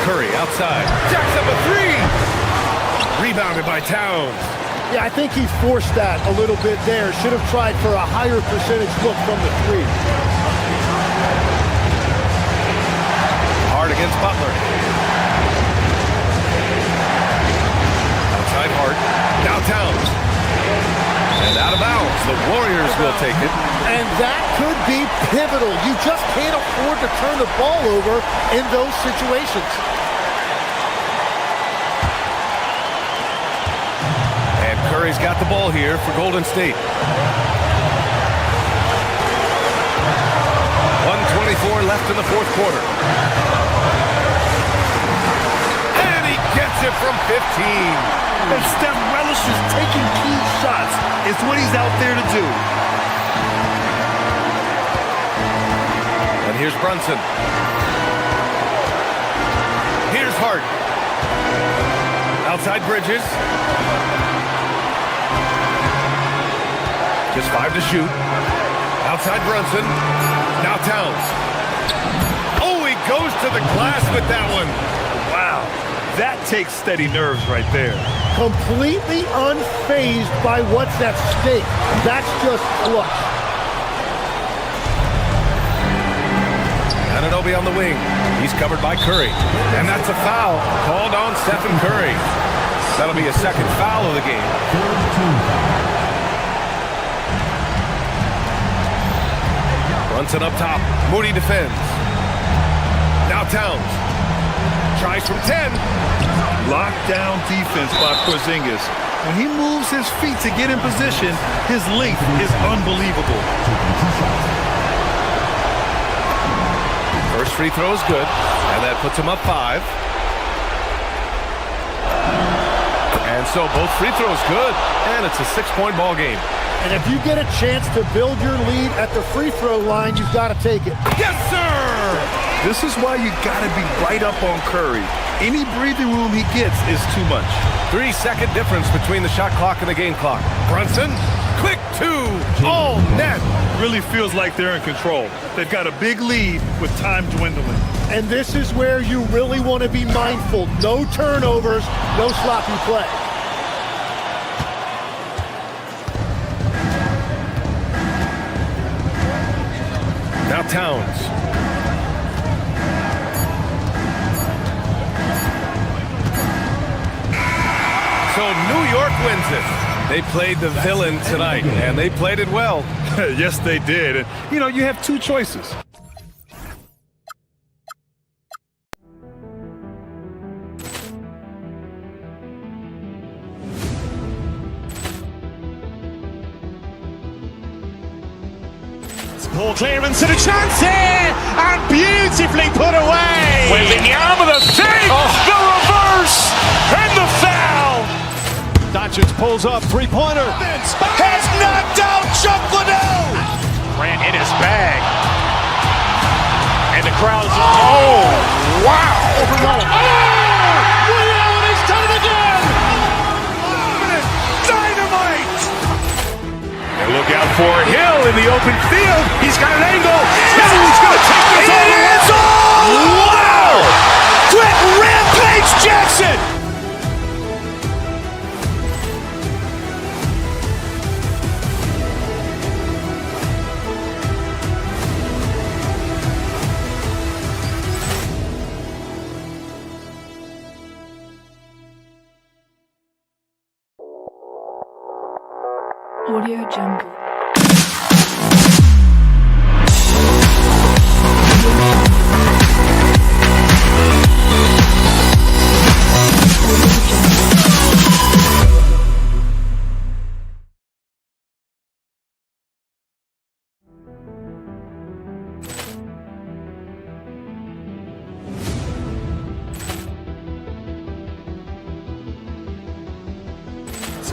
Curry outside. Jacks up a 3. Rebounded by Towns. Yeah, I think he forced that a little bit there. Should have tried for a higher percentage look from the 3. Hart against Butler. Outside Hart. Now Towns. And out of bounds. The Warriors will take it. And that could be pivotal. You just can't afford to turn the ball over in those situations. And Curry's got the ball here for Golden State. 1:24 left in the fourth quarter. And he gets it from 15. And Steph relishes taking key shots. It's what he's out there to do. And here's Brunson. Here's Hart. Outside Bridges. Just 5 to shoot. Outside Brunson. Now Towns. Oh, he goes to the glass with that one. Wow. That takes steady nerves right there. Completely unfazed by what's at stake. That's just clutch. Anunoby on the wing. He's covered by Curry. And that's a foul called on Stephen Curry. That'll be a second foul of the game. Brunson up top. Moody defends. Now Towns. Tries from 10. Lockdown defense by Porzingis. When he moves his feet to get in position, his length is unbelievable. First free throw is good, and that puts him up 5. And so both free throws good, and it's a 6-point ball game. And if you get a chance to build your lead at the free throw line, you've got to take it. Yes, sir! This is why you got to be right up on Curry. Any breathing room he gets is too much. 3-second difference between the shot clock and the game clock. Brunson, quick 2, all net. Really feels like they're in control. They've got a big lead with time dwindling. And this is where you really want to be mindful. No turnovers, no sloppy play. Now Towns. wins it. They played the villain tonight, and they played it well. Yes, they did. And, you have two choices. Ball clearance and a chance here, and beautifully put away. Wembanyama the fake, the reverse, and the foul. Doncic pulls up, three-pointer. Has knocked out Chuck Liddell. Ran in his bag, and the crowd is. Oh, wow! He's done it again. Dynamite! And look out for Hill in the open field. He's got an angle. Hill's going to take this all the way. Wow! Quick Rampage Jackson! Audio Jungle.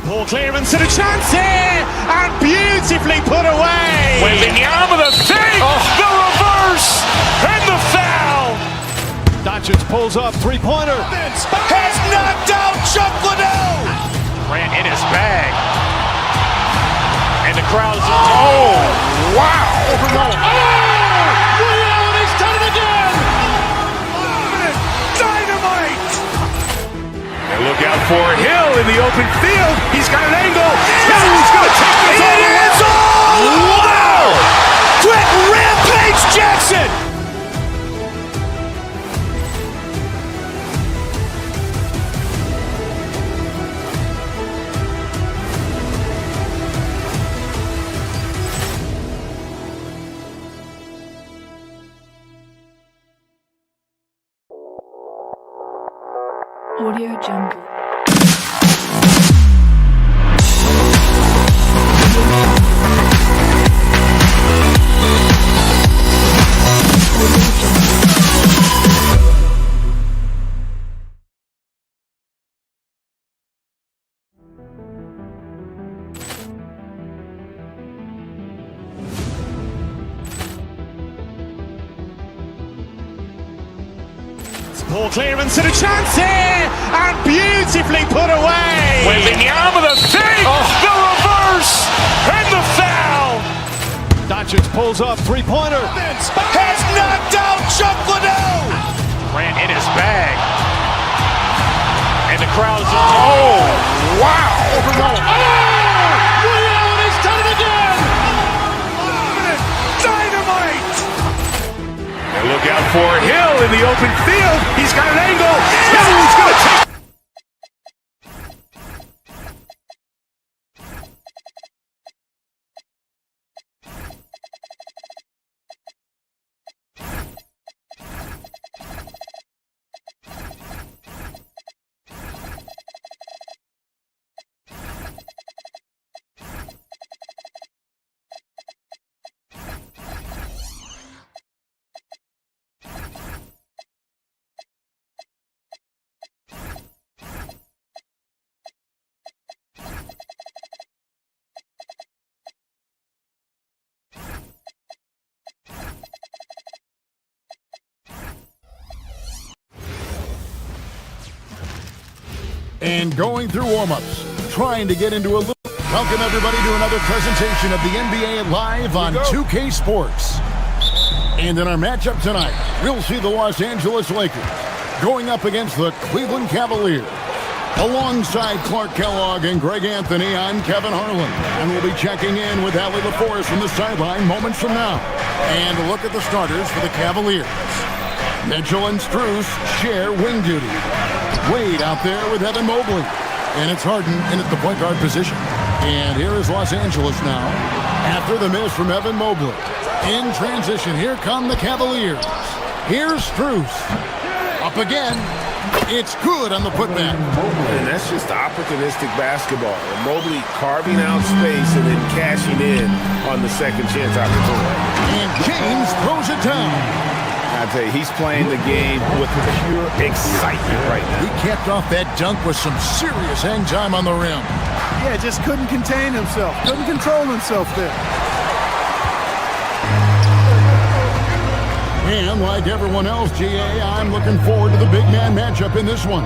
Ball clearance and a chance here, and beautifully put away. Wembanyama the fake, the reverse, and the foul. Doncic pulls up, three-pointer. Has knocked out Chuck Liddell. Ran in his bag, and the crowd is. Oh, wow! He's done it again. Dynamite! And look out for Hill in the open field. He's got an angle. Hill's going to take this all the way. Wow! Quick Rampage Jackson! Audio Jungle. Ball clearance and a chance here, and beautifully put away. Wembanyama the fake, the reverse, and the foul. Doncic pulls up, three-pointer. Has knocked out Chuck Liddell. Ran in his bag, and the crowd is. Oh, wow! He's done it again. Dynamite! And look out for Hill in the open field. He's got an angle. Hill's going to take. And going through warm-ups, trying to get into a loop. Welcome everybody to another presentation of the NBA live on 2K Sports. And in our matchup tonight, we'll see the Los Angeles Lakers going up against the Cleveland Cavaliers. Alongside Clark Kellogg and Greg Anthony, I'm Kevin Harlan. And we'll be checking in with Allie LaForce from the sideline moments from now. And a look at the starters for the Cavaliers. Mitchell and Strus share wing duty. Wade out there with Evan Mobley. And it's Harden in at the point guard position. And here is Los Angeles now after the miss from Evan Mobley. In transition, here come the Cavaliers. Here's Strus. Up again. It's good on the putback. And that's just opportunistic basketball. And Mobley carving out space and then cashing in on the second chance opportunity. And James throws it down. I tell you, he's playing the game with pure excitement right now. He capped off that dunk with some serious hang time on the rim. Yeah, just couldn't contain himself. Couldn't control himself there. And like everyone else, GA, I'm looking forward to the big man matchup in this one.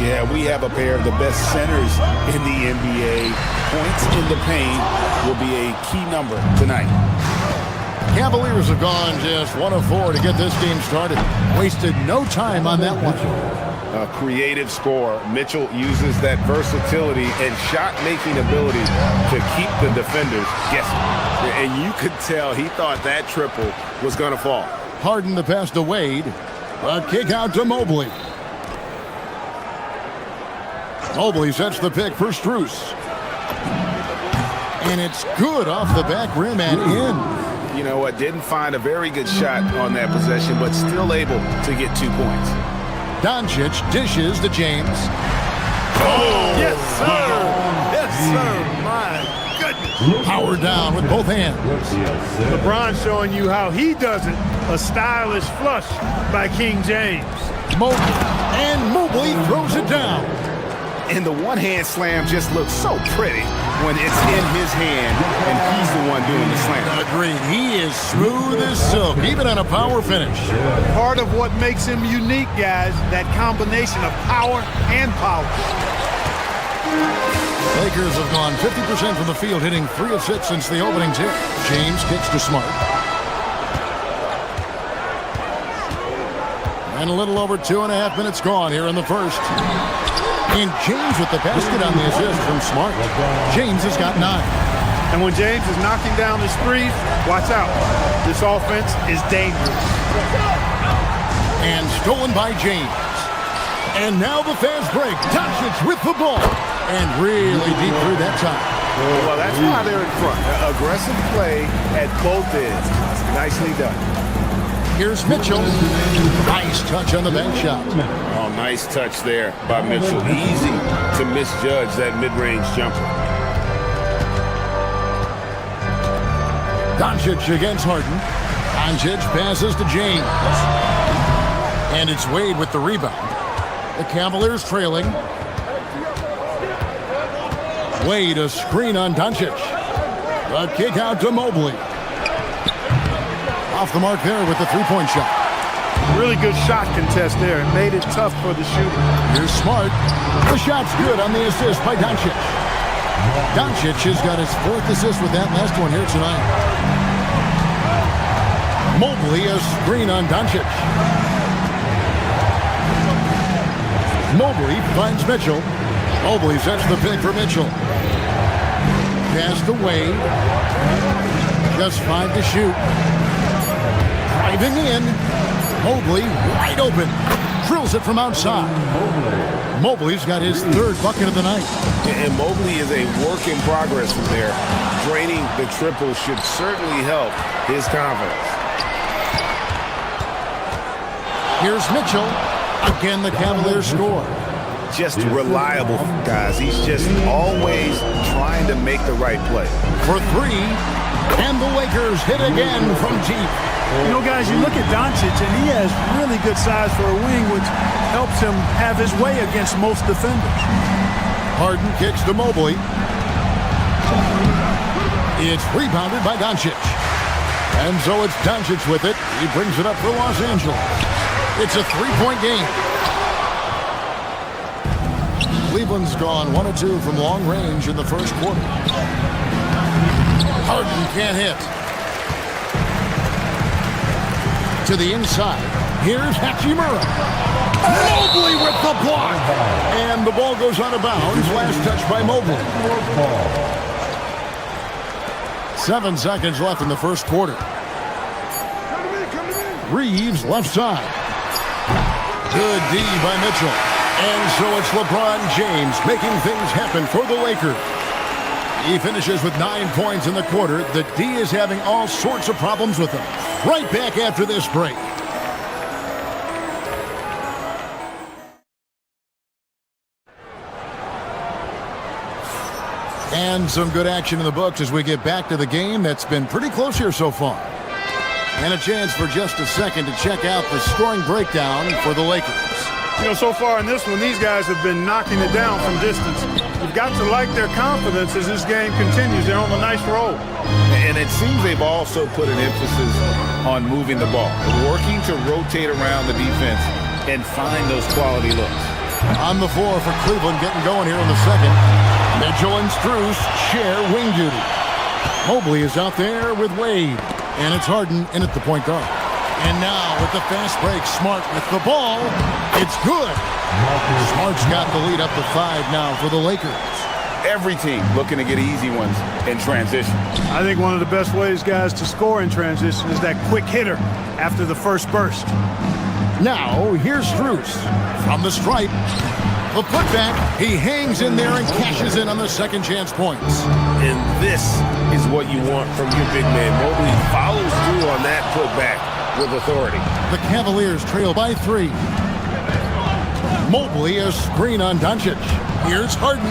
Yeah, we have a pair of the best centers in the NBA. Points in the paint will be a key number tonight. Cavaliers have gone just 1 of 4 to get this game started. Wasted no time on that one. A creative scorer. Mitchell uses that versatility and shot-making ability to keep the defenders guessing. And you could tell he thought that triple was going to fall. Harden the pass to Wade. A kick out to Mobley. Mobley sets the pick for Strus. And it's good off the back rim and in. You know what? Didn't find a very good shot on that possession, but still able to get 2 points. Doncic dishes to James. Oh, yes, sir. Yes, sir. My goodness. Power down with both hands. LeBron showing you how he does it. A stylish flush by King James. Mobley throws it down. And the one-hand slam just looks so pretty when it's in his hand and he's the one doing the slam. Agreed. He is smooth as silk, even on a power finish. Part of what makes him unique, guys, that combination of power and power. Lakers have gone 50% from the field, hitting 3 of 6 since the opening tip. James kicks to Smart. And a little over 2.5 minutes gone here in the first. And James with the basket on the assist from Smart. James has got 9. And when James is knocking down his threes, watch out. This offense is dangerous. And stolen by James. And now the fast break. Doncic with the ball. And really deep through that time. Well, that's why they're in front. Aggressive play at both ends. Nicely done. Here's Mitchell. Nice touch on the bank shot. Oh, nice touch there by Mitchell. Easy to misjudge that mid-range jumper. Doncic against Harden. Doncic passes to James. And it's Wade with the rebound. The Cavaliers trailing. Wade, a screen on Doncic. A kick out to Mobley. Off the mark there with the three-point shot. Really good shot contest there. It made it tough for the shooter. Here's Smart. The shot's good on the assist by Doncic. Doncic has got his 4th assist with that last one here tonight. Mobley, a screen on Doncic. Mobley finds Mitchell. Mobley sets the pick for Mitchell. Pass to Wade. Just 5 to shoot. Driving in. Mobley wide open. Drills it from outside. Mobley's got his 3rd bucket of the night. And Mobley is a work in progress from there. Draining the triple should certainly help his confidence. Here's Mitchell. Again, the Cavaliers score. Just reliable, guys. He's just always trying to make the right play. For 3, and the Lakers hit again from deep. You know, guys, you look at Doncic, and he has really good size for a wing, which helps him have his way against most defenders. Harden kicks to Mobley. It's rebounded by Doncic. And so it's Doncic with it. He brings it up for Los Angeles. It's a 3-point game. Cleveland's gone 1 of 2 from long range in the first quarter. Harden can't hit. To the inside. Here's Hachimura. Mobley with the block. And the ball goes out of bounds. Last touch by Mobley. 7 seconds left in the first quarter. Reeves left side. Good D by Mitchell. And so it's LeBron James making things happen for the Lakers. He finishes with 9 points in the quarter. The D is having all sorts of problems with him. Right back after this break. And some good action in the books as we get back to the game that's been pretty close here so far. And a chance for just a second to check out the scoring breakdown for the Lakers. You know, so far in this one, these guys have been knocking it down from distance. You've got to like their confidence as this game continues. They're on a nice roll. And it seems they've also put an emphasis on moving the ball, working to rotate around the defense and find those quality looks. On the floor for Cleveland, getting going here in the second. Mitchell and Strus share wing duty. Mobley is out there with Wade. And it's Harden in at the point guard. And now with the fast break, Smart with the ball. It's good. Smart's got the lead up to 5 now for the Lakers. Every team looking to get easy ones in transition. I think one of the best ways, guys, to score in transition is that quick hitter after the first burst. Now, here's Strus from the stripe. The putback, he hangs in there and cashes in on the second chance points. And this is what you want from your big man. Mobley follows through on that putback with authority. The Cavaliers trail by 3. Mobley, a screen on Doncic. Here's Harden.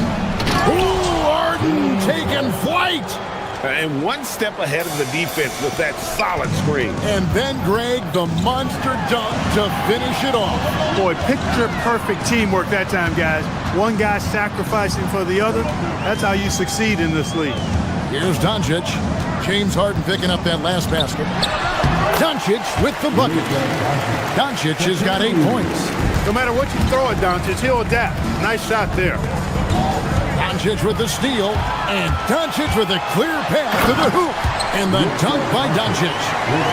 Ooh, Harden taking flight. And one step ahead of the defense with that solid screen. And then Greg, the monster dunk to finish it off. Boy, picture-perfect teamwork that time, guys. One guy sacrificing for the other. That's how you succeed in this league. Here's Doncic. James Harden picking up that last basket. Doncic with the bucket. Doncic has got 8 points. No matter what you throw at Doncic, he'll adapt. Nice shot there. Doncic with the steal, and Doncic with a clear path to the hoop. And the dunk by Doncic.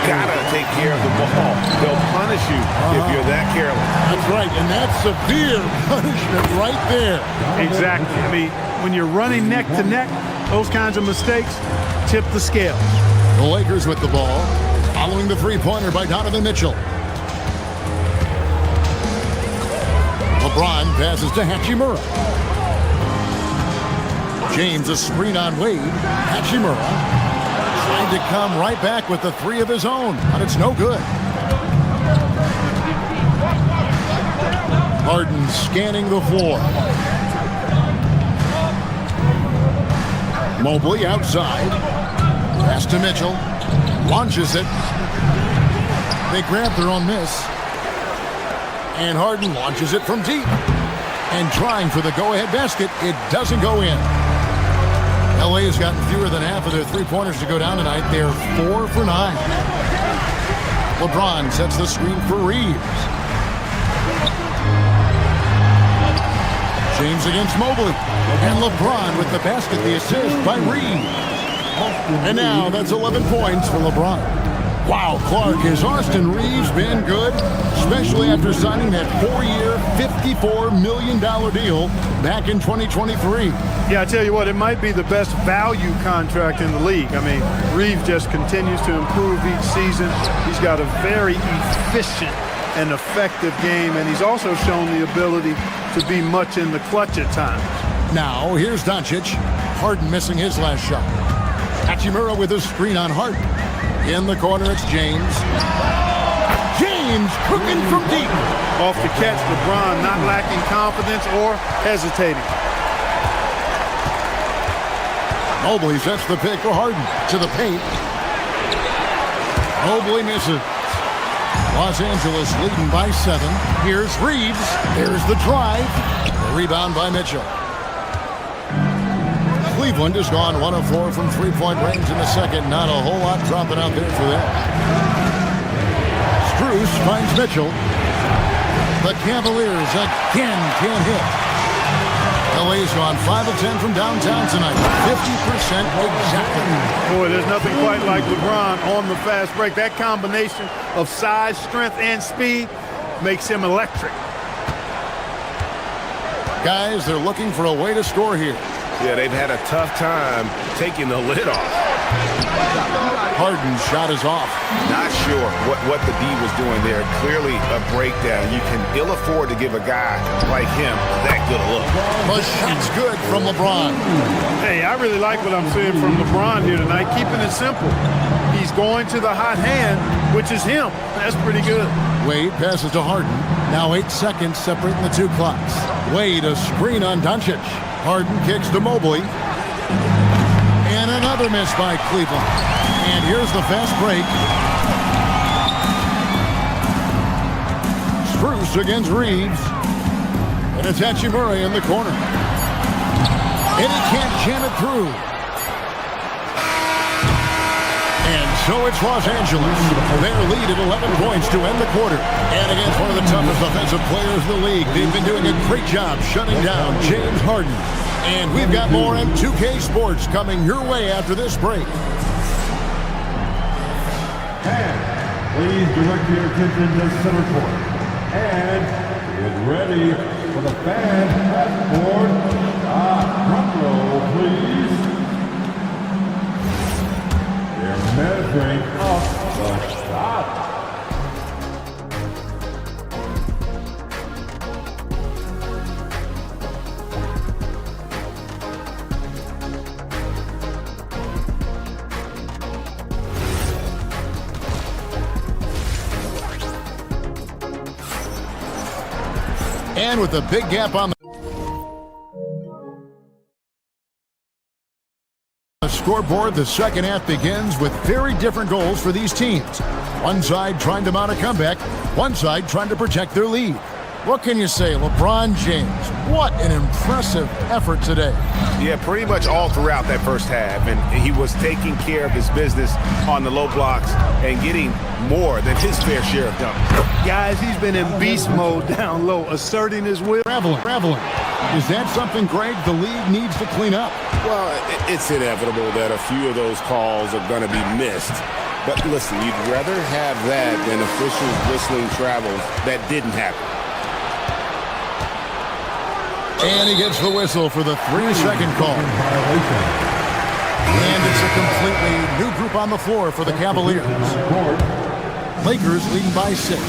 Gotta take care of the ball. They'll punish you if you're that careless. That's right, and that's severe punishment right there. Exactly. I mean, when you're running neck to neck, those kinds of mistakes tip the scale. The Lakers with the ball, following the three-pointer by Donovan Mitchell. LeBron passes to Hachimura. James, a screen on Wade. Hachimura trying to come right back with the 3 of his own, but it's no good. Harden scanning the floor. Mobley outside. Pass to Mitchell. Launches it. They grab their own miss. And Harden launches it from deep. And trying for the go-ahead basket, it doesn't go in. LA has gotten fewer than half of their three-pointers to go down tonight. They're 4 for 9. LeBron sets the screen for Reeves. James against Mobley. And LeBron with the basket, the assist by Reeves. And now that's 11 points for LeBron. Wow, Clark, has Austin Reeves been good? Especially after signing that 4-year, $54 million deal back in 2023. Yeah, I tell you what, it might be the best value contract in the league. I mean, Reeves just continues to improve each season. He's got a very efficient and effective game, and he's also shown the ability to be much in the clutch at times. Now, here's Doncic. Harden missing his last shot. Hachimura with a screen on Harden. In the corner, it's James. James cooking from deep. Off the catch, LeBron not lacking confidence or hesitating. Mobley sets the pick for Harden to the paint. Mobley misses. Los Angeles leading by 7. Here's Reeves. There's the drive. The rebound by Mitchell. Cleveland has gone 1 of 4 from three-point range in the second. Not a whole lot dropping out there for them. Strus finds Mitchell. The Cavaliers again can't hit. LA's gone 5 of 10 from downtown tonight. 50% exactly. Boy, there's nothing quite like LeBron on the fast break. That combination of size, strength, and speed makes him electric. Guys, they're looking for a way to score here. Yeah, they've had a tough time taking the lid off. Harden's shot is off. Not sure what the D was doing there. Clearly a breakdown. You can ill afford to give a guy like him that good a look. The shot's good from LeBron. Hey, I really like what I'm seeing from LeBron here tonight, keeping it simple. He's going to the hot hand, which is him. That's pretty good. Wade passes to Harden. Now 8 seconds separating the two clocks. Wade a screen on Doncic. Harden kicks to Mobley. And another miss by Cleveland. And here's the fast break. Strus against Reeves. And it's Hachimura in the corner. And he can't jam it through. And so it's Los Angeles. Their lead at 11 points to end the quarter. And against one of the toughest offensive players in the league, they've been doing a great job shutting down James Harden. And we've got more M2K Sports coming your way after this break. And please direct your attention to center court. And get ready for the fan passport. Front row, please. They're measuring up the shot. And with a big gap on the scoreboard, the second half begins with very different goals for these teams. One side trying to mount a comeback, one side trying to protect their lead. What can you say, LeBron James? What an impressive effort today. Yeah, pretty much all throughout that first half. And he was taking care of his business on the low blocks and getting more than his fair share of dunks. Guys, he's been in beast mode down low, asserting his will. Traveling. Is that something, Greg, the league needs to clean up? Well, it's inevitable that a few of those calls are going to be missed. But listen, you'd rather have that than officials whistling travels that didn't happen. And he gets the whistle for the 3-second call. And it's a completely new group on the floor for the Cavaliers. Lakers leading by 6.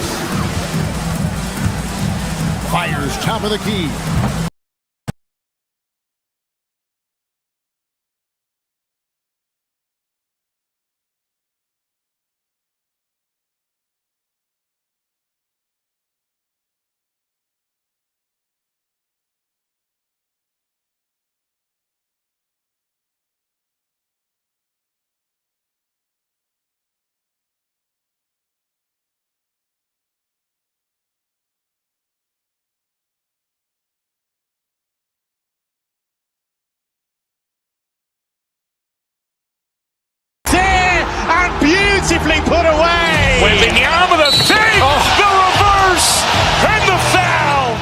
Fires top of the key. Beautifully put away. With the arm of the save, the reverse, and the foul.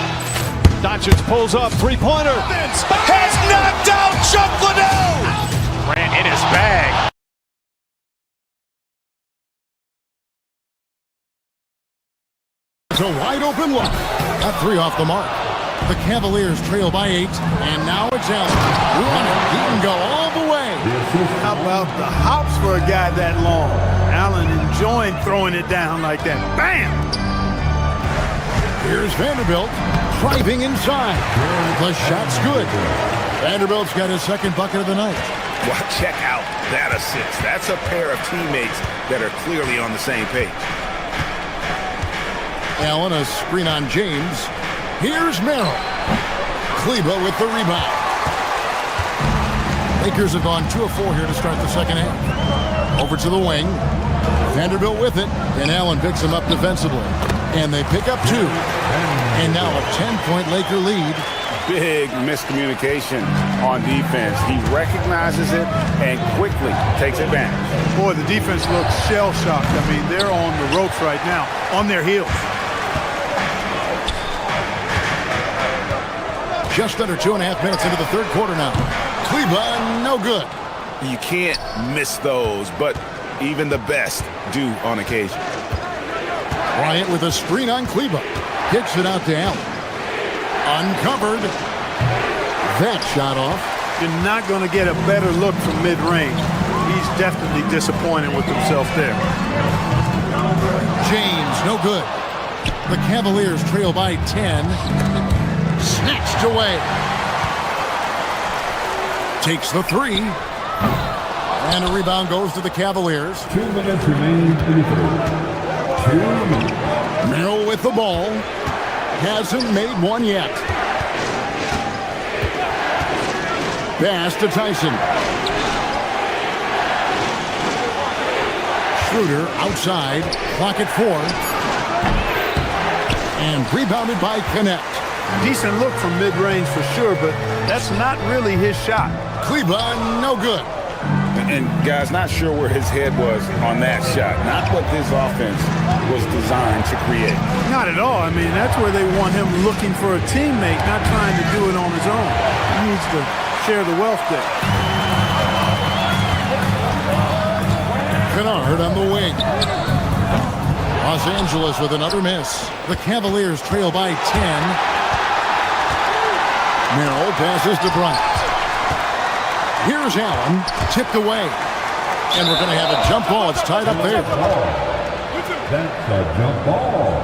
Doncic pulls up, three-pointer. Has knocked out Chuck Liddell. Ran in his bag. It's a wide-open look. That 3 off the mark. The Cavaliers trail by 8, and now it's Allen. He can go all the way. How about the hops for a guy that long? Allen enjoying throwing it down like that. Bam! Here's Vanderbilt driving inside. The shot's good. Vanderbilt's got his second bucket of the night. Well, check out that assist. That's a pair of teammates that are clearly on the same page. Allen, a screen on James. Here's Merrill. Kleber with the rebound. Lakers have gone 2 of 4 here to start the second half. Over to the wing. Vanderbilt with it, and Allen picks him up defensively. And they pick up 2. And now a 10-point Laker lead. Big miscommunication on defense. He recognizes it and quickly takes advantage. Boy, the defense looks shell-shocked. I mean, they're on the ropes right now, on their heels. Just under 2.5 minutes into the third quarter now. Cleveland, no good. You can't miss those, but even the best do on occasion. Bryant with a screen on Cleveland. Kicks it out to Allen. Uncovered. That shot off. You're not going to get a better look from mid-range. he's definitely disappointed with himself there. James, no good. The Cavaliers trail by 10. Snatched away. Takes the three. And a rebound goes to the Cavaliers. 2 minutes remaining in the third. 2 minutes. Merrill with the ball. Hasn't made one yet. Pass to Tyson. Schroeder outside. Clock at 4. And rebounded by Connect. Decent look from mid-range for sure, but that's not really his shot. Kleber, no good. And guys, not sure where his head was on that shot. Not what this offense was designed to create. Not at all. I mean, that's where they want him looking for a teammate, not trying to do it on his own. He needs to share the wealth there. Kennard on the wing. Los Angeles with another miss. The Cavaliers trail by 10. Merrill passes to Bryant. Here's Allen, tipped away. And we're going to have a jump ball. It's tied up there. That's a jump ball.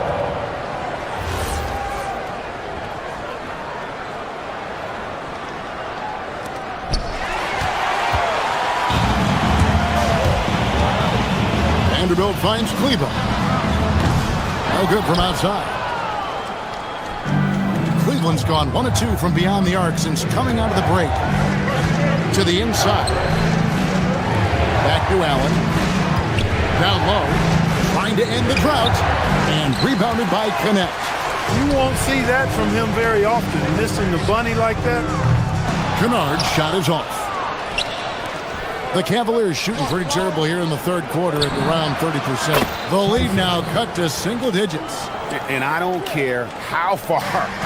Vanderbilt finds Kleber. No good from outside. Cleveland's gone 1 of 2 from beyond the arc since coming out of the break. To the inside. Back to Allen. Down low. Trying to end the drought. And rebounded by Connect. You won't see that from him very often. Missing the bunny like that. Kennard's shot is off. The Cavaliers shooting pretty terrible here in the third quarter at around 30%. The lead now cut to single digits. And I don't care how far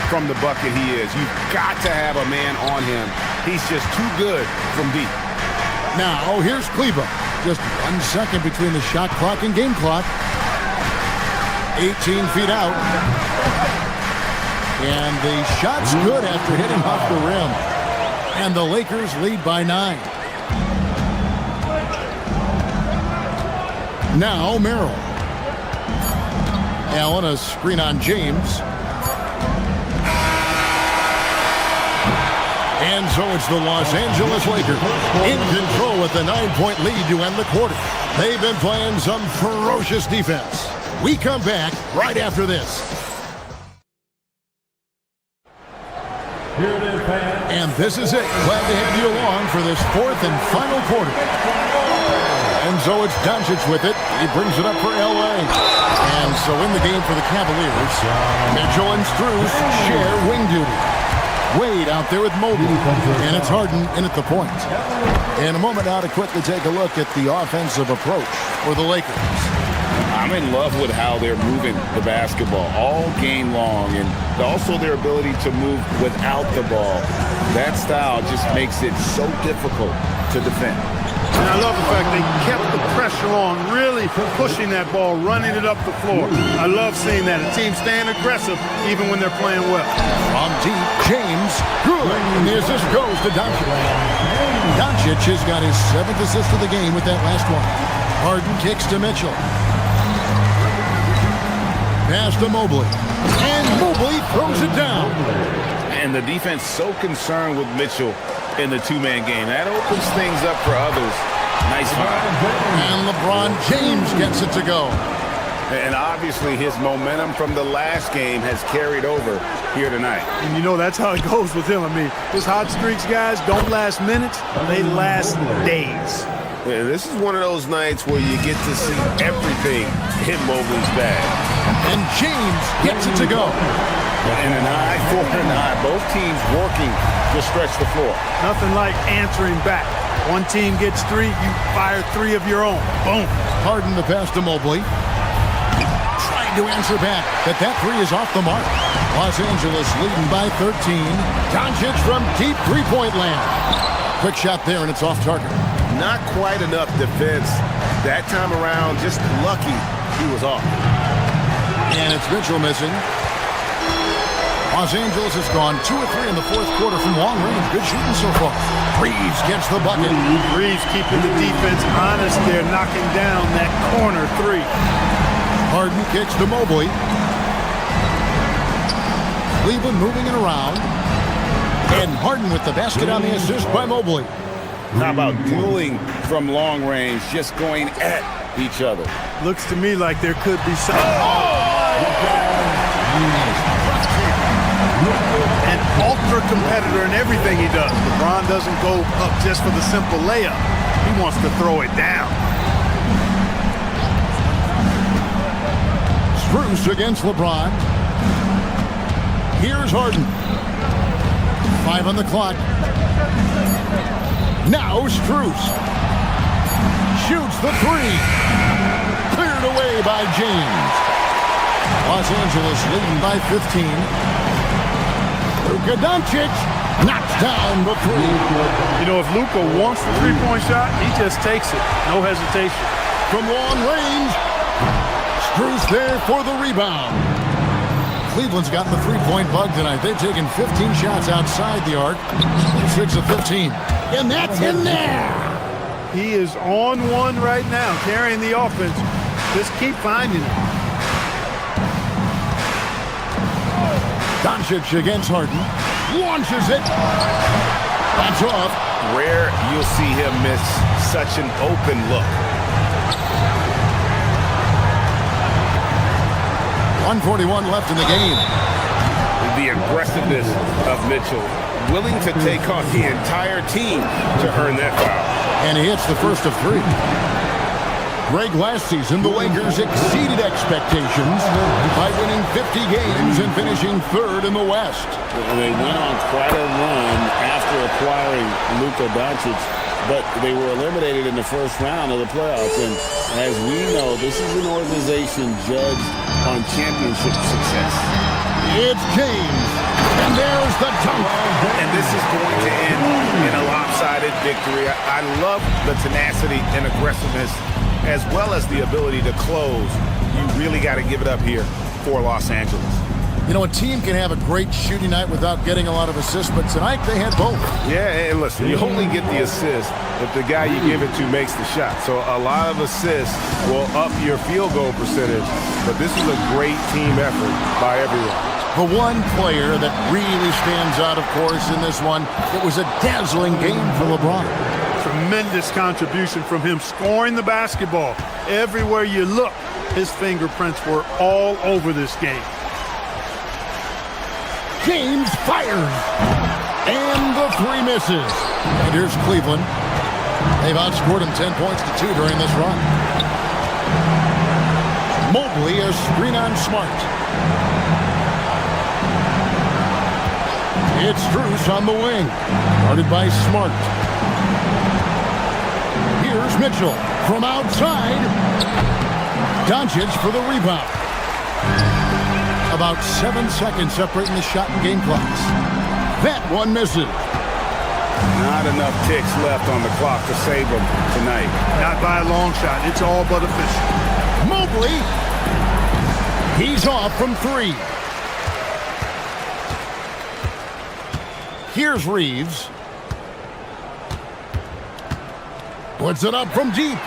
from the bucket he is. You've got to have a man on him. He's just too good from deep. Now, here's Kleber. Just 1 second between the shot clock and game clock. 18 feet out. And the shot's good after hitting off the rim. And the Lakers lead by 9. Now, Merrill. Allen, a screen on James. And so it's the Los Angeles Lakers in control with a 9-point lead to end the quarter. They've been playing some ferocious defense. We come back right after this. Here it is, fans. And this is it. Glad to have you along for this fourth and final quarter. And so it's Doncic with it. He brings it up for L.A. And so in the game for the Cavaliers, Mitchell and Strus share wing duty. Wade out there with Mobley. And it's Harden in at the point. In a moment now to quickly take a look at the offensive approach for the Lakers. I'm in love with how they're moving the basketball all game long, and also their ability to move without the ball. That style just makes it so difficult to defend. And I love the fact they kept the pressure on, really pushing that ball, running it up the floor. I love seeing that. A team staying aggressive even when they're playing well. From deep, James, good. And the assist goes to Doncic. Doncic has got his 7th assist of the game with that last one. Harden kicks to Mitchell. Pass to Mobley. And Mobley throws it down. And the defense so concerned with Mitchell in the two-man game. That opens things up for others. Nice find. And LeBron James gets it to go. And obviously his momentum from the last game has carried over here tonight. And you know that's how it goes with him. I mean, his hot streaks, guys, don't last minutes. They last days. Yeah, this is one of those nights where you get to see everything hit Mobley's bag. And James gets it to go. And an eye for an eye. Both teams working to stretch the floor. Nothing like answering back. One team gets 3, you fire 3 of your own. Boom. Harden the pass to Mobley. Trying to answer back, but that 3 is off the mark. Los Angeles leading by 13. Doncic from deep three-point land. Quick shot there, and it's off target. Not quite enough defense. That time around, just lucky he was off. And it's Mitchell missing. Los Angeles has gone 2 of 3 in the fourth quarter from long range. Good shooting so far. Reeves gets the bucket. Reeves keeping the defense honest there, knocking down that corner three. Harden kicks to Mobley. Cleveland moving it around. And Harden with the basket on the assist by Mobley. How about dueling from long range, just going at each other? Looks to me like there could be some. An ultra competitor in everything he does. LeBron doesn't go up just for the simple layup. He wants to throw it down. Strus against LeBron. Here's Harden. 5 on the clock. Now Strus. Shoots the three. Cleared away by James. Los Angeles leading by 15. Luka Doncic knocks down the three. You know, if Luka wants the three-point shot, he just takes it. No hesitation. From long range. Strus there for the rebound. Cleveland's gotten the three-point bug tonight. They've taken 15 shots outside the arc. 6 of 15. And that's in there. He is on one right now, carrying the offense. Just keep finding it. Doncic against Harden. Launches it. That's off. Rare you'll see him miss such an open look. 1:41 left in the game. The aggressiveness of Mitchell, willing to take on the entire team to earn that foul. And he hits the first of 3. Greg, last season, the Lakers exceeded expectations by winning 50 games and finishing 3rd in the West. And they went on quite a run after acquiring Luka Doncic, but they were eliminated in the first round of the playoffs. And as we know, this is an organization judged on championship success. It's James, and there's the dunk. And this is going to end in a lopsided victory. I love the tenacity and aggressiveness, as well as the ability to close. You really got to give it up here for Los Angeles. You know, a team can have a great shooting night without getting a lot of assists, but tonight they had both. Yeah, and listen, you only get the assist if the guy you give it to makes the shot. So a lot of assists will up your field goal percentage, but this is a great team effort by everyone. The one player that really stands out, of course, in this one, it was a dazzling game for LeBron. Tremendous contribution from him, scoring the basketball. Everywhere you look, his fingerprints were all over this game. James fires, and the 3 misses. And here's Cleveland. They've outscored him 10 points to 2 during this run. Mobley, a screen on Smart. It's Strus on the wing, guarded by Smart. Here's Mitchell from outside. Doncic for the rebound. About 7 seconds separating the shot and game clocks. That one misses. Not enough ticks left on the clock to save them tonight. Not by a long shot. It's all but official. Mobley. He's off from 3. Here's Reeves. Puts it up from deep.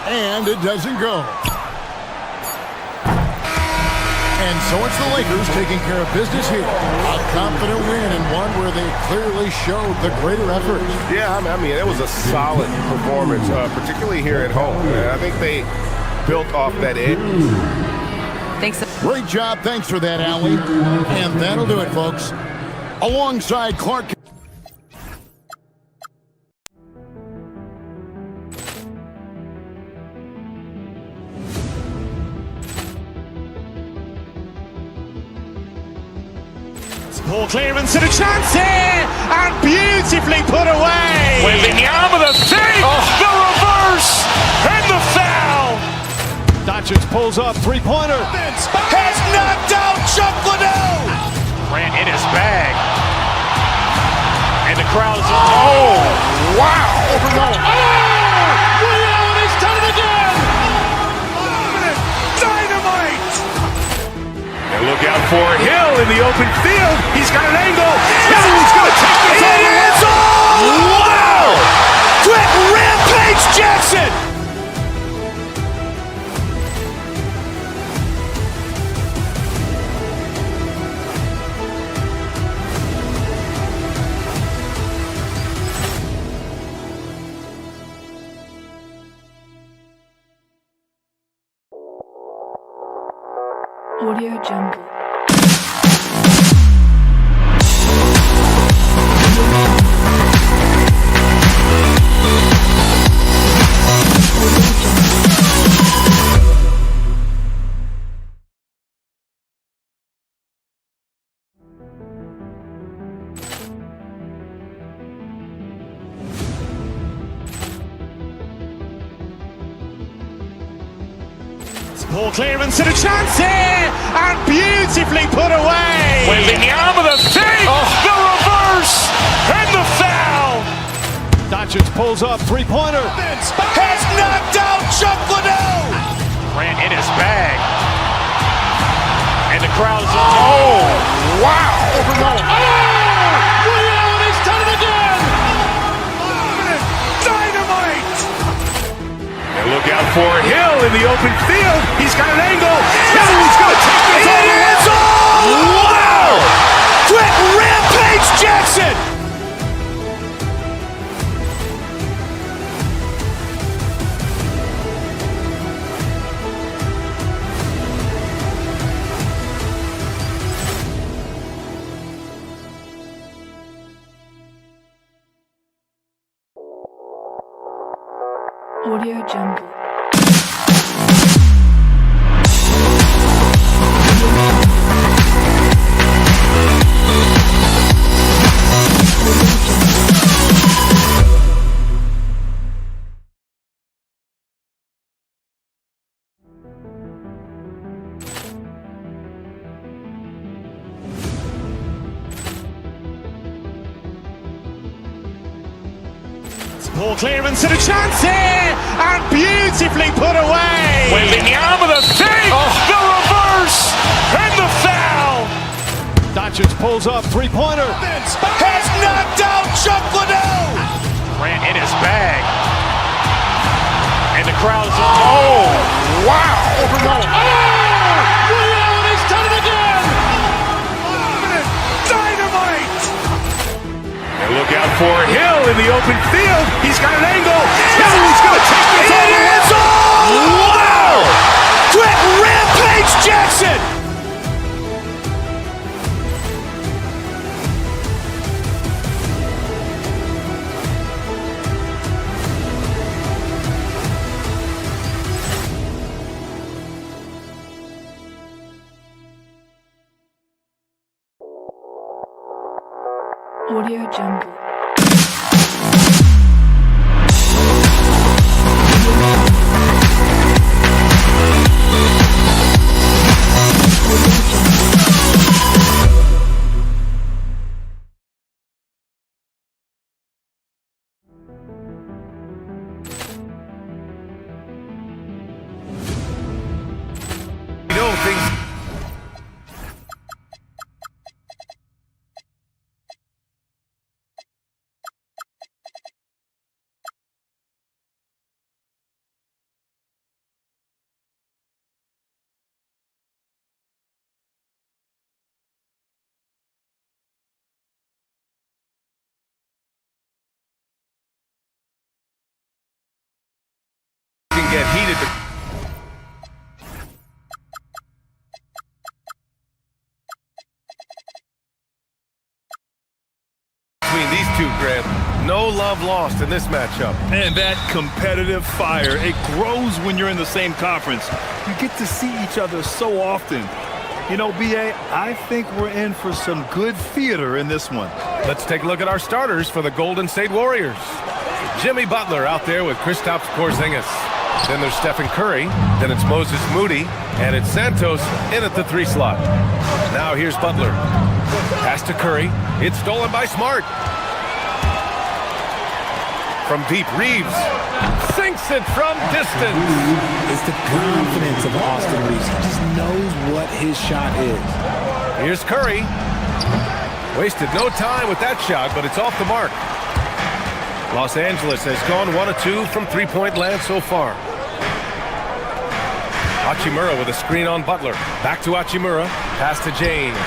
And it doesn't go. And so it's the Lakers taking care of business here. A confident win and one where they clearly showed the greater effort. Yeah, I mean, it was a solid performance, particularly here at home. I think they built off that edge. Thanks. Great job. Thanks for that, Allie. And that'll do it, folks. Alongside Clark. Ball clearance and a chance here, and beautifully put away. Wembanyama the save, the reverse, and the foul. Doncic pulls up, three-pointer. Has knocked out Chuck Liddell. Grant in his bag, and the crowd is. Oh, wow! Allen has done it again. Dynamite! And look out for Hill in the open field. He's got an angle. He's going to take this all the way. Wow! Quick Rampage Jackson! Audio Jungle. Ball clearance and a chance here, and beautifully put away. Wembanyama the fake, the reverse, and the foul. Doncic pulls up, three-pointer. Has knocked out Chuck Liddell. Ran in his bag. And the crowd is... Oh, wow. Ray Allen has done it again. Dynamite. And look out for Hill in the open field. He's got an angle. He's going to take this all the way. Wow! Quick Rampage Jackson! Audio Jungle. Ball clearance and a chance here, and beautifully put away. Wembanyama the fake, the reverse, and the foul. Doncic pulls up, three-pointer. Has knocked out Chuck Liddell. Ran in his bag. And the crowd is... Oh, wow. Ray Allen has done it again. Dynamite. And look out for Hill in the open field. He's got an angle. He's going to take this all the way. Wow! Quick Rampage Jackson! Audio Jungle. Get heated. Between these two, Grant, no love lost in this matchup. And that competitive fire, it grows when you're in the same conference. You get to see each other so often. You know, BA, I think we're in for some good theater in this one. Let's take a look at our starters for the Golden State Warriors. Jimmy Butler out there with Kristaps Porzingis. Then there's Stephen Curry, then it's Moses Moody, and it's Santos in at the 3 slot. Now here's Butler. Pass to Curry. It's stolen by Smart. From deep, Reeves sinks it from distance. It's the confidence of Austin Reeves. He just knows what his shot is. Here's Curry. Wasted no time with that shot, but it's off the mark. Los Angeles has gone 1 of 2 from three-point land so far. Hachimura with a screen on Butler. Back to Hachimura. Pass to James.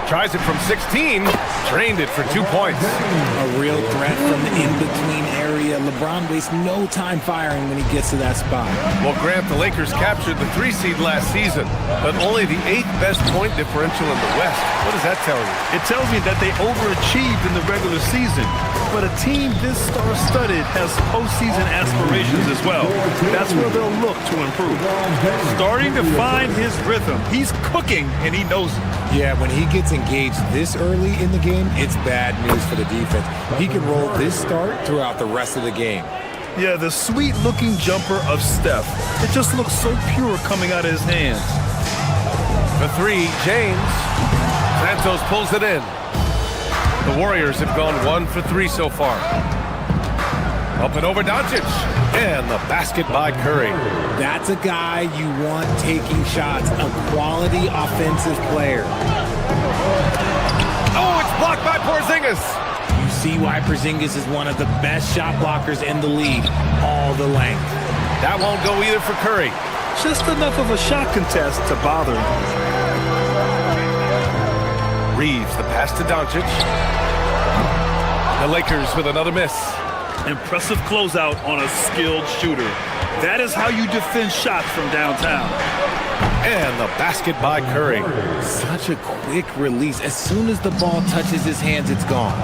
Tries it from 16. Drained it for 2 points. A real threat from the in-between area. LeBron wastes no time firing when he gets to that spot. Well, Grant, the Lakers captured the 3 seed last season, but only the 8th best point differential in the West. What does that tell you? It tells me that they overachieved in the regular season. But a team this star-studded has postseason aspirations as well. That's where they'll look to improve. Starting to find his rhythm. He's cooking, and he knows it. Yeah, when he gets engaged this early in the game, it's bad news for the defense. He can roll this start throughout the rest of the game. Yeah, the sweet-looking jumper of Steph. It just looks so pure coming out of his hands. For 3, James. Santos pulls it in. The Warriors have gone 1 for 3 so far. Up and over Doncic. And the basket by Curry. That's a guy you want taking shots, a quality offensive player. Oh, it's blocked by Porzingis. You see why Porzingis is one of the best shot blockers in the league, all the length. That won't go either for Curry. Just enough of a shot contest to bother him. Reeves, the pass to Doncic. The Lakers with another miss. Impressive closeout on a skilled shooter. That is how you defend shots from downtown. And the basket by Curry. Such a quick release. As soon as the ball touches his hands, it's gone.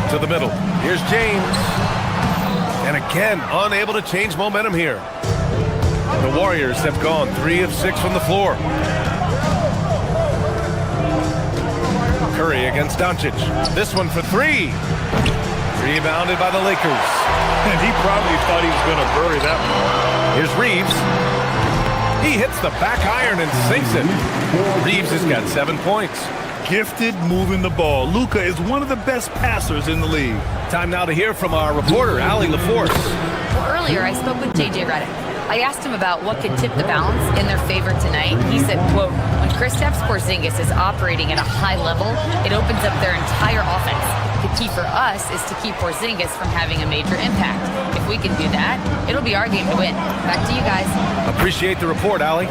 To the middle. Here's James. And again, unable to change momentum here. The Warriors have gone 3 of 6 from the floor. Curry against Doncic. This one for 3. Rebounded by the Lakers. And he probably thought he was going to bury that one. Here's Reeves. He hits the back iron and sinks it. Reeves has got 7 points. Gifted moving the ball. Luka is one of the best passers in the league. Time now to hear from our reporter, Allie LaForce. Well, earlier I spoke with J.J. Redick. I asked him about what could tip the balance in their favor tonight. He said, quote, when Kristaps Porzingis is operating at a high level, it opens up their entire offense. The key for us is to keep Porzingis from having a major impact. If we can do that, it'll be our game to win. Back to you guys. Appreciate the report, Allie.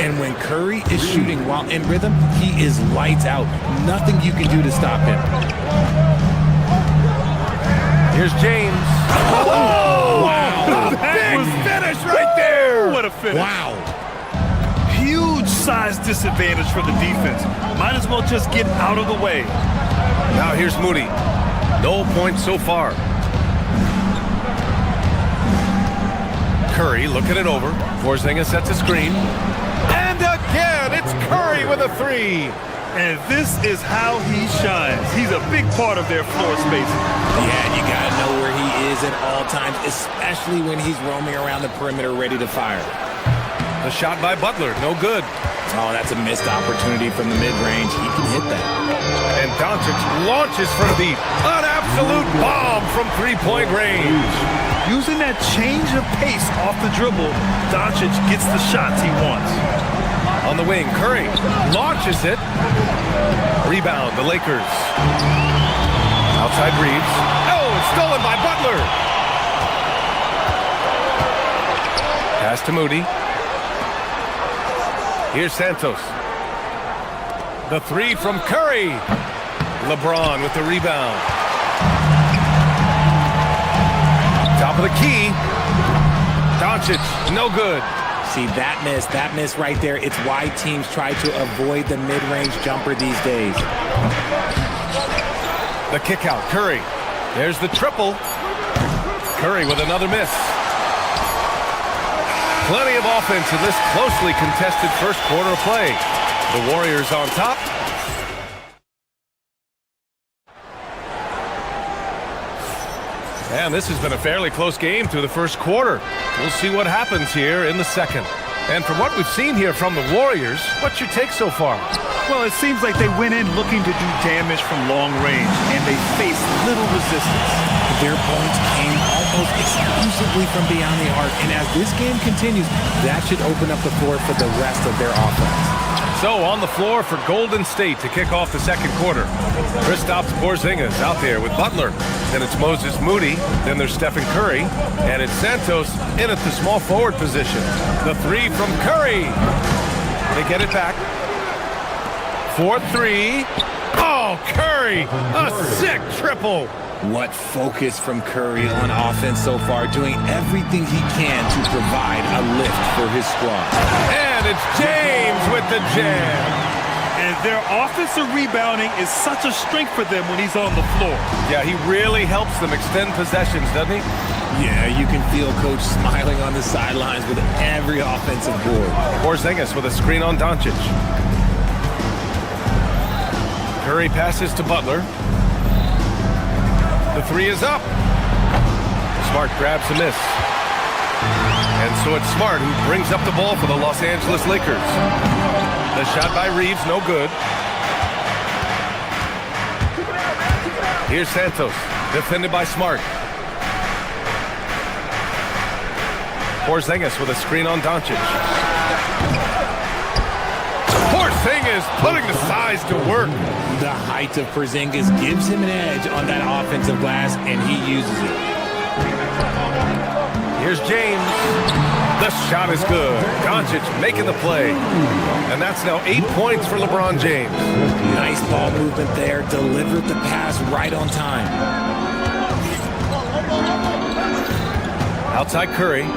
And when Curry is shooting while in rhythm, he is lights out. Nothing you can do to stop him. Here's James. Oh! Wow. That was finish right there. What a finish. Wow. Huge size disadvantage for the defense. Might as well just get out of the way. Now here's Moody. No points so far. Curry looking it over. Porzingis sets a screen. And again, it's Curry with a 3. And this is how he shines. He's a big part of their floor spacing. Yeah, you got to know where he is at all times, especially when he's roaming around the perimeter ready to fire. The shot by Butler, no good. Oh, that's a missed opportunity from the mid-range. He can hit that. And Doncic launches from deep. An absolute bomb from three-point range. Using that change of pace off the dribble, Doncic gets the shots he wants. On the wing, Curry launches it. Rebound, the Lakers. Outside Reeves. Oh, it's stolen by Butler. Pass to Moody. Here's Santos. The 3 from Curry. LeBron with the rebound. Top of the key. Doncic, no good. See, that miss right there, it's why teams try to avoid the mid-range jumper these days. The kick out, Curry. There's the triple. Curry with another miss. Plenty of offense in this closely contested first quarter of play. The Warriors on top. And this has been a fairly close game through the first quarter. We'll see what happens here in the second. And from what we've seen here from the Warriors, what's your take so far? Well, it seems like they went in looking to do damage from long range, and they faced little resistance. Their points came almost exclusively from beyond the arc. And as this game continues, that should open up the floor for the rest of their offense. So on the floor for Golden State to kick off the second quarter. Kristaps Porzingis out there with Butler. Then it's Moses Moody. Then there's Stephen Curry. And it's Santos in at the small forward position. The three from Curry. They get it back. 4-3. Oh, Curry! A sick triple! What focus from Curry on offense so far, doing everything he can to provide a lift for his squad. And it's James with the jam. And their offensive rebounding is such a strength for them when he's on the floor. Yeah, he really helps them extend possessions, doesn't he? Yeah, you can feel Coach smiling on the sidelines with every offensive board. Porzingis with a screen on Doncic. Curry passes to Butler. The three is up. Smart grabs a miss. And so it's Smart who brings up the ball for the Los Angeles Lakers. The shot by Reeves, no good. Here's Santos, defended by Smart. Porzingis with a screen on Doncic. Porzingis putting the size to work. The height of Porzingis gives him an edge on that offensive glass, and he uses it. Here's James. The shot is good. Doncic making the play. And that's now 8 points for LeBron James. Nice ball movement there. Delivered the pass right on time. Outside Curry.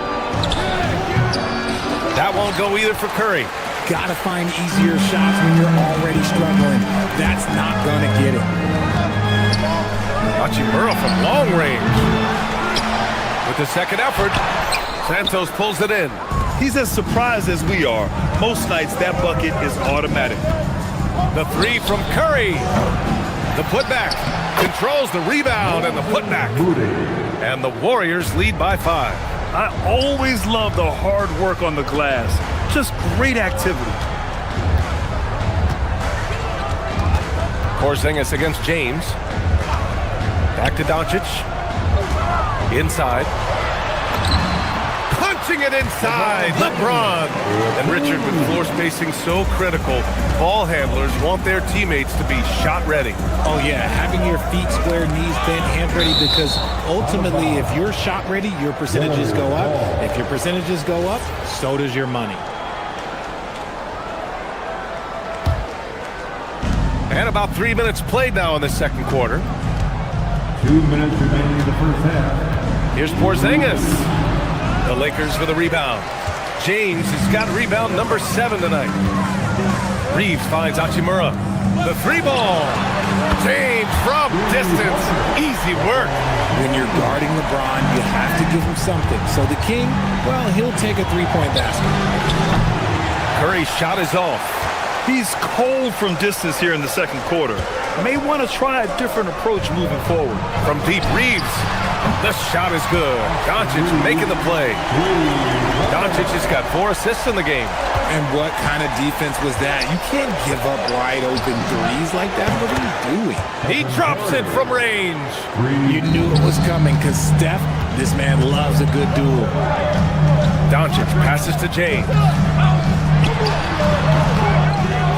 That won't go either for Curry. Gotta find easier shots when you're already struggling. That's not gonna get it. Hachimura from long range. With the second effort, Santos pulls it in. He's as surprised as we are. Most nights, that bucket is automatic. The three from Curry. The putback. Controls the rebound and the putback. And the Warriors lead by 5. I always love the hard work on the glass. Just great activity. Porzingis against James. Back to Doncic. Inside. Punching it inside. LeBron. And Richard, with floor spacing so critical, ball handlers want their teammates to be shot ready. Oh, yeah. Having your feet square, knees bent, hand ready, because ultimately, if you're shot ready, your percentages go up. If your percentages go up, so does your money. And about 3 minutes played now in the second quarter. 2 minutes remaining in the first half. Here's Porzingis. The Lakers with a rebound. James has got rebound number 7 tonight. Reeves finds Hachimura. The three ball. James from distance. Easy work. When you're guarding LeBron, you have to give him something. So the King, well, he'll take a three-point basket. Curry's shot is off. He's cold from distance here in the second quarter. May want to try a different approach moving forward. From deep, Reeves. The shot is good. Doncic making the play. Doncic has got 4 assists in the game. And what kind of defense was that? You can't give up wide open threes like that. What are you doing? He drops it from range. You knew it was coming because Steph, this man loves a good duel. Doncic passes to James.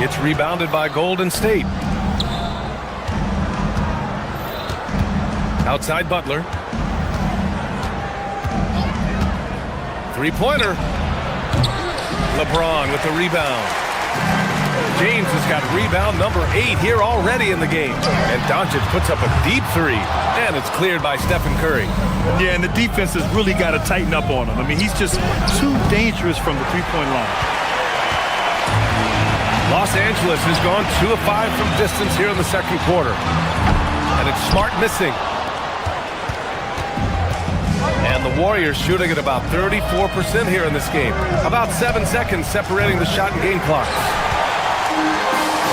It's rebounded by Golden State. Outside Butler. Three-pointer. LeBron with the rebound. James has got rebound number 8 here already in the game. And Doncic puts up a deep three. And it's cleared by Stephen Curry. Yeah, and the defense has really got to tighten up on him. I mean, he's just too dangerous from the three-point line. Los Angeles has gone 2 of 5 from distance here in the second quarter. And it's Smart missing. And the Warriors shooting at about 34% here in this game. About 7 seconds separating the shot and game clocks.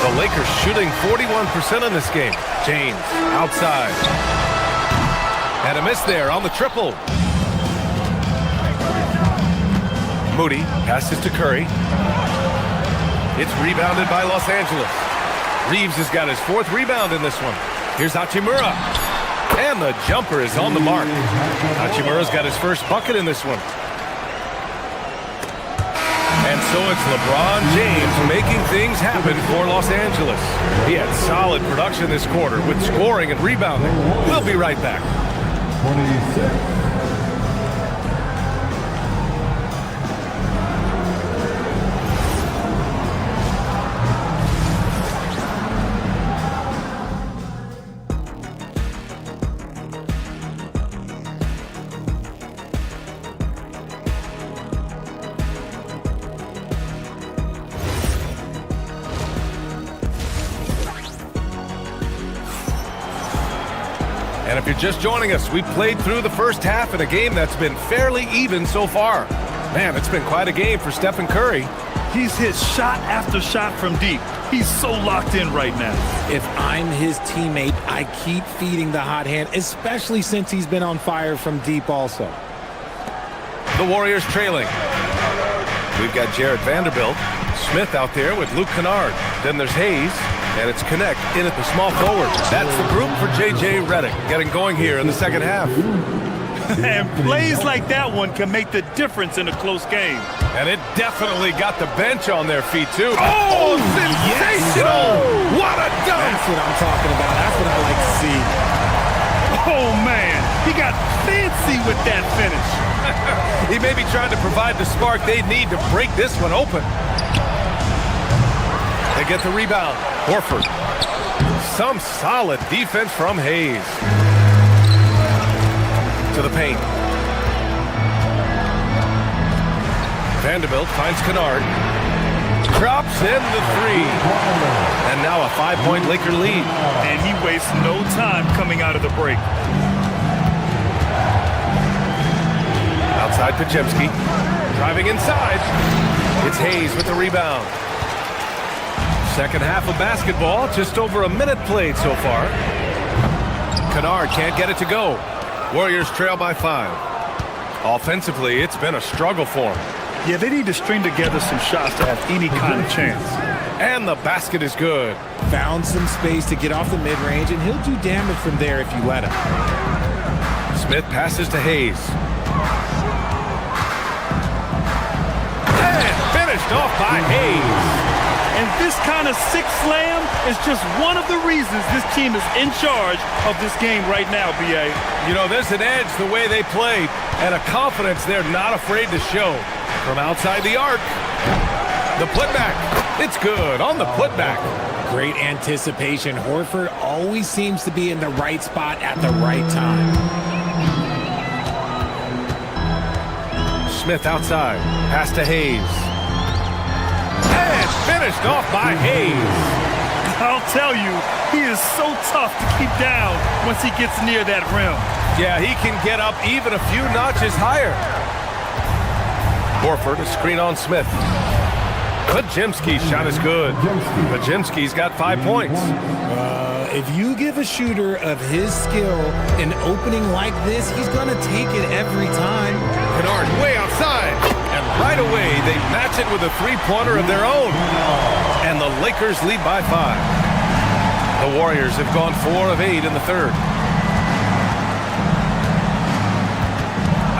The Lakers shooting 41% in this game. James outside. And a miss there on the triple. Moody passes to Curry. It's rebounded by Los Angeles. Reeves has got his 4th rebound in this one. Here's Hachimura. And the jumper is on the mark. Hachimura's got his first bucket in this one. And so it's LeBron James making things happen for Los Angeles. He had solid production this quarter with scoring and rebounding. We'll be right back. 26. And if you're just joining us, we played through the first half in a game that's been fairly even so far. Man, it's been quite a game for Stephen Curry. He's hit shot after shot from deep. He's so locked in right now. If I'm his teammate, I keep feeding the hot hand, especially since he's been on fire from deep also. The Warriors trailing. We've got Jared Vanderbilt. Smith out there with Luke Kennard. Then there's Hayes. And it's Connect in at the small forward. That's the group for J.J. Redick getting going here in the second half. And plays like that one can make the difference in a close game. And it definitely got the bench on their feet, too. Oh, sensational! Yes. What a dunk! That's what I'm talking about. That's what I like to see. Oh, man. He got fancy with that finish. He may be trying to provide the spark they need to break this one open. They get the rebound. Horford. Some solid defense from Hayes. To the paint. Vanderbilt finds Kennard. Drops in the three. And now a 5-point Laker lead. And he wastes no time coming out of the break. Outside Podziemski. Driving inside. It's Hayes with the rebound. Second half of basketball, just over a minute played so far. Kennard can't get it to go. Warriors trail by 5. Offensively, it's been a struggle for them. Yeah, they need to string together some shots to have any kind of chance. And the basket is good. Found some space to get off the mid-range, and he'll do damage from there if you let him. Smith passes to Hayes. And finished off by Hayes. And this kind of six slam is just one of the reasons this team is in charge of this game right now, B.A. You know, there's an edge the way they play and a confidence they're not afraid to show. From outside the arc, the putback. It's good on the putback. Great anticipation. Horford always seems to be in the right spot at the right time. Smith outside. Pass to Hayes. And finished off by Hayes. I'll tell you, he is so tough to keep down once he gets near that rim. Yeah, he can get up even a few notches higher. Horford, a screen on Smith. Podziemski's shot is good. Podziemski's got 5 points. If you give a shooter of his skill an opening like this, he's going to take it every time. Kennard way outside. And right away, they match it with a three-pointer of their own. And the Lakers lead by 5. The Warriors have gone 4 of 8 in the third.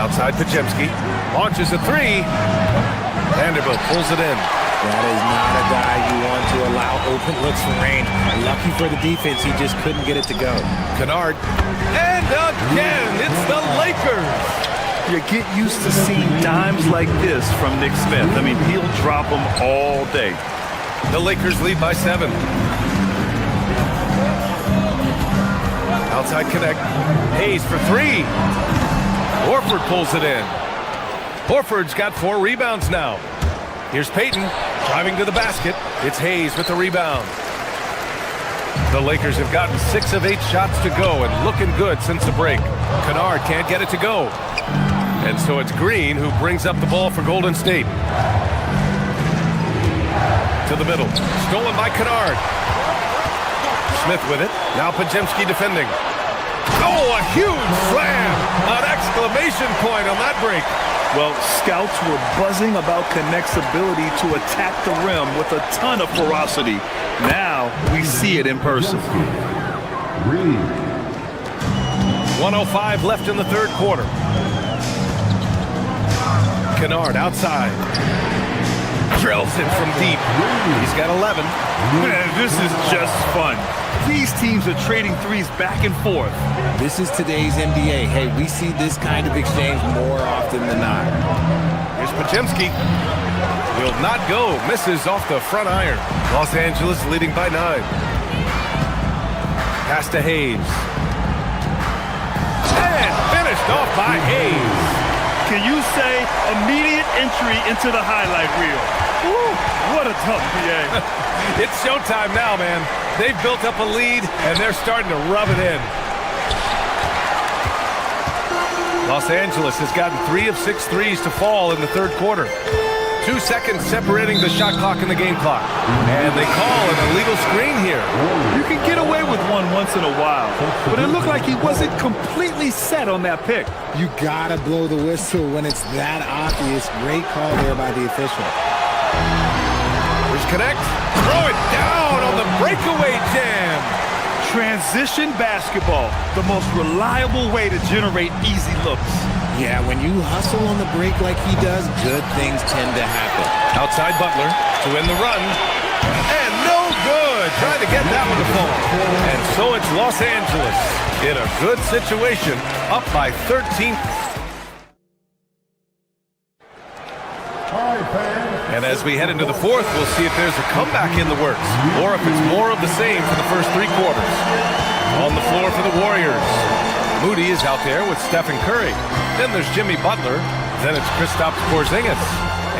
Outside Podziemski. Launches a three. Vanderbilt pulls it in. That is not a guy you want to allow open looks for rain. Lucky for the defense, he just couldn't get it to go. Kennard. And again, it's the Lakers. You get used to seeing dimes like this from Nick Smith. I mean, he'll drop them all day. The Lakers lead by 7. Outside Connect. Hayes for 3. Horford pulls it in. Horford's got 4 rebounds now. Here's Payton driving to the basket. It's Hayes with the rebound. The Lakers have gotten 6 of 8 shots to go and looking good since the break. Kennard can't get it to go. And so it's Green who brings up the ball for Golden State. To the middle. Stolen by Kennard. Smith with it. Now Podziemski defending. Oh, a huge slam! An exclamation point on that break. Well, scouts were buzzing about Connect's ability to attack the rim with a ton of ferocity. Now we see it in person. 1:05 left in the third quarter. Kennard outside. Drills it from deep. He's got 11. Man, this is just fun. These teams are trading threes back and forth. This is today's NBA. Hey, we see this kind of exchange more often than not. Here's Podziemski. Will not go. Misses off the front iron. Los Angeles leading by 9. Pass to Hayes. And finished off by Hayes. Can you say immediate entry into the highlight reel? Woo, what a tough PA. It's showtime now, man. They've built up a lead, and they're starting to rub it in. Los Angeles has gotten 3 of 6 threes to fall in the third quarter. 2 seconds separating the shot clock and the game clock. And they call an illegal screen here. You can get away with one once in a while, but it looked like he wasn't completely set on that pick. You gotta blow the whistle when it's that obvious. Great call there by the official. Here's Connect. Throw it down on the breakaway jam. Transition basketball, the most reliable way to generate easy looks. Yeah, when you hustle on the break like he does, good things tend to happen. Outside Butler to win the run. And no good. Trying to get that one to fall. And so it's Los Angeles in a good situation, up by 13. And as we head into the fourth, we'll see if there's a comeback in the works or if it's more of the same for the first 3 quarters. On the floor for the Warriors. Moody is out there with Stephen Curry. Then there's Jimmy Butler. Then it's Kristaps Porzingis.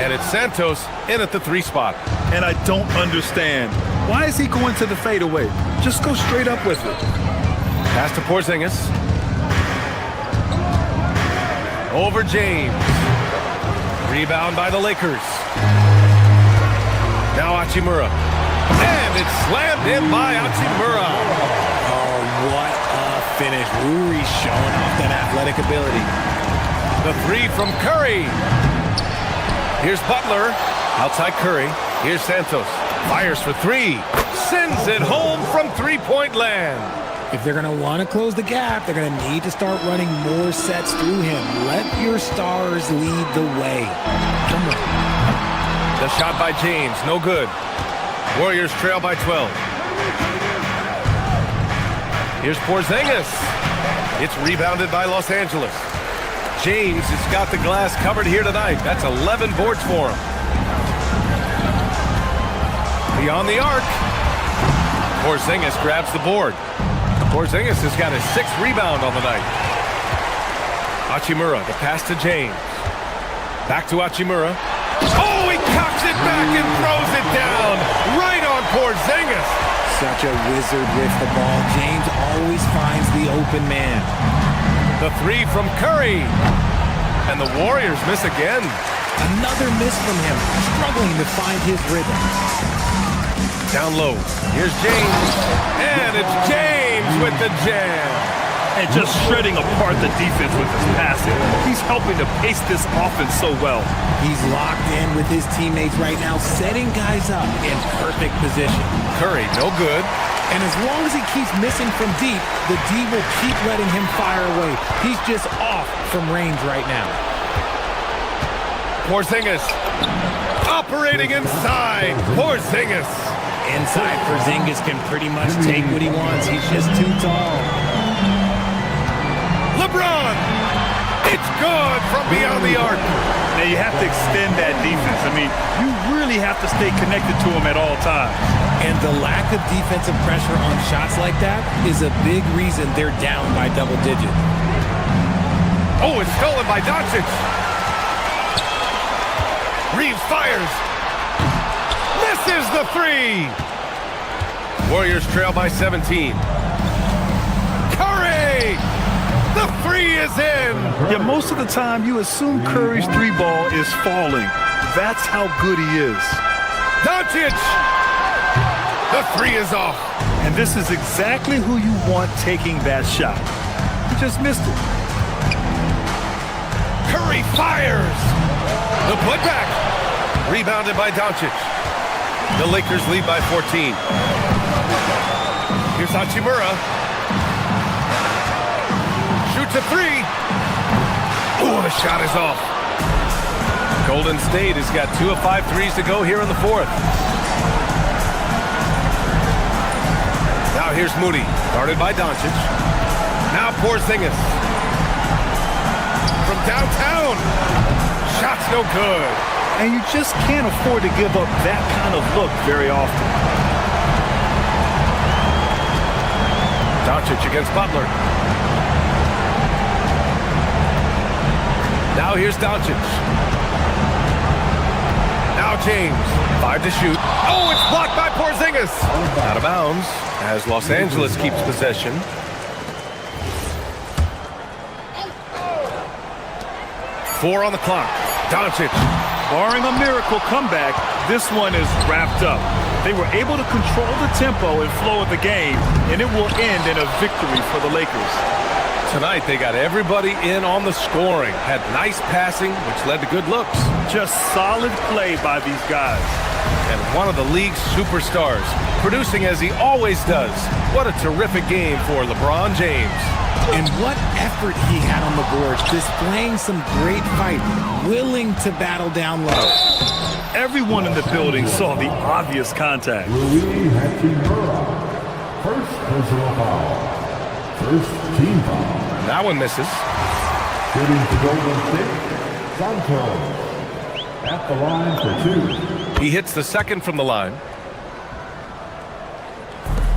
And it's Santos in at the 3 spot. And I don't understand. Why is he going to the fadeaway? Just go straight up with it. Pass to Porzingis. Over James. Rebound by the Lakers. Now Hachimura. And it's slammed in by Hachimura. Oh, what a finish. Uri's showing off that athletic ability. The 3 from Curry. Here's Butler. Outside Curry. Here's Santos. Fires for 3. Sends it home from three-point land. If they're going to want to close the gap, they're going to need to start running more sets through him. Let your stars lead the way. Come on. The shot by James, no good. Warriors trail by 12. Here's Porzingis. It's rebounded by Los Angeles. James has got the glass covered here tonight. That's 11 boards for him. Beyond the arc. Porzingis grabs the board. Porzingis has got his 6th rebound on the night. Hachimura, the pass to James. Back to Hachimura. Oh, he cocks it back and throws it down. Right on Porzingis. Such a wizard with the ball. James always finds the open man. The 3 from Curry. And the Warriors miss again. Another miss from him, struggling to find his rhythm. Down low. Here's James. And it's James with the jam. And just shredding apart the defense with his passing. He's helping to pace this offense so well. He's locked in with his teammates right now, setting guys up in perfect position. Curry, no good. And as long as he keeps missing from deep, the D will keep letting him fire away. He's just off from range right now. Porzingis operating inside. Porzingis. Inside, Porzingis can pretty much take what he wants. He's just too tall. LeBron! It's good from beyond the arc. Now you have to extend that defense. I mean, you really have to stay connected to him at all times. And the lack of defensive pressure on shots like that is a big reason they're down by double digits. Oh, it's stolen by Doncic. Reeves fires. Misses the 3. Warriors trail by 17. Curry! The 3 is in! Yeah, most of the time you assume Curry's 3-ball is falling. That's how good he is. Doncic! The 3 is off. And this is exactly who you want taking that shot. He just missed it. Curry fires! The putback! Rebounded by Doncic. The Lakers lead by 14. Here's Hachimura. Shoots a three. Ooh, the shot is off. Golden State has got 2 of 5 threes to go here in the fourth. Now here's Moody, guarded by Doncic. Now Porzingis. From downtown. Shot's no good. And you just can't afford to give up that kind of look very often. Doncic against Butler. Now here's Doncic. Now James. 5 to shoot. Oh, it's blocked by Porzingis. Out of bounds as Los Angeles keeps possession. Four on the clock. Doncic. Barring a miracle comeback, this one is wrapped up. They were able to control the tempo and flow of the game, and it will end in a victory for the Lakers. Tonight, they got everybody in on the scoring. Had nice passing, which led to good looks. Just solid play by these guys. And one of the league's superstars, producing as he always does. What a terrific game for LeBron James. And what effort he had on the boards, displaying some great fight, willing to battle down low. Everyone in the building saw the obvious contact. Rui Hachimura. First personal foul. First team foul. That one misses. Shooting to Golden State, Santos. At the line for 2. He hits the second from the line.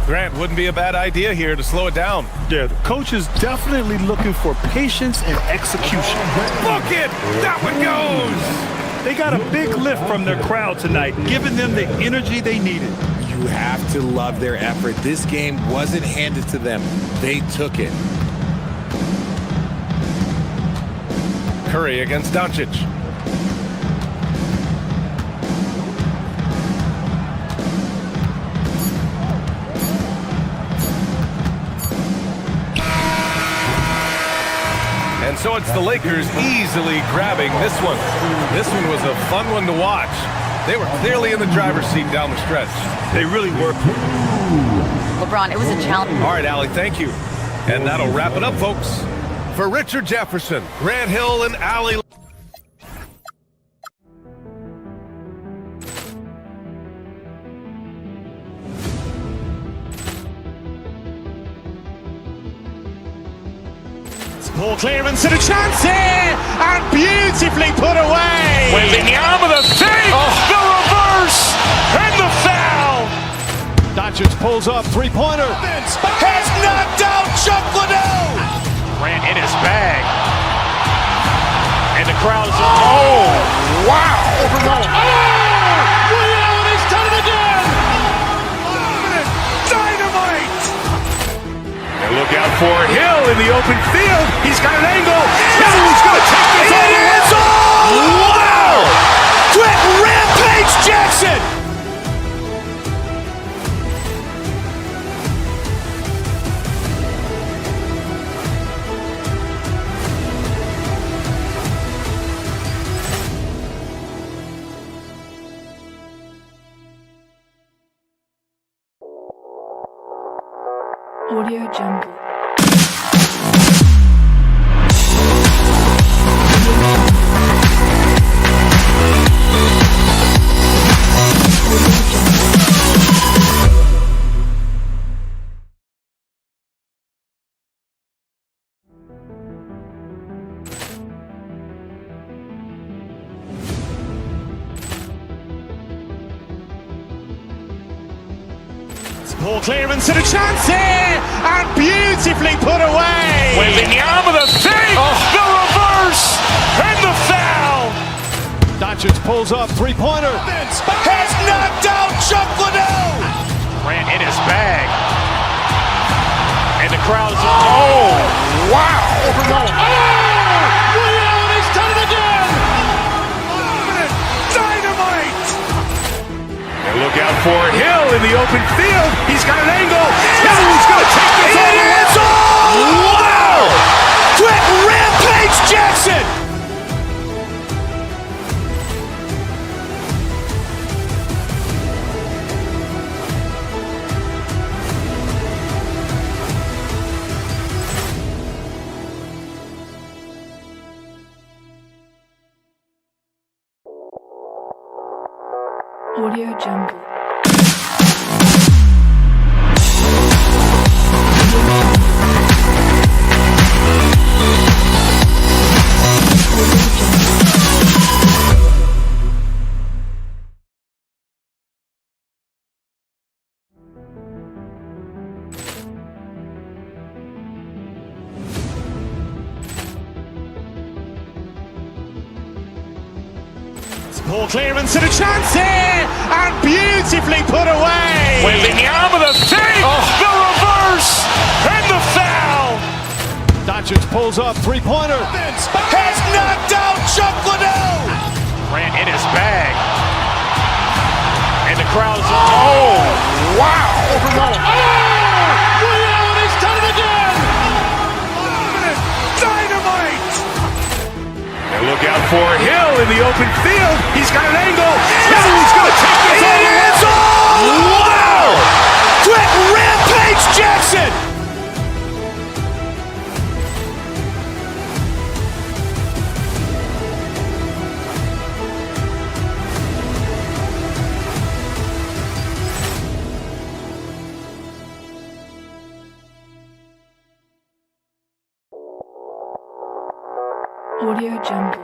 Grant, wouldn't be a bad idea here to slow it down. Yeah, the coach is definitely looking for patience and execution. Book it! That one goes! They got a big lift from their crowd tonight, giving them the energy they needed. You have to love their effort. This game wasn't handed to them. They took it. Curry against Doncic. And so it's the Lakers easily grabbing this one. This one was a fun one to watch. They were clearly in the driver's seat down the stretch. They really were. LeBron, it was a challenge. All right, Allie, thank you. And that'll wrap it up, folks. For Richard Jefferson, Grant Hill, and Allie. Ball clearance and a chance here, and beautifully put away. Within the arm of the thing, the reverse, and the foul. Doncic pulls up, three-pointer. Has knocked out Chuck Liddell. Grant in his bag, and the crowd is. Oh, wow! Ray Allen has done it again. Dynamite! And look out for Hill in the open field. He's got an angle. He's going to take this all the way. Wow! Quick Rampage Jackson! Audio Jungle. Ball clearance and a chance here, and beautifully put away. Within the arm of the thing, the reverse, and the foul. Doncic pulls up, three-pointer. Has knocked out Chuck Liddell. Grant in his bag, and the crowd is. Oh, wow! Ray Allen has done it again. Dynamite! And look out for Hill in the open field. He's got an angle. Hill's going to take this all the way. Wow! Quick Rampage Jackson! Audio Jungle. Ball clearance and a chance here, and beautifully put away. Wembanyama the fake, the reverse, and the foul. Doncic pulls up, three-pointer. Has knocked out Chuck Liddell. Grant in his bag, and the crowd is. Oh, wow! Ray Allen has done it again. Dynamite! And look out for Hill in the open field. He's got an angle. He's going to take this all the way. Wow! Quick Rampage Jackson! Audio Jungle.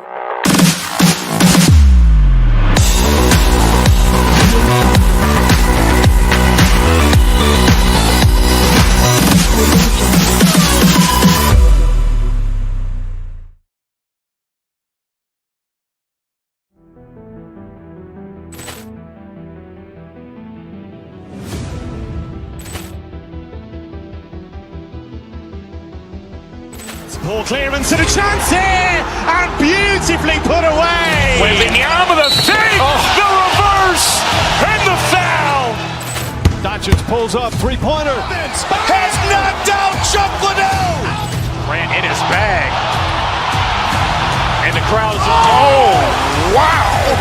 Ball clearance and a chance here, and beautifully put away. Wembanyama the fake, the reverse, and the foul. Doncic pulls up, three-pointer. Has knocked out Chuck Liddell. Grant in his bag, and the crowd is. Oh, wow!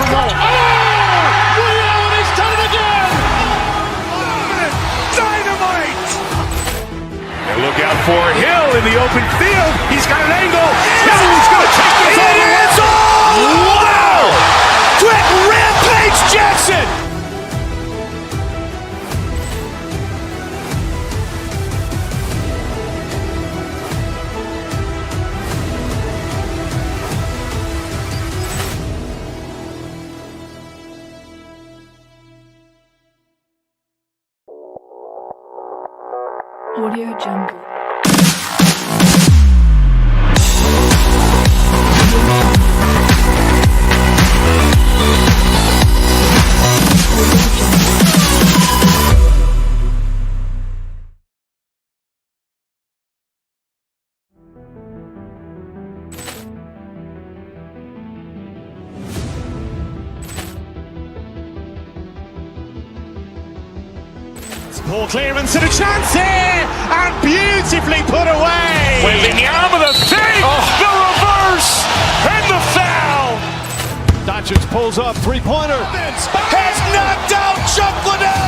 Ray Allen has done it again. Dynamite! And look out for Hill in the open field. He's got an angle. He's going to take this all the way. Wow! Quick Rampage Jackson! Audio Jungle. Ball clearance and a chance here, and beautifully put away. Wembanyama the fake, the reverse, and the foul. Doncic pulls up, three-pointer. Has knocked out Chuck Liddell.